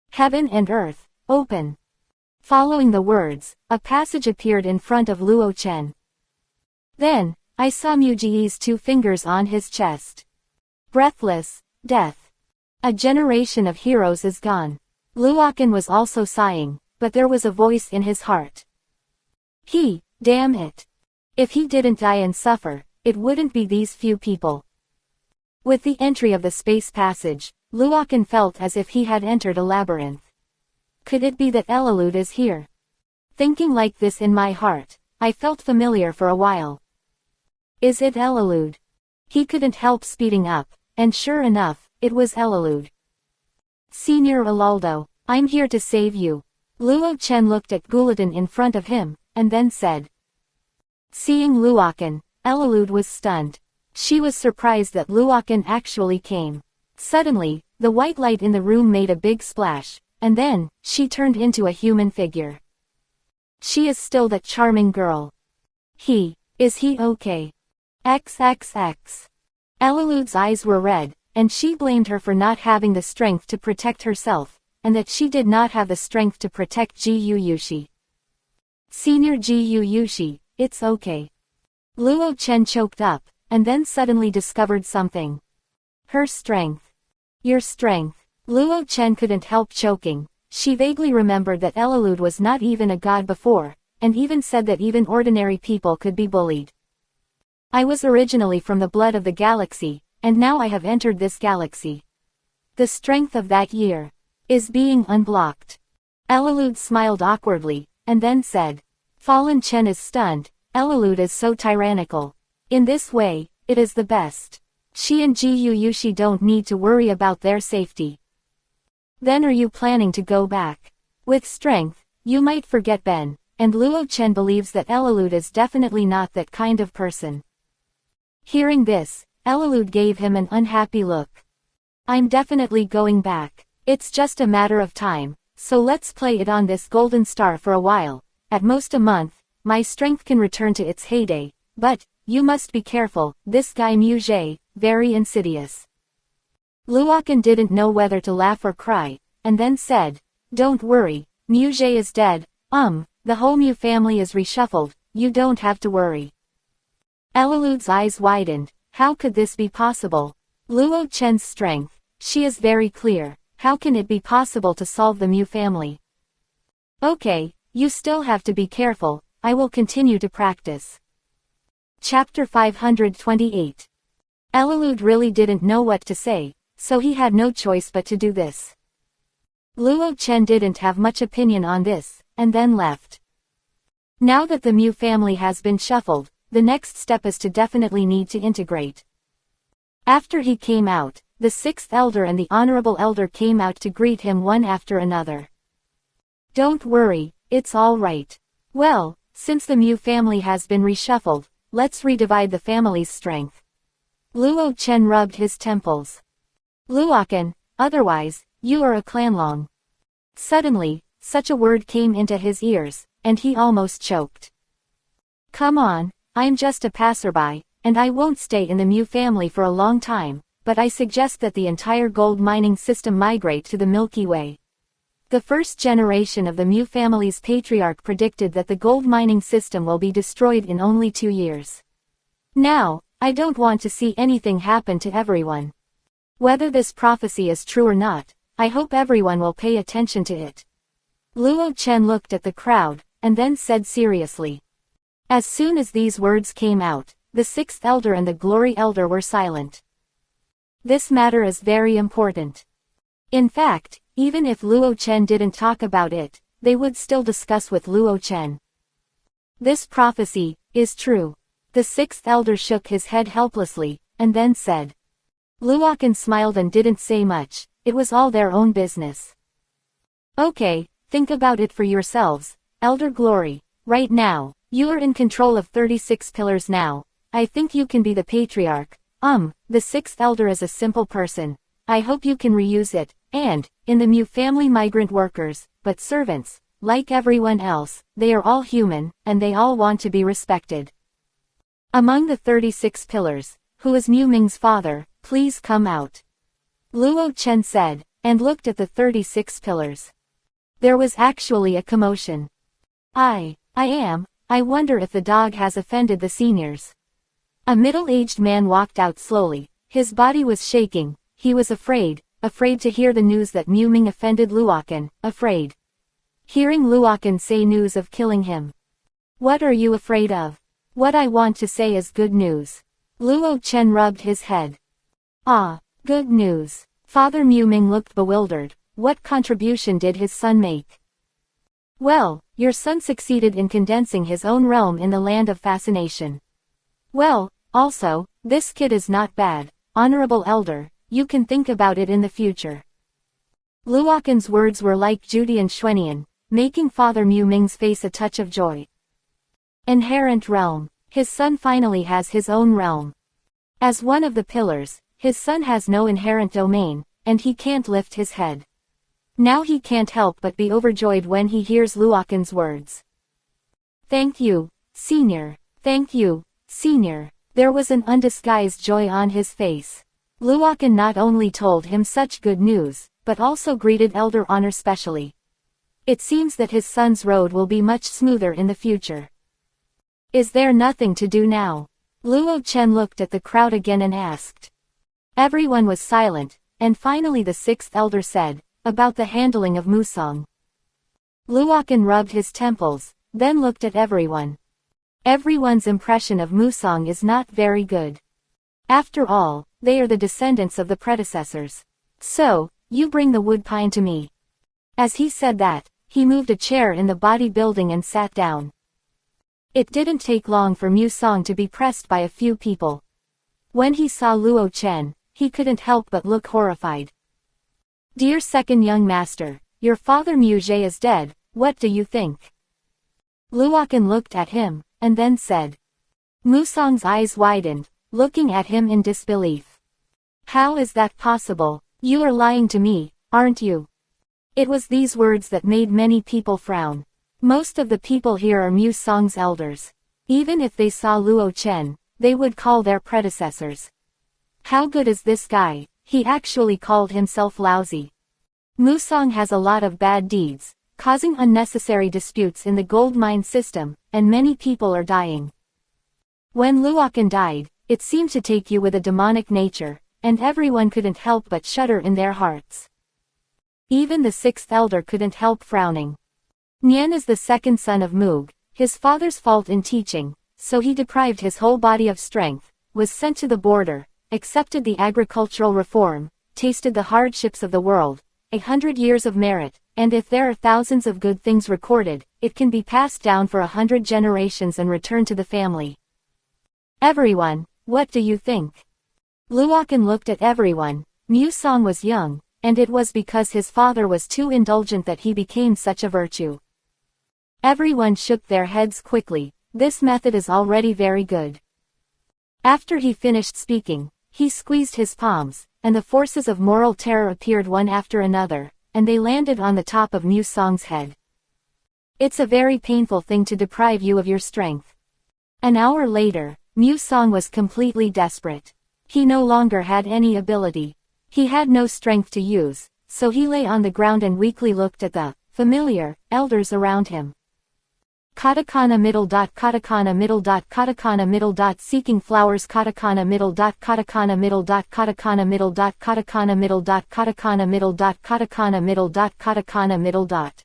Heaven and earth, open. Following the words, a passage appeared in front of Luo Chen. Then, I saw Mu Ji's 2 fingers on his chest. Breathless, death. A generation of heroes is gone. Luokan was also sighing, but there was a voice in his heart. Damn it. If he didn't die and suffer, it wouldn't be these few people. With the entry of the space passage, Luokan felt as if he had entered a labyrinth. Could it be that Readaloud is here? Thinking like this in my heart, I felt familiar for a while. Is it Readaloud? He couldn't help speeding up, and sure enough, it was Readaloud. Senior Readaldo, I'm here to save you. Luo Chen looked at Gulatin in front of him, and then said. Seeing Luokan, Readaloud was stunned. She was surprised that Luokan actually came. Suddenly, the white light in the room made a big splash, and then, she turned into a human figure. She is still that charming girl. Is he okay? XXX. Readaloud's eyes were red, and she blamed her for not having the strength to protect herself, and that she did not have the strength to protect Jiu Yushi. Senior Jiu Yushi, it's okay. Luo Chen choked up, and then suddenly discovered something. Her strength. Your strength. Luo Chen couldn't help choking. She vaguely remembered that Elalud was not even a god before, and even said that even ordinary people could be bullied. I was originally from the blood of the galaxy, and now I have entered this galaxy. The strength of that year is being unblocked. Elalud smiled awkwardly, and then said. Fallen Chen is stunned. Elalud is so tyrannical. In this way, it is the best. She and Gu Yushi don't need to worry about their safety. Then are you planning to go back? With strength, you might forget Ben, and Luo Chen believes that Elalud is definitely not that kind of person. Hearing this, Elalud gave him an unhappy look. I'm definitely going back. It's just a matter of time, so let's play it on this golden star for a while. At most a month, my strength can return to its heyday, but, you must be careful, this guy Mu Jie, very insidious. Luokan didn't know whether to laugh or cry, and then said, Don't worry, Mu Jie is dead, the whole Mu family is reshuffled, you don't have to worry. Elalud's eyes widened. How could this be possible? Luo Chen's strength, she is very clear, how can it be possible to solve the Mu family? Okay, you still have to be careful, I will continue to practice. Chapter 528. Elalud really didn't know what to say, so he had no choice but to do this. Luo Chen didn't have much opinion on this, and then left. Now that the Mu family has been shuffled, the next step is to definitely need to integrate. After he came out, the sixth elder and the honorable elder came out to greet him one after another. Don't worry, it's all right. Well, since the Mu family has been reshuffled, let's redivide the family's strength. Luo Chen rubbed his temples. Luokan, otherwise, you are a clanlong. Suddenly, such a word came into his ears, and he almost choked. Come on, I'm just a passerby, and I won't stay in the Mu family for a long time, but I suggest that the entire gold mining system migrate to the Milky Way. The first generation of the Mu family's patriarch predicted that the gold mining system will be destroyed in only 2 years. Now, I don't want to see anything happen to everyone. Whether this prophecy is true or not, I hope everyone will pay attention to it. Luo Chen looked at the crowd, and then said seriously. As soon as these words came out, the sixth elder and the glory elder were silent. This matter is very important. In fact, even if Luo Chen didn't talk about it, they would still discuss with Luo Chen. This prophecy is true. The sixth elder shook his head helplessly, and then said. Luokan smiled and didn't say much, it was all their own business. Okay, think about it for yourselves, Elder Glory, right now, you are in control of 36 pillars now, I think you can be the patriarch, the sixth elder is a simple person, I hope you can reuse it, and, in the Mu family migrant workers, but servants, like everyone else, they are all human, and they all want to be respected. Among the 36 pillars, who is Mu Ming's father, please come out. Luo Chen said, and looked at the 36 pillars. There was actually a commotion. I wonder if the dog has offended the seniors. A middle-aged man walked out slowly, his body was shaking, he was afraid to hear the news that Mu Ming offended Luokan, afraid. Hearing Luokan say news of killing him. What are you afraid of? What I want to say is good news. Luo Chen rubbed his head. Ah, good news. Father Mu Ming looked bewildered, what contribution did his son make? Well, your son succeeded in condensing his own realm in the land of fascination. Well, also, this kid is not bad, honorable elder, you can think about it in the future. Luokan's words were like Judian Xuanian, making Father Mu Ming's face a touch of joy. Inherent realm. His son finally has his own realm. As one of the pillars, his son has no inherent domain, and he can't lift his head. Now he can't help but be overjoyed when he hears Luokan's words. Thank you, senior. Thank you, senior. There was an undisguised joy on his face. Luokan not only told him such good news, but also greeted Elder Honor specially. It seems that his son's road will be much smoother in the future. Is there nothing to do now? Luo Chen looked at the crowd again and asked. Everyone was silent, and finally the sixth elder said, about the handling of Musang. Luokan rubbed his temples, then looked at everyone. Everyone's impression of Musang is not very good. After all, they are the descendants of the predecessors. So, you bring the woodpine to me. As he said that, he moved a chair in the bodybuilding and sat down. It didn't take long for Musang to be pressed by a few people. When he saw Luo Chen, he couldn't help but look horrified. Dear second young master, your father Muje is dead, what do you think? Luokan looked at him, and then said. Musang's eyes widened, looking at him in disbelief. How is that possible? You are lying to me, aren't you? It was these words that made many people frown. Most of the people here are Musang's elders. Even if they saw Luo Chen, they would call their predecessors. How good is this guy? He actually called himself lousy. Musang has a lot of bad deeds, causing unnecessary disputes in the gold mine system, and many people are dying. When Luokan died, it seemed to take you with a demonic nature, and everyone couldn't help but shudder in their hearts. Even the sixth elder couldn't help frowning. Nian is the second son of Moog, his father's fault in teaching, so he deprived his whole body of strength, was sent to the border, accepted the agricultural reform, tasted the hardships of the world, 100 years of merit, and if there are thousands of good things recorded, it can be passed down for 100 generations and returned to the family. Everyone, what do you think? Luokan looked at everyone. Musang was young, and it was because his father was too indulgent that he became such a virtue. Everyone shook their heads quickly. This method is already very good. After he finished speaking, he squeezed his palms, and the forces of moral terror appeared one after another, and they landed on the top of Musang's head. It's a very painful thing to deprive you of your strength. An hour later, Musang was completely desperate. He no longer had any ability. He had no strength to use, so he lay on the ground and weakly looked at the familiar elders around him. Katakana middle dot katakana middle dot katakana middle dot seeking flowers katakana middle dot katakana middle dot katakana middle dot katakana middle dot katakana middle dot katakana middle dot katakana middle dot.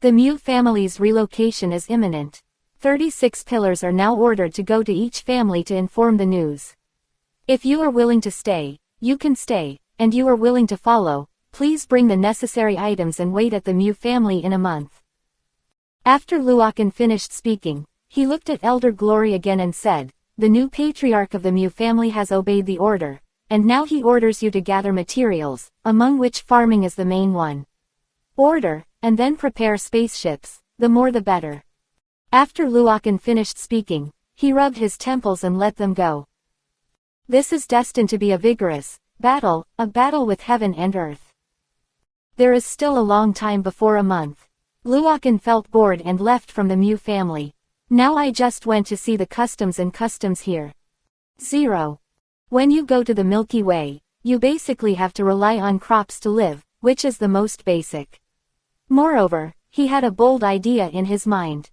The Mu family's relocation is imminent. 36 pillars are now ordered to go to each family to inform the news. If you are willing to stay, you can stay, and you are willing to follow, please bring the necessary items and wait at the Mu family in a month. After Luokan finished speaking, he looked at Elder Glory again and said, the new patriarch of the Mu family has obeyed the order, and now he orders you to gather materials, among which farming is the main one. Order, and then prepare spaceships, the more the better. After Luokan finished speaking, he rubbed his temples and let them go. This is destined to be a vigorous battle, a battle with heaven and earth. There is still a long time before a month. Luokan felt bored and left from the Mu family. Now I just went to see the customs and customs here. 0. When you go to the Milky Way, you basically have to rely on crops to live, which is the most basic. Moreover, he had a bold idea in his mind.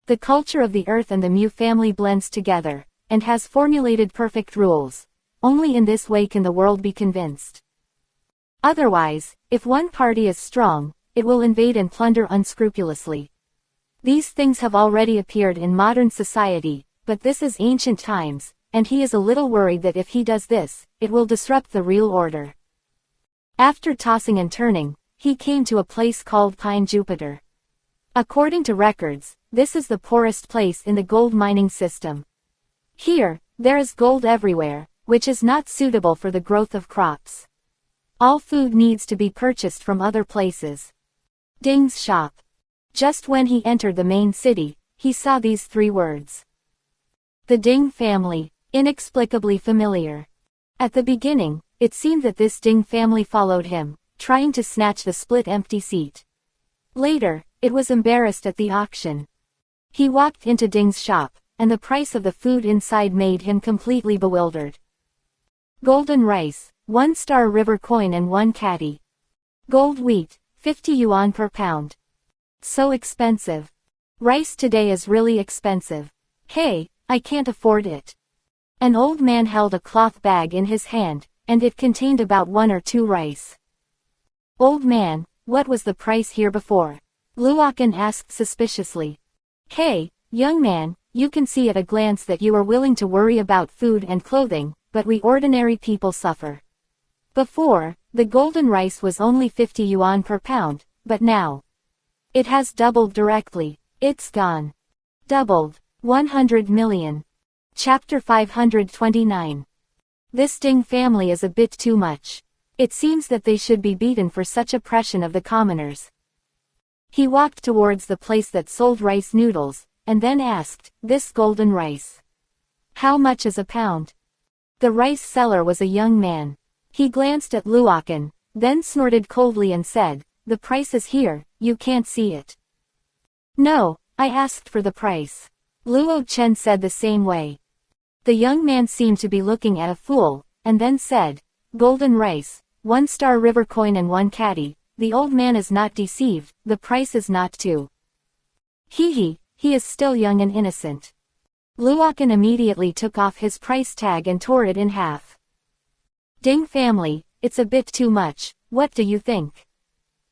The culture of the earth and the Mu family blends together, and has formulated perfect rules. Only in this way can the world be convinced. Otherwise, if one party is strong, it will invade and plunder unscrupulously. These things have already appeared in modern society, but this is ancient times, and he is a little worried that if he does this, it will disrupt the real order. After tossing and turning, he came to a place called Pine Jupiter. According to records, this is the poorest place in the gold mining system. Here, there is gold everywhere, which is not suitable for the growth of crops. All food needs to be purchased from other places. Ding's shop. Just when he entered the main city, he saw these 3 words. The Ding family, inexplicably familiar. At the beginning, it seemed that this Ding family followed him, trying to snatch the split empty seat. Later, it was embarrassed at the auction. He walked into Ding's shop, and the price of the food inside made him completely bewildered. Golden rice, 1-star river coin and 1 catty. Gold wheat, 50 yuan per pound. So expensive. Rice today is really expensive. Hey, I can't afford it. An old man held a cloth bag in his hand. and it contained about 1 or 2 rice. Old man, what was the price here before? Luokan asked suspiciously. Hey, young man, you can see at a glance that you are willing to worry about food and clothing, but we ordinary people suffer. Before, the golden rice was only 50 yuan per pound, but now it has doubled directly. It's gone. Doubled. 100 million. Chapter 529. This Ding family is a bit too much. It seems that they should be beaten for such oppression of the commoners. He walked towards the place that sold rice noodles, and then asked, this golden rice. How much is a pound? The rice seller was a young man. He glanced at Luokan, then snorted coldly and said, the price is here, you can't see it. No, I asked for the price. Luo Chen said the same way. The young man seemed to be looking at a fool, and then said, golden rice, 1-star river coin and 1 catty, the old man is not deceived, the price is not 2. He is still young and innocent. Luokan immediately took off his price tag and tore it in half. Ding family, it's a bit too much, what do you think?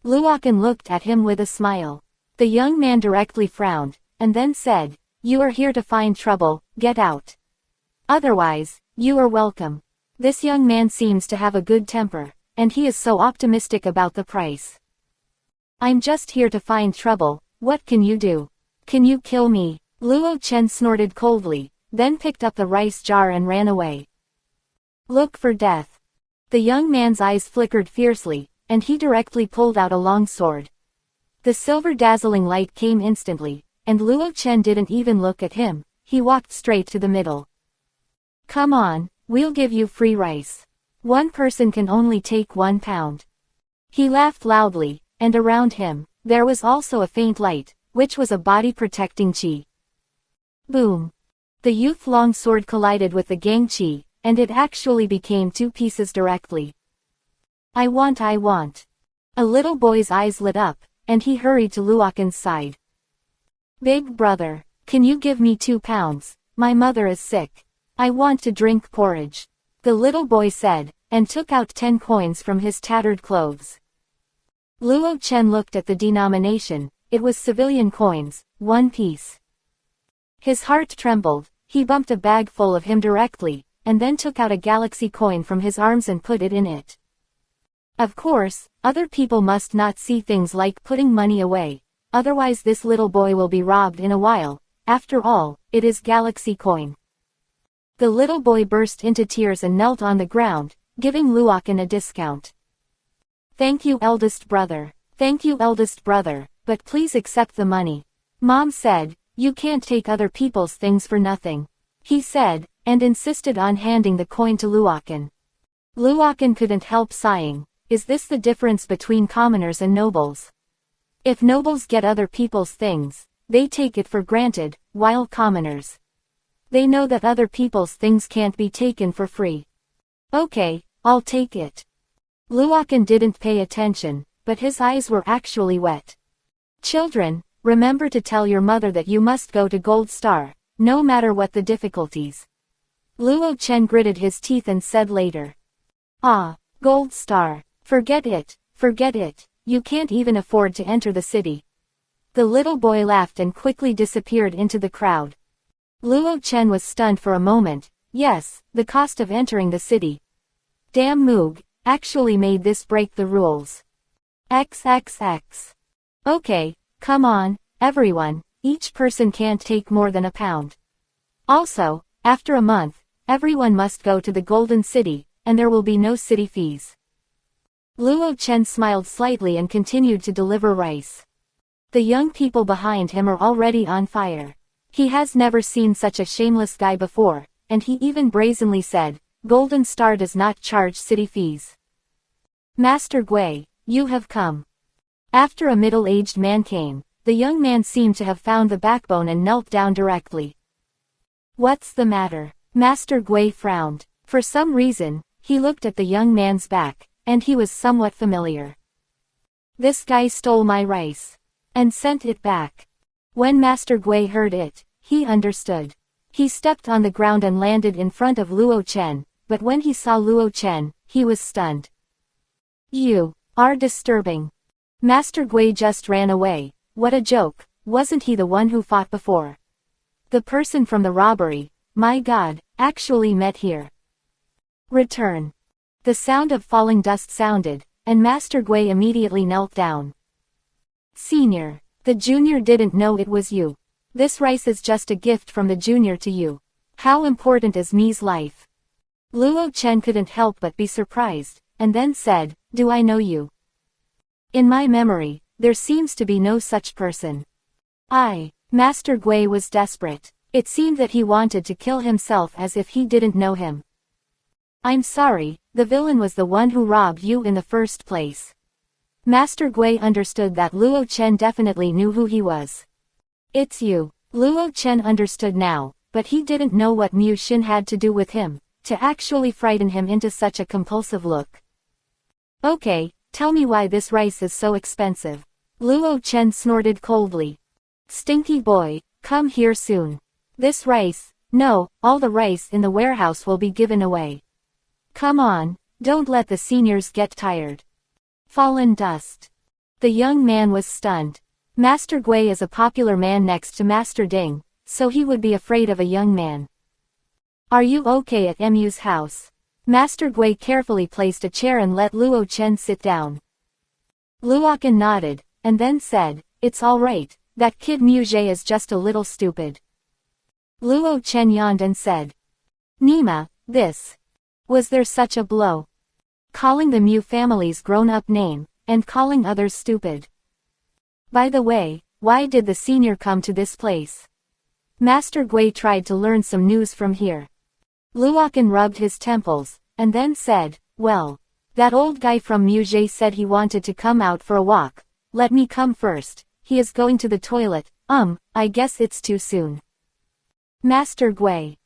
Luokan looked at him with a smile. The young man directly frowned, and then said, you are here to find trouble, get out. Otherwise, you are welcome. This young man seems to have a good temper, and he is so optimistic about the price. I'm just here to find trouble, what can you do? Can you kill me? Luo Chen snorted coldly, then picked up the rice jar and ran away. Look for death. The young man's eyes flickered fiercely, and he directly pulled out a long sword. The silver dazzling light came instantly, and Luo Chen didn't even look at him, he walked straight to the middle. Come on, we'll give you free rice. 1 person can only take 1 pound. He laughed loudly, and around him, there was also a faint light, which was a body-protecting chi. Boom! The youth-long sword collided with the gang chi, and it actually became 2 pieces directly. I want. A little boy's eyes lit up, and he hurried to Luokan's side. Big brother, can you give me 2 pounds? My mother is sick. I want to drink porridge. The little boy said, and took out 10 coins from his tattered clothes. Luo Chen looked at the denomination, it was civilian coins, 1 piece. His heart trembled, he bumped a bag full of him directly, and then took out a galaxy coin from his arms and put it in it. Of course, other people must not see things like putting money away, otherwise this little boy will be robbed in a while, after all, it is galaxy coin. The little boy burst into tears and knelt on the ground, giving Luokan a discount. Thank you eldest brother, but please accept the money. Mom said, you can't take other people's things for nothing. He said, and insisted on handing the coin to Luokan. Luokan couldn't help sighing, is this the difference between commoners and nobles? If nobles get other people's things, they take it for granted, while commoners, they know that other people's things can't be taken for free. Okay, I'll take it. Luokan didn't pay attention, but his eyes were actually wet. Children, remember to tell your mother that you must go to Gold Star, no matter what the difficulties. Luo Chen gritted his teeth and said later. Ah, Gold Star. Forget it, you can't even afford to enter the city. The little boy laughed and quickly disappeared into the crowd. Luo Chen was stunned for a moment, yes, the cost of entering the city. Damn Moog, actually made this break the rules. XXX. Okay, come on, everyone, each person can't take more than a pound. Also, after a month, everyone must go to the Golden City, and there will be no city fees. Luo Chen smiled slightly and continued to deliver rice. The young people behind him are already on fire. He has never seen such a shameless guy before, and he even brazenly said, Golden Star does not charge city fees. Master Gui, you have come. After a middle-aged man came, the young man seemed to have found the backbone and knelt down directly. What's the matter? Master Gui frowned. For some reason, he looked at the young man's back, and he was somewhat familiar. This guy stole my rice. And sent it back. When Master Gui heard it, he understood. He stepped on the ground and landed in front of Luo Chen, but when he saw Luo Chen, he was stunned. You are disturbing. Master Gui just ran away. What a joke, wasn't he the one who fought before? The person from the robbery, my god, actually met here. Return. The sound of falling dust sounded, and Master Gui immediately knelt down. Senior, the junior didn't know it was you. This rice is just a gift from the junior to you. How important is me's life? Luo Chen couldn't help but be surprised, and then said, do I know you? In my memory, there seems to be no such person. Master Gui was desperate. It seemed that he wanted to kill himself as if he didn't know him. I'm sorry, the villain was the one who robbed you in the first place. Master Gui understood that Luo Chen definitely knew who he was. It's you. Luo Chen understood now, but he didn't know what Mu Xin had to do with him, to actually frighten him into such a compulsive look. Okay, tell me why this rice is so expensive. Luo Chen snorted coldly. Stinky boy, come here soon. This rice, no, all the rice in the warehouse will be given away. Come on, don't let the seniors get tired. Fallen dust. The young man was stunned. Master Gui is a popular man next to Master Ding, so he would be afraid of a young man. Are you okay at Mu's house? Master Gui carefully placed a chair and let Luo Chen sit down. Luokan nodded, and then said, it's alright, that kid Mu Jie is just a little stupid. Luo Chen yawned and said, Nima, this. Was there such a blow? Calling the Mu family's grown-up name, and calling others stupid. By the way, why did the senior come to this place? Master Gui tried to learn some news from here. Luokan rubbed his temples, and then said, well, that old guy from Mu Jie said he wanted to come out for a walk. Let me come first, he is going to the toilet. I guess it's too soon. Master Gui.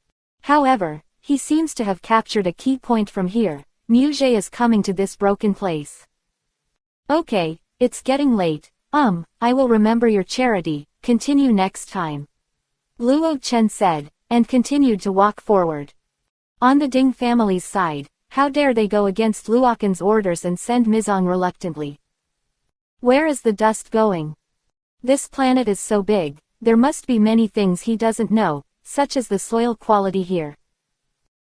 However, he seems to have captured a key point from here. Mu Jie is coming to this broken place. Okay, it's getting late. I will remember your charity, continue next time. Luo Chen said, and continued to walk forward. On the Ding family's side, how dare they go against Luokan's orders and send Mizong reluctantly? Where is the dust going? This planet is so big, there must be many things he doesn't know, such as the soil quality here.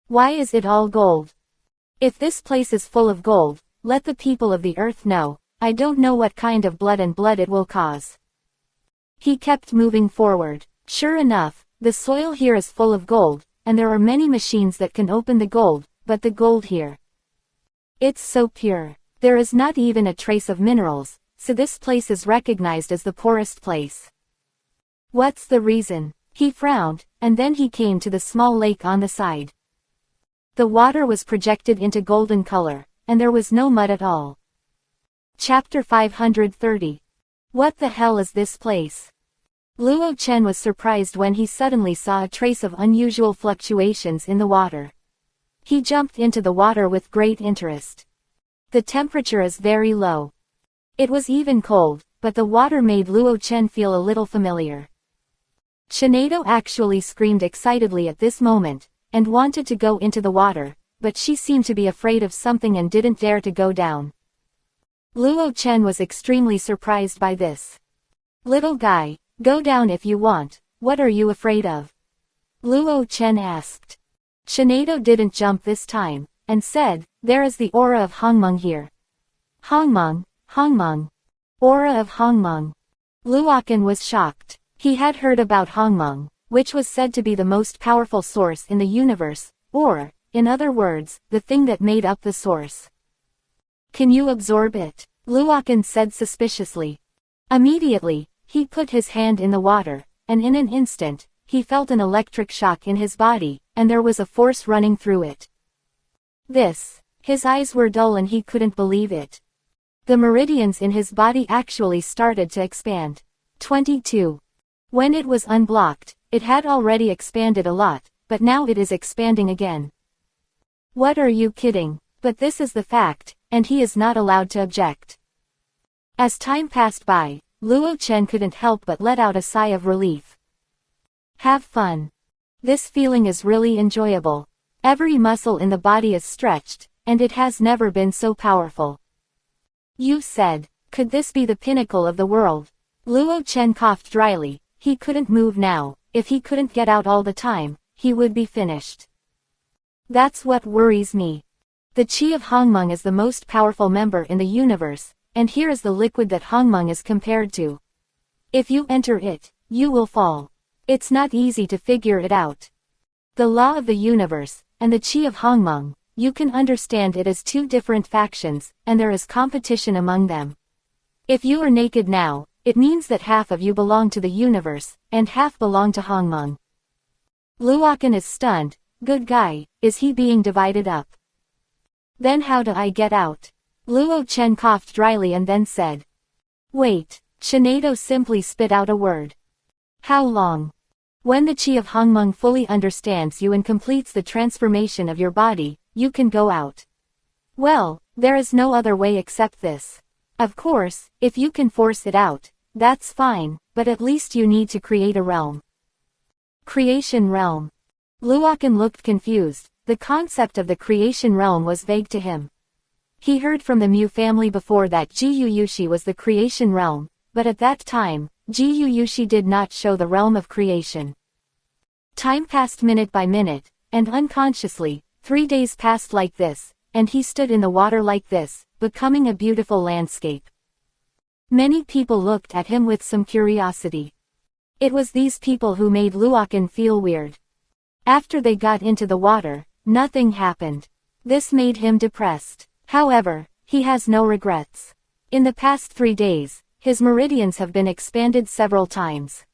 Why is it all gold? If this place is full of gold, let the people of the earth know. I don't know what kind of blood it will cause. He kept moving forward. Sure enough, the soil here is full of gold, and there are many machines that can open the gold, but the gold here. It's so pure. There is not even a trace of minerals, so this place is recognized as the poorest place. What's the reason? He frowned, and then he came to the small lake on the side. The water was projected into golden color, and there was no mud at all. Chapter 530. What the hell is this place? Luo Chen was surprised when he suddenly saw a trace of unusual fluctuations in the water. He jumped into the water with great interest. The temperature is very low. It was even cold, but the water made Luo Chen feel a little familiar. Shinado actually screamed excitedly at this moment, and wanted to go into the water, but she seemed to be afraid of something and didn't dare to go down. Luo Chen was extremely surprised by this. Little guy, go down if you want, what are you afraid of? Luo Chen asked. Shinado didn't jump this time, and said, there is the aura of Hongmeng here. Hongmeng. Aura of Hongmeng. Luokan was shocked. He had heard about Hongmeng, which was said to be the most powerful source in the universe, or, in other words, the thing that made up the source. Can you absorb it? Luokan said suspiciously. Immediately, he put his hand in the water, and in an instant, he felt an electric shock in his body, and there was a force running through it. His eyes were dull and he couldn't believe it. The meridians in his body actually started to expand. 22. When it was unblocked, it had already expanded a lot, but now it is expanding again. What are you kidding? But this is the fact, and he is not allowed to object. As time passed by, Luo Chen couldn't help but let out a sigh of relief. Have fun. This feeling is really enjoyable. Every muscle in the body is stretched, and it has never been so powerful. You said, could this be the pinnacle of the world? Luo Chen coughed dryly. He couldn't move now. If he couldn't get out all the time, he would be finished. That's what worries me. The Qi of Hongmeng is the most powerful member in the universe, and here is the liquid that Hongmeng is compared to. If you enter it, you will fall. It's not easy to figure it out. The law of the universe, and the Qi of Hongmeng, you can understand it as two different factions, and there is competition among them. If you are naked now, it means that half of you belong to the universe, and half belong to Hongmeng. Luokan is stunned. Good guy, is he being divided up? Then how do I get out? Luo Chen coughed dryly and then said. Wait, Shinado simply spit out a word. How long? When the Qi of Hongmeng fully understands you and completes the transformation of your body, you can go out. Well, there is no other way except this. Of course, if you can force it out, that's fine, but at least you need to create a realm. Creation realm. Luokan looked confused. The concept of the creation realm was vague to him. He heard from the Mu family before that Jiyuyushi was the creation realm, but at that time, Jiyuyushi did not show the realm of creation. Time passed minute by minute, and unconsciously, 3 days passed like this, and he stood in the water like this, becoming a beautiful landscape. Many people looked at him with some curiosity. It was these people who made Luokan feel weird. After they got into the water, nothing happened. This made him depressed. However, he has no regrets. In the past 3 days, his meridians have been expanded several times.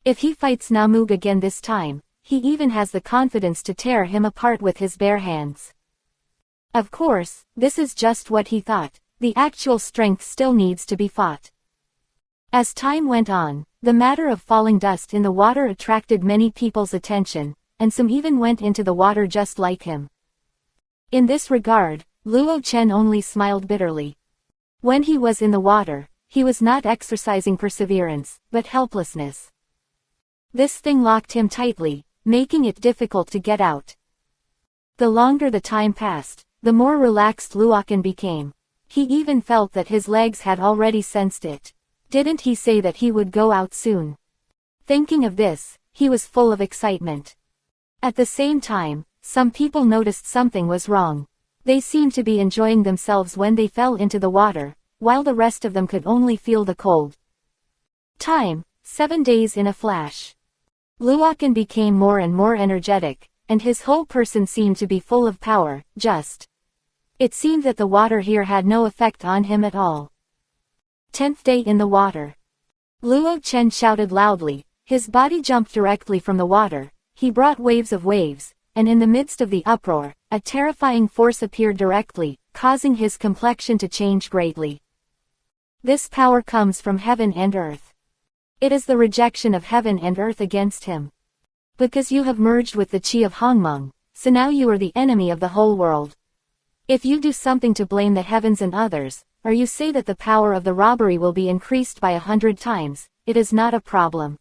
If he fights Namug again this time, he even has the confidence to tear him apart with his bare hands. Of course, this is just what he thought. The actual strength still needs to be fought. As time went on, the matter of falling dust in the water attracted many people's attention, and some even went into the water just like him. In this regard, Luo Chen only smiled bitterly. When he was in the water, he was not exercising perseverance, but helplessness. This thing locked him tightly, making it difficult to get out. The longer the time passed, the more relaxed Luokan became. He even felt that his legs had already sensed it. Didn't he say that he would go out soon? Thinking of this, he was full of excitement. At the same time, some people noticed something was wrong. They seemed to be enjoying themselves when they fell into the water, while the rest of them could only feel the cold. Time, 7 days in a flash. Luokan became more and more energetic, and his whole person seemed to be full of power, It seemed that the water here had no effect on him at all. 10th day in the water. Luo Chen shouted loudly. His body jumped directly from the water. He brought waves of waves, and in the midst of the uproar, a terrifying force appeared directly, causing his complexion to change greatly. This power comes from heaven and earth. It is the rejection of heaven and earth against him. Because you have merged with the Qi of Hongmeng, so now you are the enemy of the whole world. If you do something to blame the heavens and others, or you say that the power of the robbery will be increased by 100 times, it is not a problem.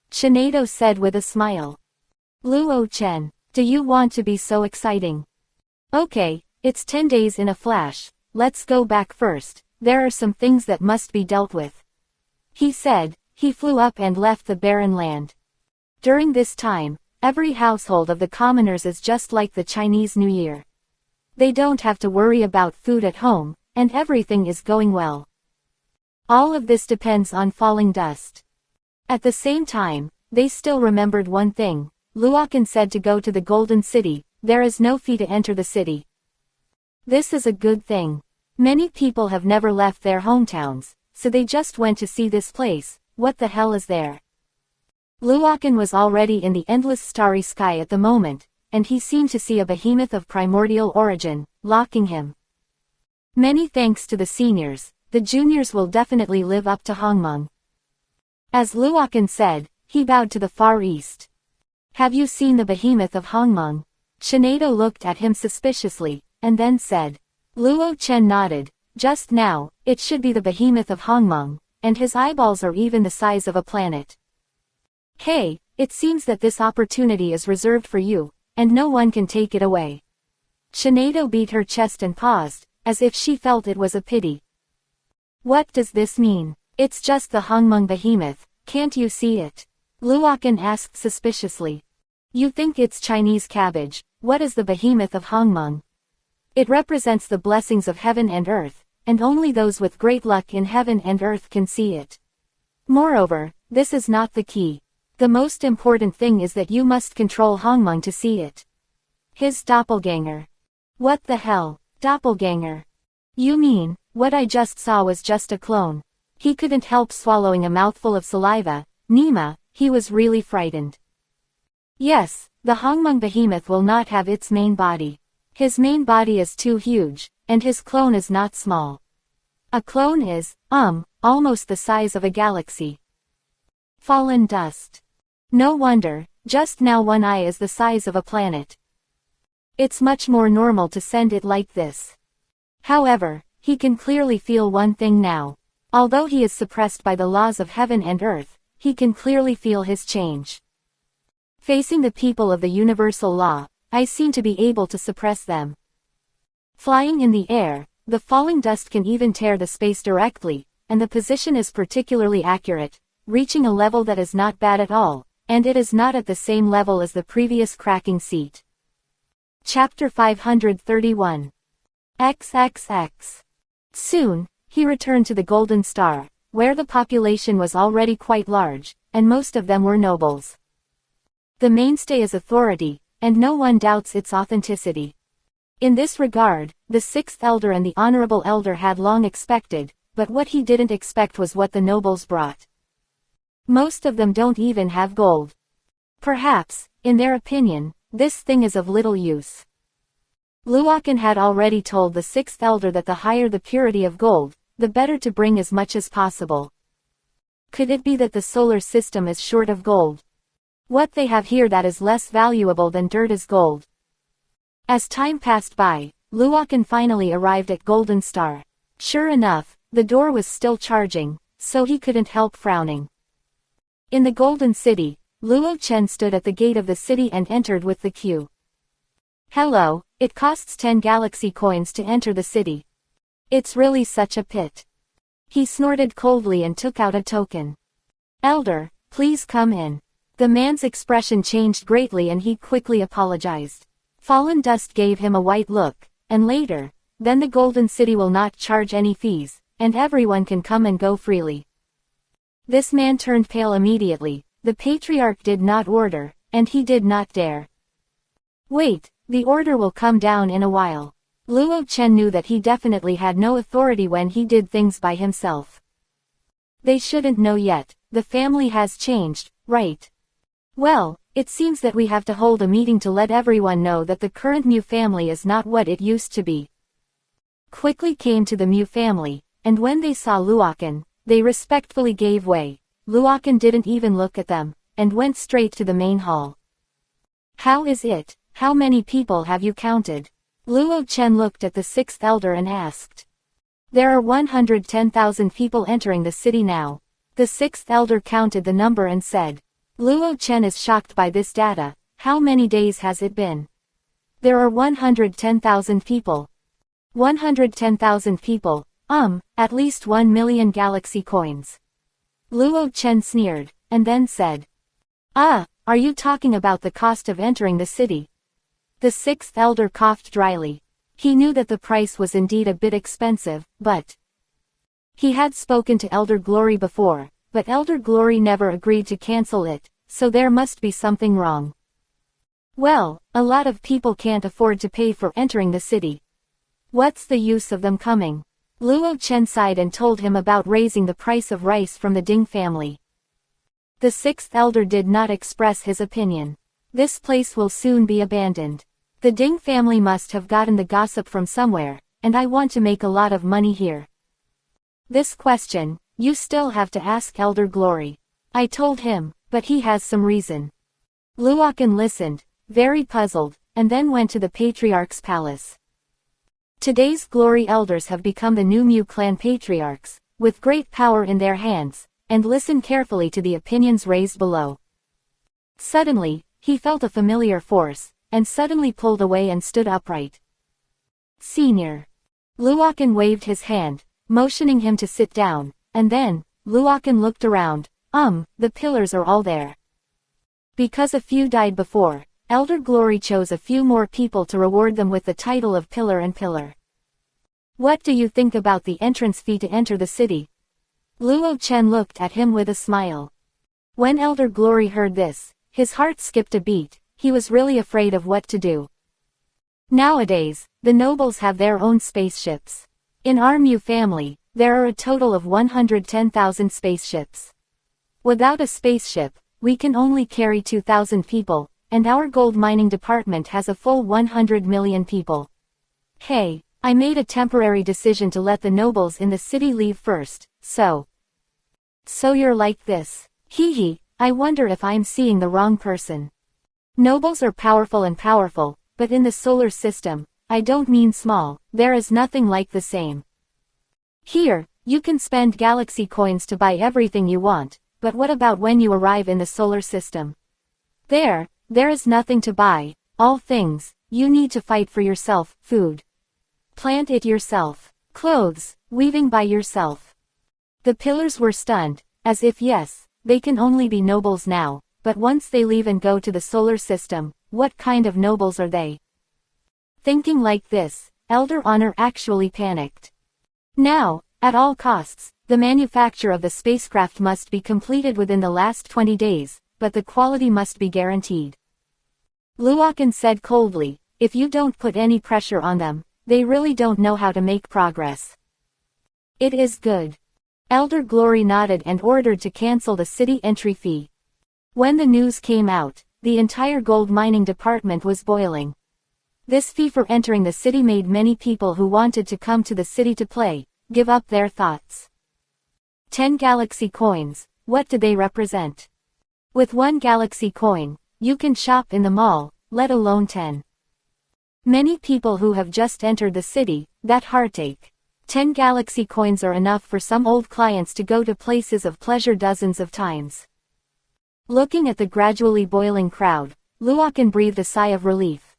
Shinado said with a smile. Luo Chen, do you want to be so exciting? Okay, it's 10 days in a flash, let's go back first, there are some things that must be dealt with. He said. He flew up and left the barren land. During this time, every household of the commoners is just like the Chinese New Year. They don't have to worry about food at home, and everything is going well. All of this depends on falling dust. At the same time, they still remembered one thing. Luokan said to go to the Golden City. There is no fee to enter the city. This is a good thing. Many people have never left their hometowns, so they just went to see this place. What the hell is there? Luokan was already in the endless starry sky at the moment, and he seemed to see a behemoth of primordial origin, locking him. Many thanks to the seniors, the juniors will definitely live up to Hongmeng. As Luokan said, he bowed to the far east. Have you seen the behemoth of Hongmeng? Shinado looked at him suspiciously, and then said. Luo Chen nodded. Just now, it should be the behemoth of Hongmeng, and his eyeballs are even the size of a planet. Hey, it seems that this opportunity is reserved for you, and no one can take it away. Shinado beat her chest and paused, as if she felt it was a pity. What does this mean? It's just the Hongmeng behemoth, can't you see it? Luokan asked suspiciously. You think it's Chinese cabbage, what is the behemoth of Hongmeng? It represents the blessings of heaven and earth, and only those with great luck in heaven and earth can see it. Moreover, this is not the key. The most important thing is that you must control Hongmeng to see it. His doppelganger. What the hell, doppelganger? You mean, what I just saw was just a clone? He couldn't help swallowing a mouthful of saliva. Nima, he was really frightened. Yes, the Hongmeng behemoth will not have its main body. His main body is too huge, and his clone is not small. A clone is, almost the size of a galaxy. Fallen dust. No wonder, just now one eye is the size of a planet. It's much more normal to send it like this. However, he can clearly feel one thing now. Although he is suppressed by the laws of heaven and earth, he can clearly feel his change. Facing the people of the universal law, I seem to be able to suppress them. Flying in the air, the falling dust can even tear the space directly, and the position is particularly accurate, reaching a level that is not bad at all, and it is not at the same level as the previous cracking seat. Chapter 531. XXX. Soon, he returned to the Golden Star, where the population was already quite large, and most of them were nobles. The mainstay is authority, and no one doubts its authenticity. In this regard, the sixth elder and the honorable elder had long expected, but what he didn't expect was what the nobles brought. Most of them don't even have gold. Perhaps, in their opinion, this thing is of little use. Luokan had already told the sixth elder that the higher the purity of gold, the better to bring as much as possible. Could it be that the solar system is short of gold? What they have here that is less valuable than dirt is gold. As time passed by, Luokan finally arrived at Golden Star. Sure enough, the door was still charging, so he couldn't help frowning. In the Golden City, Luo Chen stood at the gate of the city and entered with the queue. Hello, it costs 10 galaxy coins to enter the city. It's really such a pit. He snorted coldly and took out a token. Elder, please come in. The man's expression changed greatly and he quickly apologized. Fallen Dust gave him a white look, and later, then the Golden City will not charge any fees, and everyone can come and go freely. This man turned pale immediately. The Patriarch did not order, and he did not dare. Wait, the order will come down in a while. Luo Chen knew that he definitely had no authority when he did things by himself. They shouldn't know yet, the family has changed, right? Well, it seems that we have to hold a meeting to let everyone know that the current Mu family is not what it used to be. Quickly came to the Mu family, and when they saw Luokan, they respectfully gave way. Luokan didn't even look at them, and went straight to the main hall. How is it? How many people have you counted? Luo Chen looked at the sixth elder and asked. There are 110,000 people entering the city now. The sixth elder counted the number and said. Luo Chen is shocked by this data. How many days has it been? There are 110,000 people. 110,000 people, at least 1 million galaxy coins. Luo Chen sneered, and then said. Are you talking about the cost of entering the city? The sixth elder coughed dryly. He knew that the price was indeed a bit expensive, but he had spoken to Elder Glory before, but Elder Glory never agreed to cancel it, so there must be something wrong. Well, a lot of people can't afford to pay for entering the city. What's the use of them coming? Luo Chen sighed and told him about raising the price of rice from the Ding family. The sixth elder did not express his opinion. This place will soon be abandoned. The Ding family must have gotten the gossip from somewhere, and I want to make a lot of money here. This question, you still have to ask Elder Glory. I told him, but he has some reason. Luokan listened, very puzzled, and then went to the Patriarch's palace. Today's Glory Elders have become the new Mu clan Patriarchs, with great power in their hands, and listen carefully to the opinions raised below. Suddenly, he felt a familiar force, and suddenly pulled away and stood upright. Senior. Luokan waved his hand, motioning him to sit down, and then, Luokan looked around. The pillars are all there. Because a few died before, Elder Glory chose a few more people to reward them with the title of Pillar and Pillar. What do you think about the entrance fee to enter the city? Luo Chen looked at him with a smile. When Elder Glory heard this, his heart skipped a beat. He was really afraid of what to do. Nowadays, the nobles have their own spaceships. In our Mu family, there are a total of 110,000 spaceships. Without a spaceship, we can only carry 2,000 people, and our gold mining department has a full 100 million people. Hey, I made a temporary decision to let the nobles in the city leave first, so you're like this. Hee, I wonder if I'm seeing the wrong person. Nobles are powerful, but in the solar system, I don't mean small, there is nothing like the same. Here, you can spend galaxy coins to buy everything you want, but what about when you arrive in the solar system? There is nothing to buy, all things, you need to fight for yourself, food. Plant it yourself, clothes, weaving by yourself. The pillars were stunned, as if yes, they can only be nobles now, but once they leave and go to the solar system, what kind of nobles are they? Thinking like this, Elder Honor actually panicked. Now, at all costs, the manufacture of the spacecraft must be completed within the last 20 days, but the quality must be guaranteed. Luokan said coldly, if you don't put any pressure on them, they really don't know how to make progress. It is good. Elder Glory nodded and ordered to cancel the city entry fee. When the news came out, the entire gold mining department was boiling. This fee for entering the city made many people who wanted to come to the city to play, give up their thoughts. 10 galaxy coins, what do they represent? With 1 galaxy coin, you can shop in the mall, let alone 10. Many people who have just entered the city, that heartache. 10 galaxy coins are enough for some old clients to go to places of pleasure dozens of times. Looking at the gradually boiling crowd, Luokan breathed a sigh of relief.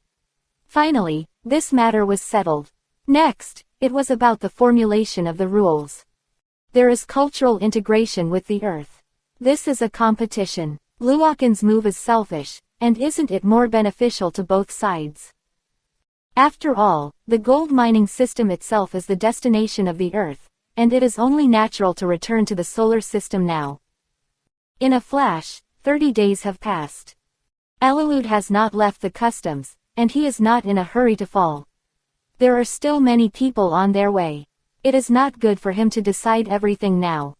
Finally, this matter was settled. Next, it was about the formulation of the rules. There is cultural integration with the earth. This is a competition. Luokan's move is selfish, and isn't it more beneficial to both sides? After all, the gold mining system itself is the destination of the earth, and it is only natural to return to the solar system now. In a flash, 30 days have passed. Readaloud has not left the customs, and he is not in a hurry to fall. There are still many people on their way. It is not good for him to decide everything now.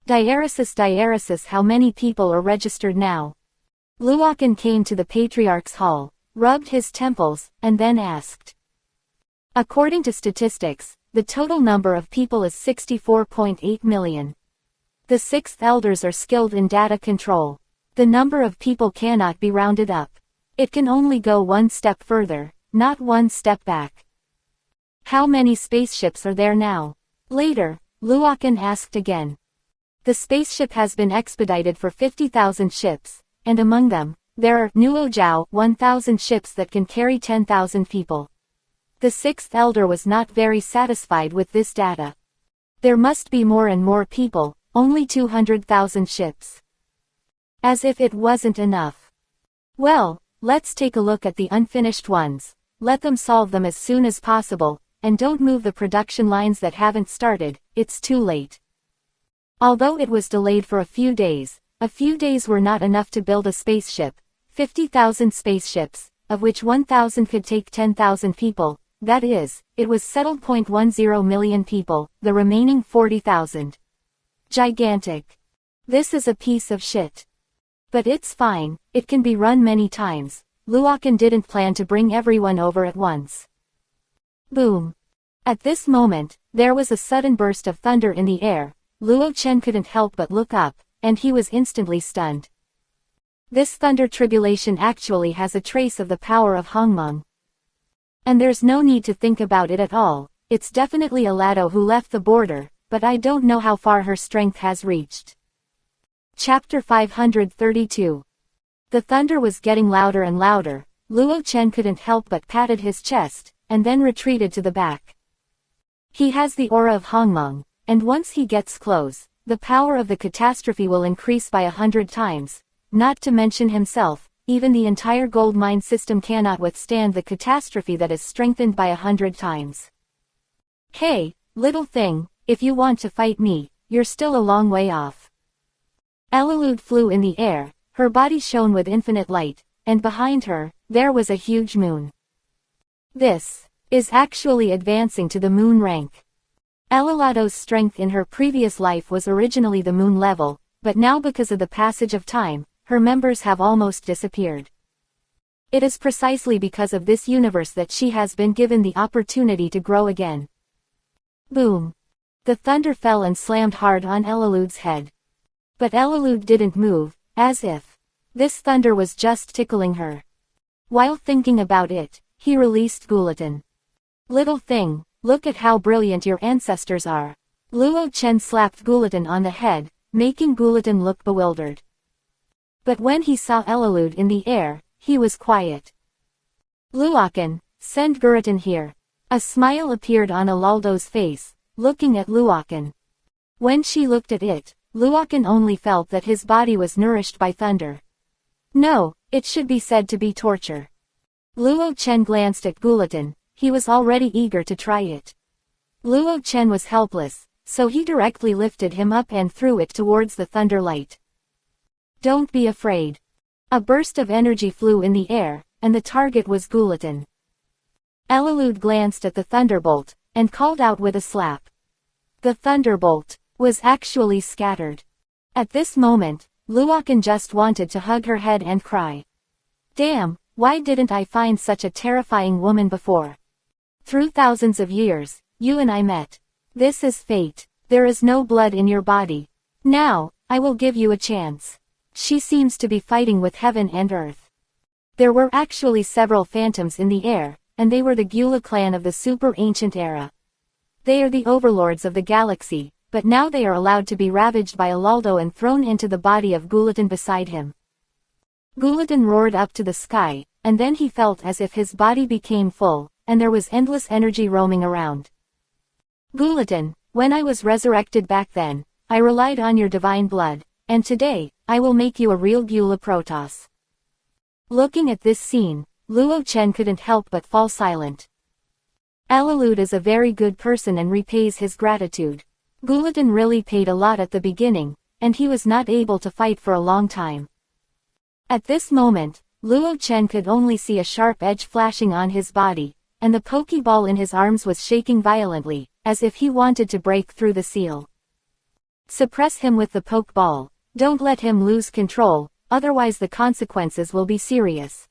Diaresis, how many people are registered now? Luokan came to the Patriarch's hall, rubbed his temples, and then asked. According to statistics, the total number of people is 64.8 million. The 6th elders are skilled in data control. The number of people cannot be rounded up. It can only go one step further, not one step back. How many spaceships are there now? Later, Luokan asked again. The spaceship has been expedited for 50,000 ships, and among them, there are Nuojiao 1,000 ships that can carry 10,000 people. The 6th elder was not very satisfied with this data. There must be more and more people, only 200,000 ships. As if it wasn't enough. Well, let's take a look at the unfinished ones. Let them solve them as soon as possible, and don't move the production lines that haven't started, it's too late. Although it was delayed for a few days were not enough to build a spaceship. 50,000 spaceships, of which 1,000 could take 10,000 people, that is, it was settled. 0.10 million people, the remaining 40,000. Gigantic. This is a piece of shit. But it's fine, it can be run many times. Luokan didn't plan to bring everyone over at once. Boom. At this moment, there was a sudden burst of thunder in the air. Luo Chen couldn't help but look up, and he was instantly stunned. This thunder tribulation actually has a trace of the power of Hongmeng. And there's no need to think about it at all, it's definitely Alado who left the border, but I don't know how far her strength has reached. Chapter 532. The thunder was getting louder and louder. Luo Chen couldn't help but patted his chest, and then retreated to the back. He has the aura of Hongmeng, and once he gets close, the power of the catastrophe will increase by 100 times, not to mention himself, even the entire gold mine system cannot withstand the catastrophe that is strengthened by 100 times. Hey, little thing, if you want to fight me, you're still a long way off. Elalud flew in the air, her body shone with infinite light, and behind her, there was a huge moon. This is actually advancing to the moon rank. Elalado's strength in her previous life was originally the moon level, but now because of the passage of time, her members have almost disappeared. It is precisely because of this universe that she has been given the opportunity to grow again. Boom! The thunder fell and slammed hard on Elalud's head. But Elalud didn't move, as if this thunder was just tickling her. While thinking about it, he released Gulatin. Little thing, look at how brilliant your ancestors are. Luo Chen slapped Gulatin on the head, making Gulatin look bewildered. But when he saw Elalud in the air, he was quiet. Luokan, send Guratin here. A smile appeared on Alaldo's face, looking at Luokan. When she looked at it, Luokan only felt that his body was nourished by thunder. No, it should be said to be torture. Luo Chen glanced at Gulatin, he was already eager to try it. Luo Chen was helpless, so he directly lifted him up and threw it towards the thunder light. Don't be afraid. A burst of energy flew in the air, and the target was Gulatin. Elalud glanced at the thunderbolt, and called out with a slap. The thunderbolt was actually scattered. At this moment, Luokan just wanted to hug her head and cry. Damn, why didn't I find such a terrifying woman before? Through thousands of years, you and I met. This is fate. There is no blood in your body. Now, I will give you a chance. She seems to be fighting with heaven and earth. There were actually several phantoms in the air, and they were the Gyula clan of the super ancient era. They are the overlords of the galaxy, but now they are allowed to be ravaged by Alaldo and thrown into the body of Gulatin beside him. Gulatin roared up to the sky, and then he felt as if his body became full, and there was endless energy roaming around. Gulatin, when I was resurrected back then, I relied on your divine blood, and today, I will make you a real Gyula Protoss. Looking at this scene, Luo Chen couldn't help but fall silent. Elalud is a very good person and repays his gratitude. Gulatin really paid a lot at the beginning, and he was not able to fight for a long time. At this moment, Luo Chen could only see a sharp edge flashing on his body, and the Pokeball in his arms was shaking violently, as if he wanted to break through the seal. Suppress him with the Pokeball. Don't let him lose control, otherwise the consequences will be serious.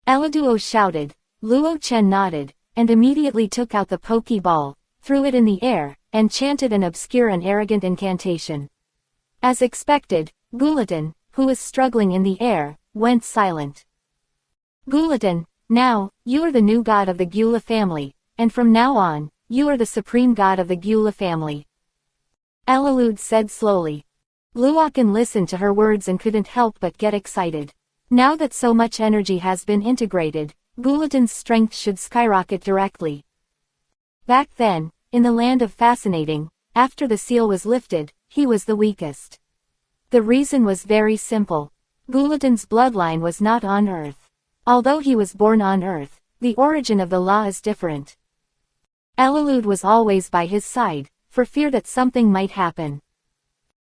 Eladuo shouted. Luo Chen nodded, and immediately took out the Pokeball, threw it in the air, and chanted an obscure and arrogant incantation. As expected, Gulatin, who was struggling in the air, went silent. Gulatin, now, you are the new god of the Gyula family, and from now on, you are the supreme god of the Gyula family. Elalud said slowly. Luokan listened to her words and couldn't help but get excited. Now that so much energy has been integrated, Gulatin's strength should skyrocket directly. Back then, in the land of fascinating, after the seal was lifted, he was the weakest. The reason was very simple. Gulatin's bloodline was not on Earth. Although he was born on Earth, the origin of the law is different. Elalud was always by his side, for fear that something might happen.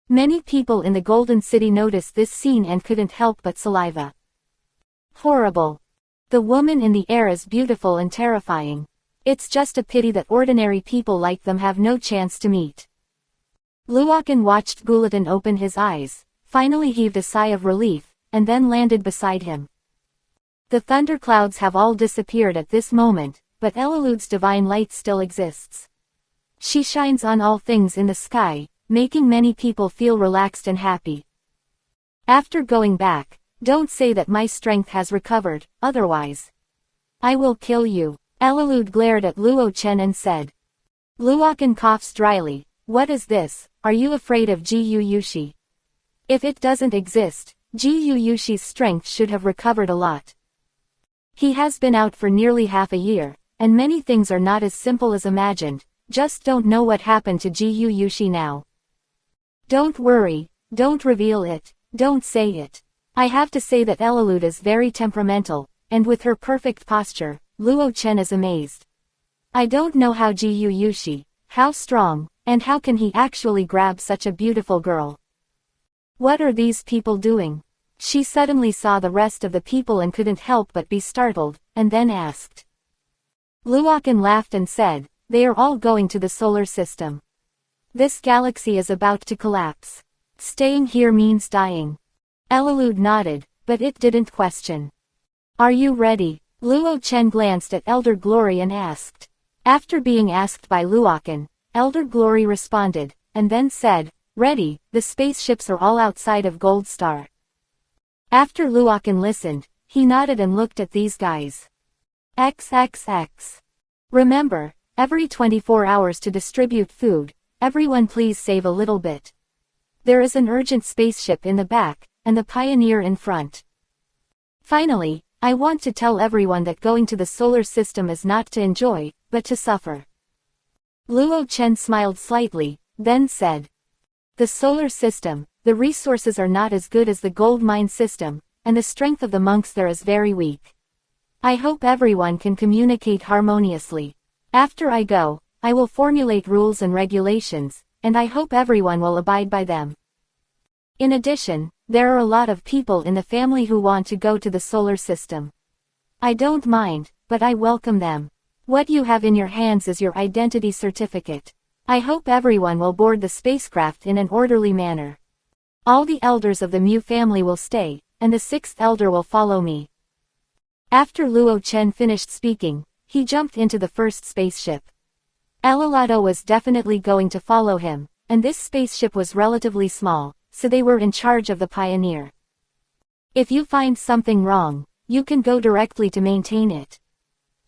Many people in the Golden City noticed this scene and couldn't help but saliva. Horrible. The woman in the air is beautiful and terrifying. It's just a pity that ordinary people like them have no chance to meet. Luokan watched Gulatin open his eyes, finally heaved a sigh of relief, and then landed beside him. The thunderclouds have all disappeared at this moment, but Elalud's divine light still exists. She shines on all things in the sky, making many people feel relaxed and happy. After going back, don't say that my strength has recovered, otherwise I will kill you. Elalud glared at Luo Chen and said. Luokan coughs dryly. What is this? Are you afraid of Ji Yushi? If it doesn't exist, Ji Yushi's strength should have recovered a lot. He has been out for nearly half a year, and many things are not as simple as imagined. Just don't know what happened to Jiyu Yushi now. Don't worry, don't reveal it, don't say it. I have to say that Readaloud is very temperamental, and with her perfect posture, Luo Chen is amazed. I don't know how Jiyu Yushi, how strong, and how can he actually grab such a beautiful girl? What are these people doing? She suddenly saw the rest of the people and couldn't help but be startled, and then asked. Luochen laughed and said, they are all going to the solar system. This galaxy is about to collapse. Staying here means dying. Readaloud nodded, but it didn't question. Are you ready? Luo Chen glanced at Elder Glory and asked. After being asked by Luochen, Elder Glory responded, and then said, ready, the spaceships are all outside of Gold Star. After Luochen listened, he nodded and looked at these guys. XXX. Remember, every 24 hours to distribute food, everyone please save a little bit. There is an urgent spaceship in the back, and the Pioneer in front. Finally, I want to tell everyone that going to the solar system is not to enjoy, but to suffer. Luo Chen smiled slightly, then said. The solar system, the resources are not as good as the gold mine system, and the strength of the monks there is very weak. I hope everyone can communicate harmoniously. After I go, I will formulate rules and regulations, and I hope everyone will abide by them. In addition, there are a lot of people in the family who want to go to the solar system. I don't mind, but I welcome them. What you have in your hands is your identity certificate. I hope everyone will board the spacecraft in an orderly manner. All the elders of the Mu family will stay, and the sixth elder will follow me. After Luo Chen finished speaking, he jumped into the first spaceship. Readaloud was definitely going to follow him, and this spaceship was relatively small, so they were in charge of the Pioneer. If you find something wrong, you can go directly to maintain it.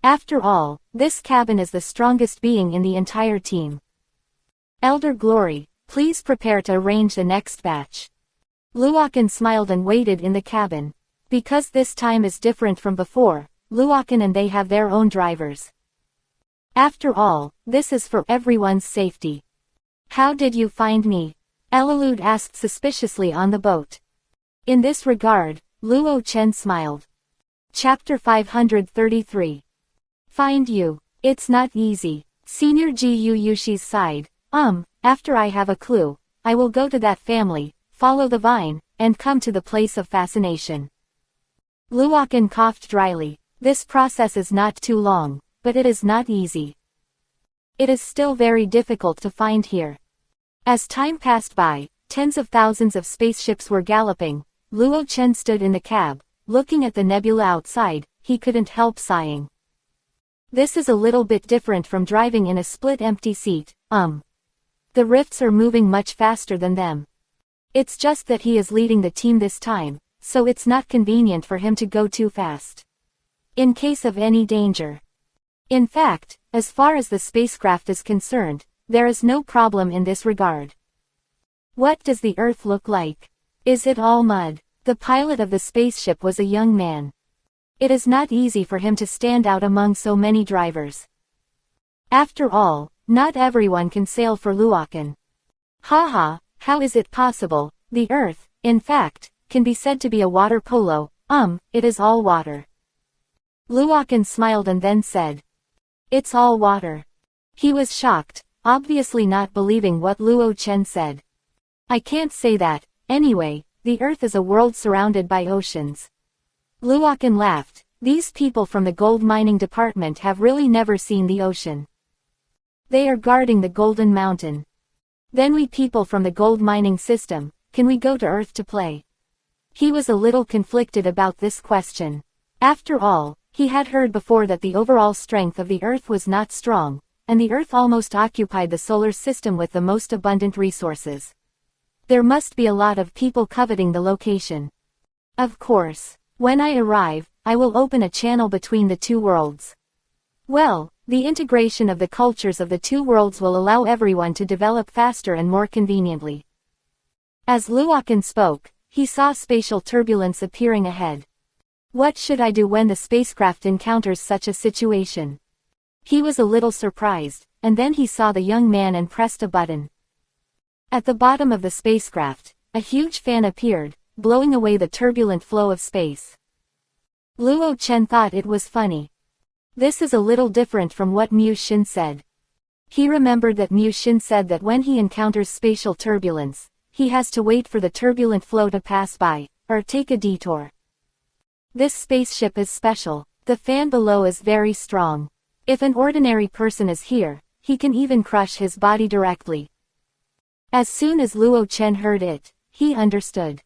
After all, this cabin is the strongest being in the entire team. Elder Glory, please prepare to arrange the next batch. Luochen smiled and waited in the cabin. Because this time is different from before, Luochen and they have their own drivers. After all, this is for everyone's safety. How did you find me? Readaloud asked suspiciously on the boat. In this regard, Luo Chen smiled. Chapter 533. Find you. It's not easy. Senior Jiyu Yushi's sighed. After I have a clue, I will go to that family, follow the vine, and come to the place of fascination. Luochen coughed dryly. This process is not too long, but it is not easy. It is still very difficult to find here. As time passed by, tens of thousands of spaceships were galloping. Luo Chen stood in the cab, looking at the nebula outside. He couldn't help sighing. This is a little bit different from driving in a split empty seat. The rifts are moving much faster than them. It's just that he is leading the team this time, so it's not convenient for him to go too fast. In case of any danger. In fact, as far as the spacecraft is concerned, there is no problem in this regard. What does the Earth look like? Is it all mud? The pilot of the spaceship was a young man. It is not easy for him to stand out among so many drivers. After all, not everyone can sail for Luochen. Haha, how is it possible? The Earth, in fact, can be said to be a water polo. It is all water. Luochen smiled and then said. It's all water. He was shocked, obviously not believing what Luo Chen said. I can't say that. Anyway, the Earth is a world surrounded by oceans. Luochen laughed. These people from the gold mining department have really never seen the ocean. They are guarding the Golden Mountain. Then we people from the gold mining system, can we go to Earth to play? He was a little conflicted about this question. After all, he had heard before that the overall strength of the Earth was not strong, and the Earth almost occupied the solar system with the most abundant resources. There must be a lot of people coveting the location. Of course, when I arrive, I will open a channel between the two worlds. Well, the integration of the cultures of the two worlds will allow everyone to develop faster and more conveniently. As Luochen spoke, he saw spatial turbulence appearing ahead. What should I do when the spacecraft encounters such a situation? He was a little surprised, and then he saw the young man and pressed a button. At the bottom of the spacecraft, a huge fan appeared, blowing away the turbulent flow of space. Luo Chen thought it was funny. This is a little different from what Mu Xin said. He remembered that Mu Xin said that when he encounters spatial turbulence, he has to wait for the turbulent flow to pass by, or take a detour. This spaceship is special. The fan below is very strong. If an ordinary person is here, he can even crush his body directly. As soon as Luo Chen heard it, he understood.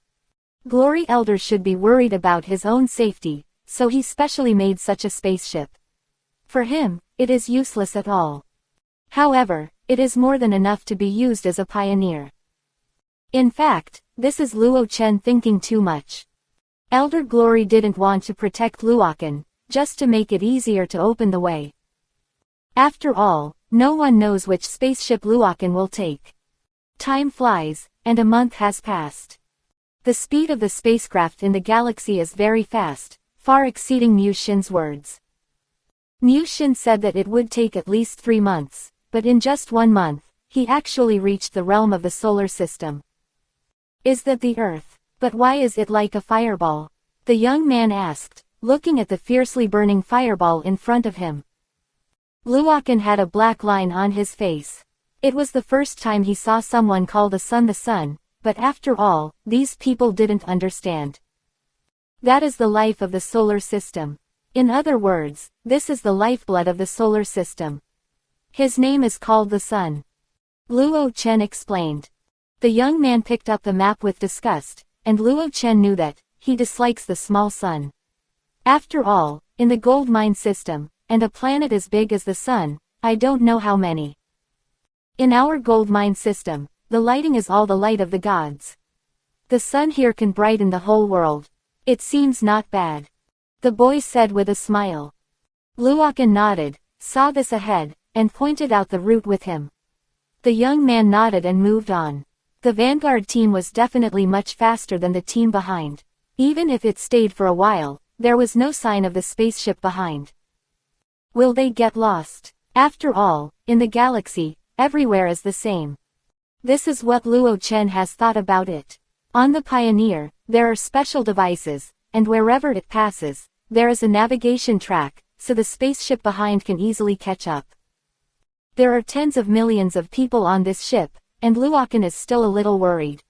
Glory Elder should be worried about his own safety, so he specially made such a spaceship. For him, it is useless at all. However, it is more than enough to be used as a pioneer. In fact, this is Luo Chen thinking too much. Elder Glory didn't want to protect Luoken, just to make it easier to open the way. After all, no one knows which spaceship Luoken will take. Time flies, and a month has passed. The speed of the spacecraft in the galaxy is very fast, far exceeding Mu Xin's words. Mu Xin said that it would take at least 3 months, but in just 1 month, he actually reached the realm of the solar system. Is that the Earth? But why is it like a fireball? The young man asked, looking at the fiercely burning fireball in front of him. Luoken had a black line on his face. It was the first time he saw someone call the sun, but after all, these people didn't understand. That is the life of the solar system. In other words, this is the lifeblood of the solar system. His name is called the sun. Luo Chen explained. The young man picked up the map with disgust, and Luo Chen knew that he dislikes the small sun. After all, in the gold mine system, and a planet as big as the sun, I don't know how many. In our gold mine system, the lighting is all the light of the gods. The sun here can brighten the whole world. It seems not bad. The boy said with a smile. Luoken nodded, saw this ahead, and pointed out the route with him. The young man nodded and moved on. The vanguard team was definitely much faster than the team behind. Even if it stayed for a while, there was no sign of the spaceship behind. Will they get lost? After all, in the galaxy, everywhere is the same. This is what Luo Chen has thought about it. On the Pioneer, there are special devices, and wherever it passes, there is a navigation track, so the spaceship behind can easily catch up. There are tens of millions of people on this ship, and Luoken is still a little worried.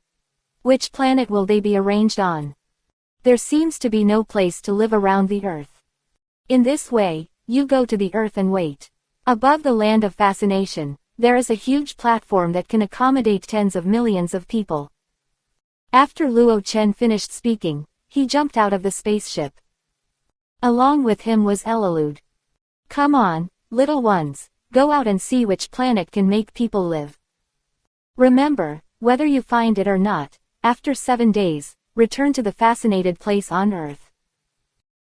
Which planet will they be arranged on? There seems to be no place to live around the Earth. In this way, you go to the Earth and wait. Above the land of fascination, there is a huge platform that can accommodate tens of millions of people. After Luo Chen finished speaking, he jumped out of the spaceship. Along with him was Readaloud. Come on, little ones, go out and see which planet can make people live. Remember, whether you find it or not, after 7 days, return to the fascinated place on Earth.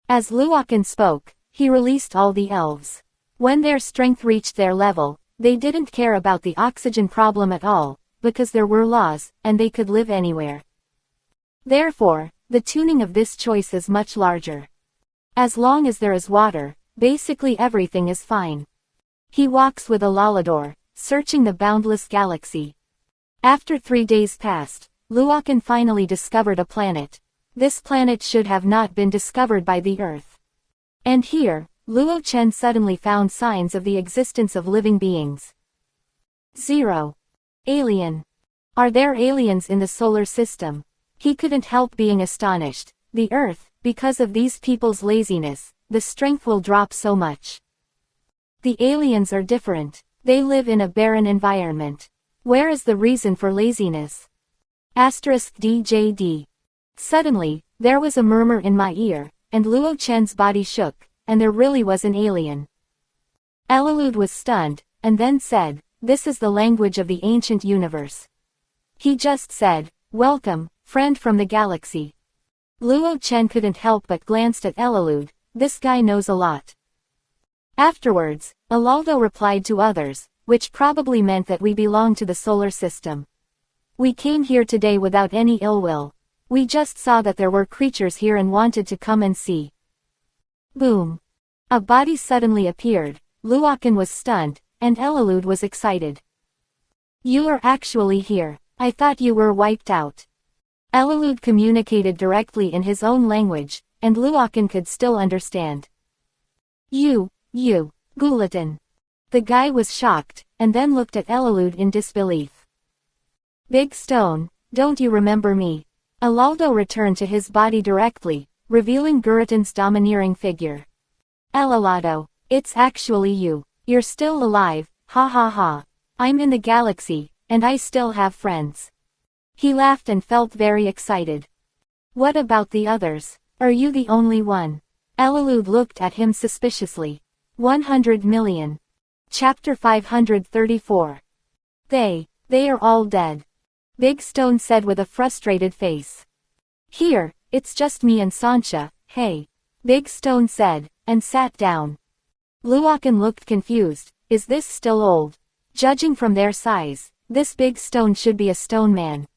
As Luoken spoke, he released all the elves. When their strength reached their level, they didn't care about the oxygen problem at all, because there were laws, and they could live anywhere. Therefore, the tuning of this choice is much larger. As long as there is water, basically everything is fine. He walks with a Lolador, searching the boundless galaxy. After 3 days passed, Luoken finally discovered a planet. This planet should have not been discovered by the Earth. And here, Luo Chen suddenly found signs of the existence of living beings. 0. Alien. Are there aliens in the solar system? He couldn't help being astonished. The Earth, because of these people's laziness, the strength will drop so much. The aliens are different. They live in a barren environment. Where is the reason for laziness? *DJD. Suddenly, there was a murmur in my ear, and Luo Chen's body shook, and there really was an alien. Readaloud was stunned, and then said, "This is the language of the ancient universe." He just said, "Welcome, friend from the galaxy." Luo Chen couldn't help but glanced at Readaloud. This guy knows a lot. Afterwards, Alaldo replied to others, which probably meant that we belong to the solar system. We came here today without any ill will. We just saw that there were creatures here and wanted to come and see. Boom. A body suddenly appeared. Luokan was stunned, and Elalud was excited. You are actually here. I thought you were wiped out. Elalud communicated directly in his own language, and Luokan could still understand. You, Gulatin. The guy was shocked, and then looked at Elalud in disbelief. Big Stone, don't you remember me? Alaldo returned to his body directly, revealing Guratin's domineering figure. Elalado, it's actually you. You're still alive, ha ha ha. I'm in the galaxy, and I still have friends. He laughed and felt very excited. What about the others? Are you the only one? Elalud looked at him suspiciously. 100 million. Chapter 534. They are all dead. Big Stone said with a frustrated face. Here, it's just me and Sancha, hey. Big Stone said, and sat down. Luokan looked confused. Is this still old? Judging from their size, this Big Stone should be a stone man.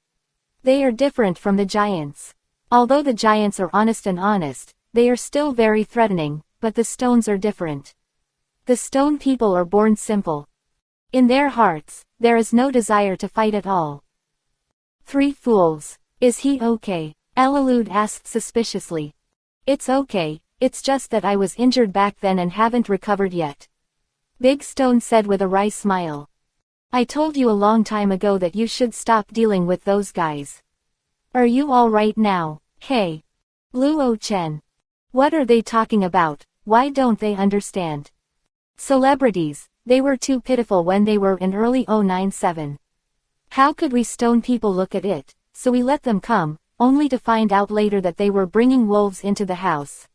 They are different from the giants. Although the giants are honest, they are still very threatening, but the stones are different. The stone people are born simple. In their hearts, there is no desire to fight at all. 3 fools. Is he okay? Elalud asked suspiciously. It's okay, it's just that I was injured back then and haven't recovered yet. Big Stone said with a wry smile. I told you a long time ago that you should stop dealing with those guys. Are you all right now? Hey. Luo Chen. What are they talking about? Why don't they understand? Celebrities, they were too pitiful when they were in early 097. How could we stone people look at it? So we let them come, only to find out later that they were bringing wolves into the house.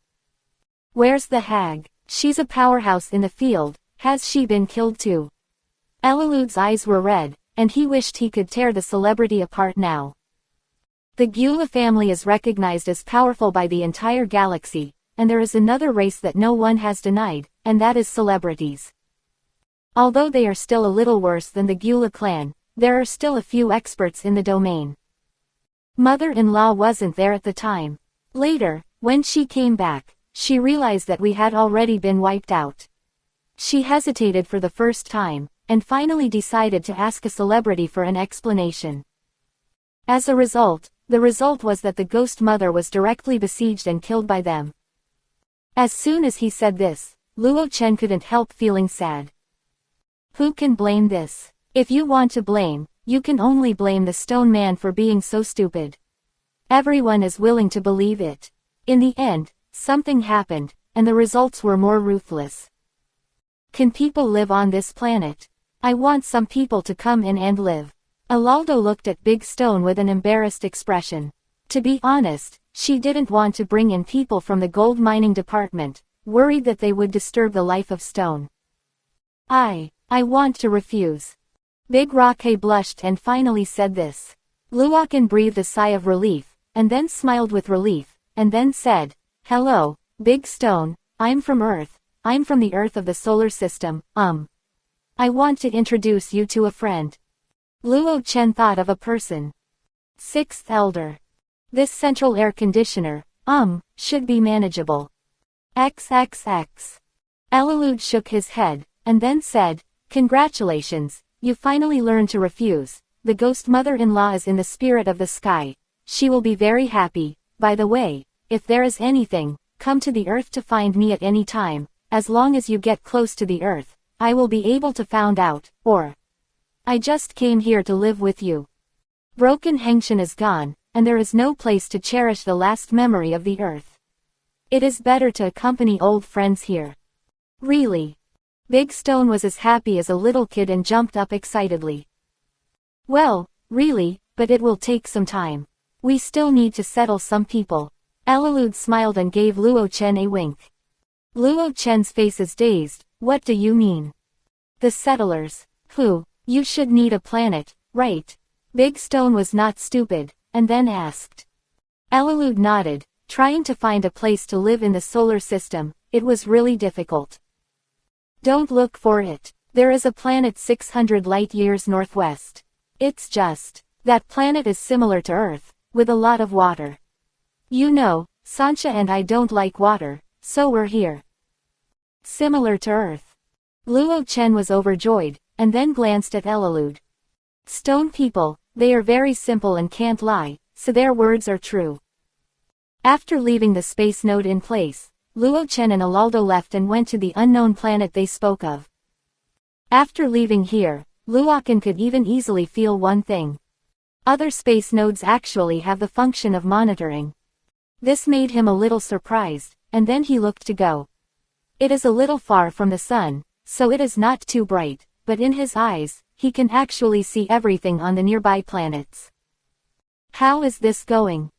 Where's the hag? She's a powerhouse in the field, has she been killed too? Elalud's eyes were red, and he wished he could tear the celebrity apart now. The Gyula family is recognized as powerful by the entire galaxy, and there is another race that no one has denied, and that is celebrities. Although they are still a little worse than the Gyula clan, there are still a few experts in the domain. Mother-in-law wasn't there at the time. Later, when she came back, she realized that we had already been wiped out. She hesitated for the first time, and finally decided to ask a celebrity for an explanation. As a result, the result was that the ghost mother was directly besieged and killed by them. As soon as he said this, Luo Chen couldn't help feeling sad. Who can blame this? If you want to blame, you can only blame the stone man for being so stupid. Everyone is willing to believe it. In the end, something happened, and the results were more ruthless. Can people live on this planet? I want some people to come in and live. Alaldo looked at Big Stone with an embarrassed expression. To be honest, she didn't want to bring in people from the gold mining department, worried that they would disturb the life of Stone. I want to refuse. Big Rockhay blushed and finally said this. Luokan breathed a sigh of relief, and then smiled with relief, and then said, Hello, Big Stone, I'm from Earth, I'm from the Earth of the solar system, I want to introduce you to a friend. Luo Chen thought of a person. 6th Elder. This central air conditioner, should be manageable. XXX. Elalud shook his head, and then said, Congratulations, you finally learned to refuse. The ghost mother-in-law is in the spirit of the sky. She will be very happy. By the way, if there is anything, come to the Earth to find me at any time. As long as you get close to the Earth, I will be able to find out, or I just came here to live with you. Broken Hengshan is gone, and there is no place to cherish the last memory of the Earth. It is better to accompany old friends here. Really? Big Stone was as happy as a little kid and jumped up excitedly. Well, really, but it will take some time. We still need to settle some people. Elalud smiled and gave Luo Chen a wink. Luo Chen's face is dazed. What do you mean? The settlers. Who? You should need a planet, right? Big Stone was not stupid, and then asked. Elalud nodded, trying to find a place to live in the solar system. It was really difficult. Don't look for it. There is a planet 600 light-years northwest. It's just, that planet is similar to Earth, with a lot of water. You know, Sancha and I don't like water, so we're here. Similar to Earth. Luo Chen was overjoyed, and then glanced at Readaloud. Stone people, they are very simple and can't lie, so their words are true. After leaving the space node in place, Luo Chen and Readaloud left and went to the unknown planet they spoke of. After leaving here, Luochen could even easily feel one thing. Other space nodes actually have the function of monitoring. This made him a little surprised, and then he looked to go. It is a little far from the sun, so it is not too bright, but in his eyes, he can actually see everything on the nearby planets. How is this going?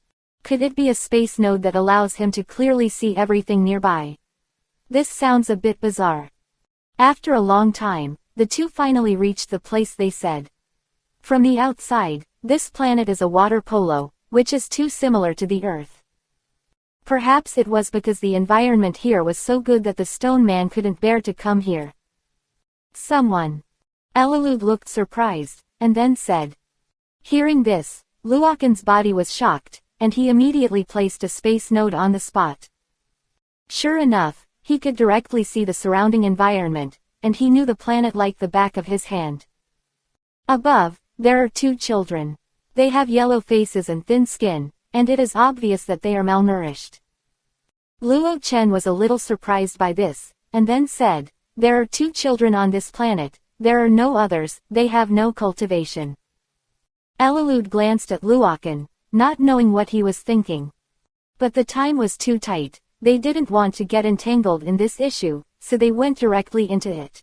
Could it be a space node that allows him to clearly see everything nearby? This sounds a bit bizarre. After a long time, the two finally reached the place they said. From the outside, this planet is a water polo, which is too similar to the Earth. Perhaps it was because the environment here was so good that the stone man couldn't bear to come here. Someone. Readaloud looked surprised, and then said. Hearing this, Luochen's body was shocked, and he immediately placed a space node on the spot. Sure enough, he could directly see the surrounding environment, and he knew the planet like the back of his hand. Above, there are two children. They have yellow faces and thin skin, and it is obvious that they are malnourished. Luo Chen was a little surprised by this, and then said, there are two children on this planet, there are no others, they have no cultivation. Readaloud glanced at Luochen, not knowing what he was thinking. But the time was too tight, they didn't want to get entangled in this issue, so they went directly into it.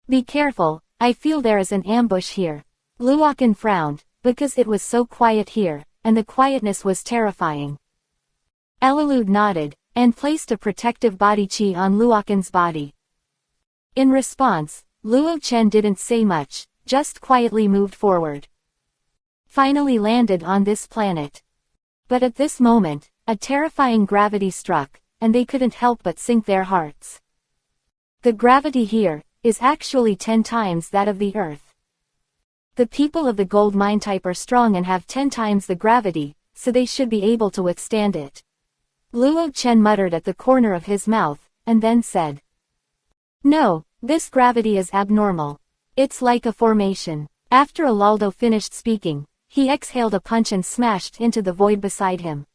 Be careful, I feel there is an ambush here. Luochen frowned, because it was so quiet here, and the quietness was terrifying. Readaloud nodded, and placed a protective body chi on Luochen's body. In response, Luo Chen didn't say much, just quietly moved forward. Finally landed on this planet. But at this moment, a terrifying gravity struck, and they couldn't help but sink their hearts. The gravity here is actually 10 times that of the Earth. The people of the gold mine type are strong and have 10 times the gravity, so they should be able to withstand it. Luo Chen muttered at the corner of his mouth, and then said. No, this gravity is abnormal. It's like a formation. After Readaloud finished speaking, he exhaled a punch and smashed into the void beside him.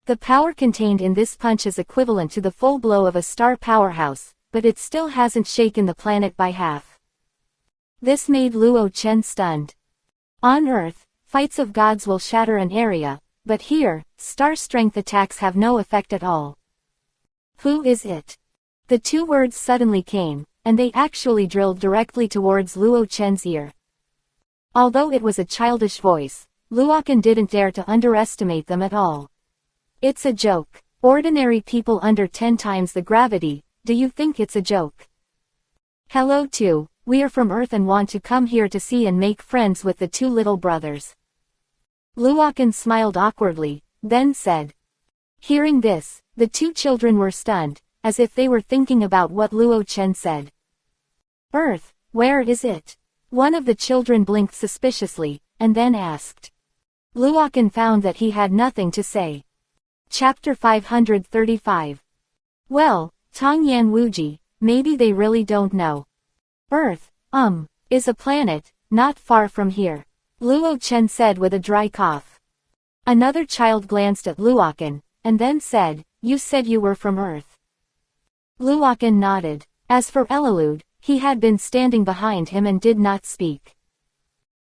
The power contained in this punch is equivalent to the full blow of a star powerhouse, but it still hasn't shaken the planet by half. This made Luo Chen stunned. On Earth, fights of gods will shatter an area, but here, star strength attacks have no effect at all. Who is it? The two words suddenly came, and they actually drilled directly towards Luo Chen's ear. Although it was a childish voice, Luochen didn't dare to underestimate them at all. It's a joke. Ordinary people under 10 times the gravity, do you think it's a joke? Hello too, we are from Earth and want to come here to see and make friends with the two little brothers. Luochen smiled awkwardly, then said. Hearing this, the two children were stunned, as if they were thinking about what Luo Chen said. Earth, where is it? One of the children blinked suspiciously, and then asked. Luochen found that he had nothing to say. Chapter 535. Well, Tong Yan Wuji, maybe they really don't know. Earth, is a planet, not far from here. Luo Chen said with a dry cough. Another child glanced at Luochen, and then said, you said you were from Earth. Luochen nodded. As for Readaloud, he had been standing behind him and did not speak.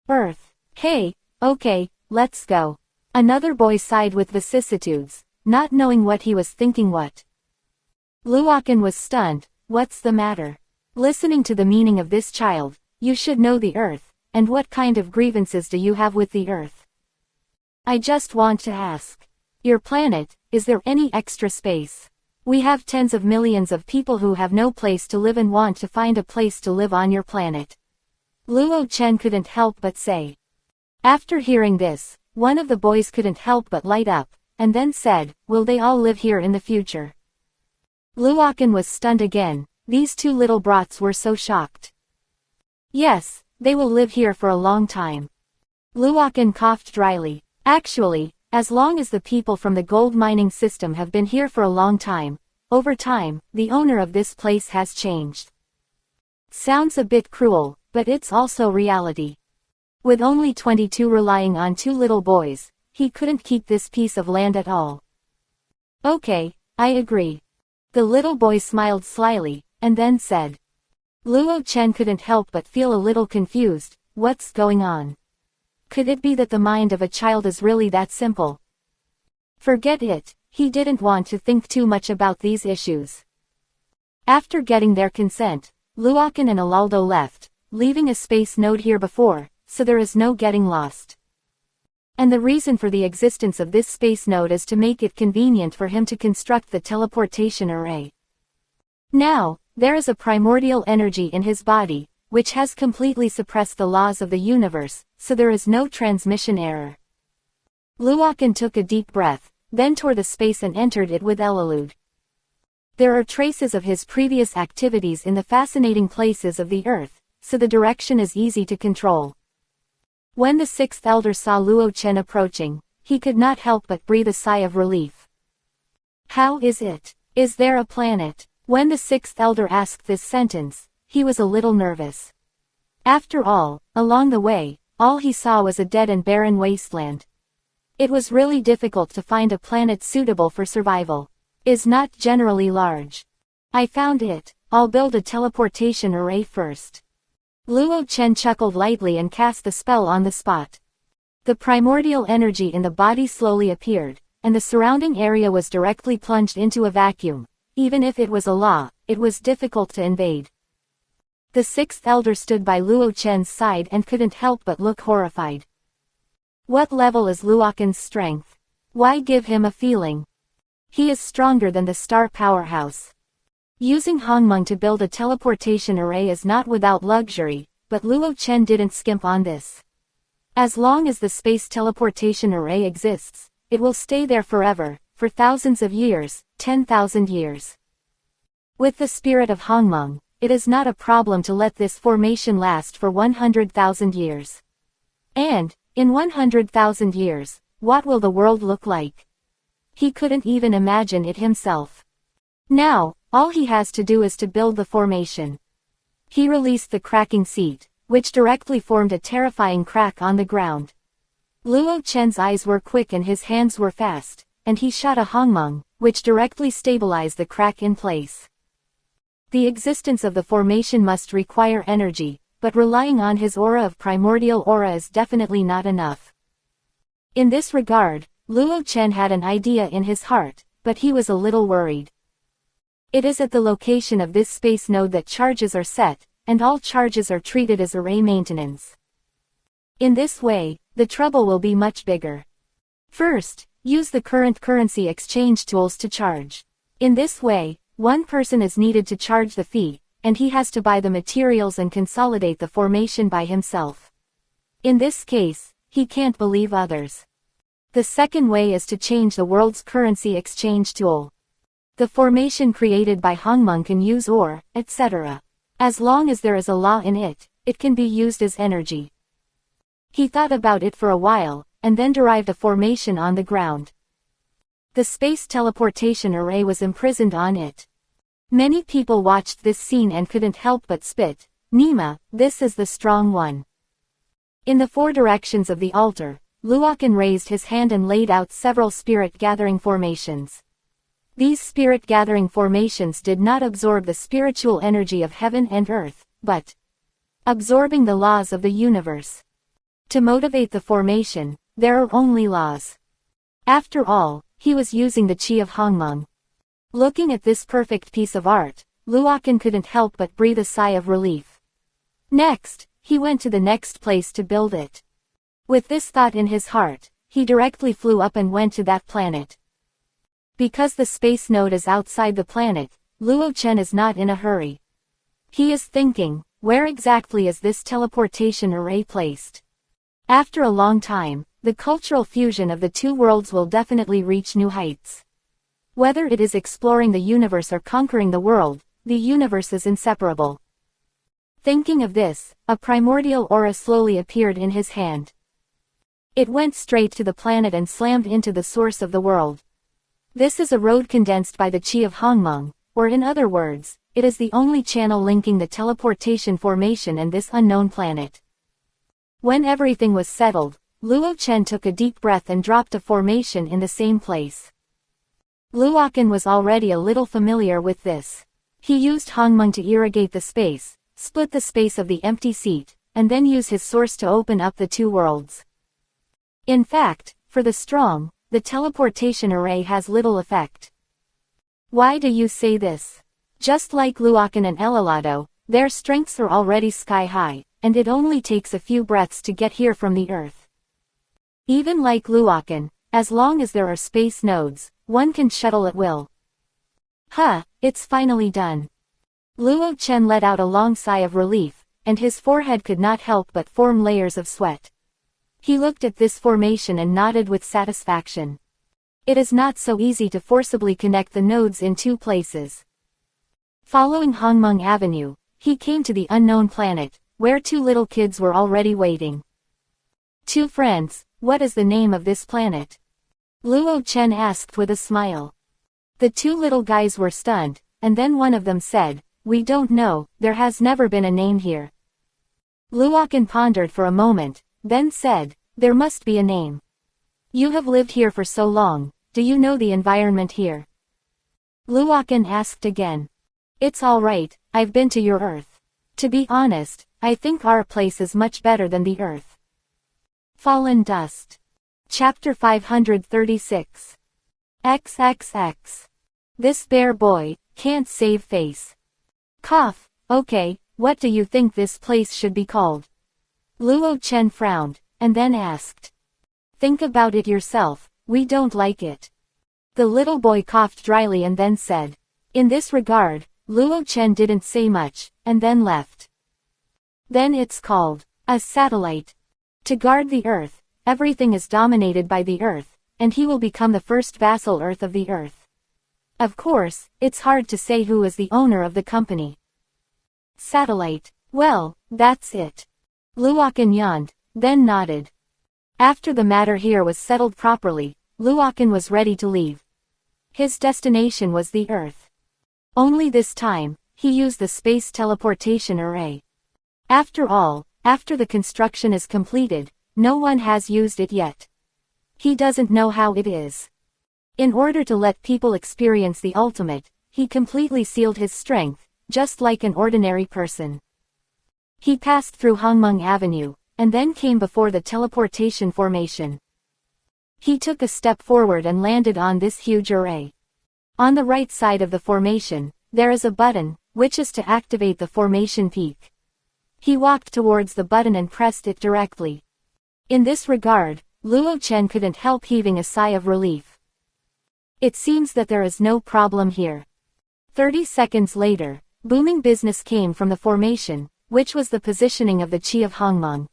Earth. Hey, okay, let's go. Another boy sighed with vicissitudes, not knowing what he was thinking what. Luochen was stunned, what's the matter? Listening to the meaning of this child, you should know the Earth, and what kind of grievances do you have with the Earth? I just want to ask. Your planet, is there any extra space? We have tens of millions of people who have no place to live and want to find a place to live on your planet. Luo Chen couldn't help but say. After hearing this, one of the boys couldn't help but light up, and then said, will they all live here in the future? Luochen was stunned again, these two little brats were so shocked. Yes, they will live here for a long time. Luochen coughed dryly. Actually, as long as the people from the gold mining system have been here for a long time, over time, the owner of this place has changed. Sounds a bit cruel, but it's also reality. With only 22 relying on 2 little boys, he couldn't keep this piece of land at all. Okay, I agree. The little boy smiled slyly, and then said. Luo Chen couldn't help but feel a little confused. What's going on? Could it be that the mind of a child is really that simple? Forget it, he didn't want to think too much about these issues. After getting their consent, Luokan and Alaldo left, leaving a space node here before, so there is no getting lost. And the reason for the existence of this space node is to make it convenient for him to construct the teleportation array. Now, there is a primordial energy in his body, which has completely suppressed the laws of the universe, so there is no transmission error. Luokan took a deep breath, then tore the space and entered it with Readaloud. There are traces of his previous activities in the fascinating places of the earth, so the direction is easy to control. When the 6th elder saw Luo Chen approaching, he could not help but breathe a sigh of relief. How is it? Is there a planet? When the 6th elder asked this sentence, he was a little nervous. After all, along the way, all he saw was a dead and barren wasteland. It was really difficult to find a planet suitable for survival. Is not generally large. I found it. I'll build a teleportation array first. Luo Chen chuckled lightly and cast the spell on the spot. The primordial energy in the body slowly appeared, and the surrounding area was directly plunged into a vacuum. Even if it was a law, it was difficult to invade. The 6th elder stood by Luo Chen's side and couldn't help but look horrified. What level is Luokan's strength? Why give him a feeling? He is stronger than the star powerhouse. Using Hongmeng to build a teleportation array is not without luxury, but Luo Chen didn't skimp on this. As long as the space teleportation array exists, it will stay there forever, for thousands of years, 10,000 years. With the spirit of Hongmeng, it is not a problem to let this formation last for 100,000 years. And, in 100,000 years, what will the world look like? He couldn't even imagine it himself. Now, all he has to do is to build the formation. He released the cracking seat, which directly formed a terrifying crack on the ground. Luo Chen's eyes were quick and his hands were fast, and he shot a Hongmeng, which directly stabilized the crack in place. The existence of the formation must require energy, but relying on his aura of primordial aura is definitely not enough. In this regard, Luo Chen had an idea in his heart, but he was a little worried. It is at the location of this space node that charges are set, and all charges are treated as array maintenance. In this way, the trouble will be much bigger. First, use the current currency exchange tools to charge. In this way, one person is needed to charge the fee, and he has to buy the materials and consolidate the formation by himself. In this case, he can't believe others. The second way is to change the world's currency exchange tool. The formation created by Hongmeng can use ore, etc. As long as there is a law in it, it can be used as energy. He thought about it for a while, and then derived a formation on the ground. The space teleportation array was imprisoned on it. Many people watched this scene and couldn't help but spit. Nima, this is the strong one. In the 4 directions of the altar, Luokan raised his hand and laid out several spirit-gathering formations. These spirit-gathering formations did not absorb the spiritual energy of heaven and earth, but absorbing the laws of the universe. To motivate the formation, there are only laws. After all, he was using the chi of Hongmeng. Looking at this perfect piece of art, Luokan couldn't help but breathe a sigh of relief. Next, he went to the next place to build it. With this thought in his heart, he directly flew up and went to that planet. Because the space node is outside the planet, Luo Chen is not in a hurry. He is thinking, where exactly is this teleportation array placed? After a long time, the cultural fusion of the 2 worlds will definitely reach new heights. Whether it is exploring the universe or conquering the world, the universe is inseparable. Thinking of this, a primordial aura slowly appeared in his hand. It went straight to the planet and slammed into the source of the world. This is a road condensed by the chi of Hongmeng, or in other words, it is the only channel linking the teleportation formation and this unknown planet. When everything was settled, Luo Chen took a deep breath and dropped a formation in the same place. Luochen was already a little familiar with this. He used Hongmeng to irrigate the space, split the space of the empty seat, and then use his source to open up the two worlds. In fact, for the strong, the teleportation array has little effect. Why do you say this? Just like Luochen and Elilado, their strengths are already sky high, and it only takes a few breaths to get here from the Earth. Even like Luochen, as long as there are space nodes, one can shuttle at will. It's finally done. Luo Chen let out a long sigh of relief, and his forehead could not help but form layers of sweat. He looked at this formation and nodded with satisfaction. It is not so easy to forcibly connect the nodes in two places. Following Hongmeng Avenue, he came to the unknown planet, where two little kids were already waiting. Two friends, what is the name of this planet? Luo Chen asked with a smile. The two little guys were stunned, and then one of them said, "We don't know, there has never been a name here." Luochen pondered for a moment, then said, "There must be a name. You have lived here for so long, do you know the environment here?" Luochen asked again. "It's alright, I've been to your Earth. To be honest, I think our place is much better than the Earth." Fallen Dust. Chapter 536. XXX. This bear boy can't save face. Cough. Okay, what do you think this place should be called? Luo Chen frowned, and then asked. Think about it yourself, we don't like it. The little boy coughed dryly and then said. In this regard, Luo Chen didn't say much, and then left. Then it's called a satellite. To guard the Earth, everything is dominated by the Earth, and he will become the first vassal Earth of the Earth. Of course, it's hard to say who is the owner of the company. Satellite. Well, that's it. Luochen yawned, then nodded. After the matter here was settled properly, Luochen was ready to leave. His destination was the Earth. Only this time, he used the space teleportation array. After all, after the construction is completed, no one has used it yet. He doesn't know how it is. In order to let people experience the ultimate, he completely sealed his strength, just like an ordinary person. He passed through Hongmeng Avenue, and then came before the teleportation formation. He took a step forward and landed on this huge array. On the right side of the formation, there is a button, which is to activate the formation peak. He walked towards the button and pressed it directly. In this regard, Luo Chen couldn't help heaving a sigh of relief. It seems that there is no problem here. 30 seconds later, booming business came from the formation, which was the positioning of the chi of Hongmeng.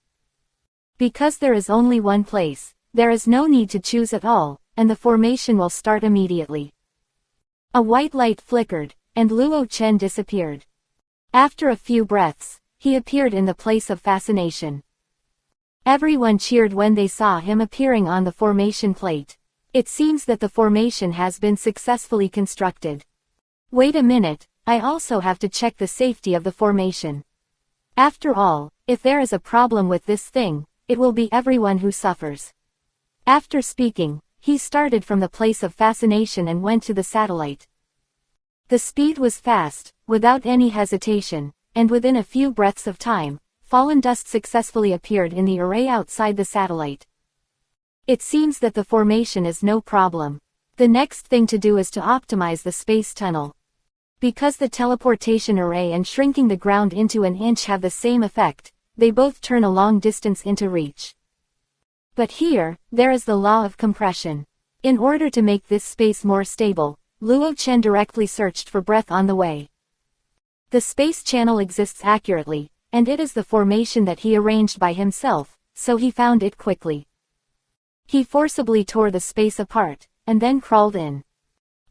Because there is only one place, there is no need to choose at all, and the formation will start immediately. A white light flickered, and Luo Chen disappeared. After a few breaths, he appeared in the place of fascination. Everyone cheered when they saw him appearing on the formation plate. It seems that the formation has been successfully constructed. Wait a minute, I also have to check the safety of the formation. After all, if there is a problem with this thing, it will be everyone who suffers. After speaking, he started from the place of fascination and went to the satellite. The speed was fast, without any hesitation, and within a few breaths of time, fallen dust successfully appeared in the array outside the satellite. It seems that the formation is no problem. The next thing to do is to optimize the space tunnel. Because the teleportation array and shrinking the ground into an inch have the same effect, they both turn a long distance into reach. But here, there is the law of compression. In order to make this space more stable, Luo Chen directly searched for breath on the way. The space channel exists accurately, and it is the formation that he arranged by himself, so he found it quickly. He forcibly tore the space apart, and then crawled in.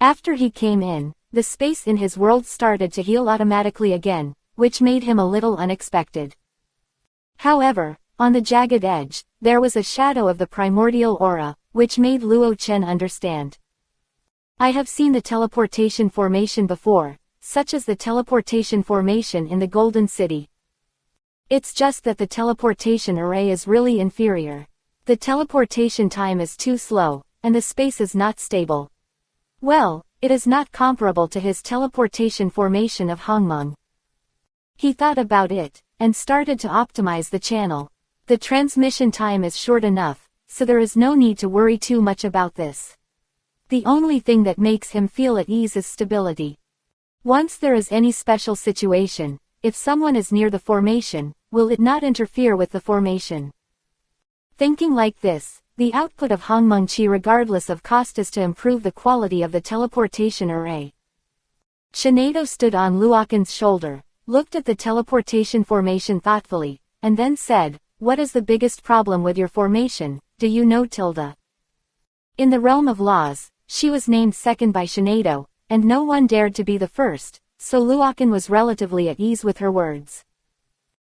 After he came in, the space in his world started to heal automatically again, which made him a little unexpected. However, on the jagged edge, there was a shadow of the primordial aura, which made Luo Chen understand. I have seen the teleportation formation before, such as the teleportation formation in the Golden City. It's just that the teleportation array is really inferior. The teleportation time is too slow, and the space is not stable. Well, it is not comparable to his teleportation formation of Hongmeng. He thought about it, and started to optimize the channel. The transmission time is short enough, so there is no need to worry too much about this. The only thing that makes him feel at ease is stability. Once there is any special situation, if someone is near the formation, will it not interfere with the formation? Thinking like this, the output of Hongmeng Qi regardless of cost is to improve the quality of the teleportation array. Shinado stood on Luokan's shoulder, looked at the teleportation formation thoughtfully, and then said, "What is the biggest problem with your formation, do you know, Tilda?" In the realm of laws, she was named second by Shinado, and no one dared to be the first, so Luokan was relatively at ease with her words.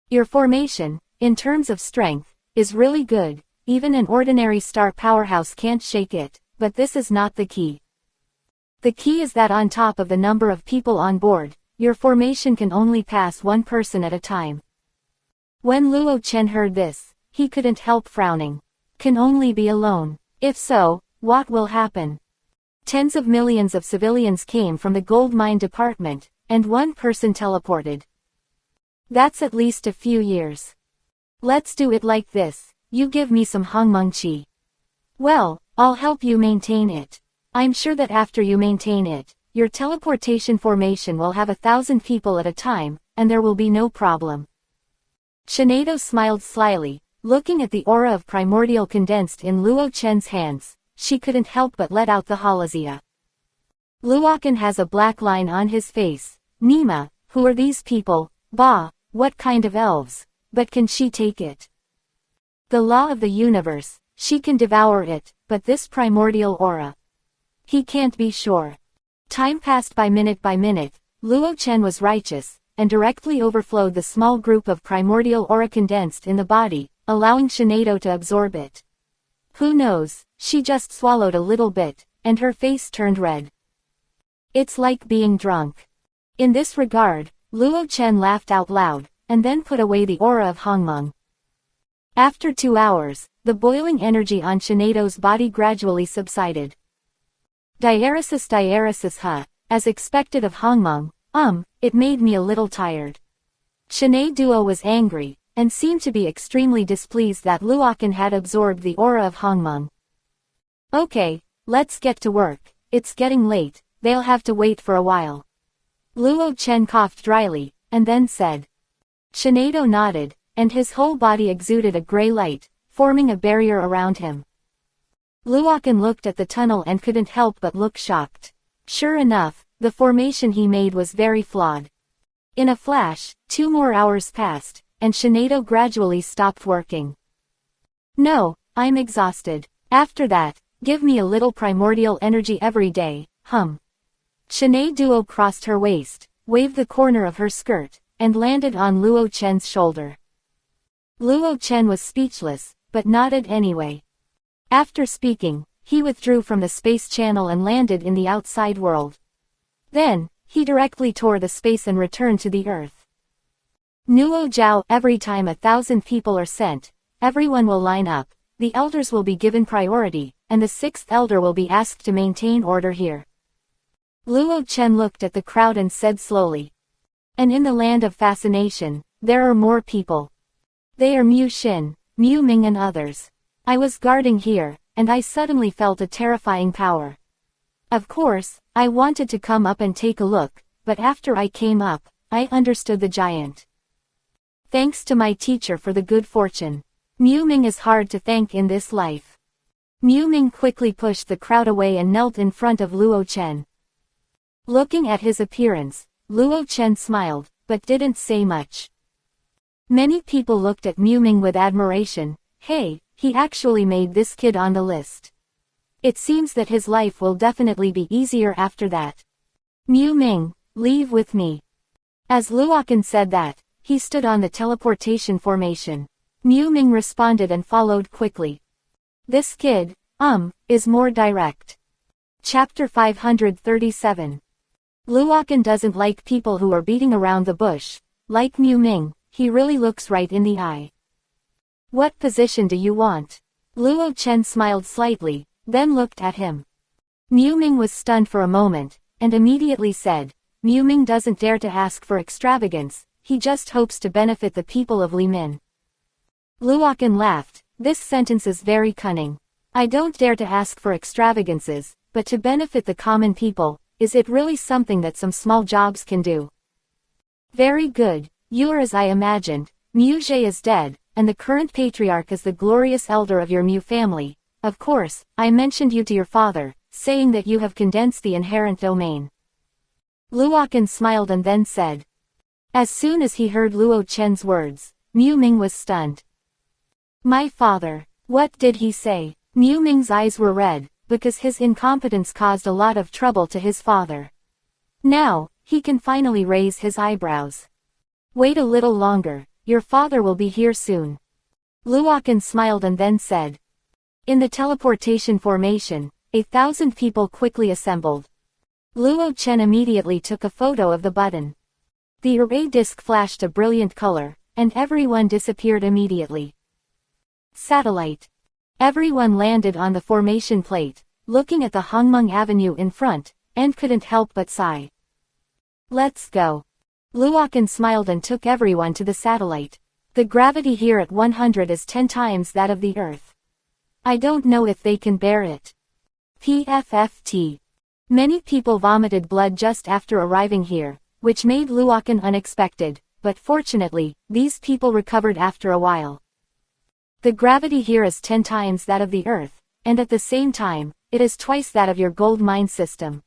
Your formation, in terms of strength, is really good, even an ordinary star powerhouse can't shake it, but this is not the key. The key is that on top of the number of people on board, your formation can only pass one person at a time. When Luo Chen heard this, he couldn't help frowning. Can only be alone. If so, what will happen? Tens of millions of civilians came from the gold mine department, and one person teleported. That's at least a few years. Let's do it like this, you give me some Hongmeng Qi. Well, I'll help you maintain it. I'm sure that after you maintain it, your teleportation formation will have 1,000 people at a time, and there will be no problem. Shinado smiled slyly, looking at the aura of primordial condensed in Luo Chen's hands. She couldn't help but let out the halazia. Luokan has a black line on his face. Nima, who are these people? Bah, what kind of elves? But can she take it? The law of the universe, she can devour it, but this primordial aura. He can't be sure. Time passed by minute, Luo Chen was righteous, and directly overflowed the small group of primordial aura condensed in the body, allowing Shinado to absorb it. Who knows, she just swallowed a little bit, and her face turned red. It's like being drunk. In this regard, Luo Chen laughed out loud, and then put away the aura of Hongmeng. After 2 hours, the boiling energy on Shinado's body gradually subsided. Diaresis as expected of Hongmeng, it made me a little tired. Shinado was angry, and seemed to be extremely displeased that Luokan had absorbed the aura of Hongmeng. Okay, let's get to work, it's getting late, they'll have to wait for a while. Luo Chen coughed dryly, and then said. Shinado nodded, and his whole body exuded a gray light, forming a barrier around him. Luokan looked at the tunnel and couldn't help but look shocked. Sure enough, the formation he made was very flawed. In a flash, 2 more hours passed, and Shinado gradually stopped working. No, I'm exhausted. After that, give me a little primordial energy every day, Shinado crossed her waist, waved the corner of her skirt, and landed on Luo Chen's shoulder. Luo Chen was speechless, but nodded anyway. After speaking, he withdrew from the space channel and landed in the outside world. Then, he directly tore the space and returned to the Earth. Nuo Jiao, every time 1,000 people are sent, everyone will line up, the elders will be given priority, and the 6th elder will be asked to maintain order here. Luo Chen looked at the crowd and said slowly. And in the land of fascination, there are more people. They are Mu Xin, Mu Ming and others. I was guarding here, and I suddenly felt a terrifying power. Of course, I wanted to come up and take a look, but after I came up, I understood the giant. Thanks to my teacher for the good fortune. Mu Ming is hard to thank in this life. Mu Ming quickly pushed the crowd away and knelt in front of Luo Chen. Looking at his appearance, Luo Chen smiled, but didn't say much. Many people looked at Mu Ming with admiration. Hey, he actually made this kid on the list. It seems that his life will definitely be easier after that. Mu Ming, leave with me. As Luokan said that, he stood on the teleportation formation. Mu Ming responded and followed quickly. This kid, is more direct. Chapter 537. Luokan doesn't like people who are beating around the bush. Like Mu Ming, he really looks right in the eye. What position do you want? Luo Chen smiled slightly, then looked at him. Mu Ming was stunned for a moment, and immediately said, Mu Ming doesn't dare to ask for extravagance, he just hopes to benefit the people of Li Min. Luokan laughed, this sentence is very cunning. I don't dare to ask for extravagances, but to benefit the common people, is it really something that some small jobs can do? Very good, you are as I imagined, Mu Zhe is dead, and the current patriarch is the glorious elder of your Mu family. Of course, I mentioned you to your father, saying that you have condensed the inherent domain. Luokan smiled and then said. As soon as he heard Luo Chen's words, Mu Ming was stunned. My father, what did he say? Mu Ming's eyes were red, because his incompetence caused a lot of trouble to his father. Now, he can finally raise his eyebrows. Wait a little longer, your father will be here soon. Luokan smiled and then said. In the teleportation formation, 1,000 people quickly assembled. Luo Chen immediately took a photo of the button. The array disk flashed a brilliant color, and everyone disappeared immediately. Satellite. Everyone landed on the formation plate, looking at the Hongmeng Avenue in front, and couldn't help but sigh. Let's go. Luokan smiled and took everyone to the satellite. The gravity here at 100 is 10 times that of the Earth. I don't know if they can bear it. PFFT. Many people vomited blood just after arriving here, which made Luokan unexpected, but fortunately, these people recovered after a while. The gravity here is 10 times that of the Earth, and at the same time, it is twice that of your gold mine system.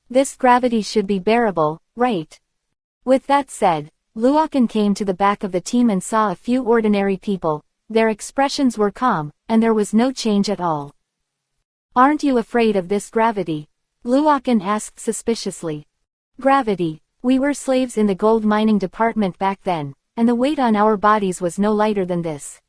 This gravity should be bearable, right? With that said, Luokan came to the back of the team and saw a few ordinary people. Their expressions were calm, and there was no change at all. Aren't you afraid of this gravity? Luokan asked suspiciously. Gravity. We were slaves in the gold mining department back then, and the weight on our bodies was no lighter than this.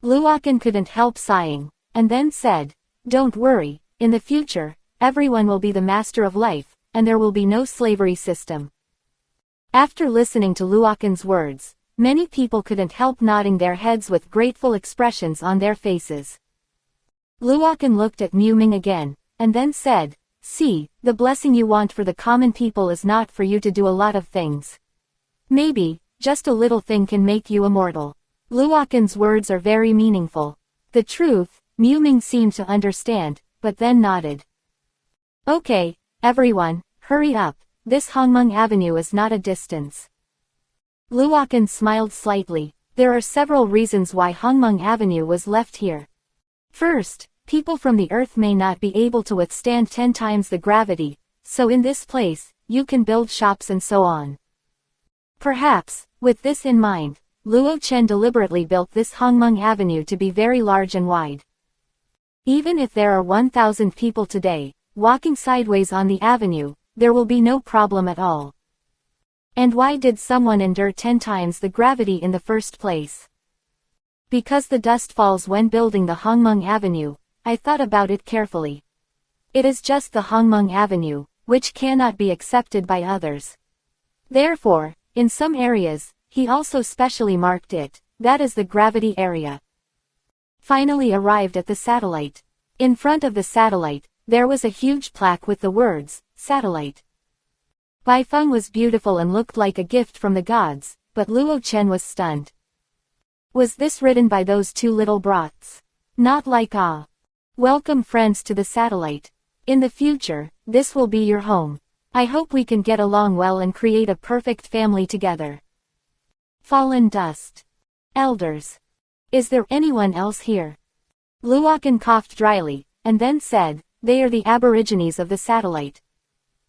Luokan couldn't help sighing, and then said, don't worry, in the future, everyone will be the master of life, and there will be no slavery system. After listening to Luokan's words, many people couldn't help nodding their heads with grateful expressions on their faces. Luokan looked at Mu Ming again, and then said, see, the blessing you want for the common people is not for you to do a lot of things. Maybe, just a little thing can make you immortal. Luokan's words are very meaningful. The truth, Mu Ming seemed to understand, but then nodded. Okay, everyone, hurry up, this Hongmeng Avenue is not a distance. Luokan smiled slightly. There are several reasons why Hongmeng Avenue was left here. First, people from the Earth may not be able to withstand 10 times the gravity, so in this place, you can build shops and so on. Perhaps, with this in mind, Luo Chen deliberately built this Hongmeng Avenue to be very large and wide. Even if there are 1,000 people today, walking sideways on the avenue, there will be no problem at all. And why did someone endure 10 times the gravity in the first place? Because the dust falls when building the Hongmeng Avenue. I thought about it carefully. It is just the Hongmeng Avenue, which cannot be accepted by others. Therefore, in some areas, he also specially marked it, that is the gravity area. Finally arrived at the satellite. In front of the satellite, there was a huge plaque with the words, satellite. Baifeng was beautiful and looked like a gift from the gods, but Luo Chen was stunned. Was this written by those two little brats? Not like ah. Welcome friends to the satellite. In the future, this will be your home. I hope we can get along well and create a perfect family together. Fallen dust. Elders. Is there anyone else here? Luokan coughed dryly, and then said, they are the aborigines of the satellite.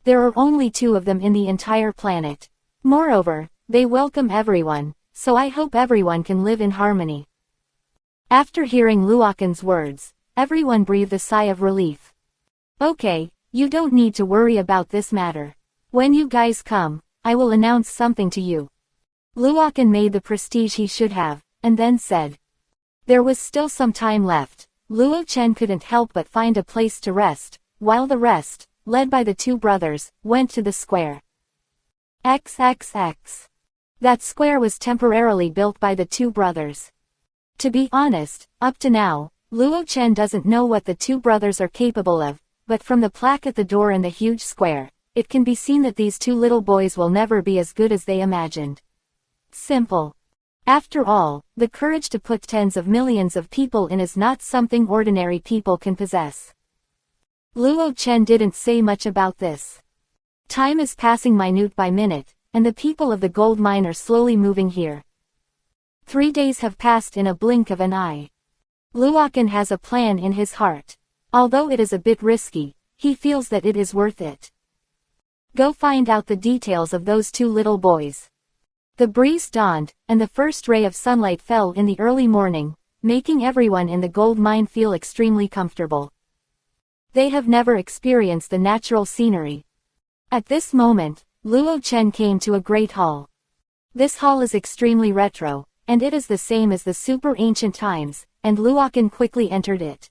There are only 2 of them in the entire planet. Moreover, they welcome everyone, so I hope everyone can live in harmony. After hearing Luokan's words, everyone breathed a sigh of relief. Okay, you don't need to worry about this matter. When you guys come, I will announce something to you. Luokan made the prestige he should have, and then said. There was still some time left. Luo Chen couldn't help but find a place to rest, while the rest, led by the two brothers, went to the square. XXX. That square was temporarily built by the two brothers. To be honest, up to now, Luo Chen doesn't know what the two brothers are capable of, but from the plaque at the door in the huge square, it can be seen that these two little boys will never be as good as they imagined. Simple. After all, the courage to put tens of millions of people in is not something ordinary people can possess. Luo Chen didn't say much about this. Time is passing minute by minute, and the people of the gold mine are slowly moving here. 3 days have passed in a blink of an eye. Luochen has a plan in his heart. Although it is a bit risky, he feels that it is worth it. Go find out the details of those two little boys. The breeze dawned, and the first ray of sunlight fell in the early morning, making everyone in the gold mine feel extremely comfortable. They have never experienced the natural scenery. At this moment, Luo Chen came to a great hall. This hall is extremely retro, and it is the same as the super ancient times, and Luochen quickly entered it.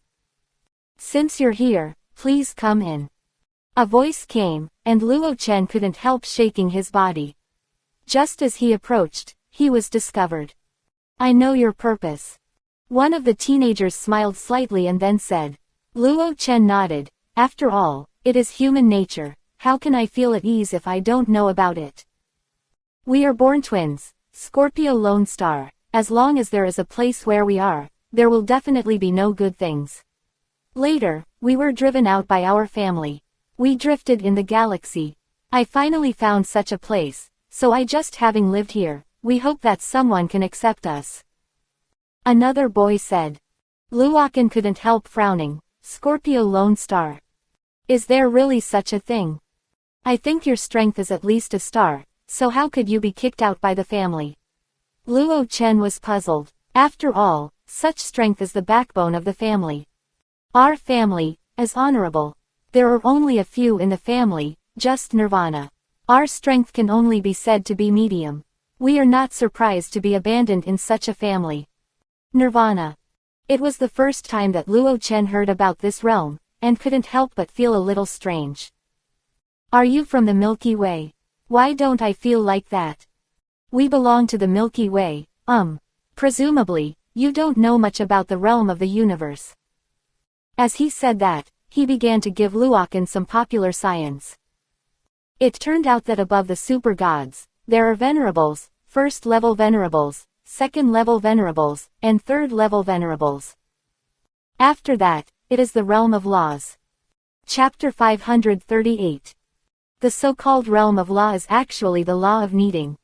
Since you're here, please come in. A voice came, and Luo Chen couldn't help shaking his body. Just as he approached, he was discovered. I know your purpose. One of the teenagers smiled slightly and then said. Luo Chen nodded. After all, it is human nature. How can I feel at ease if I don't know about it? We are born twins, Scorpio Lone Star. As long as there is a place where we are, there will definitely be no good things. Later, we were driven out by our family. We drifted in the galaxy. I finally found such a place, so I just having lived here, we hope that someone can accept us. Another boy said. Luochen couldn't help frowning. Scorpio Lone Star. Is there really such a thing? I think your strength is at least a star, so how could you be kicked out by the family? Luo Chen was puzzled. After all, such strength is the backbone of the family. Our family is honorable. There are only a few in the family, just Nirvana. Our strength can only be said to be medium. We are not surprised to be abandoned in such a family. Nirvana. It was the first time that Luo Chen heard about this realm, and couldn't help but feel a little strange. Are you from the Milky Way? Why don't I feel like that? We belong to the Milky Way. Presumably, you don't know much about the realm of the universe. As he said that, he began to give Luochen some popular science. It turned out that above the super gods, there are venerables, first-level venerables, second-level venerables, and third-level venerables. After that, it is the realm of laws. Chapter 538. The so-called realm of law is actually the law of kneading.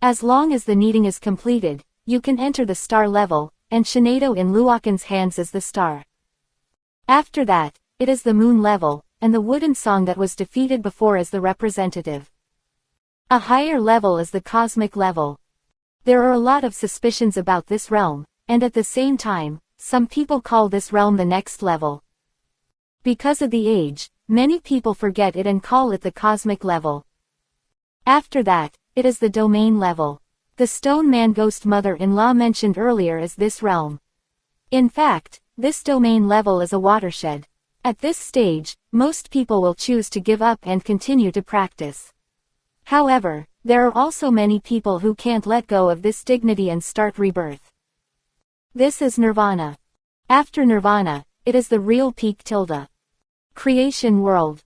As long as the kneading is completed, you can enter the star level, and Shinado in Luochen's hands is the star. After that, it is the moon level, and the wooden song that was defeated before as the representative. A higher level is the cosmic level. There are a lot of suspicions about this realm, and at the same time, some people call this realm the next level. Because of the age, many people forget it and call it the cosmic level. After that, it is the domain level. The Stone Man Ghost Mother-in-law mentioned earlier is this realm. In fact, this domain level is a watershed. At this stage, most people will choose to give up and continue to practice. However, there are also many people who can't let go of this dignity and start rebirth. This is Nirvana. After Nirvana, it is the real peak tilde. Creation world.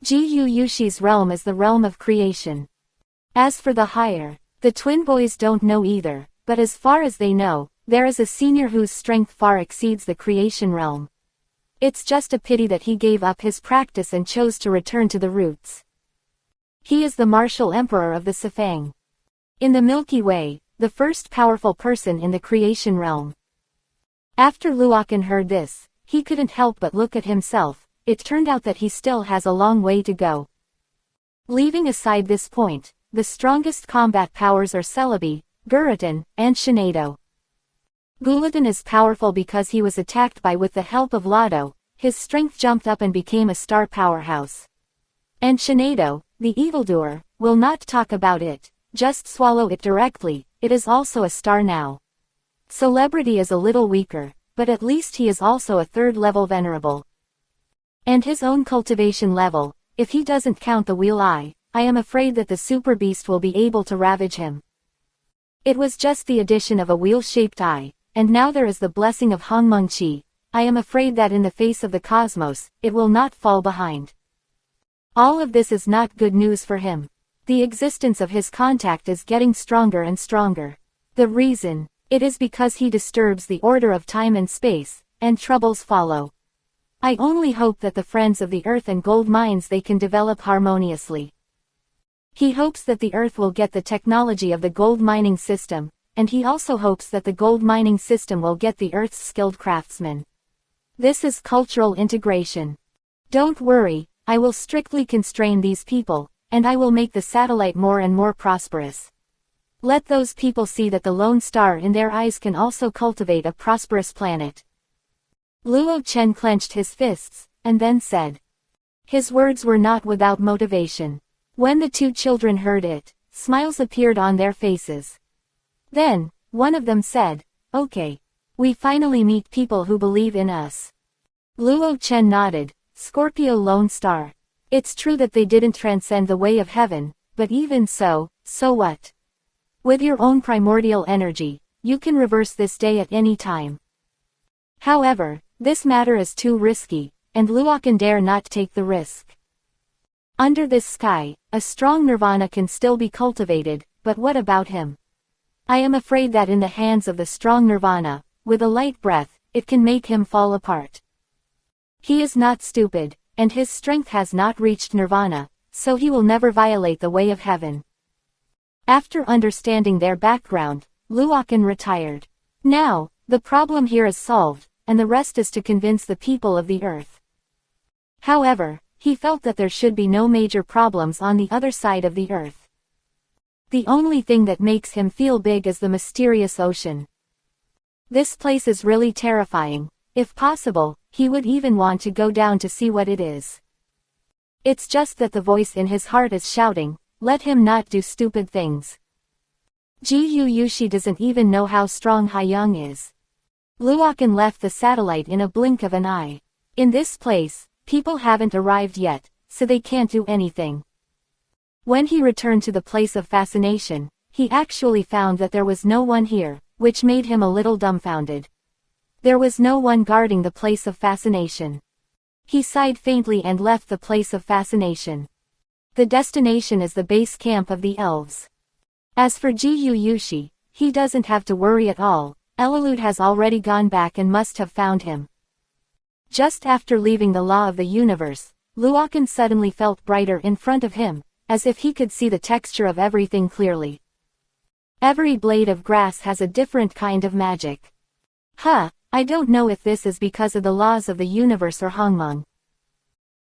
Gu Yushi's realm is the realm of creation. As for the higher, the twin boys don't know either, but as far as they know, there is a senior whose strength far exceeds the creation realm. It's just a pity that he gave up his practice and chose to return to the roots. He is the martial emperor of the Sifang. In the Milky Way, the first powerful person in the creation realm. After Luochen heard this, he couldn't help but look at himself. It turned out that he still has a long way to go. Leaving aside this point, the strongest combat powers are Celebi, Guratin, and Shinado. Gulatin is powerful because he was attacked by with the help of Lado, his strength jumped up and became a star powerhouse. And Shinado, the evildoer, will not talk about it, just swallow it directly, it is also a star now. Celebrity is a little weaker, but at least he is also a third-level venerable. And his own cultivation level, if he doesn't count the wheel eye, I am afraid that the super beast will be able to ravage him. It was just the addition of a wheel-shaped eye, and now there is the blessing of Hongmeng Qi. I am afraid that in the face of the cosmos, it will not fall behind. All of this is not good news for him. The existence of his contact is getting stronger and stronger. The reason, it is because he disturbs the order of time and space, and troubles follow. I only hope that the friends of the earth and gold mines they can develop harmoniously. He hopes that the earth will get the technology of the gold mining system, and he also hopes that the gold mining system will get the earth's skilled craftsmen. This is cultural integration. Don't worry, I will strictly constrain these people, and I will make the satellite more and more prosperous. Let those people see that the lone star in their eyes can also cultivate a prosperous planet. Luo Chen clenched his fists, and then said. His words were not without motivation. When the two children heard it, smiles appeared on their faces. Then, one of them said, "Okay. We finally meet people who believe in us." Luo Chen nodded, Scorpio Lone Star. It's true that they didn't transcend the way of heaven, but even so, so what? With your own primordial energy, you can reverse this day at any time. However, this matter is too risky, and Luokan dare not take the risk. Under this sky, a strong nirvana can still be cultivated, but what about him? I am afraid that in the hands of the strong nirvana, with a light breath, it can make him fall apart. He is not stupid, and his strength has not reached nirvana, so he will never violate the way of heaven. After understanding their background, Luokan retired. Now, the problem here is solved, and the rest is to convince the people of the earth. However, he felt that there should be no major problems on the other side of the earth. The only thing that makes him feel big is the mysterious ocean. This place is really terrifying. If possible, he would even want to go down to see what it is. It's just that the voice in his heart is shouting, let him not do stupid things. Ji Yushi doesn't even know how strong Haiyang is. Luokan left the satellite in a blink of an eye. In this place, people haven't arrived yet, so they can't do anything. When he returned to the place of fascination, he actually found that there was no one here, which made him a little dumbfounded. There was no one guarding the place of fascination. He sighed faintly and left the place of fascination. The destination is the base camp of the elves. As for Ji Yushi, he doesn't have to worry at all. Readaloud has already gone back and must have found him. Just after leaving the law of the universe, Luokan suddenly felt brighter in front of him, as if he could see the texture of everything clearly. Every blade of grass has a different kind of magic. I don't know if this is because of the laws of the universe or Hongmeng.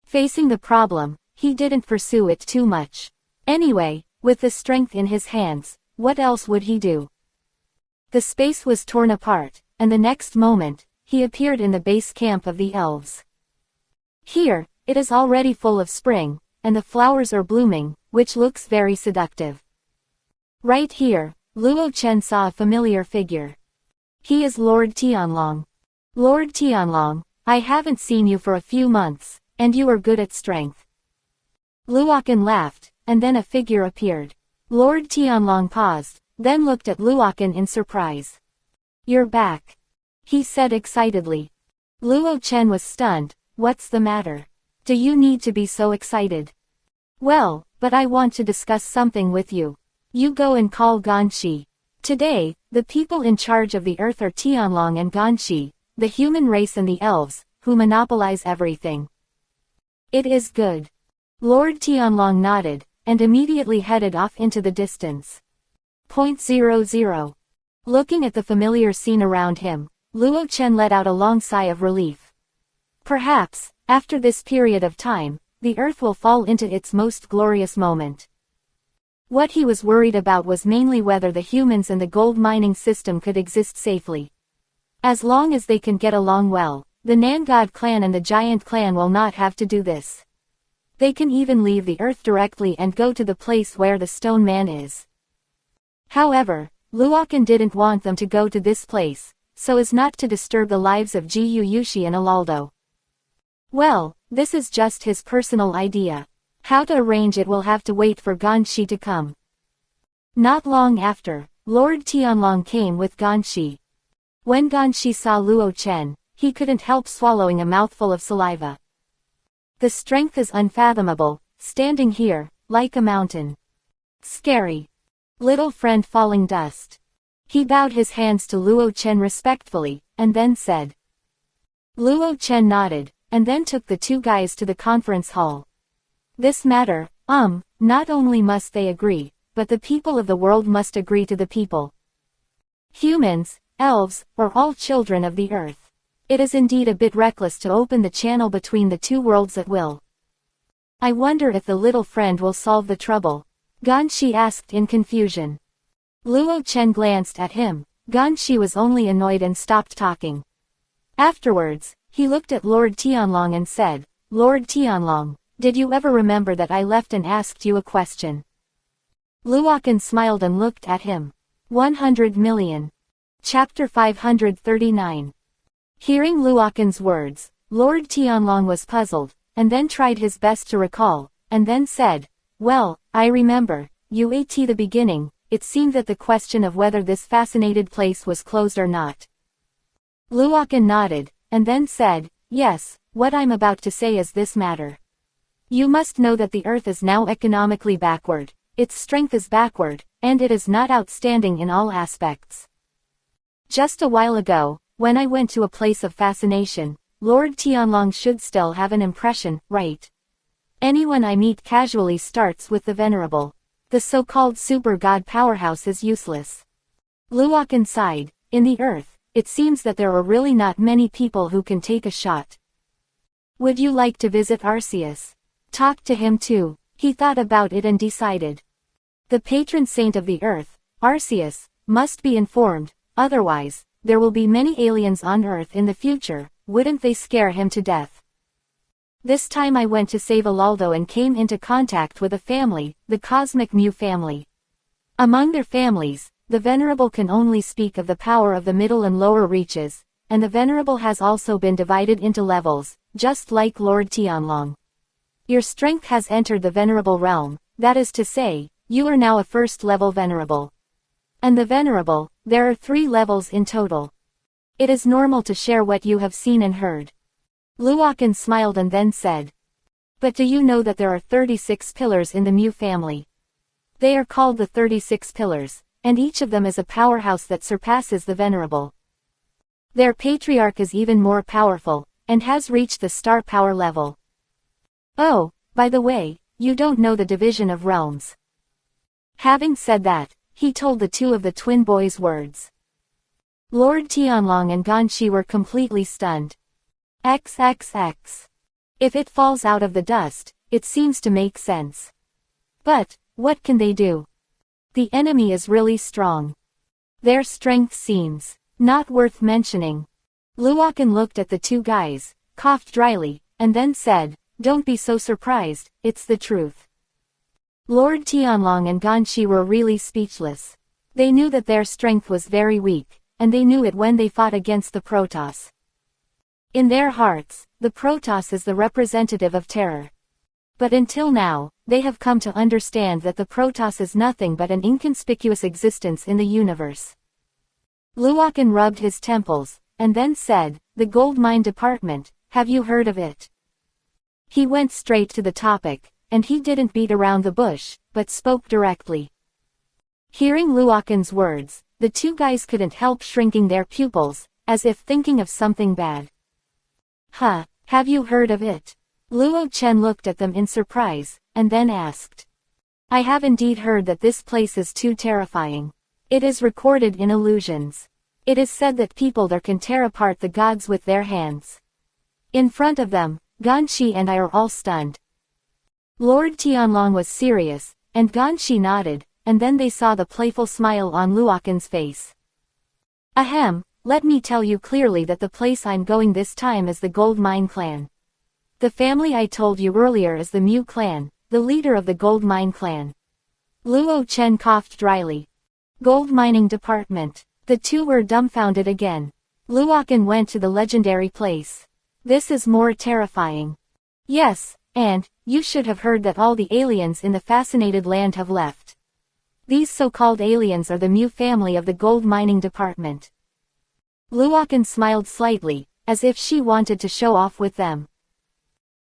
Facing the problem, he didn't pursue it too much. Anyway, with the strength in his hands, what else would he do? The space was torn apart, and the next moment, he appeared in the base camp of the elves. Here, it is already full of spring, and the flowers are blooming, which looks very seductive. Right here, Luo Chen saw a familiar figure. He is Lord Tianlong. Lord Tianlong, I haven't seen you for a few months, and you are good at strength. Luokan laughed, and then a figure appeared. Lord Tianlong paused, then looked at Luokan in surprise. You're back, he said excitedly. Luo Chen was stunned. What's the matter? Do you need to be so excited? Well, but I want to discuss something with you. You go and call Ganshi. Today, the people in charge of the earth are Tianlong and Ganshi, the human race and the elves, who monopolize everything. It is good. Lord Tianlong nodded, and immediately headed off into the distance. 0. Looking at the familiar scene around him, Luo Chen let out a long sigh of relief. Perhaps, after this period of time, the earth will fall into its most glorious moment. What he was worried about was mainly whether the humans and the gold mining system could exist safely. As long as they can get along well, the Nangod clan and the Giant clan will not have to do this. They can even leave the earth directly and go to the place where the stone man is. However, Luokan didn't want them to go to this place, so as not to disturb the lives of Ji Yushi and Alaldo. Well, this is just his personal idea. How to arrange it will have to wait for Ganshi to come. Not long after, Lord Tianlong came with Ganshi. When Ganshi saw Luo Chen, he couldn't help swallowing a mouthful of saliva. The strength is unfathomable, standing here, like a mountain. Scary. Little friend falling dust. He bowed his hands to Luo Chen respectfully, and then said. Luo Chen nodded, and then took the two guys to the conference hall. This matter, not only must they agree, but the people of the world must agree to the people. Humans, elves, or all children of the earth. It is indeed a bit reckless to open the channel between the two worlds at will. I wonder if the little friend will solve the trouble. Ganshi asked in confusion. Luo Chen glanced at him. Ganshi was only annoyed and stopped talking. Afterwards, he looked at Lord Tianlong and said, Lord Tianlong, did you ever remember that I left and asked you a question? Luokan smiled and looked at him. 100 million. Chapter 539. Hearing Luokan's words, Lord Tianlong was puzzled, and then tried his best to recall, and then said, well, I remember, you at the beginning, it seemed that the question of whether this fascinated place was closed or not. Luokan nodded, and then said, yes, what I'm about to say is this matter. You must know that the earth is now economically backward, its strength is backward, and it is not outstanding in all aspects. Just a while ago, when I went to a place of fascination, Lord Tianlong should still have an impression, right? Anyone I meet casually starts with the venerable. The so-called super god powerhouse is useless. Luokan sighed. In the earth, it seems that there are really not many people who can take a shot. Would you like to visit Arceus? Talk to him too. He thought about it and decided. The patron saint of the earth, Arceus, must be informed, otherwise, there will be many aliens on earth in the future, wouldn't they scare him to death? This time I went to save Alaldo and came into contact with a family, the Cosmic Mew family. Among their families, the Venerable can only speak of the power of the middle and lower reaches, and the Venerable has also been divided into levels, just like Lord Tianlong. Your strength has entered the Venerable realm, that is to say, you are now a first-level Venerable. And the Venerable, there are 3 levels in total. It is normal to share what you have seen and heard. Luokan smiled and then said. But do you know that there are 36 pillars in the Mew family? They are called the 36 pillars, and each of them is a powerhouse that surpasses the Venerable. Their patriarch is even more powerful, and has reached the star power level. Oh, by the way, you don't know the division of realms. Having said that, he told the 2 of the twin boys words. Lord Tianlong and Ganshi were completely stunned. XXX. If it falls out of the dust, it seems to make sense. But, what can they do? The enemy is really strong. Their strength seems not worth mentioning. Luokan looked at the 2 guys, coughed dryly, and then said, don't be so surprised, it's the truth. Lord Tianlong and Ganshi were really speechless. They knew that their strength was very weak, and they knew it when they fought against the Protoss. In their hearts, the Protoss is the representative of terror. But until now, they have come to understand that the Protoss is nothing but an inconspicuous existence in the universe. Luokan rubbed his temples, and then said, the gold mine department, have you heard of it? He went straight to the topic, and he didn't beat around the bush, but spoke directly. Hearing Luokan's words, the 2 guys couldn't help shrinking their pupils, as if thinking of something bad. Huh, have you heard of it? Luo Chen looked at them in surprise, and then asked. I have indeed heard that this place is too terrifying. It is recorded in illusions. It is said that people there can tear apart the gods with their hands. In front of them, Ganshi and I are all stunned. Lord Tianlong was serious, and Ganshi nodded, and then they saw the playful smile on Luokan's face. Ahem, let me tell you clearly that the place I'm going this time is the Gold Mine Clan. The family I told you earlier is the Mew Clan, the leader of the Gold Mine Clan. Luo Chen coughed dryly. Gold mining department. The 2 were dumbfounded again. Luokan went to the legendary place. This is more terrifying. Yes, and, you should have heard that all the aliens in the fascinated land have left. These so-called aliens are the Mu family of the gold mining department. Luokan smiled slightly, as if she wanted to show off with them.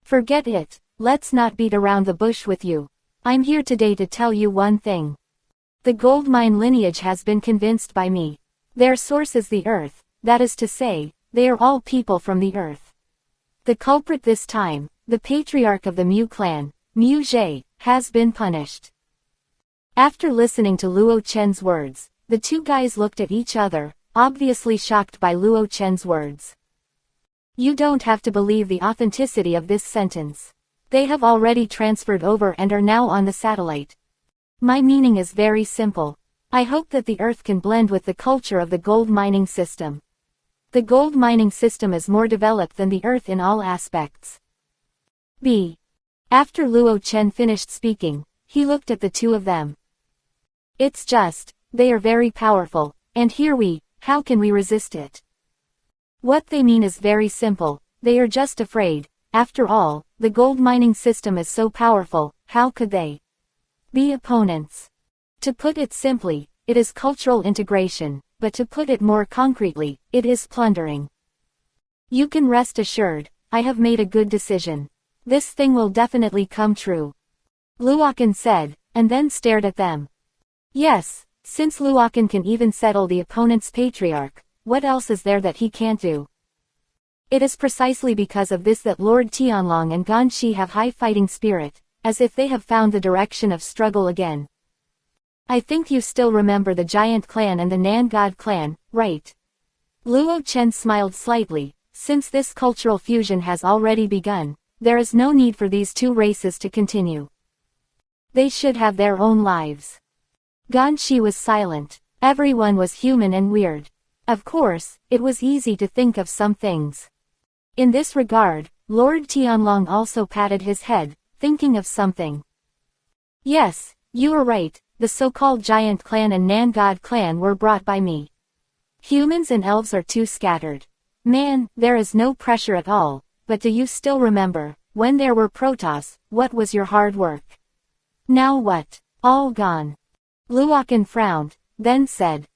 Forget it, let's not beat around the bush with you. I'm here today to tell you one thing. The gold mine lineage has been convinced by me. Their source is the earth, that is to say, they are all people from the earth. The culprit this time, the patriarch of the Mu clan, Mu Zhe, has been punished. After listening to Luo Chen's words, the two guys looked at each other, obviously shocked by Luo Chen's words. You don't have to believe the authenticity of this sentence. They have already transferred over and are now on the satellite. My meaning is very simple. I hope that the Earth can blend with the culture of the gold mining system. The gold mining system is more developed than the Earth in all aspects. B. After Luo Chen finished speaking, he looked at the two of them. It's just, they are very powerful, and how can we resist it? What they mean is very simple, they are just afraid. After all, the gold mining system is so powerful, how could they be opponents? To put it simply, it is cultural integration, but to put it more concretely, it is plundering. You can rest assured, I have made a good decision. This thing will definitely come true. Luokan said, and then stared at them. Yes, since Luokan can even settle the opponent's patriarch, what else is there that he can't do? It is precisely because of this that Lord Tianlong and Ganshi have high fighting spirit, as if they have found the direction of struggle again. I think you still remember the Giant Clan and the Nan God Clan, right? Luo Chen smiled slightly. Since this cultural fusion has already begun, there is no need for these two races to continue. They should have their own lives. Ganshi was silent. Everyone was human and weird. Of course, it was easy to think of some things. In this regard, Lord Tianlong also patted his head, thinking of something. Yes, you are right, the so-called Giant Clan and Nan God Clan were brought by me. Humans and elves are too scattered. Man, there is no pressure at all, but do you still remember, when there were Protoss, what was your hard work? Now what? All gone. Luokan frowned, then said.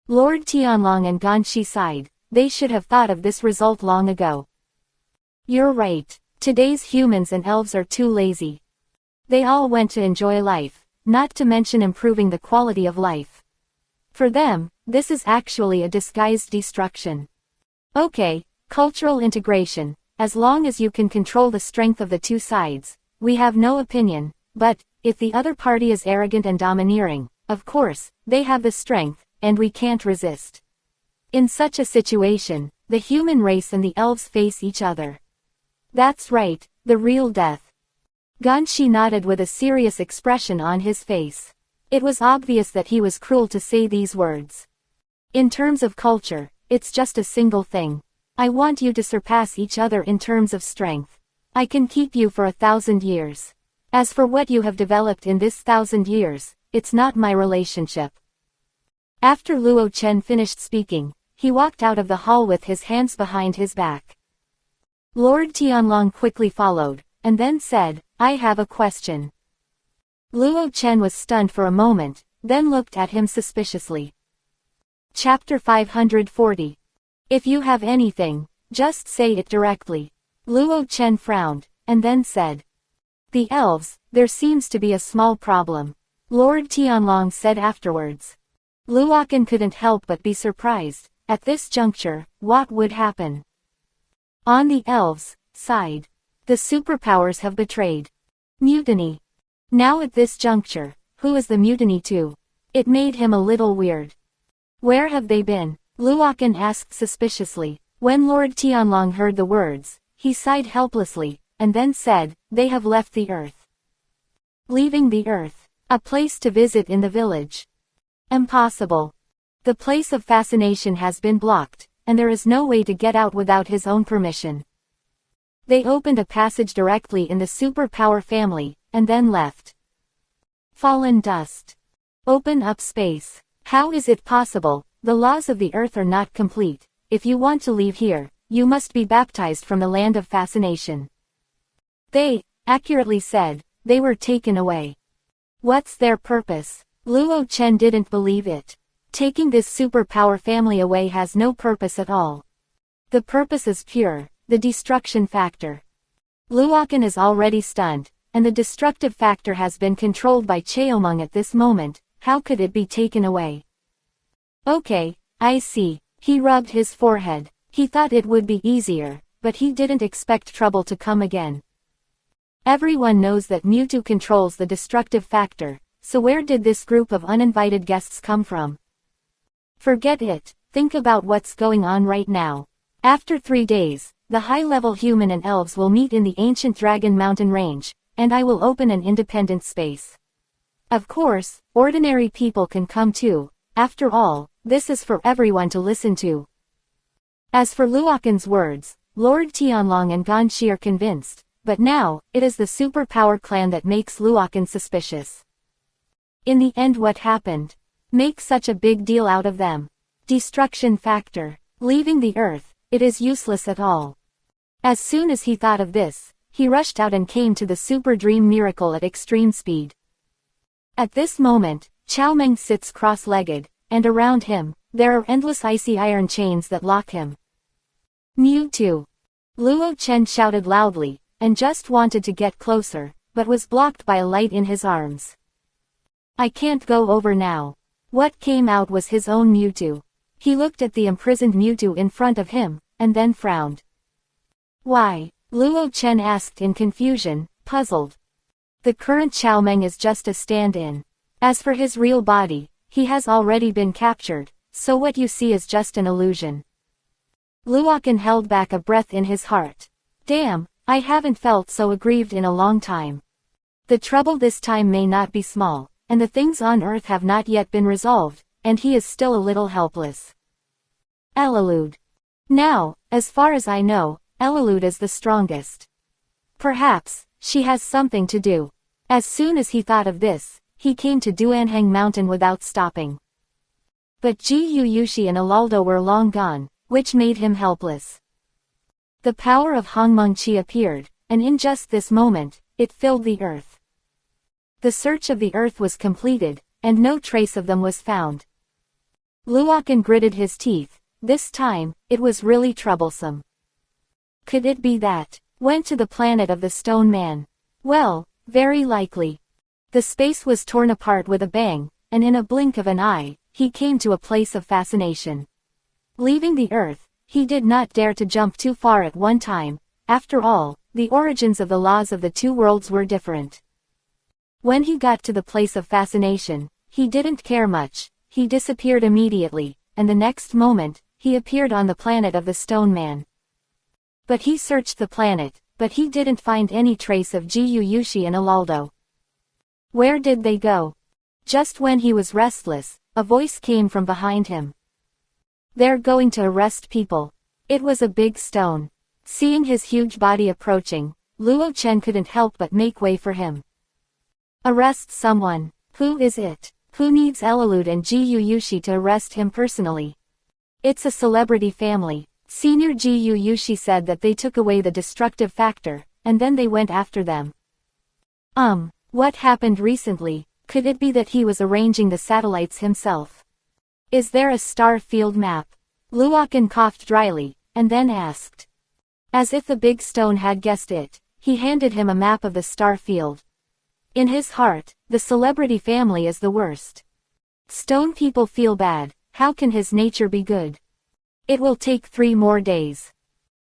Lord Tianlong and Ganshi sighed, they should have thought of this result long ago. You're right, today's humans and elves are too lazy. They all went to enjoy life, not to mention improving the quality of life. For them, this is actually a disguised destruction. Okay, cultural integration, as long as you can control the strength of the two sides, we have no opinion, but, if the other party is arrogant and domineering, of course, they have the strength, and we can't resist. In such a situation, the human race and the elves face each other. That's right, the real death. Ganshi nodded with a serious expression on his face. It was obvious that he was cruel to say these words. In terms of culture, it's just a single thing. I want you to surpass each other in terms of strength. I can keep you for 1,000 years. As for what you have developed in this 1,000 years, it's not my relationship. After Luo Chen finished speaking, he walked out of the hall with his hands behind his back. Lord Tianlong quickly followed, and then said, I have a question. Luo Chen was stunned for a moment, then looked at him suspiciously. Chapter 540. If you have anything, just say it directly. Luo Chen frowned, and then said. The elves, there seems to be a small problem. Lord Tianlong said afterwards. Luokan couldn't help but be surprised. At this juncture, what would happen? On the elves' side, the superpowers have betrayed. Mutiny. Now at this juncture, who is the mutiny to? It made him a little weird. Where have they been? Luokan asked suspiciously. When Lord Tianlong heard the words, he sighed helplessly, and then said, they have left the earth. Leaving the earth. A place to visit in the village. Impossible. The place of fascination has been blocked, and there is no way to get out without his own permission. They opened a passage directly in the superpower family, and then left. Fallen dust. Open up space. How is it possible? The laws of the earth are not complete. If you want to leave here, you must be baptized from the land of fascination. They, accurately said, they were taken away. What's their purpose? Luo Chen didn't believe it. Taking this superpower family away has no purpose at all. The purpose is pure, the destruction factor. Luokan is already stunned, and the destructive factor has been controlled by Cheomeng at this moment. How could it be taken away? Okay, I see. He rubbed his forehead. He thought it would be easier, but he didn't expect trouble to come again. Everyone knows that Mewtwo controls the destructive factor, so where did this group of uninvited guests come from? Forget it, think about what's going on right now. After 3 days, the high-level human and elves will meet in the ancient Dragon Mountain range, and I will open an independent space. Of course, ordinary people can come too. After all, this is for everyone to listen to. As for Luokan's words, Lord Tianlong and Ganshi are convinced, but now, it is the superpower clan that makes Luokan suspicious. In the end, what happened? Make such a big deal out of them. Destruction factor. Leaving the earth, it is useless at all. As soon as he thought of this, he rushed out and came to the Super Dream Miracle at extreme speed. At this moment, Xiaomeng sits cross-legged, and around him, there are endless icy iron chains that lock him. Mewtwo! Luo Chen shouted loudly, and just wanted to get closer, but was blocked by a light in his arms. I can't go over now. What came out was his own Mewtwo. He looked at the imprisoned Mewtwo in front of him, and then frowned. Why? Luo Chen asked in confusion, puzzled. The current Xiaomeng is just a stand-in. As for his real body, he has already been captured, so what you see is just an illusion. Luokan held back a breath in his heart. Damn, I haven't felt so aggrieved in a long time. The trouble this time may not be small, and the things on Earth have not yet been resolved, and he is still a little helpless. Elalud. Now, as far as I know, Elalud is the strongest. Perhaps, she has something to do. As soon as he thought of this, he came to Duanheng Mountain without stopping. But Ji Yuyushi and Alaldo were long gone, which made him helpless. The power of Hongmeng Qi appeared, and in just this moment, it filled the earth. The search of the earth was completed, and no trace of them was found. Luokan gritted his teeth. This time, it was really troublesome. Could it be that? Went to the planet of the Stone Man. Well, very likely. The space was torn apart with a bang, and in a blink of an eye, he came to a place of fascination. Leaving the earth, he did not dare to jump too far at one time. After all, the origins of the laws of the two worlds were different. When he got to the place of fascination, he didn't care much. He disappeared immediately, and the next moment, he appeared on the planet of the Stone Man. But he searched the planet, but he didn't find any trace of Ji Yuyushi and Alaldo. Where did they go? Just when he was restless, a voice came from behind him. They're going to arrest people. It was a big stone. Seeing his huge body approaching, Luo Chen couldn't help but make way for him. Arrest someone. Who is it? Who needs Elalud and Ji Yuyushi to arrest him personally? It's a celebrity family. Senior Ji Yuyushi said that they took away the destructive factor, and then they went after them. What happened recently? Could it be that he was arranging the satellites himself? Is there a star field map? Luokan coughed dryly, and then asked. As if the big stone had guessed it, he handed him a map of the star field. In his heart, the celebrity family is the worst. Stone people feel bad. How can his nature be good? It will take 3 more days.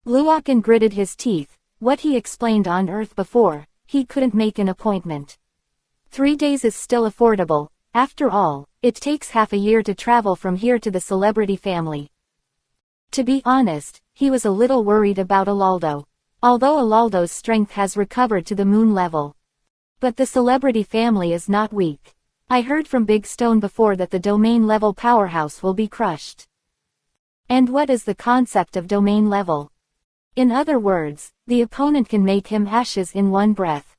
Luokan gritted his teeth. What he explained on Earth before, he couldn't make an appointment. 3 days is still affordable. After all, it takes half a year to travel from here to the celebrity family. To be honest, he was a little worried about Alaldo. Although Alaldo's strength has recovered to the moon level. But the celebrity family is not weak. I heard from Big Stone before that the domain level powerhouse will be crushed. And what is the concept of domain level? In other words, the opponent can make him ashes in one breath.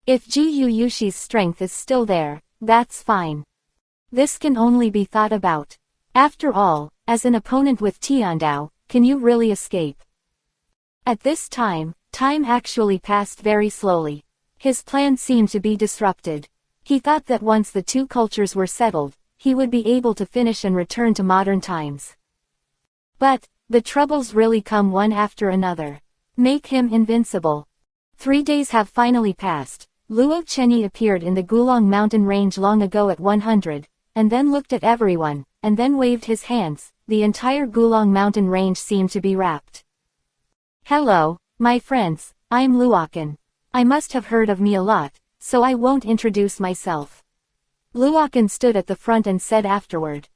If Ji Yuyushi's strength is still there, that's fine. This can only be thought about. After all, as an opponent with Tiandao, can you really escape? At this time, time actually passed very slowly. His plan seemed to be disrupted. He thought that once the two cultures were settled, he would be able to finish and return to modern times. But, the troubles really come one after another. Make him invincible. 3 days have finally passed. Luo Chenyi appeared in the Gulong mountain range long ago at 100, and then looked at everyone, and then waved his hands. The entire Gulong mountain range seemed to be wrapped. Hello, my friends, I'm Luokan. I must have heard of me a lot, so I won't introduce myself. Luokan stood at the front and said afterward.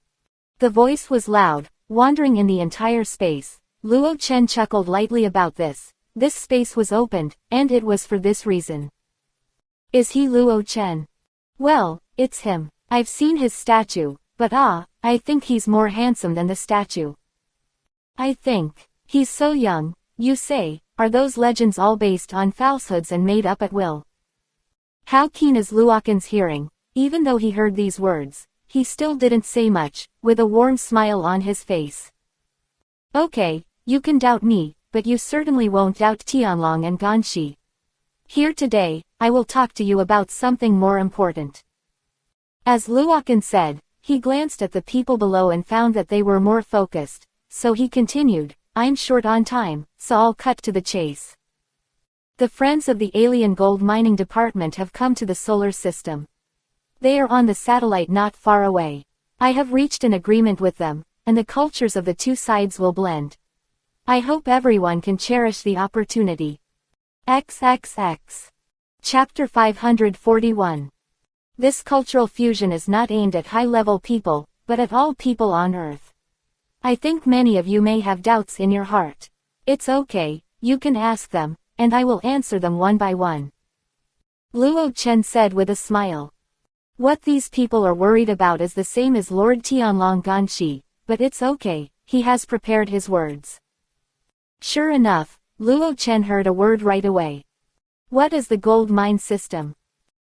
The voice was loud, wandering in the entire space. Luo Chen chuckled lightly about this. This space was opened, and it was for this reason. Is he Luo Chen? Well, it's him. I've seen his statue, but I think he's more handsome than the statue. I think. He's so young, you say. Are those legends all based on falsehoods and made up at will? How keen is Luokan's hearing? Even though he heard these words, he still didn't say much, with a warm smile on his face. Okay, you can doubt me, but you certainly won't doubt Tianlong and Ganshi. Here today, I will talk to you about something more important. As Luokan said, he glanced at the people below and found that they were more focused, so he continued, I'm short on time, so I'll cut to the chase. The friends of the alien gold mining department have come to the solar system. They are on the satellite not far away. I have reached an agreement with them, and the cultures of the two sides will blend. I hope everyone can cherish the opportunity. XXX. Chapter 541. This cultural fusion is not aimed at high-level people, but at all people on Earth. I think many of you may have doubts in your heart. It's okay, you can ask them, and I will answer them one by one. Luo Chen said with a smile. What these people are worried about is the same as Lord Tianlong Ganshi, but it's okay, he has prepared his words. Sure enough, Luo Chen heard a word right away. What is the gold mine system?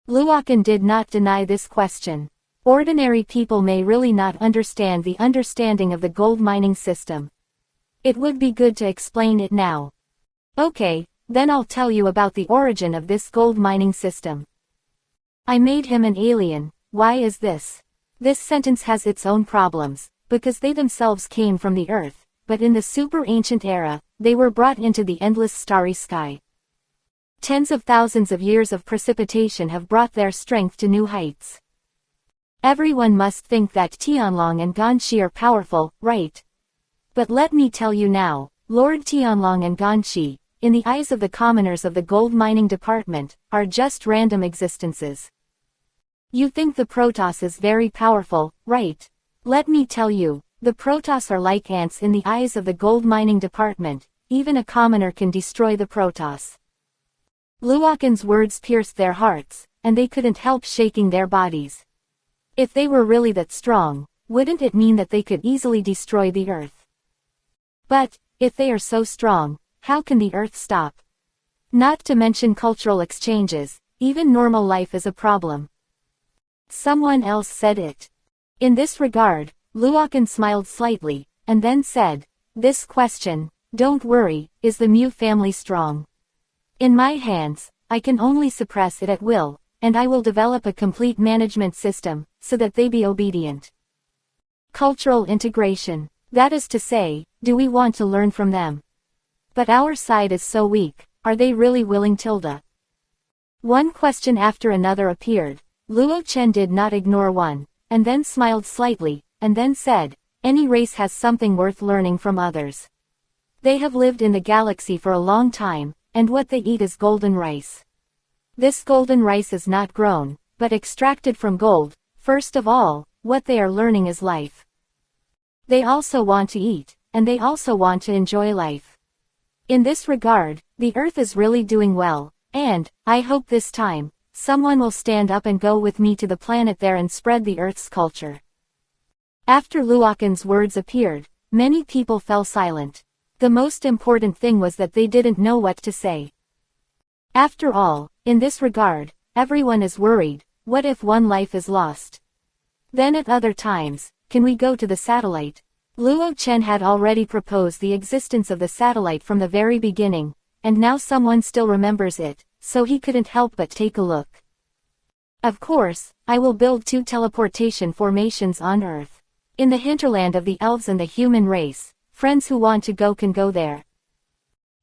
Luokan did not deny this question. Ordinary people may really not understand the understanding of the gold mining system. It would be good to explain it now. Okay, then I'll tell you about the origin of this gold mining system. I made him an alien. Why is this? This sentence has its own problems, because they themselves came from the Earth, but in the super ancient era, they were brought into the endless starry sky. Tens of thousands of years of precipitation have brought their strength to new heights. Everyone must think that Tianlong and Ganshi are powerful, right? But let me tell you now, Lord Tianlong and Ganshi, in the eyes of the commoners of the gold mining department, are just random existences. You think the Protoss is very powerful, right? Let me tell you, the Protoss are like ants in the eyes of the gold mining department. Even a commoner can destroy the Protoss. Luokan's words pierced their hearts, and they couldn't help shaking their bodies. If they were really that strong, wouldn't it mean that they could easily destroy the Earth? But, if they are so strong, how can the Earth stop? Not to mention cultural exchanges, even normal life is a problem. Someone else said it. In this regard, Luokan smiled slightly, and then said, this question, don't worry, is the Mu family strong? In my hands, I can only suppress it at will, and I will develop a complete management system, so that they be obedient. Cultural integration. That is to say, do we want to learn from them? But our side is so weak, are they really willing tilde? One question after another appeared. Luo Chen did not ignore one, and then smiled slightly, and then said, any race has something worth learning from others. They have lived in the galaxy for a long time, and what they eat is golden rice. This golden rice is not grown, but extracted from gold. First of all, what they are learning is life. They also want to eat, and they also want to enjoy life. In this regard, the Earth is really doing well, and, I hope this time, someone will stand up and go with me to the planet there and spread the Earth's culture. After Luokan's words appeared, many people fell silent. The most important thing was that they didn't know what to say. After all, in this regard, everyone is worried. What if one life is lost? Then at other times, can we go to the satellite? Luo Chen had already proposed the existence of the satellite from the very beginning, and now someone still remembers it, so he couldn't help but take a look. Of course, I will build 2 teleportation formations on Earth. In the hinterland of the elves and the human race, friends who want to go can go there.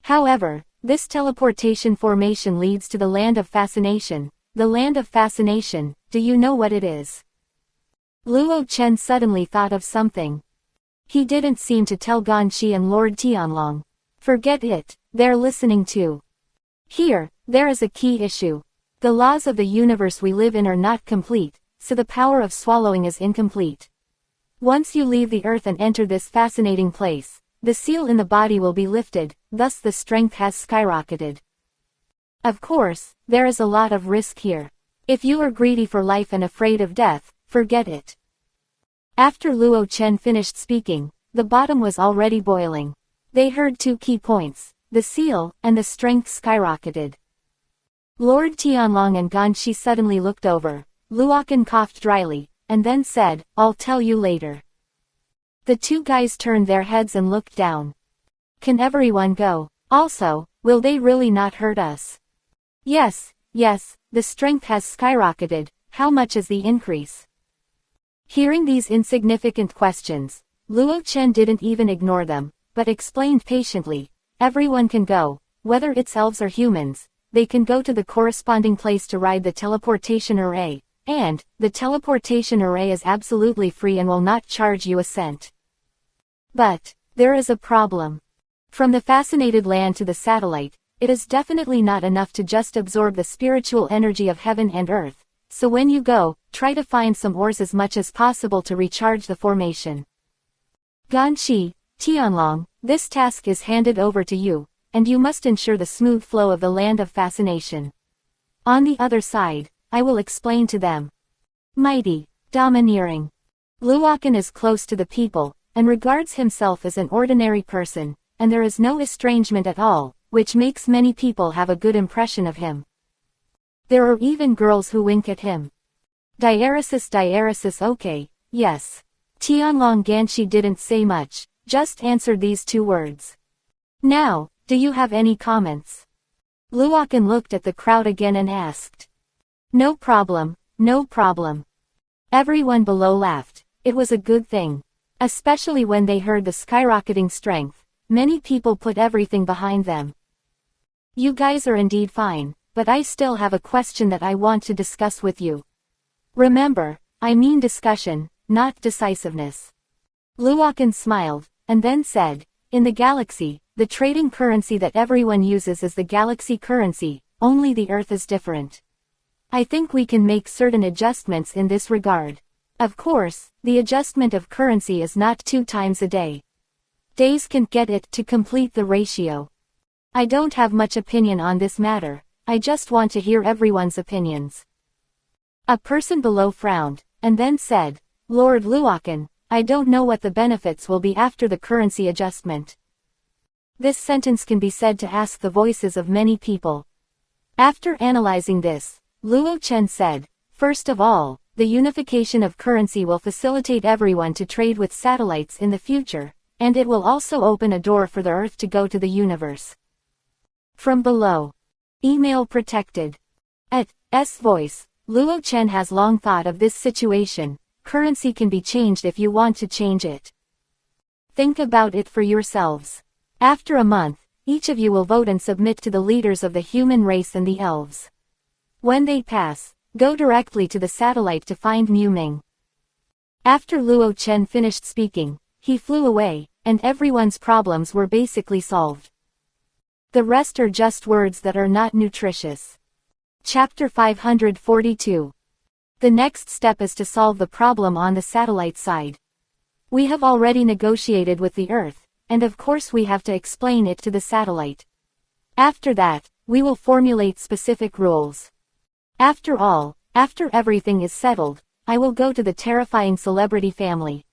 However, this teleportation formation leads to the Land of Fascination. The Land of Fascination, do you know what it is? Luo Chen suddenly thought of something. He didn't seem to tell Ganqi and Lord Tianlong. Forget it, they're listening too. Here, there is a key issue. The laws of the universe we live in are not complete, so the power of swallowing is incomplete. Once you leave the earth and enter this fascinating place, the seal in the body will be lifted, thus the strength has skyrocketed. Of course, there is a lot of risk here. If you are greedy for life and afraid of death, forget it. After Luo Chen finished speaking, the bottom was already boiling. They heard 2 key points, the seal, and the strength skyrocketed. Lord Tianlong and Ganqi suddenly looked over. Luochen coughed dryly, and then said, I'll tell you later. The 2 guys turned their heads and looked down. Can everyone go? Also, will they really not hurt us? Yes, the strength has skyrocketed. How much is the increase? Hearing these insignificant questions, Luo Chen didn't even ignore them, but explained patiently, everyone can go, whether it's elves or humans, they can go to the corresponding place to ride the teleportation array, and, the teleportation array is absolutely free and will not charge you a cent. But, there is a problem. From the fascinated land to the satellite, it is definitely not enough to just absorb the spiritual energy of heaven and earth. So when you go, try to find some ores as much as possible to recharge the formation. Ganqi, Tianlong, this task is handed over to you, and you must ensure the smooth flow of the Land of Fascination. On the other side, I will explain to them. Mighty, domineering. Luochen is close to the people, and regards himself as an ordinary person, and there is no estrangement at all, which makes many people have a good impression of him. There are even girls who wink at him. Diaresis okay, yes. Tianlong Ganqi didn't say much, just answered these 2 words. Now, do you have any comments? Luochen looked at the crowd again and asked. No problem, no problem. Everyone below laughed. It was a good thing. Especially when they heard the skyrocketing strength, many people put everything behind them. You guys are indeed fine, but I still have a question that I want to discuss with you. Remember, I mean discussion, not decisiveness. Luochen smiled, and then said, in the galaxy, the trading currency that everyone uses is the galaxy currency, only the Earth is different. I think we can make certain adjustments in this regard. Of course, the adjustment of currency is not 2 times a day. Days can't get it to complete the ratio. I don't have much opinion on this matter, I just want to hear everyone's opinions. A person below frowned, and then said, Lord Luochen, I don't know what the benefits will be after the currency adjustment. This sentence can be said to ask the voices of many people. After analyzing this, Luo Chen said, first of all, the unification of currency will facilitate everyone to trade with satellites in the future, and it will also open a door for the Earth to go to the universe. From below. Email protected. At S voice, Luo Chen has long thought of this situation. Currency can be changed if you want to change it. Think about it for yourselves. After a month, each of you will vote and submit to the leaders of the human race and the elves. When they pass, go directly to the satellite to find Mu Ming. After Luo Chen finished speaking, he flew away, and everyone's problems were basically solved. The rest are just words that are not nutritious. Chapter 542. The next step is to solve the problem on the satellite side. We have already negotiated with the Earth, and of course we have to explain it to the satellite. After that, we will formulate specific rules. After all, after everything is settled, I will go to the terrifying celebrity family.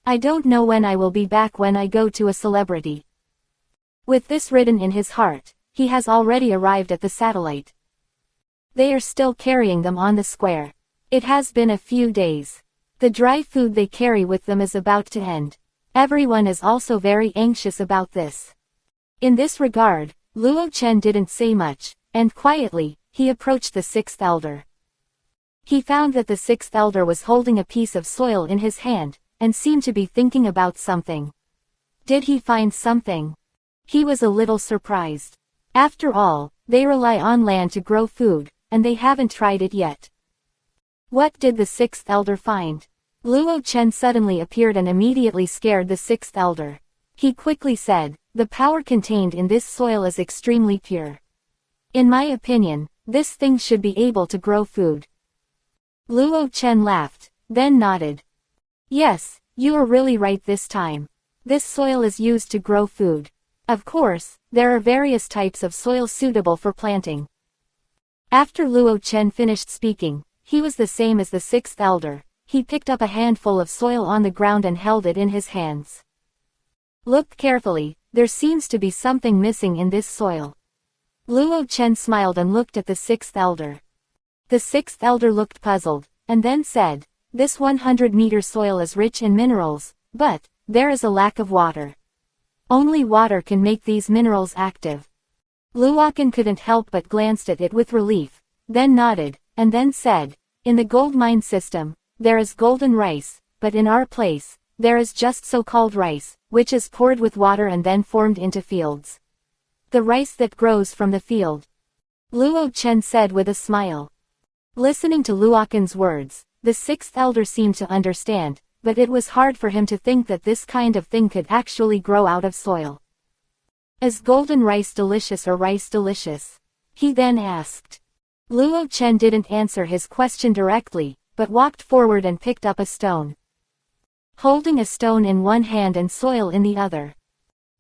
I don't know when I will be back when I go to a celebrity. With this written in his heart, he has already arrived at the satellite. They are still carrying them on the square. It has been a few days. The dry food they carry with them is about to end. Everyone is also very anxious about this. In this regard, Luo Chen didn't say much, and quietly, he approached the sixth elder. He found that the sixth elder was holding a piece of soil in his hand, and seemed to be thinking about something. Did he find something? He was a little surprised. After all, they rely on land to grow food, and they haven't tried it yet. What did the sixth elder find? Luo Chen suddenly appeared and immediately scared the sixth elder. He quickly said, "The power contained in this soil is extremely pure. In my opinion, this thing should be able to grow food." Luo Chen laughed, then nodded. "Yes, you are really right this time. This soil is used to grow food. Of course, there are various types of soil suitable for planting." After Luo Chen finished speaking, he was the same as the sixth elder. He picked up a handful of soil on the ground and held it in his hands. "Look carefully, there seems to be something missing in this soil." Luo Chen smiled and looked at the sixth elder. The sixth elder looked puzzled, and then said, "This 100-meter soil is rich in minerals, but there is a lack of water. Only water can make these minerals active." Luokan couldn't help but glanced at it with relief, then nodded, and then said, "In the gold mine system, there is golden rice, but in our place, there is just so-called rice, which is poured with water and then formed into fields. The rice that grows from the field." Luo Chen said with a smile. Listening to Luokan's words, the sixth elder seemed to understand, but it was hard for him to think that this kind of thing could actually grow out of soil. "Is golden rice delicious or rice delicious?" he then asked. Luo Chen didn't answer his question directly, but walked forward and picked up a stone. Holding a stone in one hand and soil in the other.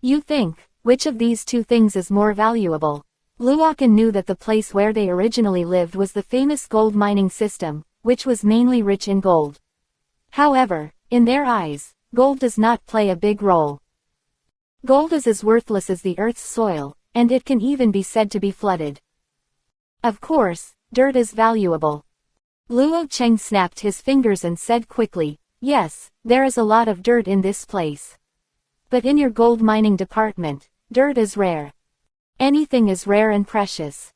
"You think, which of these two things is more valuable?" Luokan knew that the place where they originally lived was the famous gold mining system, which was mainly rich in gold. However, in their eyes, gold does not play a big role. Gold is as worthless as the Earth's soil, and it can even be said to be flooded. Of course, dirt is valuable. Luo Chen snapped his fingers and said quickly, "Yes, there is a lot of dirt in this place. But in your gold mining department, dirt is rare. Anything is rare and precious.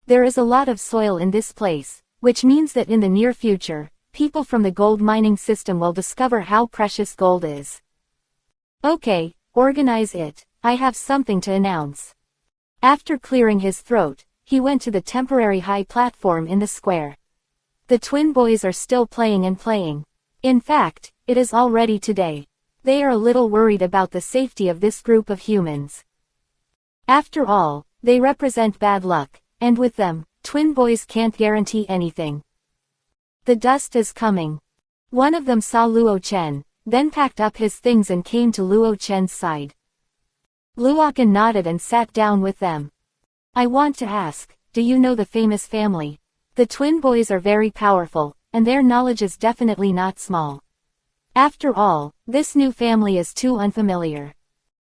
There is a lot of soil in this place, which means that in the near future, people from the gold mining system will discover how precious gold is. Okay, organize it, I have something to announce." After clearing his throat, he went to the temporary high platform in the square. The twin boys are still playing and playing. In fact, it is already today. They are a little worried about the safety of this group of humans. After all, they represent bad luck, and with them, twin boys can't guarantee anything. The dust is coming. One of them saw Luo Chen, then packed up his things and came to Luo Chen's side. Luokan nodded and sat down with them. "I want to ask, do you know the famous family? The twin boys are very powerful, and their knowledge is definitely not small. After all, this new family is too unfamiliar."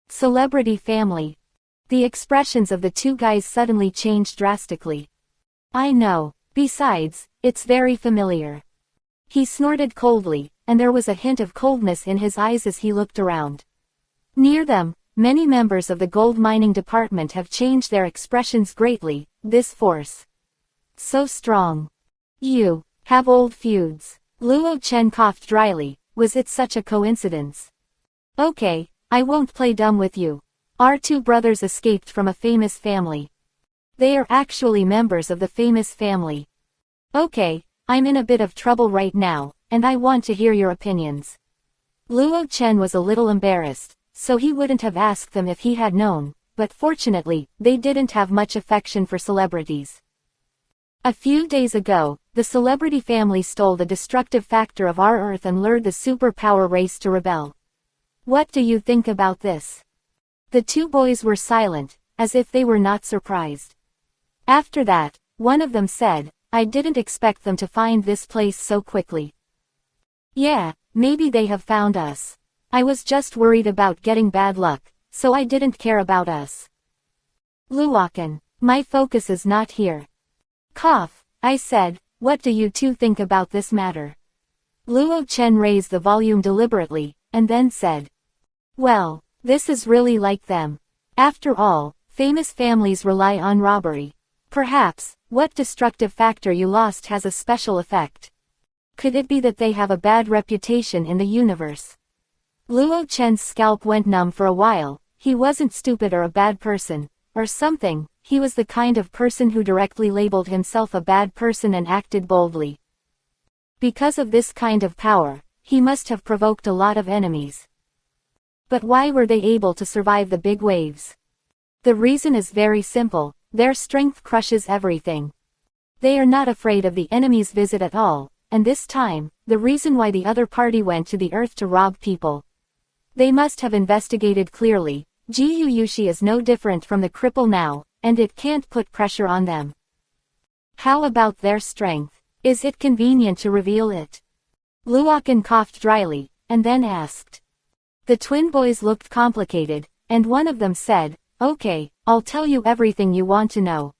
Celebrity family. The expressions of the two guys suddenly changed drastically. "I know. Besides, it's very familiar." He snorted coldly, and there was a hint of coldness in his eyes as he looked around. Near them, many members of the gold mining department have changed their expressions greatly. This force. So strong. You have old feuds. Luo Chen coughed dryly. Was it such a coincidence? Okay, I won't play dumb with you. Our two brothers escaped from a famous family. They are actually members of the famous family. Okay, I'm in a bit of trouble right now, and I want to hear your opinions. Luo Chen was a little embarrassed, so he wouldn't have asked them if he had known, but fortunately, they didn't have much affection for celebrities. A few days ago, the celebrity family stole the destructive factor of our Earth and lured the superpower race to rebel. What do you think about this? The two boys were silent, as if they were not surprised. After that, one of them said, "I didn't expect them to find this place so quickly." Yeah, maybe they have found us. I was just worried about getting bad luck, so I didn't care about us. Luokan, my focus is not here. Cough, I said, what do you two think about this matter? Luo Chen raised the volume deliberately, and then said, Well, this is really like them. After all, famous families rely on robbery. Perhaps, what destructive factor you lost has a special effect. Could it be that they have a bad reputation in the universe? Luo Chen's scalp went numb for a while. He wasn't stupid or a bad person, or something. He was the kind of person who directly labeled himself a bad person and acted boldly. Because of this kind of power, he must have provoked a lot of enemies. But why were they able to survive the big waves? The reason is very simple: their strength crushes everything. They are not afraid of the enemy's visit at all, and this time, the reason why the other party went to the earth to rob people. They must have investigated clearly. Ji Yushi is no different from the cripple now, and it can't put pressure on them. How about their strength? Is it convenient to reveal it? Luokan coughed dryly, and then asked. The twin boys looked complicated, and one of them said, "Okay, I'll tell you everything you want to know."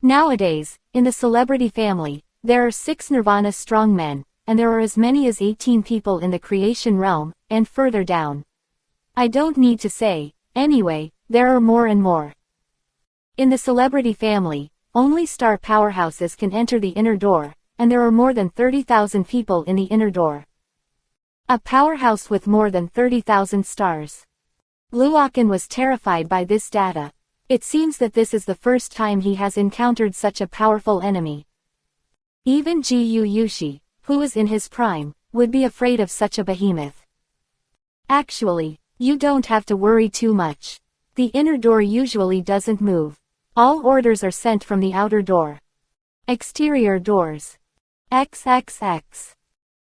Nowadays, in the celebrity family, there are 6 Nirvana strong men, and there are as many as 18 people in the creation realm, and further down. I don't need to say, anyway, there are more and more. In the celebrity family, only star powerhouses can enter the inner door, and there are more than 30,000 people in the inner door. A powerhouse with more than 30,000 stars. Luokan was terrified by this data. It seems that this is the first time he has encountered such a powerful enemy. Even Ji Yushi, who is in his prime, would be afraid of such a behemoth. Actually, you don't have to worry too much. The inner door usually doesn't move. All orders are sent from the outer door. Exterior doors. XXX.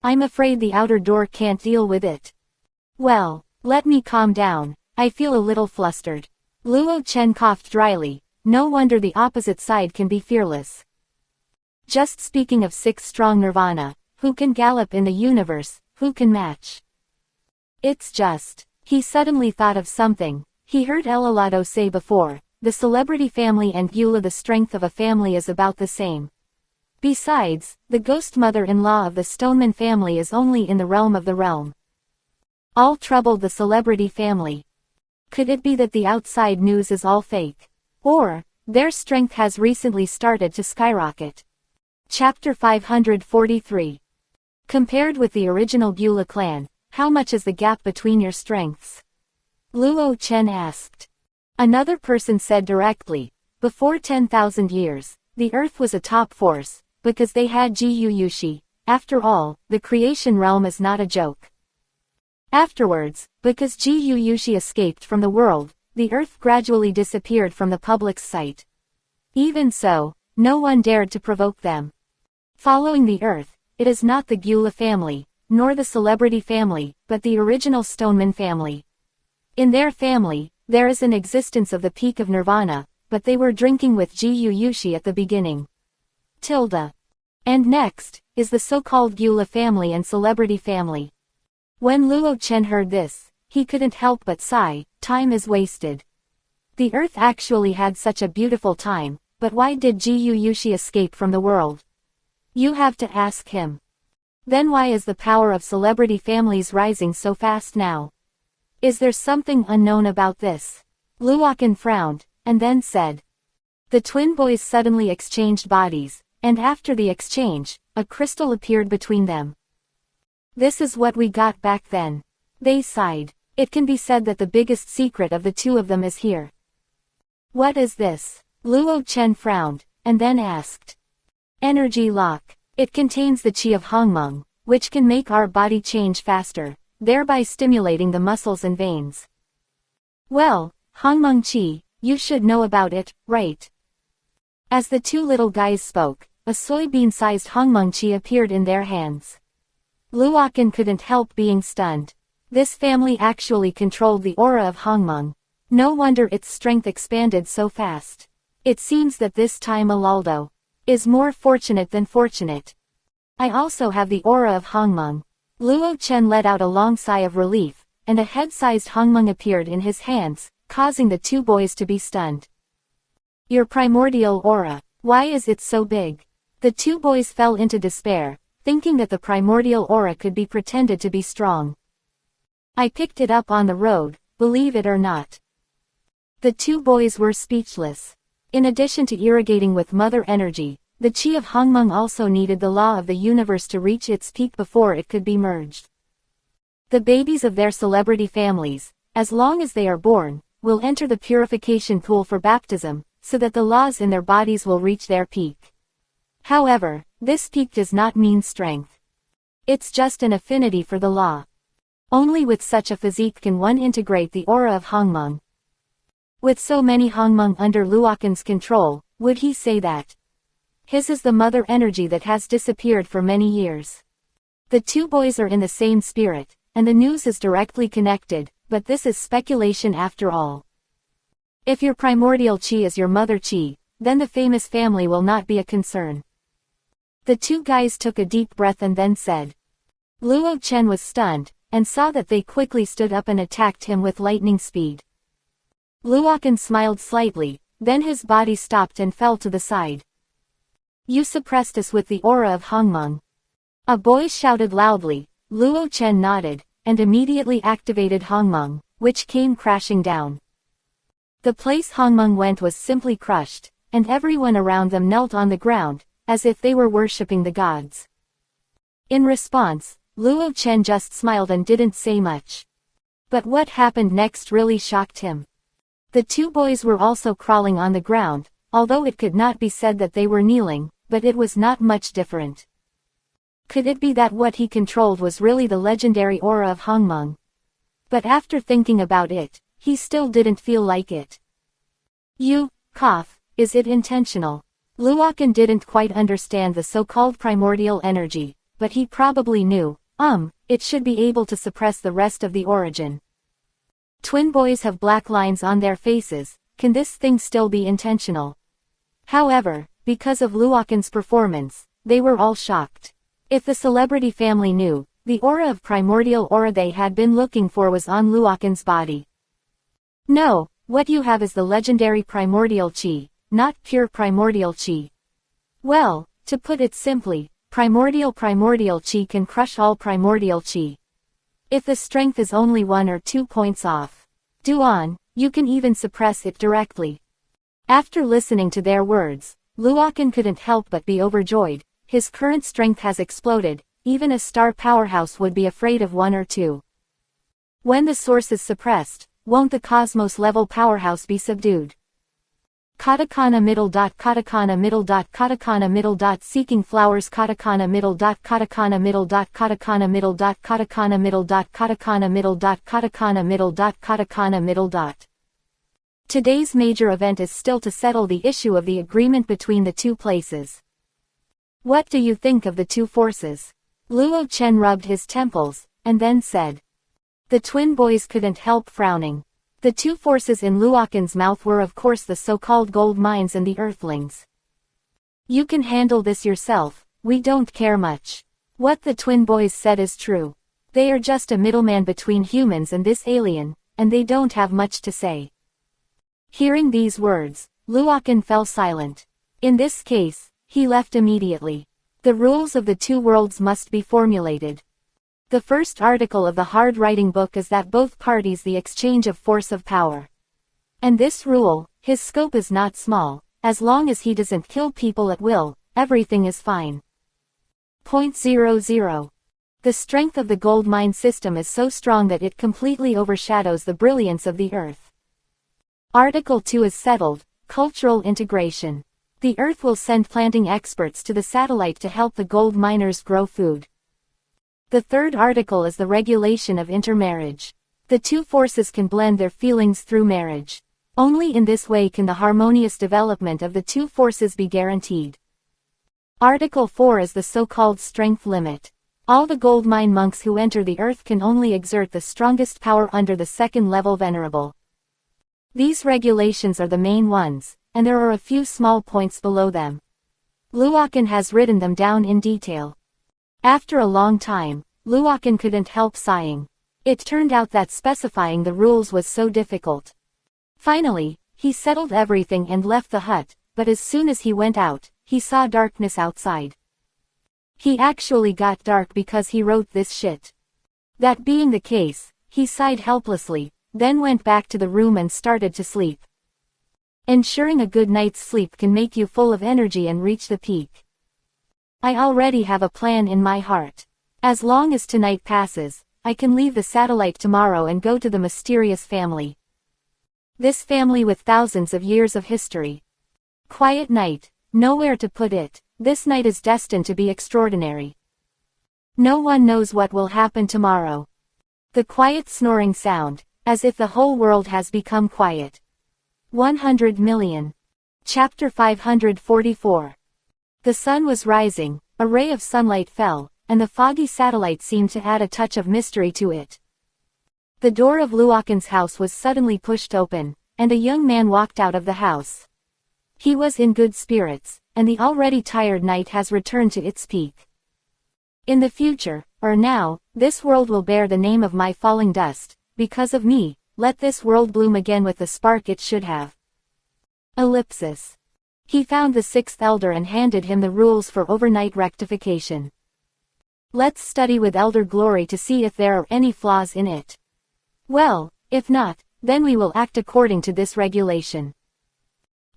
I'm afraid the outer door can't deal with it. Well, let me calm down. I feel a little flustered. Luo Chen coughed dryly. No wonder the opposite side can be fearless. Just speaking of 6 strong Nirvana, who can gallop in the universe, who can match? It's just. He suddenly thought of something. He heard Elalado say before, the celebrity family and Gyula, the strength of a family is about the same. Besides, the ghost mother-in-law of the Stoneman family is only in the realm of the realm. All troubled the celebrity family. Could it be that the outside news is all fake? Or, their strength has recently started to skyrocket? Chapter 543. Compared with the original Gyula clan, how much is the gap between your strengths? Luo Chen asked. Another person said directly, before 10,000 years, the earth was a top force, because they had Ji Yushi. After all, the creation realm is not a joke. Afterwards, because Ji Yushi escaped from the world, the earth gradually disappeared from the public's sight. Even so, no one dared to provoke them. Following the earth, it is not the Gyula family, nor the celebrity family, but the original Stoneman family. In their family, there is an existence of the peak of Nirvana, but they were drinking with Ji Yushi at the beginning. And next, is the so-called Gyula family and celebrity family. When Luo Chen heard this, he couldn't help but sigh. Time is wasted. The earth actually had such a beautiful time, but why did Ji Yushi escape from the world? You have to ask him. Then why is the power of celebrity families rising so fast now? Is there something unknown about this? Luokan frowned, and then said. The twin boys suddenly exchanged bodies, and after the exchange, a crystal appeared between them. This is what we got back then. They sighed. It can be said that the biggest secret of the two of them is here. What is this? Luo Chen frowned, and then asked. Energy lock. It contains the chi of Hongmeng, which can make our body change faster, thereby stimulating the muscles and veins. Well, Hongmeng chi, you should know about it, right? As the two little guys spoke, a soybean-sized Hongmeng chi appeared in their hands. Luokan couldn't help being stunned. This family actually controlled the aura of Hongmeng. No wonder its strength expanded so fast. It seems that this time Alaldo is more fortunate than fortunate. I also have the aura of Hongmeng. Luo Chen let out a long sigh of relief, and a head-sized Hongmeng appeared in his hands, causing the two boys to be stunned. Your primordial aura, why is it so big? The two boys fell into despair, thinking that the primordial aura could be pretended to be strong. I picked it up on the road, believe it or not. The two boys were speechless. In addition to irrigating with mother energy, the chi of Hongmeng also needed the law of the universe to reach its peak before it could be merged. The babies of their celebrity families, as long as they are born, will enter the purification pool for baptism, so that the laws in their bodies will reach their peak. However, this peak does not mean strength. It's just an affinity for the law. Only with such a physique can one integrate the aura of Hongmeng. With so many Hongmeng under Luokan's control, would he say that his is the mother energy that has disappeared for many years? The two boys are in the same spirit, and the news is directly connected, but this is speculation after all. If your primordial chi is your mother chi, then the famous family will not be a concern. The two guys took a deep breath and then said. Luo Chen was stunned, and saw that they quickly stood up and attacked him with lightning speed. Luokan smiled slightly, then his body stopped and fell to the side. You suppressed us with the aura of Hongmeng. A boy shouted loudly. Luo Chen nodded, and immediately activated Hongmeng, which came crashing down. The place Hongmeng went was simply crushed, and everyone around them knelt on the ground, as if they were worshipping the gods. In response, Luo Chen just smiled and didn't say much. But what happened next really shocked him. The two boys were also crawling on the ground, although it could not be said that they were kneeling, but it was not much different. Could it be that what he controlled was really the legendary aura of Hongmeng? But after thinking about it, he still didn't feel like it. Is it intentional? Luokan didn't quite understand the so-called primordial energy, but he probably knew, it should be able to suppress the rest of the origin. Twin boys have black lines on their faces, can this thing still be intentional? However, because of Luokan's performance, they were all shocked. If the celebrity family knew, the aura of primordial aura they had been looking for was on Luokan's body. No, what you have is the legendary primordial chi, not pure primordial chi. Well, to put it simply, primordial chi can crush all primordial chi. If the strength is only 1 or 2 points off, you can even suppress it directly. After listening to their words, Luokan couldn't help but be overjoyed. His current strength has exploded, even a star powerhouse would be afraid of 1 or 2. When the source is suppressed, won't the cosmos level powerhouse be subdued? Katakana middle. Seeking flowers. Katakana middle. Katakana middle. Katakana middle. Katakana middle. Katakana middle. Katakana middle. Katakana middle. Today's major event is still to settle the issue of the agreement between the two places. What do you think of the two forces? Luo Chen rubbed his temples, and then said. The twin boys couldn't help frowning. The two forces in Luokan's mouth were of course the so-called gold mines and the earthlings. You can handle this yourself, we don't care much. What the twin boys said is true. They are just a middleman between humans and this alien, and they don't have much to say. Hearing these words, Luokan fell silent. In this case, he left immediately. The rules of the two worlds must be formulated. The first article of the hard writing book is that both parties the exchange of force of power. And this rule, his scope is not small, as long as he doesn't kill people at will, everything is fine. 0.00. The strength of the gold mine system is so strong that it completely overshadows the brilliance of the Earth. Article 2 is settled, cultural integration. The Earth will send planting experts to the satellite to help the gold miners grow food. The third article is the regulation of intermarriage. The two forces can blend their feelings through marriage. Only in this way can the harmonious development of the two forces be guaranteed. Article 4 is the so-called strength limit. All the gold mine monks who enter the Earth can only exert the strongest power under the second level venerable. These regulations are the main ones, and there are a few small points below them. Luokan has written them down in detail. After a long time, Luokan couldn't help sighing. It turned out that specifying the rules was so difficult. Finally, he settled everything and left the hut, but as soon as he went out, he saw darkness outside. He actually got dark because he wrote this shit. That being the case, He sighed helplessly, then went back to the room and started to sleep. Ensuring a good night's sleep can make you full of energy and reach the peak. I already have a plan in my heart. As long as tonight passes, I can leave the satellite tomorrow and go to the mysterious family. This family with thousands of years of history. Quiet night, nowhere to put it. This night is destined to be extraordinary. No one knows what will happen tomorrow. The quiet snoring sound, as if the whole world has become quiet. 100 million. Chapter 544. The sun was rising, a ray of sunlight fell, and the foggy satellite seemed to add a touch of mystery to it. The door of Luokan's house was suddenly pushed open, and a young man walked out of the house. He was in good spirits, and the already tired night has returned to its peak. In the future, or now, this world will bear the name of my falling dust. Because of me, let this world bloom again with the spark it should have. Ellipsis. He found the sixth elder and handed him the rules for overnight rectification. Let's study with Elder Glory to see if there are any flaws in it. Well, if not, then we will act according to this regulation.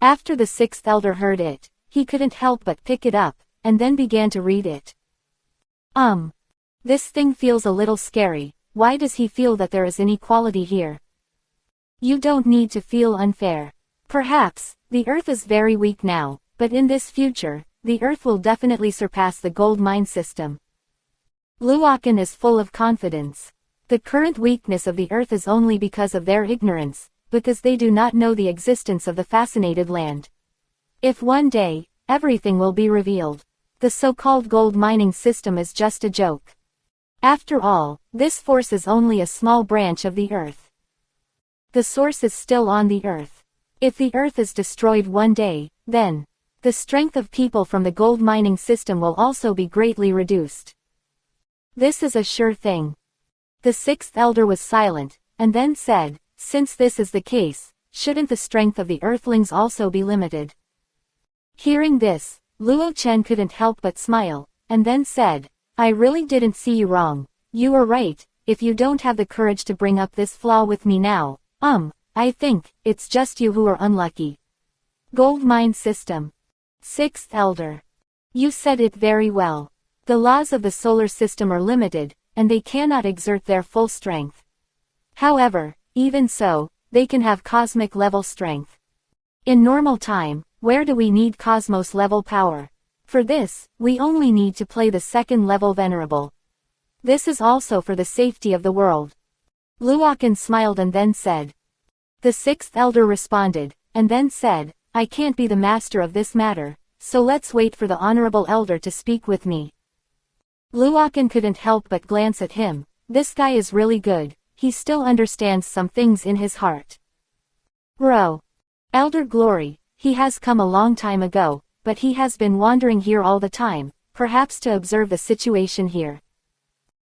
After the sixth elder heard it, he couldn't help but pick it up, and then began to read it. This thing feels a little scary. Why does he feel that there is inequality here? You don't need to feel unfair. Perhaps, the Earth is very weak now, but in this future, the Earth will definitely surpass the gold mine system. Luokan is full of confidence. The current weakness of the Earth is only because of their ignorance, because they do not know the existence of the fascinated land. If one day, everything will be revealed. The so-called gold mining system is just a joke. After all, this force is only a small branch of the Earth. The source is still on the Earth. If the Earth is destroyed one day, then the strength of people from the gold mining system will also be greatly reduced. This is a sure thing. The sixth elder was silent, and then said, since this is the case, shouldn't the strength of the Earthlings also be limited? Hearing this, Luo Chen couldn't help but smile, and then said, I really didn't see you wrong. You were right. If you don't have the courage to bring up this flaw with me now, I think it's just you who are unlucky. Gold mine system. Sixth elder. You said it very well. The laws of the solar system are limited, and they cannot exert their full strength. However, even so, they can have cosmic level strength. In normal time, where do we need cosmos level power? For this, we only need to play the second level venerable. This is also for the safety of the world. Luokan smiled and then said. The sixth elder responded, and then said, I can't be the master of this matter, so let's wait for the honorable elder to speak with me. Luokan couldn't help but glance at him. This guy is really good. He still understands some things in his heart. Elder Glory, he has come a long time ago, but he has been wandering here all the time, perhaps to observe the situation here.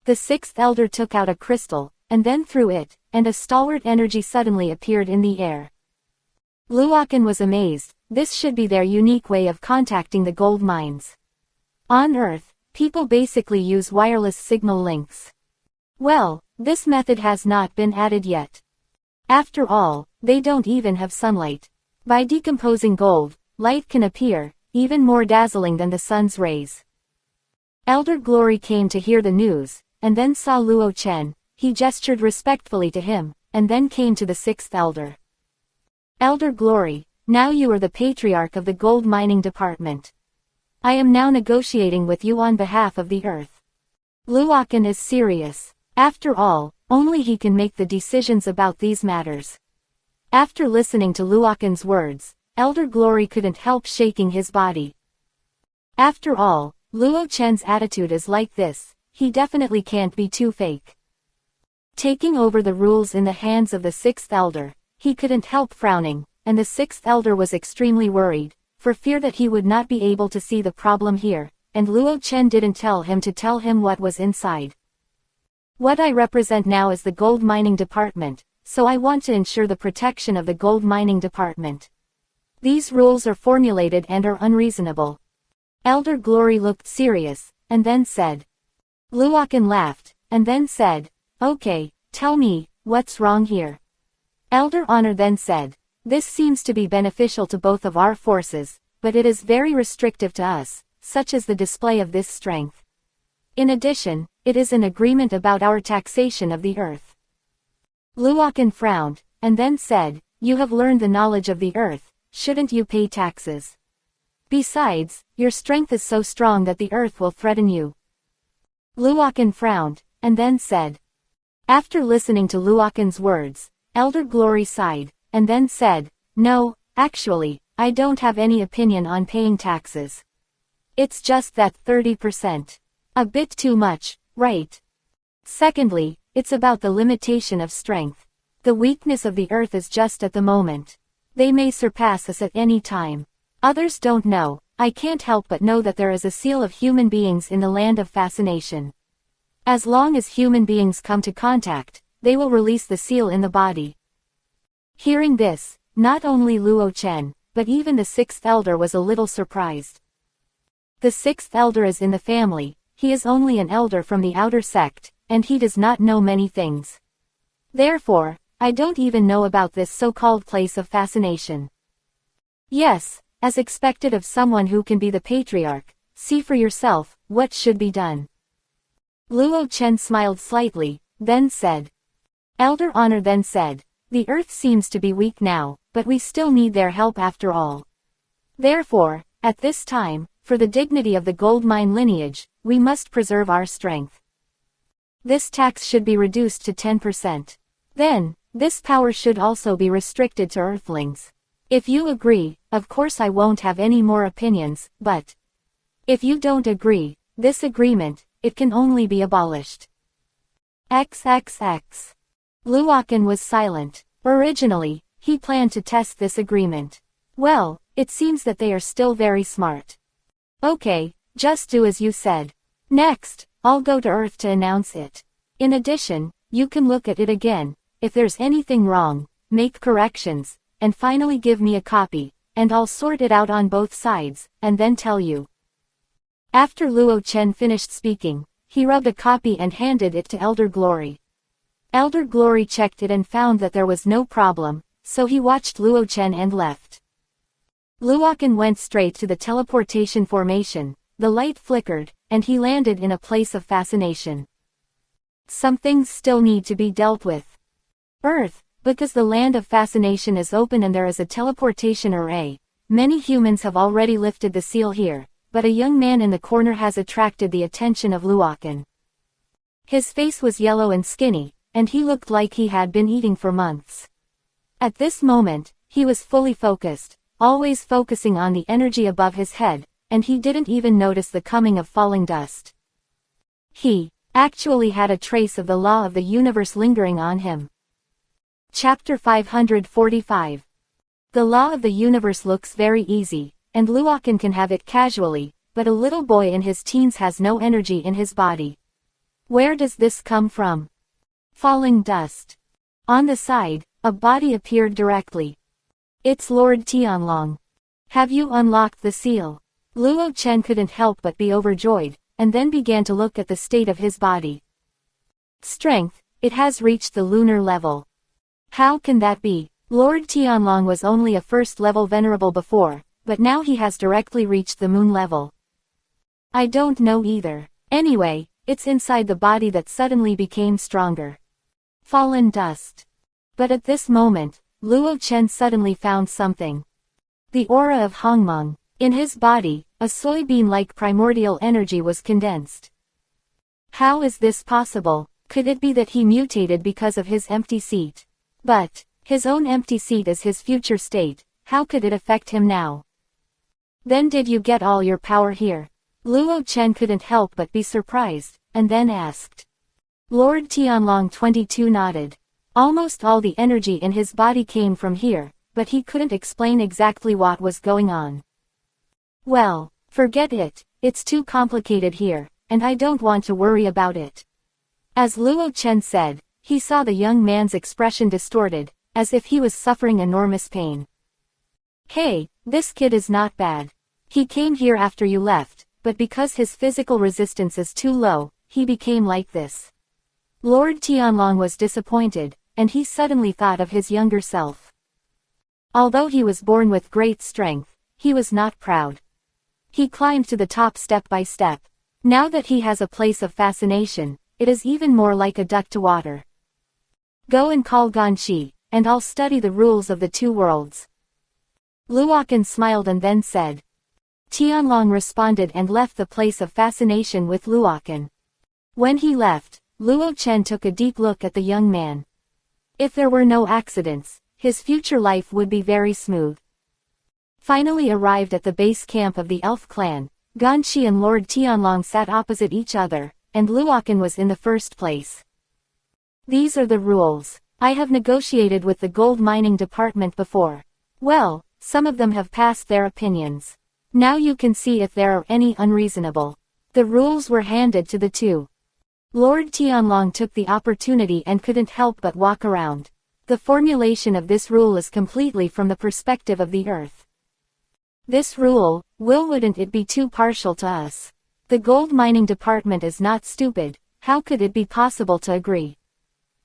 The sixth elder took out a crystal, and then threw it, and a stalwart energy suddenly appeared in the air. Luokan was amazed. This should be their unique way of contacting the gold mines. On Earth, people basically use wireless signal links. Well, this method has not been added yet. After all, they don't even have sunlight. By decomposing gold, light can appear, even more dazzling than the sun's rays. Elder Glory came to hear the news, and then saw Luo Chen. He gestured respectfully to him, and then came to the sixth elder. Elder Glory, now you are the patriarch of the gold mining department. I am now negotiating with you on behalf of the Earth. Luokan is serious. After all, only he can make the decisions about these matters. After listening to Luokan's words, Elder Glory couldn't help shaking his body. After all, Luo Chen's attitude is like this. He definitely can't be too fake. Taking over the rules in the hands of the sixth elder, he couldn't help frowning, and the sixth elder was extremely worried, for fear that he would not be able to see the problem here, and Luo Chen didn't tell him to tell him what was inside. What I represent now is the gold mining department, so I want to ensure the protection of the gold mining department. These rules are formulated and are unreasonable. Elder Glory looked serious, and then said. Luokan laughed, and then said, okay, Tell me, what's wrong here? Elder Honor then said, this seems to be beneficial to both of our forces, but it is very restrictive to us, such as the display of this strength. In addition, it is an agreement about our taxation of the earth. Luokan frowned, and then said, you have learned the knowledge of the earth, shouldn't you pay taxes? Besides, your strength is so strong that the earth will threaten you. Luokan frowned, and then said. After listening to Luokan's words, Elder Glory sighed, and then said, no, actually, I don't have any opinion on paying taxes. It's just that 30%. A bit too much, right? Secondly, it's about the limitation of strength. The weakness of the earth is just at the moment. They may surpass us at any time. Others don't know. I can't help but know that there is a seal of human beings in the land of fascination. As long as human beings come to contact, they will release the seal in the body. Hearing this, not only Luo Chen, but even the sixth elder was a little surprised. The sixth elder is in the family, he is only an elder from the outer sect, and he does not know many things. Therefore, I don't even know about this so-called place of fascination. Yes, as expected of someone who can be the patriarch, see for yourself, what should be done. Luo Chen smiled slightly, then said. Elder Honor then said, the earth seems to be weak now, but we still need their help after all. Therefore, at this time, for the dignity of the gold mine lineage, we must preserve our strength. This tax should be reduced to 10%. Then, this power should also be restricted to earthlings. If you agree, of course I won't have any more opinions, but if you don't agree, this agreement, it can only be abolished. XXX. Luokan was silent. Originally, he planned to test this agreement. Well, it seems that they are still very smart. Okay, just do as you said. Next, I'll go to Earth to announce it. In addition, you can look at it again. If there's anything wrong, make corrections, and finally give me a copy, and I'll sort it out on both sides, and then tell you. After Luo Chen finished speaking, he rubbed a copy and handed it to Elder Glory. Elder Glory checked it and found that there was no problem, so he watched Luo Chen and left. Luokan went straight to the teleportation formation, the light flickered, and he landed in a place of fascination. Some things still need to be dealt with. Earth, because the land of fascination is open and there is a teleportation array, many humans have already lifted the seal here, but a young man in the corner has attracted the attention of Luokan. His face was yellow and skinny, and he looked like he had been eating for months. At this moment, he was fully focused, always focusing on the energy above his head, and he didn't even notice the coming of falling dust. He actually had a trace of the law of the universe lingering on him. Chapter 545. The law of the universe looks very easy, and Luokan can have it casually, but a little boy in his teens has no energy in his body. Where does this come from? Falling dust. On the side, a body appeared directly. It's Lord Tianlong. Have you unlocked the seal? Luo Chen couldn't help but be overjoyed, and then began to look at the state of his body. Strength, it has reached the lunar level. How can that be? Lord Tianlong was only a first-level venerable before, but now he has directly reached the moon level. I don't know either. Anyway, it's inside the body that suddenly became stronger. Fallen dust. But at this moment, Luo Chen suddenly found something. The aura of Hongmeng. In his body, a soybean-like primordial energy was condensed. How is this possible? Could it be that he mutated because of his empty seat? But his own empty seat is his future state, how could it affect him now? Then did you get all your power here? Luo Chen couldn't help but be surprised, and then asked. Lord Tianlong 22 nodded. Almost all the energy in his body came from here, but he couldn't explain exactly what was going on. Well, forget it, it's too complicated here, and I don't want to worry about it. As Luo Chen said, he saw the young man's expression distorted, as if he was suffering enormous pain. Hey, this kid is not bad. He came here after you left, but because his physical resistance is too low, he became like this. Lord Tianlong was disappointed, and he suddenly thought of his younger self. Although he was born with great strength, he was not proud. He climbed to the top step by step. Now that he has a place of fascination, it is even more like a duck to water. Go and call Ganshi, and I'll study the rules of the two worlds. Luokan smiled and then said. Tianlong responded and left the place of fascination with Luokan. When he left, Luo Chen took a deep look at the young man. If there were no accidents, his future life would be very smooth. Finally arrived at the base camp of the elf clan, Ganshi and Lord Tianlong sat opposite each other, and Luokan was in the first place. These are the rules. I have negotiated with the gold mining department before. Well, some of them have passed their opinions. Now you can see if there are any unreasonable. The rules were handed to the two. Lord Tianlong took the opportunity and couldn't help but walk around. The formulation of this rule is completely from the perspective of the earth. This rule, wouldn't it be too partial to us? The gold mining department is not stupid, how could it be possible to agree?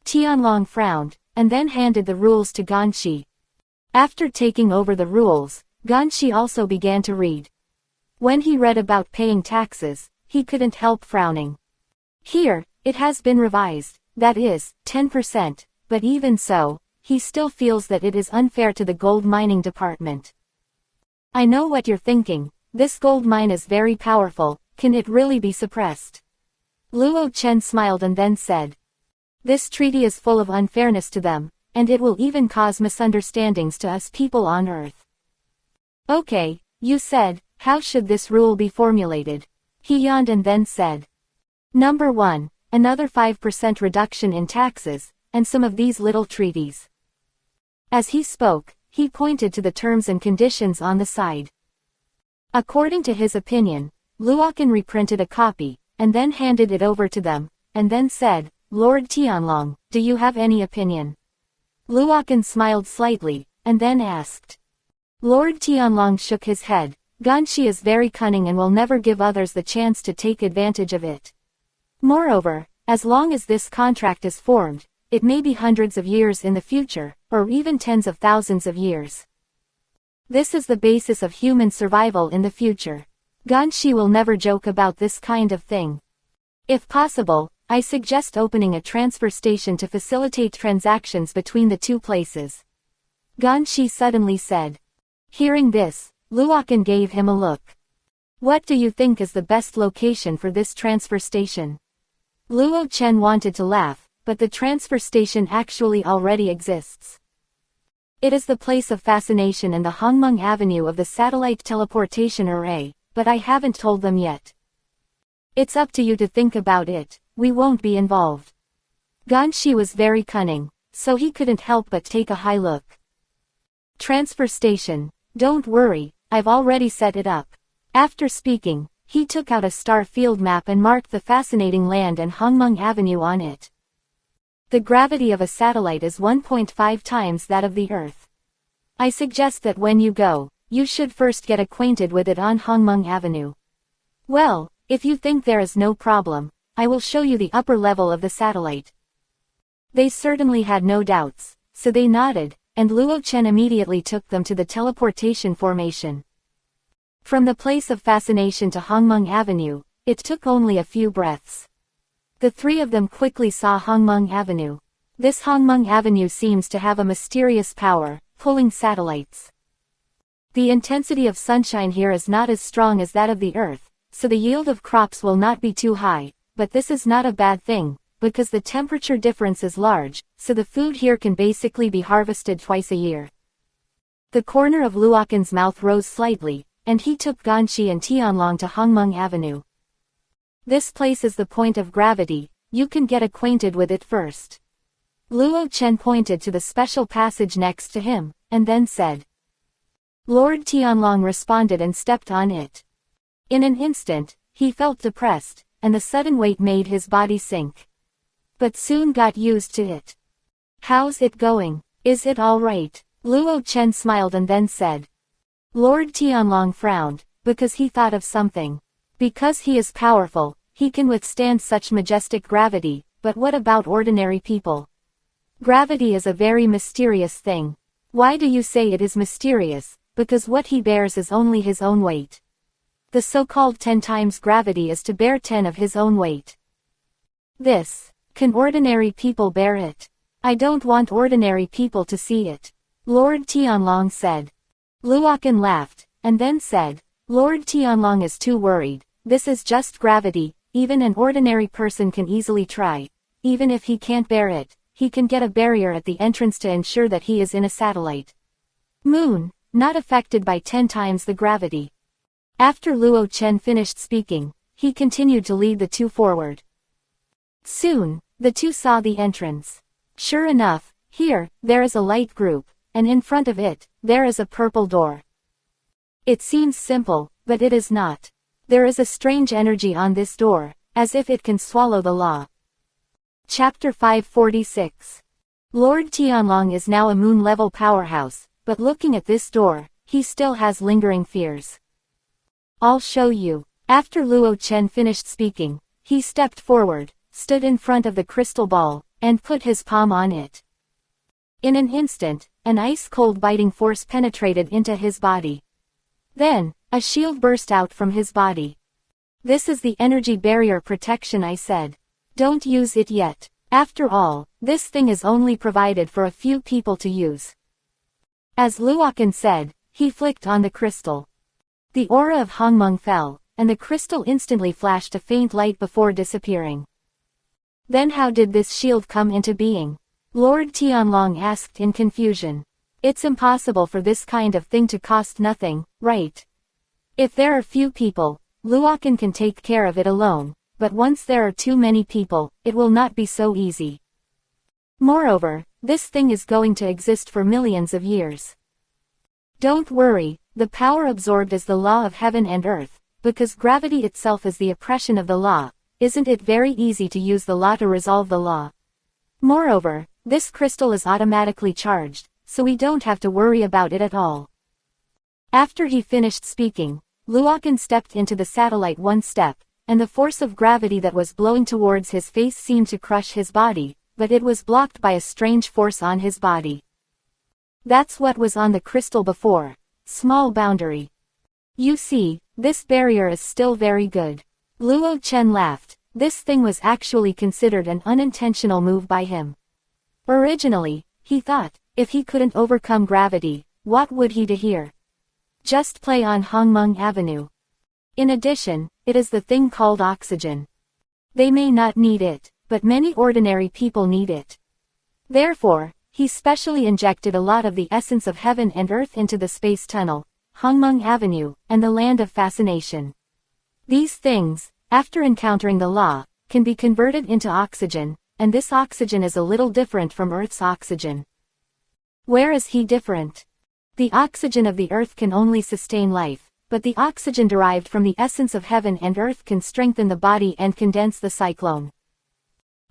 Tianlong frowned, and then handed the rules to Ganshi. After taking over the rules, Ganshi also began to read. When he read about paying taxes, he couldn't help frowning. Here, it has been revised, that is, 10%, but even so, he still feels that it is unfair to the gold mining department. I know what you're thinking, this gold mine is very powerful, can it really be suppressed? Luo Chen smiled and then said. This treaty is full of unfairness to them, and it will even cause misunderstandings to us people on Earth. Okay, you said, how should this rule be formulated? He yawned and then said. Number 1, another 5% reduction in taxes, and some of these little treaties. As he spoke, he pointed to the terms and conditions on the side. According to his opinion, Luokan reprinted a copy, and then handed it over to them, and then said, Lord Tianlong, do you have any opinion? Luokan smiled slightly, and then asked. Lord Tianlong shook his head. Ganshi is very cunning and will never give others the chance to take advantage of it. Moreover, as long as this contract is formed, it may be hundreds of years in the future, or even tens of thousands of years. This is the basis of human survival in the future. Ganshi will never joke about this kind of thing. If possible, I suggest opening a transfer station to facilitate transactions between the two places. Ganshi suddenly said. Hearing this, Luokan gave him a look. What do you think is the best location for this transfer station? Luo Chen wanted to laugh, but the transfer station actually already exists. It is the place of fascination and the Hongmeng Avenue of the satellite teleportation array, but I haven't told them yet. It's up to you to think about it, we won't be involved. Ganshi was very cunning, so he couldn't help but take a high look. Transfer station, don't worry, I've already set it up. After speaking, he took out a star field map and marked the fascinating land and Hongmeng Avenue on it. The gravity of a satellite is 1.5 times that of the Earth. I suggest that when you go, you should first get acquainted with it on Hongmeng Avenue. Well, if you think there is no problem, I will show you the upper level of the satellite. They certainly had no doubts, so they nodded, and Luo Chen immediately took them to the teleportation formation. From the place of fascination to Hongmeng Avenue, it took only a few breaths. The three of them quickly saw Hongmeng Avenue. This Hongmeng Avenue seems to have a mysterious power, pulling satellites. The intensity of sunshine here is not as strong as that of the Earth, so the yield of crops will not be too high, but this is not a bad thing, because the temperature difference is large, so the food here can basically be harvested twice a year. The corner of Luokan's mouth rose slightly, and he took Ganshi and Tianlong to Hongmeng Avenue. This place is the point of gravity, you can get acquainted with it first. Luo Chen pointed to the special passage next to him, and then said. Lord Tianlong responded and stepped on it. In an instant, he felt depressed, and the sudden weight made his body sink. But soon got used to it. How's it going? Is it all right? Luo Chen smiled and then said. Lord Tianlong frowned, because he thought of something. Because he is powerful, he can withstand such majestic gravity, but what about ordinary people? Gravity is a very mysterious thing. Why do you say it is mysterious? Because what he bears is only his own weight. The so-called 10 times gravity is to bear 10 of his own weight. Can ordinary people bear it? I don't want ordinary people to see it. Lord Tianlong said. Luokan laughed, and then said, Lord Tianlong is too worried. This is just gravity, even an ordinary person can easily try. Even if he can't bear it, he can get a barrier at the entrance to ensure that he is in a satellite moon, not affected by 10 times the gravity. After Luo Chen finished speaking, he continued to lead the two forward. Soon, the two saw the entrance. Sure enough, here, there is a light group, and in front of it, there is a purple door. It seems simple, but it is not. There is a strange energy on this door, as if it can swallow the law. Chapter 546. Lord Tianlong is now a moon-level powerhouse, but looking at this door, he still has lingering fears. I'll show you. After Luo Chen finished speaking, he stepped forward, stood in front of the crystal ball, and put his palm on it. In an instant, an ice-cold biting force penetrated into his body. Then, a shield burst out from his body. This is the energy barrier protection I said. Don't use it yet. After all, this thing is only provided for a few people to use. As Luokan said, he flicked on the crystal. The aura of Hongmeng fell, and the crystal instantly flashed a faint light before disappearing. Then how did this shield come into being? Lord Tianlong asked in confusion. It's impossible for this kind of thing to cost nothing, right? If there are few people, Luokan can take care of it alone, but once there are too many people, it will not be so easy. Moreover, this thing is going to exist for millions of years. Don't worry, the power absorbed is the law of heaven and earth, because gravity itself is the oppression of the law. Isn't it very easy to use the law to resolve the law? Moreover, this crystal is automatically charged, so we don't have to worry about it at all. After he finished speaking, Luokan stepped into the satellite one step, and the force of gravity that was blowing towards his face seemed to crush his body, but it was blocked by a strange force on his body. That's what was on the crystal before. Small boundary. You see, this barrier is still very good. Luo Chen laughed. This thing was actually considered an unintentional move by him. Originally, he thought, if he couldn't overcome gravity, what would he do here? Just play on Hongmeng Avenue. In addition, it is the thing called oxygen. They may not need it, but many ordinary people need it. Therefore, he specially injected a lot of the essence of heaven and earth into the space tunnel, Hongmeng Avenue, and the land of fascination. These things, after encountering the law, can be converted into oxygen, and this oxygen is a little different from Earth's oxygen. Where is he different? The oxygen of the earth can only sustain life, but the oxygen derived from the essence of heaven and earth can strengthen the body and condense the cyclone.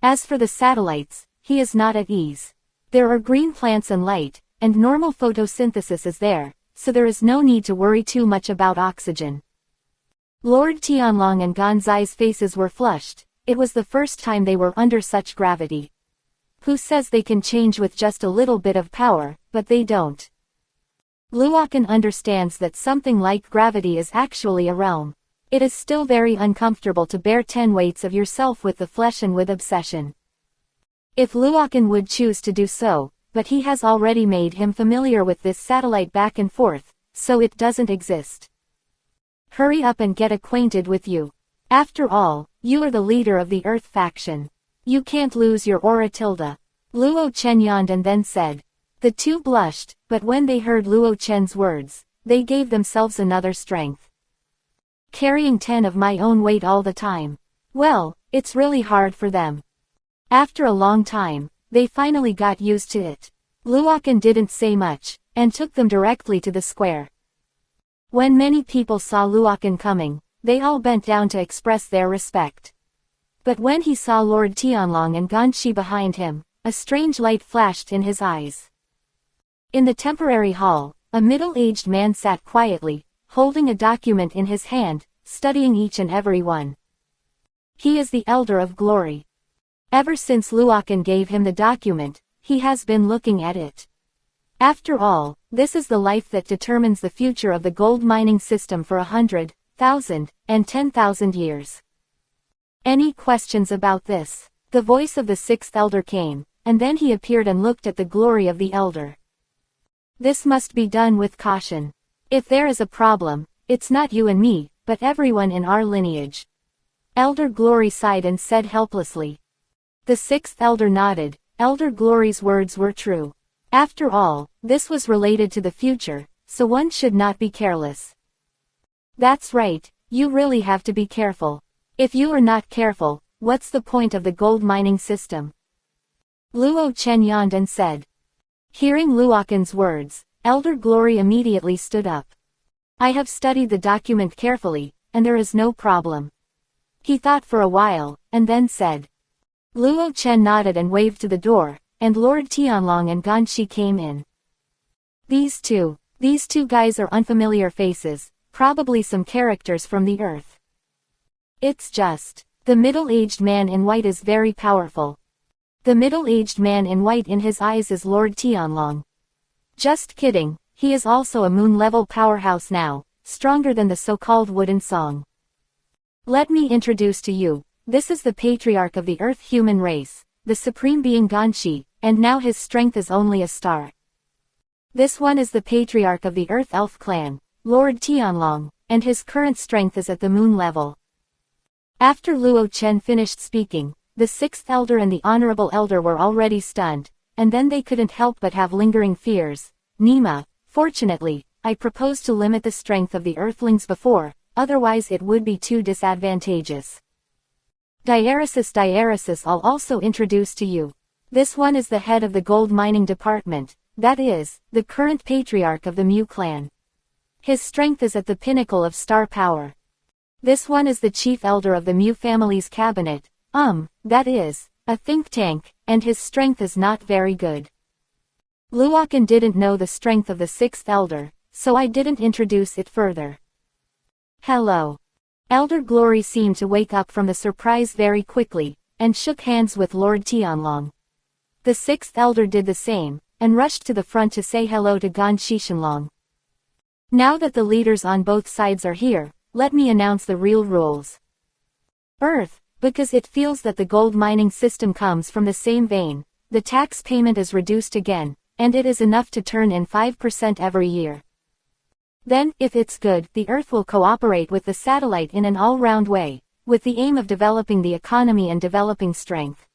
As for the satellites, he is not at ease. There are green plants and light, and normal photosynthesis is there, so there is no need to worry too much about oxygen. Lord Tianlong and Ganzai's faces were flushed. It was the first time they were under such gravity. Who says they can change with just a little bit of power, but they don't? Luokan understands that something like gravity is actually a realm. It is still very uncomfortable to bear 10 weights of yourself with the flesh and with obsession. If Luokan would choose to do so, but he has already made him familiar with this satellite back and forth, so it doesn't exist. Hurry up and get acquainted with you. After all, you are the leader of the Earth faction. You can't lose your aura tilde. Luo Chen yawned and then said. The two blushed, but when they heard Luo Chen's words, they gave themselves another strength. Carrying 10 of my own weight all the time. Well, it's really hard for them. After a long time, they finally got used to it. Luokan didn't say much, and took them directly to the square. When many people saw Luokan coming, they all bent down to express their respect. But when he saw Lord Tianlong and Ganshi behind him, a strange light flashed in his eyes. In the temporary hall, a middle-aged man sat quietly, holding a document in his hand, studying each and every one. He is the Elder of Glory. Ever since Luokan gave him the document, he has been looking at it. After all, this is the life that determines the future of the gold mining system for 100,000 and 10,000 years. Any questions about this? The voice of the sixth elder came, and then he appeared and looked at the glory of the elder. This must be done with caution. If there is a problem, it's not you and me, but everyone in our lineage. Elder Glory sighed and said helplessly. The sixth elder nodded. Elder Glory's words were true. After all, this was related to the future, so one should not be careless. That's right, you really have to be careful. If you are not careful, what's the point of the gold mining system? Luo Chen yawned and said. Hearing Luokan's words, Elder Glory immediately stood up. I have studied the document carefully, and there is no problem. He thought for a while, and then said. Luo Chen nodded and waved to the door, and Lord Tianlong and Ganshi came in. These two guys are unfamiliar faces, probably some characters from the earth. It's just, the middle-aged man in white is very powerful. The middle-aged man in white in his eyes is Lord Tianlong. Just kidding, he is also a moon-level powerhouse now, stronger than the so-called wooden song. Let me introduce to you, this is the patriarch of the earth human race, the supreme being Ganshi, and now his strength is only a star. This one is the patriarch of the earth elf clan, Lord Tianlong, and his current strength is at the moon level. After Luo Chen finished speaking, the sixth elder and the honorable elder were already stunned, and then they couldn't help but have lingering fears. Nima, fortunately, I proposed to limit the strength of the earthlings before, otherwise it would be too disadvantageous. Diaresis I'll also introduce to you. This one is the head of the gold mining department, that is, the current patriarch of the Mu clan. His strength is at the pinnacle of star power. This one is the chief elder of the Mu family's cabinet, that is, a think tank, and his strength is not very good. Luokan didn't know the strength of the sixth elder, so I didn't introduce it further. Hello. Elder Glory seemed to wake up from the surprise very quickly, and shook hands with Lord Tianlong. The sixth elder did the same, and rushed to the front to say hello to Ganshi Shenlong. Now that the leaders on both sides are here, let me announce the real rules. Earth, because it feels that the gold mining system comes from the same vein, the tax payment is reduced again, and it is enough to turn in 5% every year. Then, if it's good, the Earth will cooperate with the satellite in an all-round way, with the aim of developing the economy and developing strength.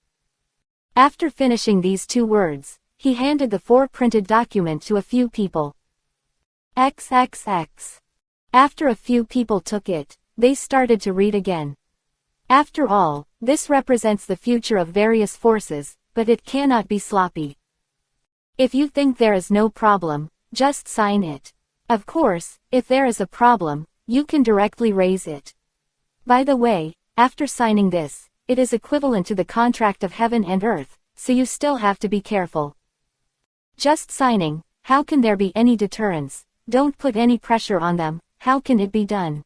After finishing these two words, he handed the 4-printed document to a few people. XXX. After a few people took it, they started to read again. After all, this represents the future of various forces, but it cannot be sloppy. If you think there is no problem, just sign it. Of course, if there is a problem, you can directly raise it. By the way, after signing this, it is equivalent to the contract of heaven and earth, so you still have to be careful. Just signing, how can there be any deterrence? Don't put any pressure on them, how can it be done?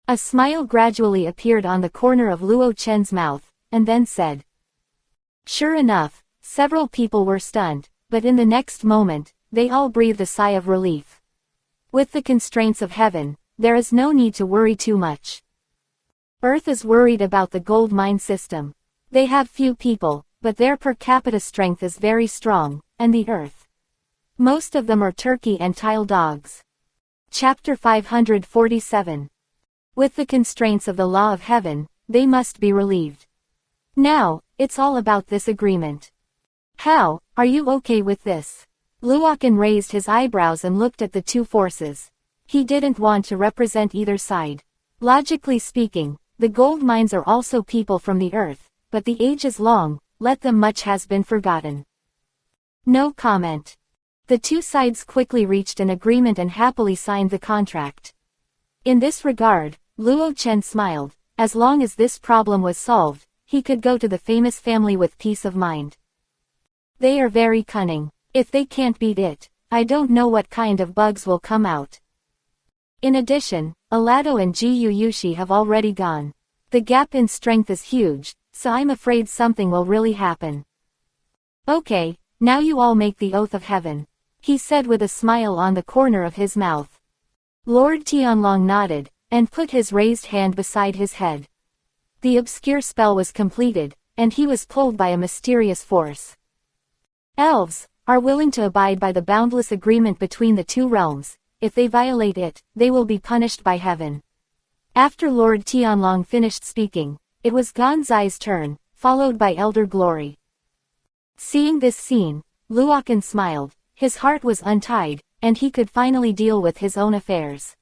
A smile gradually appeared on the corner of Luo Chen's mouth, and then said. Sure enough, several people were stunned, but in the next moment, they all breathed a sigh of relief. With the constraints of heaven, there is no need to worry too much. Earth is worried about the gold mine system. They have few people, but their per capita strength is very strong, and the Earth. Most of them are turkey and tile dogs. Chapter 547. With the constraints of the law of heaven, they must be relieved. Now, it's all about this agreement. How, are you okay with this? Luokan raised his eyebrows and looked at the two forces. He didn't want to represent either side. Logically speaking, the gold mines are also people from the earth, but the age is long, let them much has been forgotten. No comment. The two sides quickly reached an agreement and happily signed the contract. In this regard, Luo Chen smiled. As long as this problem was solved, he could go to the famous family with peace of mind. They are very cunning. If they can't beat it, I don't know what kind of bugs will come out. In addition, Alado and Ji Yushi have already gone. The gap in strength is huge, so I'm afraid something will really happen. Okay, now you all make the oath of heaven, he said with a smile on the corner of his mouth. Lord Tianlong nodded, and put his raised hand beside his head. The obscure spell was completed, and he was pulled by a mysterious force. Elves are willing to abide by the boundless agreement between the two realms. If they violate it, they will be punished by heaven. After Lord Tianlong finished speaking, it was Gonzai's turn, followed by Elder Glory. Seeing this scene, Luokan smiled. His heart was untied, and he could finally deal with his own affairs.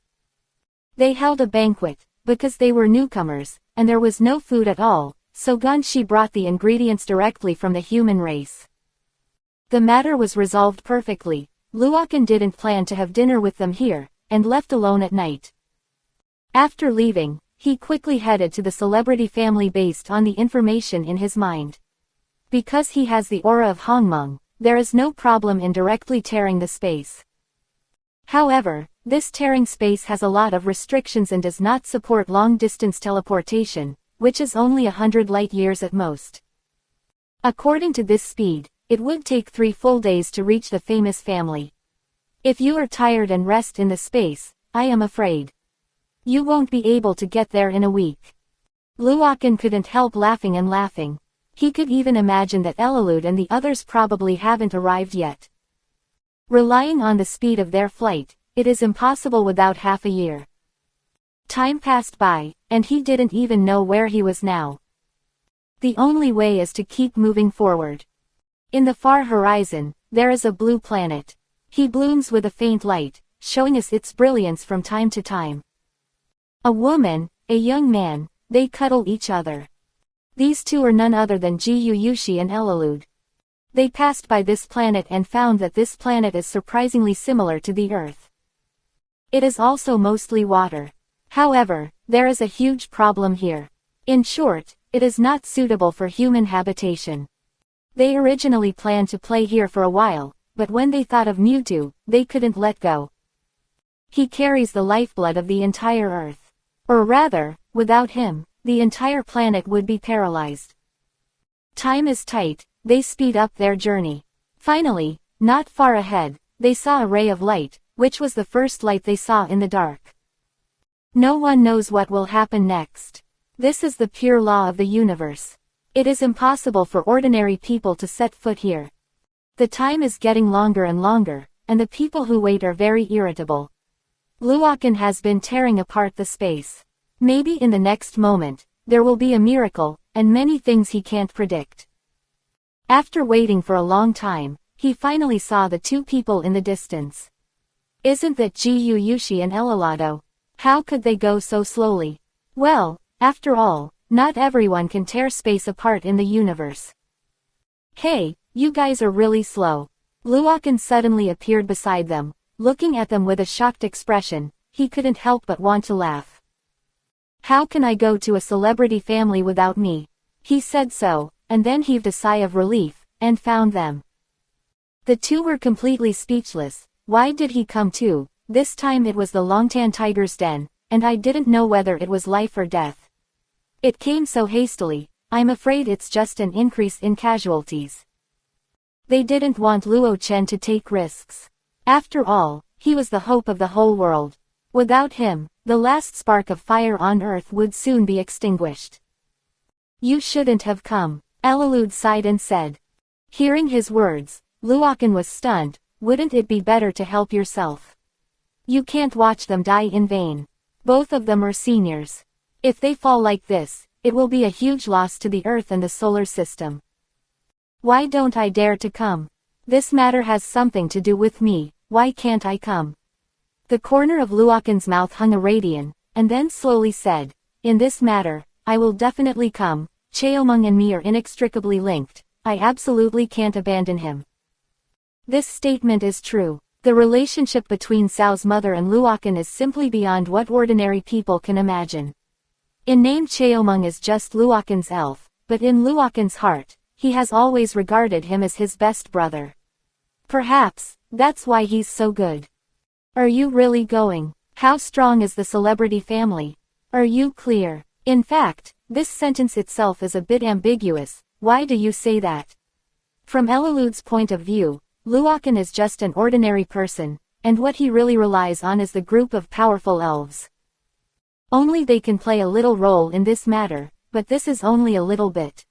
They held a banquet, because they were newcomers, and there was no food at all, so Gonshi brought the ingredients directly from the human race. The matter was resolved perfectly. Luokan didn't plan to have dinner with them here, and left alone at night. After leaving, he quickly headed to the celebrity family based on the information in his mind. Because he has the aura of Hongmeng, there is no problem in directly tearing the space. However, this tearing space has a lot of restrictions and does not support long-distance teleportation, which is only 100 light-years at most. According to this speed, it would take 3 full days to reach the famous family. If you are tired and rest in the space, I am afraid you won't be able to get there in a week. Luokan couldn't help laughing and laughing. He could even imagine that Readaloud and the others probably haven't arrived yet. Relying on the speed of their flight, it is impossible without half a year. Time passed by, and he didn't even know where he was now. The only way is to keep moving forward. In the far horizon, there is a blue planet. He blooms with a faint light, showing us its brilliance from time to time. A woman, a young man, they cuddle each other. These two are none other than Jiyu Yushi and Readaloud. They passed by this planet and found that this planet is surprisingly similar to the Earth. It is also mostly water. However, there is a huge problem here. In short, it is not suitable for human habitation. They originally planned to play here for a while, but when they thought of Mewtwo, they couldn't let go. He carries the lifeblood of the entire Earth. Or rather, without him, the entire planet would be paralyzed. Time is tight, they speed up their journey. Finally, not far ahead, they saw a ray of light, which was the first light they saw in the dark. No one knows what will happen next. This is the pure law of the universe. It is impossible for ordinary people to set foot here. The time is getting longer and longer, and the people who wait are very irritable. Luokan has been tearing apart the space. Maybe in the next moment, there will be a miracle, and many things he can't predict. After waiting for a long time, he finally saw the two people in the distance. Isn't that Jiyu Yushi and Readaloud? How could they go so slowly? Well, after all, not everyone can tear space apart in the universe. Hey, you guys are really slow. Luokan suddenly appeared beside them, looking at them with a shocked expression. He couldn't help but want to laugh. How can I go to a celebrity family without me? He said so, and then heaved a sigh of relief, and found them. The two were completely speechless. Why did he come too? This time it was the Longtan Tiger's Den, and I didn't know whether it was life or death. It came so hastily. I'm afraid it's just an increase in casualties. They didn't want Luo Chen to take risks. After all, he was the hope of the whole world. Without him, the last spark of fire on Earth would soon be extinguished. You shouldn't have come, Readaloud sighed and said. Hearing his words, Luokan was stunned. Wouldn't it be better to help yourself? You can't watch them die in vain. Both of them are seniors. If they fall like this, it will be a huge loss to the Earth and the solar system. Why don't I dare to come? This matter has something to do with me. Why can't I come? The corner of Luokan's mouth hung a radian, and then slowly said, in this matter, I will definitely come. Cheomeng and me are inextricably linked. I absolutely can't abandon him. This statement is true. The relationship between Cao's mother and Luokan is simply beyond what ordinary people can imagine. In name Cheomeng is just Luokan's elf, but in Luokan's heart, he has always regarded him as his best brother. Perhaps, that's why he's so good. Are you really going? How strong is the celebrity family? Are you clear? In fact, This sentence itself is a bit ambiguous. Why do you say that? From Readaloud's point of view, Luokan is just an ordinary person, and what he really relies on is the group of powerful elves. Only they can play a little role in this matter, but this is only a little bit.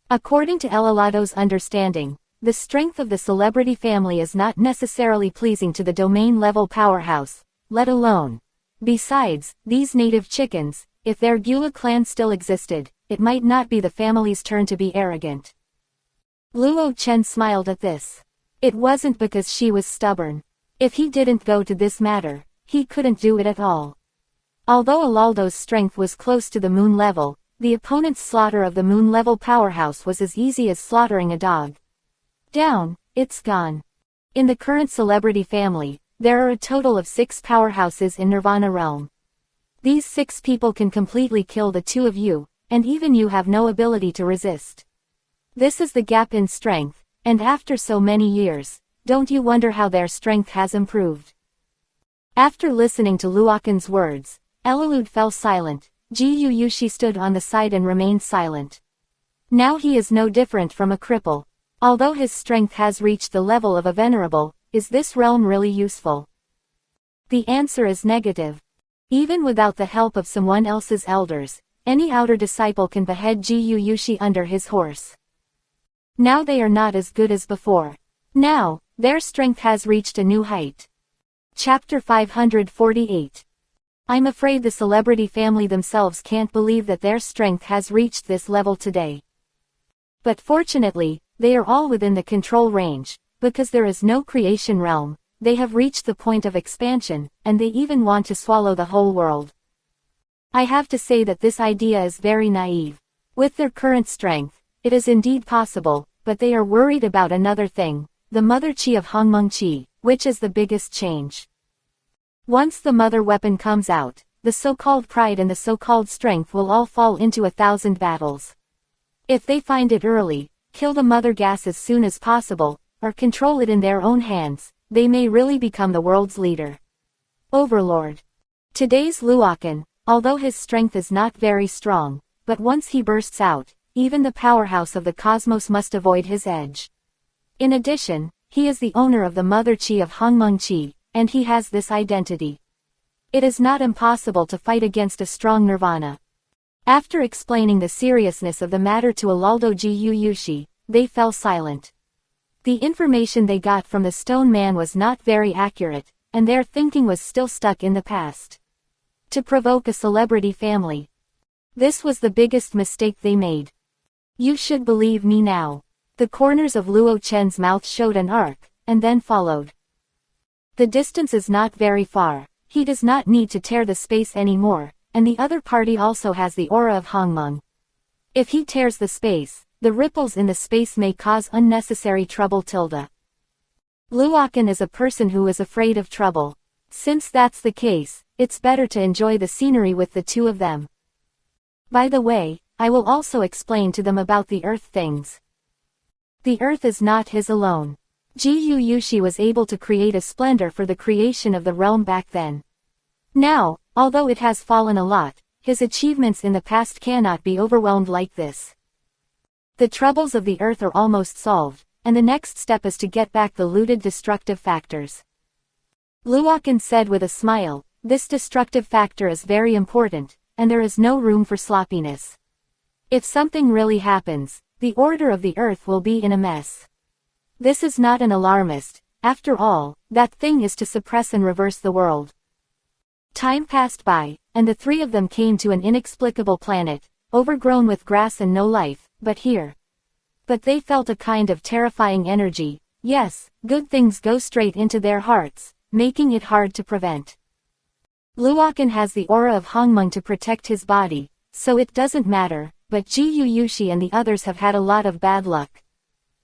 According to Readaloud's understanding, the strength of the celebrity family is not necessarily pleasing to the domain-level powerhouse, let alone. Besides, these native chickens, if their Gula clan still existed, it might not be the family's turn to be arrogant. Luo Chen smiled at this. It wasn't because she was stubborn. If he didn't go to this matter, he couldn't do it at all. Although Alaldo's strength was close to the moon level, the opponent's slaughter of the moon-level powerhouse was as easy as slaughtering a dog. Down, it's gone. In the current celebrity family, there are a total of 6 powerhouses in Nirvana realm. These 6 people can completely kill the 2 of you, and even you have no ability to resist. This is the gap in strength, and after so many years, don't you wonder how their strength has improved? After listening to Luokan's words, Readaloud fell silent. Ji Yushi stood on the side and remained silent. Now he is no different from a cripple. Although his strength has reached the level of a venerable, is this realm really useful? The answer is negative. Even without the help of someone else's elders, any outer disciple can behead Ji Yushi under his horse. Now they are not as good as before. Now, their strength has reached a new height. Chapter 548. I'm afraid the celebrity family themselves can't believe that their strength has reached this level today. But fortunately, they are all within the control range, because there is no creation realm, they have reached the point of expansion, and they even want to swallow the whole world. I have to say that this idea is very naive. With their current strength, it is indeed possible, but they are worried about another thing, the mother chi of Hongmeng Chi, which is the biggest change. Once the mother weapon comes out, the so-called pride and the so-called strength will all fall into 1,000 battles. If they find it early, kill the mother gas as soon as possible, or control it in their own hands, they may really become the world's leader. Overlord. Today's Luokan, although his strength is not very strong, but once he bursts out, even the powerhouse of the cosmos must avoid his edge. In addition, he is the owner of the mother chi of Hongmeng Chi, and he has this identity. It is not impossible to fight against a strong Nirvana. After explaining the seriousness of the matter to Alaldo Ji Yushi, they fell silent. The information they got from the stone man was not very accurate, and their thinking was still stuck in the past. To provoke a celebrity family. This was the biggest mistake they made. You should believe me now. The corners of Luo Chen's mouth showed an arc, and then followed. The distance is not very far, he does not need to tear the space anymore, and the other party also has the aura of Hongmeng. If he tears the space, the ripples in the space may cause unnecessary trouble. Luokan is a person who is afraid of trouble. Since that's the case, it's better to enjoy the scenery with the 2 of them. By the way, I will also explain to them about the earth things. The earth is not his alone. Ji Yushi was able to create a splendor for the creation of the realm back then. Now, although it has fallen a lot, his achievements in the past cannot be overwhelmed like this. The troubles of the earth are almost solved, and the next step is to get back the looted destructive factors. Luokan said with a smile, this destructive factor is very important, and there is no room for sloppiness. If something really happens, the order of the earth will be in a mess. This is not an alarmist, after all, that thing is to suppress and reverse the world. Time passed by, and the 3 of them came to an inexplicable planet, overgrown with grass and no life, but here. But they felt a kind of terrifying energy. Yes, good things go straight into their hearts, making it hard to prevent. Luokan has the aura of Hongmeng to protect his body, so it doesn't matter, but Ji Yushi and the others have had a lot of bad luck.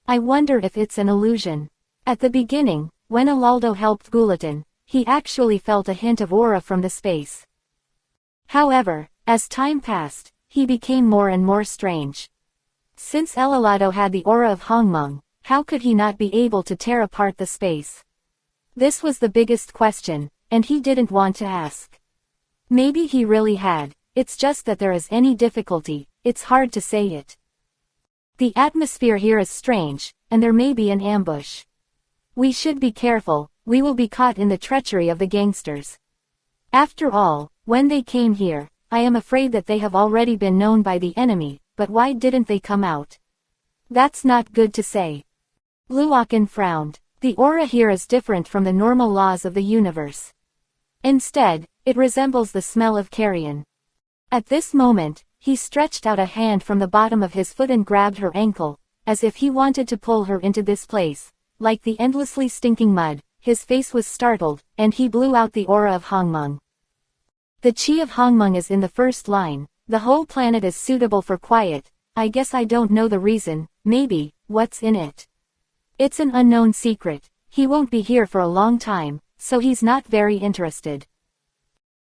I wonder if it's an illusion. At the beginning, when Alaldo helped Gulatin, he actually felt a hint of aura from the space. However, as time passed, he became more and more strange. Since Alaldo had the aura of Hongmeng, how could he not be able to tear apart the space? This was the biggest question, and he didn't want to ask. Maybe he really had, it's just that there is any difficulty, it's hard to say it. The atmosphere here is strange, and there may be an ambush. We should be careful, we will be caught in the treachery of the gangsters. After all, when they came here, I am afraid that they have already been known by the enemy, but why didn't they come out? That's not good to say. Luokan frowned. The aura here is different from the normal laws of the universe. Instead, it resembles the smell of carrion. At this moment, he stretched out a hand from the bottom of his foot and grabbed her ankle, as if he wanted to pull her into this place. Like the endlessly stinking mud, his face was startled, and he blew out the aura of Hongmeng. The chi of Hongmeng is in the first line. The whole planet is suitable for quiet. I guess I don't know the reason, maybe, what's in it. It's an unknown secret. He won't be here for a long time, so he's not very interested.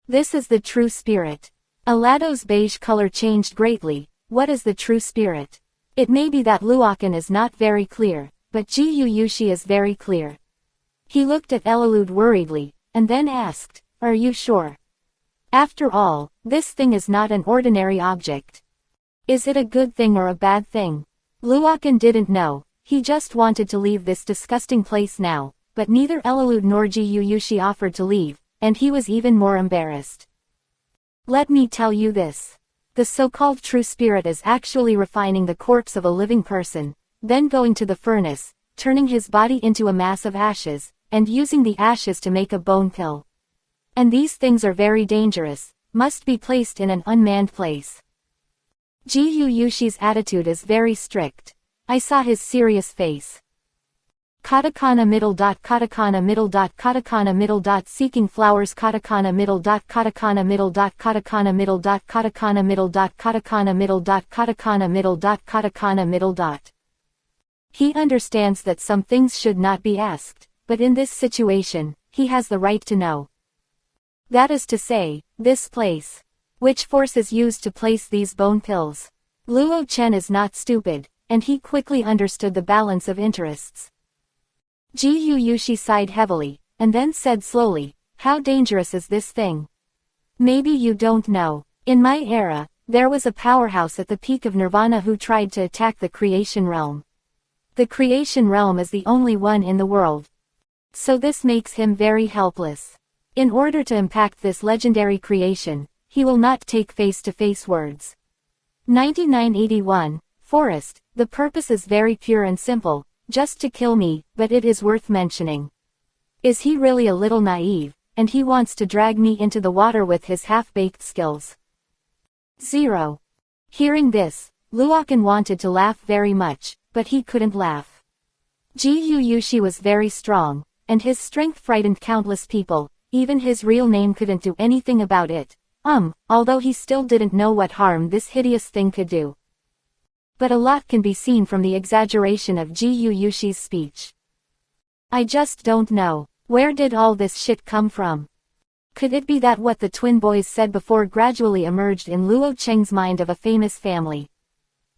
This is the true spirit. Alado's beige color changed greatly. What is the true spirit? It may be that Luokan is not very clear, but Ji Yushi is very clear. He looked at Readaloud worriedly, and then asked, "Are you sure? After all, this thing is not an ordinary object. Is it a good thing or a bad thing?" Luokan didn't know. He just wanted to leave this disgusting place now, but neither Readaloud nor Ji Yushi offered to leave, and he was even more embarrassed. Let me tell you this. The so-called true spirit is actually refining the corpse of a living person, then going to the furnace, turning his body into a mass of ashes, and using the ashes to make a bone pill. And these things are very dangerous, must be placed in an unmanned place. Ji Yushi's attitude is very strict. I saw his serious face. Katakana middle dot katakana middle dot katakana middle dot seeking flowers katakana middle dot katakana middle dot katakana middle dot katakana middle dot katakana middle dot katakana middle dot katakana middle dot. He understands that some things should not be asked, but in this situation, he has the right to know. That is to say, this place. Which force is used to place these bone pills? Luo Chen is not stupid, and he quickly understood the balance of interests. Ji Yushi sighed heavily, and then said slowly, "How dangerous is this thing? Maybe you don't know. In my era, there was a powerhouse at the peak of Nirvana who tried to attack the creation realm. The creation realm is the only one in the world. So this makes him very helpless. In order to impact this legendary creation, he will not take face-to-face words." 9981, Forest, the purpose is very pure and simple. Just to kill me, but it is worth mentioning. Is he really a little naive, and he wants to drag me into the water with his half-baked skills? 0. Hearing this, Luokan wanted to laugh very much, but he couldn't laugh. Ji Yushi was very strong, and his strength frightened countless people. Even his real name couldn't do anything about it. Although he still didn't know what harm this hideous thing could do. But a lot can be seen from the exaggeration of Ji Yushi's speech. I just don't know. Where did all this shit come from? Could it be that what the twin boys said before gradually emerged in Luo Cheng's mind of a famous family?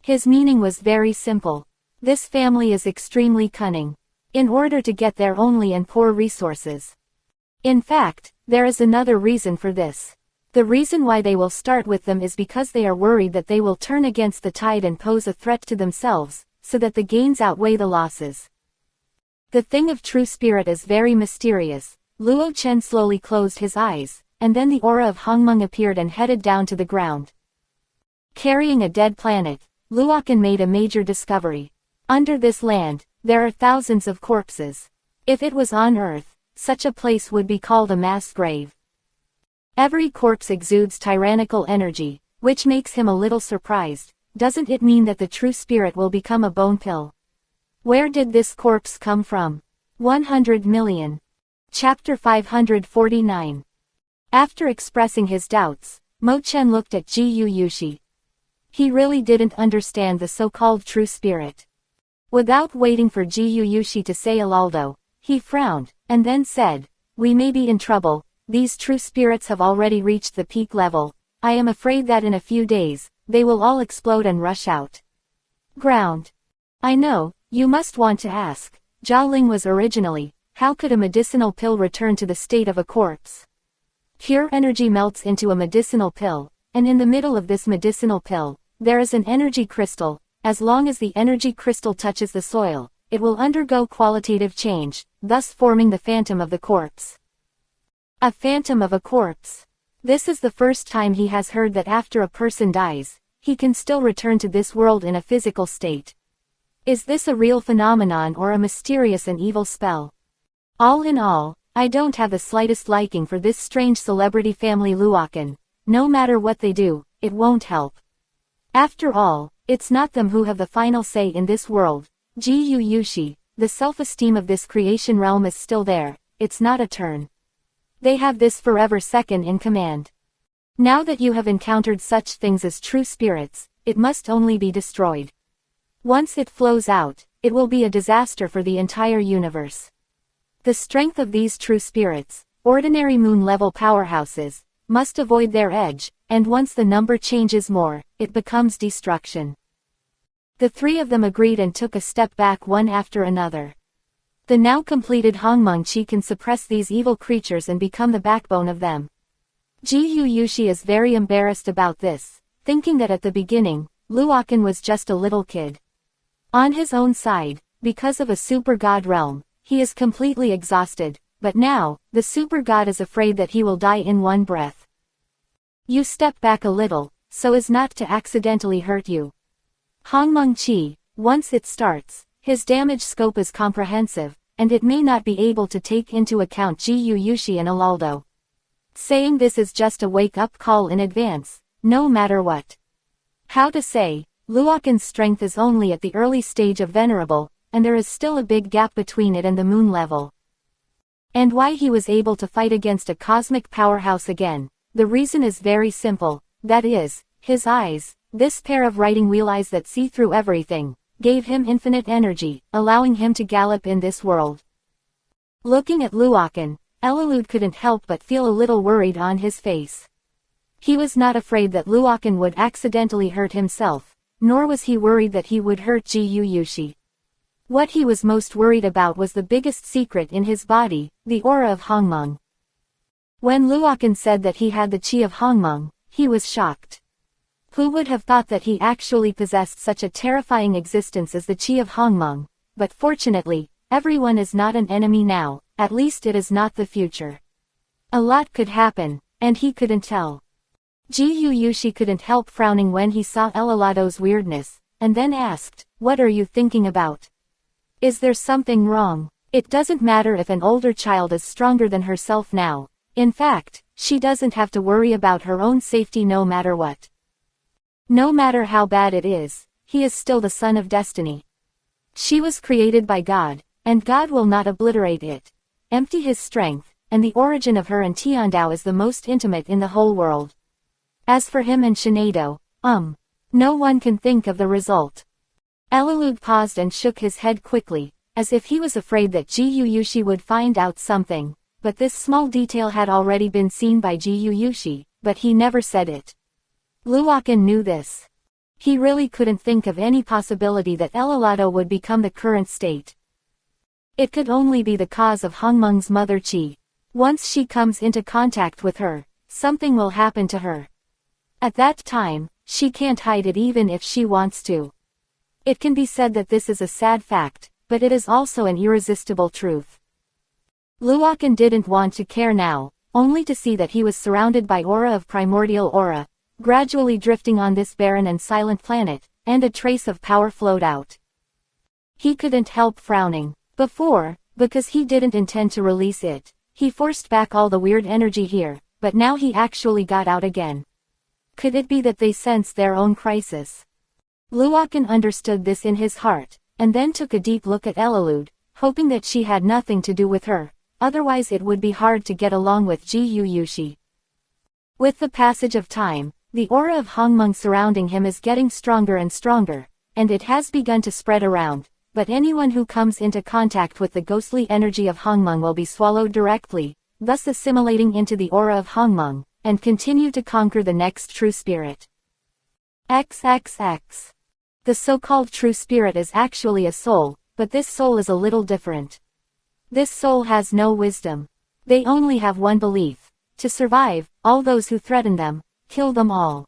His meaning was very simple. This family is extremely cunning. In order to get their only and poor resources. In fact, there is another reason for this. The reason why they will start with them is because they are worried that they will turn against the tide and pose a threat to themselves, so that the gains outweigh the losses. The thing of true spirit is very mysterious. Luo Chen slowly closed his eyes, and then the aura of Hongmeng appeared and headed down to the ground. Carrying a dead planet, Luokan made a major discovery. Under this land, there are thousands of corpses. If it was on Earth, such a place would be called a mass grave. Every corpse exudes tyrannical energy, which makes him a little surprised. Doesn't it mean that the true spirit will become a bone pill? Where did this corpse come from? 100 million. Chapter 549. After expressing his doubts, Mo Chen looked at Ji Yushi. He really didn't understand the so-called true spirit. Without waiting for Ji Yushi to say Alaldo, he frowned, and then said, "We may be in trouble. These true spirits have already reached the peak level. I am afraid that in a few days, they will all explode and rush out. Ground. I know, you must want to ask. Zhao Ling was originally, how could a medicinal pill return to the state of a corpse? Pure energy melts into a medicinal pill, and in the middle of this medicinal pill, there is an energy crystal. As long as the energy crystal touches the soil, it will undergo qualitative change, thus forming the phantom of the corpse. A phantom of a corpse. This is the first time he has heard that after a person dies, he can still return to this world in a physical state. Is this a real phenomenon or a mysterious and evil spell? All in all, I don't have the slightest liking for this strange celebrity family Luokan. No matter what they do, it won't help. After all, it's not them who have the final say in this world. Ji Yushi, the self-esteem of this creation realm is still there, it's not a turn. They have this forever second in command. Now that you have encountered such things as true spirits, it must only be destroyed. Once it flows out, it will be a disaster for the entire universe. The strength of these true spirits, ordinary moon-level powerhouses, must avoid their edge, and once the number changes more, it becomes destruction. The three of them agreed and took a step back one after another. The now completed Hongmeng-chi can suppress these evil creatures and become the backbone of them. Ji Yushi is very embarrassed about this, thinking that at the beginning, Luokan was just a little kid. On his own side, because of a super god realm, he is completely exhausted, but now, the super god is afraid that he will die in one breath. You step back a little, so as not to accidentally hurt you. Hongmeng-chi, once it starts, his damage scope is comprehensive, and it may not be able to take into account Ji Yushi and Alaldo. Saying this is just a wake-up call in advance, no matter what. How to say, Luokan's strength is only at the early stage of Venerable, and there is still a big gap between it and the moon level. And why he was able to fight against a cosmic powerhouse again, the reason is very simple, that is, his eyes, this pair of writing wheel eyes that see through everything, gave him infinite energy, allowing him to gallop in this world. Looking at Luokan, Elalud couldn't help but feel a little worried on his face. He was not afraid that Luokan would accidentally hurt himself, nor was he worried that he would hurt Ji Yushi. What he was most worried about was the biggest secret in his body, the aura of Hongmeng. When Luokan said that he had the chi of Hongmeng, he was shocked. Who would have thought that he actually possessed such a terrifying existence as the chi of Hongmeng? But fortunately, everyone is not an enemy now, at least it is not the future. A lot could happen, and he couldn't tell. Ji Yushi couldn't help frowning when he saw Elalado's weirdness, and then asked, "What are you thinking about? Is there something wrong?" It doesn't matter if an older child is stronger than herself now. In fact, she doesn't have to worry about her own safety no matter what. No matter how bad it is, he is still the son of destiny. She was created by God, and God will not obliterate it. Empty his strength, and the origin of her and Tiandao is the most intimate in the whole world. As for him and Shinado, no one can think of the result. Elalud paused and shook his head quickly, as if he was afraid that Ji Yushi would find out something, but this small detail had already been seen by Ji Yushi, but he never said it. Luokan knew this. He really couldn't think of any possibility that Elalado would become the current state. It could only be the cause of Hongmeng's mother Chi. Once she comes into contact with her, something will happen to her. At that time, she can't hide it even if she wants to. It can be said that this is a sad fact, but it is also an irresistible truth. Luokan didn't want to care now, only to see that he was surrounded by aura of primordial aura, gradually drifting on this barren and silent planet, and a trace of power flowed out. He couldn't help frowning. Before, because he didn't intend to release it, he forced back all the weird energy here, but now he actually got out again. Could it be that they sensed their own crisis? Luokan understood this in his heart, and then took a deep look at Elalud, hoping that she had nothing to do with her, otherwise it would be hard to get along with Ji Yushi. With the passage of time, the aura of Hongmeng surrounding him is getting stronger and stronger, and it has begun to spread around, but anyone who comes into contact with the ghostly energy of Hongmeng will be swallowed directly, thus assimilating into the aura of Hongmeng, and continue to conquer the next true spirit. XXX. The so-called true spirit is actually a soul, but this soul is a little different. This soul has no wisdom. They only have one belief: to survive, all those who threaten them, kill them all.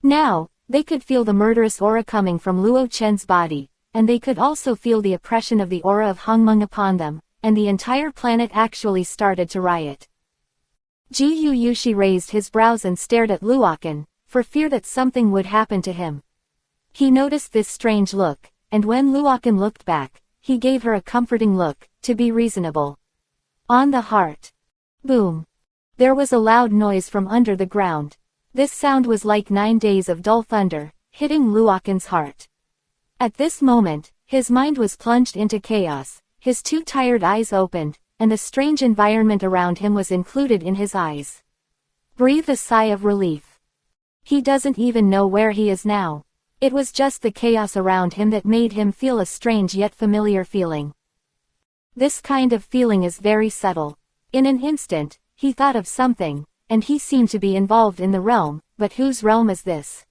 Now, They could feel the murderous aura coming from Luo Chen's body, and they could also feel the oppression of the aura of Hongmeng upon them, and the entire planet actually started to riot. Ji Yushi raised his brows and stared at Luochen, for fear that something would happen to him. He noticed this strange look, and when Luochen looked back, he gave her a comforting look, to be reasonable. On the heart. Boom. There was a loud noise from under the ground. This sound was like 9 days of dull thunder, hitting Luochen's heart. At this moment, his mind was plunged into chaos, his 2 tired eyes opened, and the strange environment around him was included in his eyes. Breathe a sigh of relief. He doesn't even know where he is now. It was just the chaos around him that made him feel a strange yet familiar feeling. This kind of feeling is very subtle. In an instant, he thought of something, and he seemed to be involved in the realm, but whose realm is this?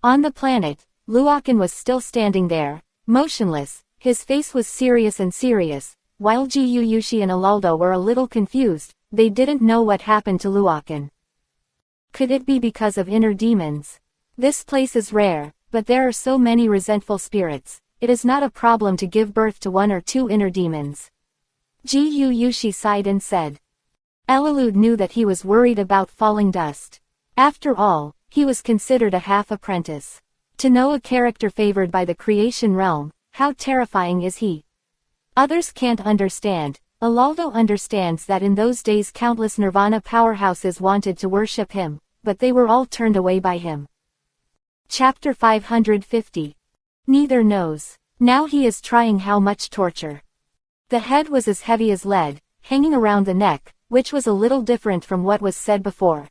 On the planet, Luochen was still standing there, motionless, his face was serious, while Ji Yushi and Alaldo were a little confused, they didn't know what happened to Luochen. Could it be because of inner demons? This place is rare, but there are so many resentful spirits, it is not a problem to give birth to 1 or 2 inner demons. Ji Yushi sighed and said. Readaloud knew that he was worried about falling dust. After all, he was considered a half-apprentice. To know a character favored by the creation realm, how terrifying is he? Others can't understand. Alaldo understands that in those days countless Nirvana powerhouses wanted to worship him, but they were all turned away by him. Chapter 550. Neither knows. Now he is trying how much torture. The head was as heavy as lead, hanging around the neck, which was a little different from what was said before.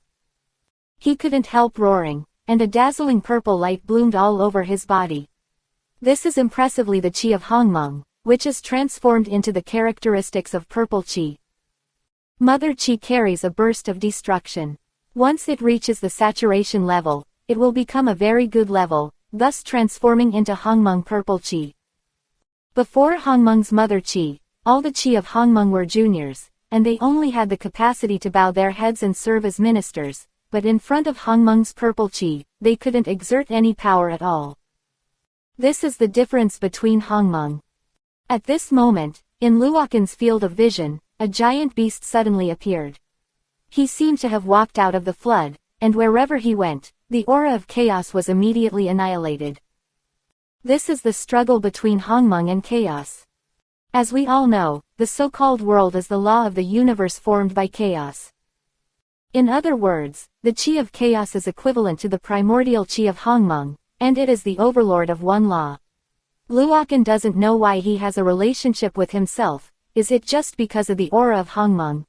He couldn't help roaring, and a dazzling purple light bloomed all over his body. This is impressively the chi of Hongmeng, which is transformed into the characteristics of purple chi. Mother chi carries a burst of destruction. Once it reaches the saturation level, it will become a very good level, thus transforming into Hongmeng purple chi. Before Hongmeng's mother chi, all the chi of Hongmeng were juniors, and they only had the capacity to bow their heads and serve as ministers, but in front of Hongmeng's purple chi, they couldn't exert any power at all. This is the difference between Hongmeng. At this moment, in Luochen's field of vision, a giant beast suddenly appeared. He seemed to have walked out of the flood, and wherever he went, the aura of chaos was immediately annihilated. This is the struggle between Hongmeng and chaos. As we all know, the so-called world is the law of the universe formed by chaos. In other words, the chi of chaos is equivalent to the primordial chi of Hongmeng, and it is the overlord of one law. Luochen doesn't know why he has a relationship with himself. Is it just because of the aura of Hongmeng?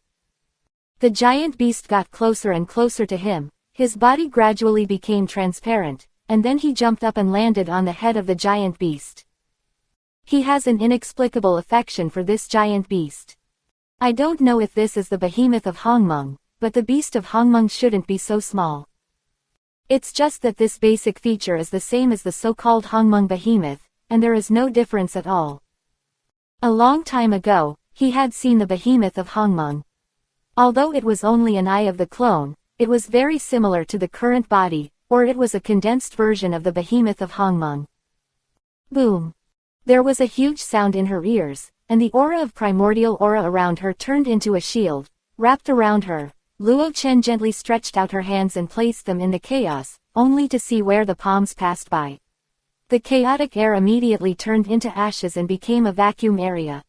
The giant beast got closer and closer to him, his body gradually became transparent, and then he jumped up and landed on the head of the giant beast. He has an inexplicable affection for this giant beast. I don't know if this is the behemoth of Hongmeng, but the beast of Hongmeng shouldn't be so small. It's just that this basic feature is the same as the so-called Hongmeng behemoth, and there is no difference at all. A long time ago, he had seen the behemoth of Hongmeng. Although it was only an eye of the clone, it was very similar to the current body, or it was a condensed version of the behemoth of Hongmeng. Boom. There was a huge sound in her ears, and the aura of primordial aura around her turned into a shield, wrapped around her. Luo Chen gently stretched out her hands and placed them in the chaos, only to see where the palms passed by. The chaotic air immediately turned into ashes and became a vacuum area.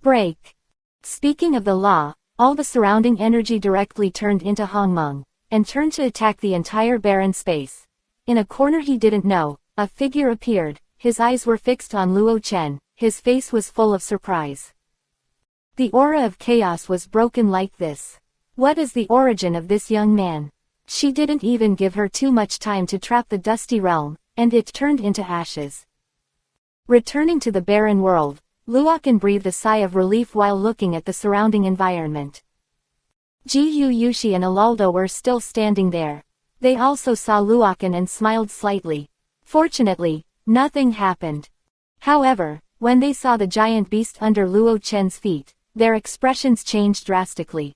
Break. Speaking of the law, all the surrounding energy directly turned into Hongmeng, and turned to attack the entire barren space. In a corner he didn't know, a figure appeared, his eyes were fixed on Luo Chen, his face was full of surprise. The aura of chaos was broken like this. What is the origin of this young man? She didn't even give her too much time to trap the dusty realm, and it turned into ashes. Returning to the barren world, Luochen breathed a sigh of relief while looking at the surrounding environment. Ji Yushi and Alaldo were still standing there. They also saw Luochen and smiled slightly. Fortunately, nothing happened. However, when they saw the giant beast under Luo Chen's feet, their expressions changed drastically.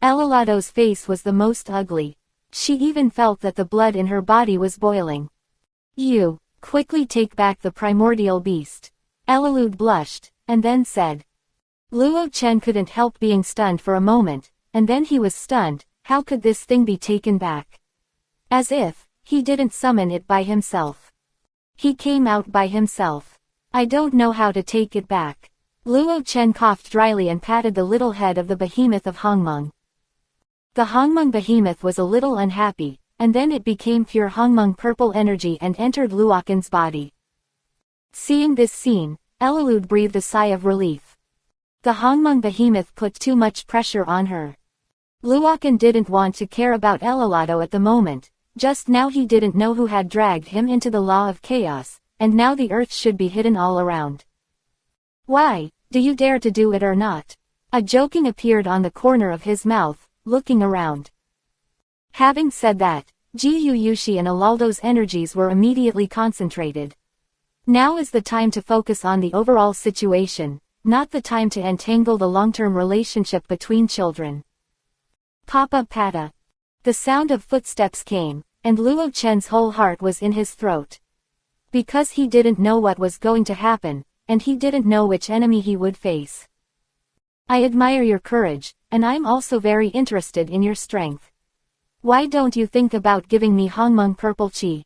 Alallado's face was the most ugly. She even felt that the blood in her body was boiling. You, quickly take back the primordial beast. Elalud blushed, and then said. Luo Chen couldn't help being stunned for a moment, and then he was stunned. How could this thing be taken back? As if he didn't summon it by himself. He came out by himself. I don't know how to take it back. Luo Chen coughed dryly and patted the little head of the behemoth of Hongmeng. The Hongmeng behemoth was a little unhappy, and then it became pure Hongmeng purple energy and entered Luoken's body. Seeing this scene, Elalud breathed a sigh of relief. The Hongmeng behemoth put too much pressure on her. Luoken didn't want to care about Elalado at the moment. Just now he didn't know who had dragged him into the law of chaos, and now the earth should be hidden all around. Why, do you dare to do it or not? A joking appeared on the corner of his mouth, looking around. Having said that, Jiu Yushi and Alaldo's energies were immediately concentrated. Now is the time to focus on the overall situation, not the time to entangle the long-term relationship between children. Papa Pata. The sound of footsteps came, and Luo Chen's whole heart was in his throat. Because he didn't know what was going to happen, and he didn't know which enemy he would face. I admire your courage, and I'm also very interested in your strength. Why don't you think about giving me Hongmeng Purple Chi?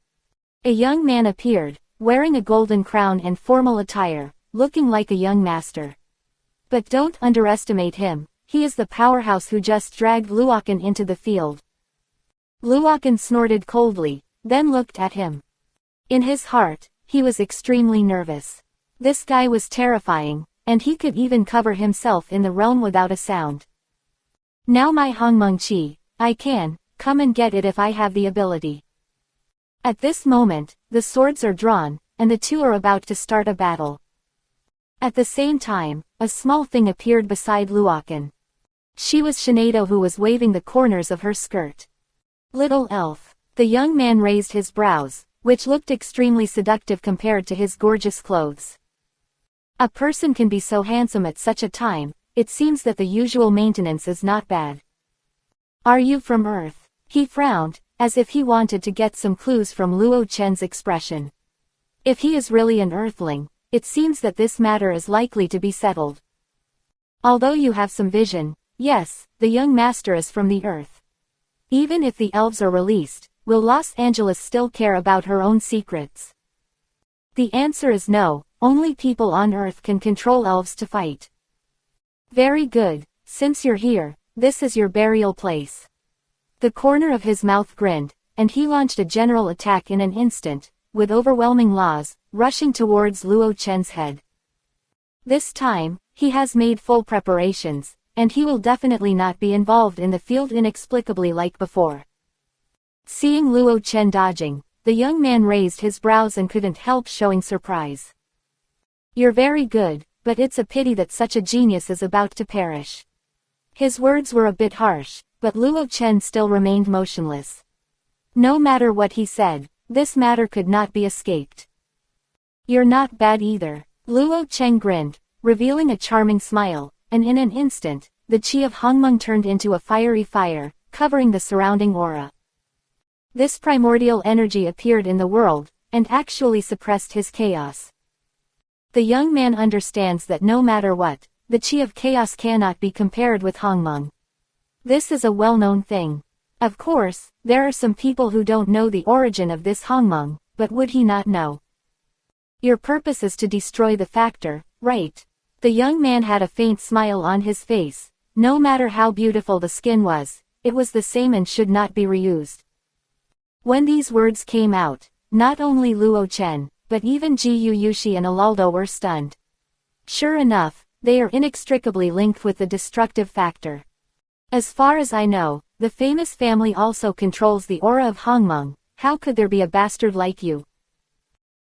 A young man appeared, wearing a golden crown and formal attire, looking like a young master. But don't underestimate him, he is the powerhouse who just dragged Luoken into the field. Luoken snorted coldly, then looked at him. In his heart, he was extremely nervous. This guy was terrifying, and he could even cover himself in the realm without a sound. Now my Hongmeng Chi, I can, come and get it if I have the ability. At this moment, the swords are drawn, and the two are about to start a battle. At the same time, a small thing appeared beside Luoken. She was Shinado, who was waving the corners of her skirt. Little elf. The young man raised his brows, which looked extremely seductive compared to his gorgeous clothes. A person can be so handsome at such a time, it seems that the usual maintenance is not bad. Are you from Earth? He frowned, as if he wanted to get some clues from Luo Chen's expression. If he is really an Earthling, it seems that this matter is likely to be settled. Although you have some vision, yes, the young master is from the Earth. Even if the elves are released, will Los Angeles still care about her own secrets? The answer is no, only people on Earth can control elves to fight. Very good, since you're here, this is your burial place. The corner of his mouth grinned, and he launched a general attack in an instant, with overwhelming laws, rushing towards Luo Chen's head. This time, he has made full preparations, and he will definitely not be involved in the field inexplicably like before. Seeing Luo Chen dodging, the young man raised his brows and couldn't help showing surprise. You're very good, but it's a pity that such a genius is about to perish. His words were a bit harsh, but Luo Chen still remained motionless. No matter what he said, this matter could not be escaped. You're not bad either. Luo Chen grinned, revealing a charming smile, and in an instant, the chi of Hongmeng turned into a fiery fire, covering the surrounding aura. This primordial energy appeared in the world, and actually suppressed his chaos. The young man understands that no matter what, the chi of chaos cannot be compared with Hongmeng. This is a well-known thing. Of course, there are some people who don't know the origin of this Hongmeng, but would he not know? Your purpose is to destroy the factor, right? The young man had a faint smile on his face. No matter how beautiful the skin was, it was the same and should not be reused. When these words came out, not only Luo Chen, but even Jiu Yushi and Alaldo were stunned. Sure enough, they are inextricably linked with the destructive factor. As far as I know, the famous family also controls the aura of Hongmeng. How could there be a bastard like you?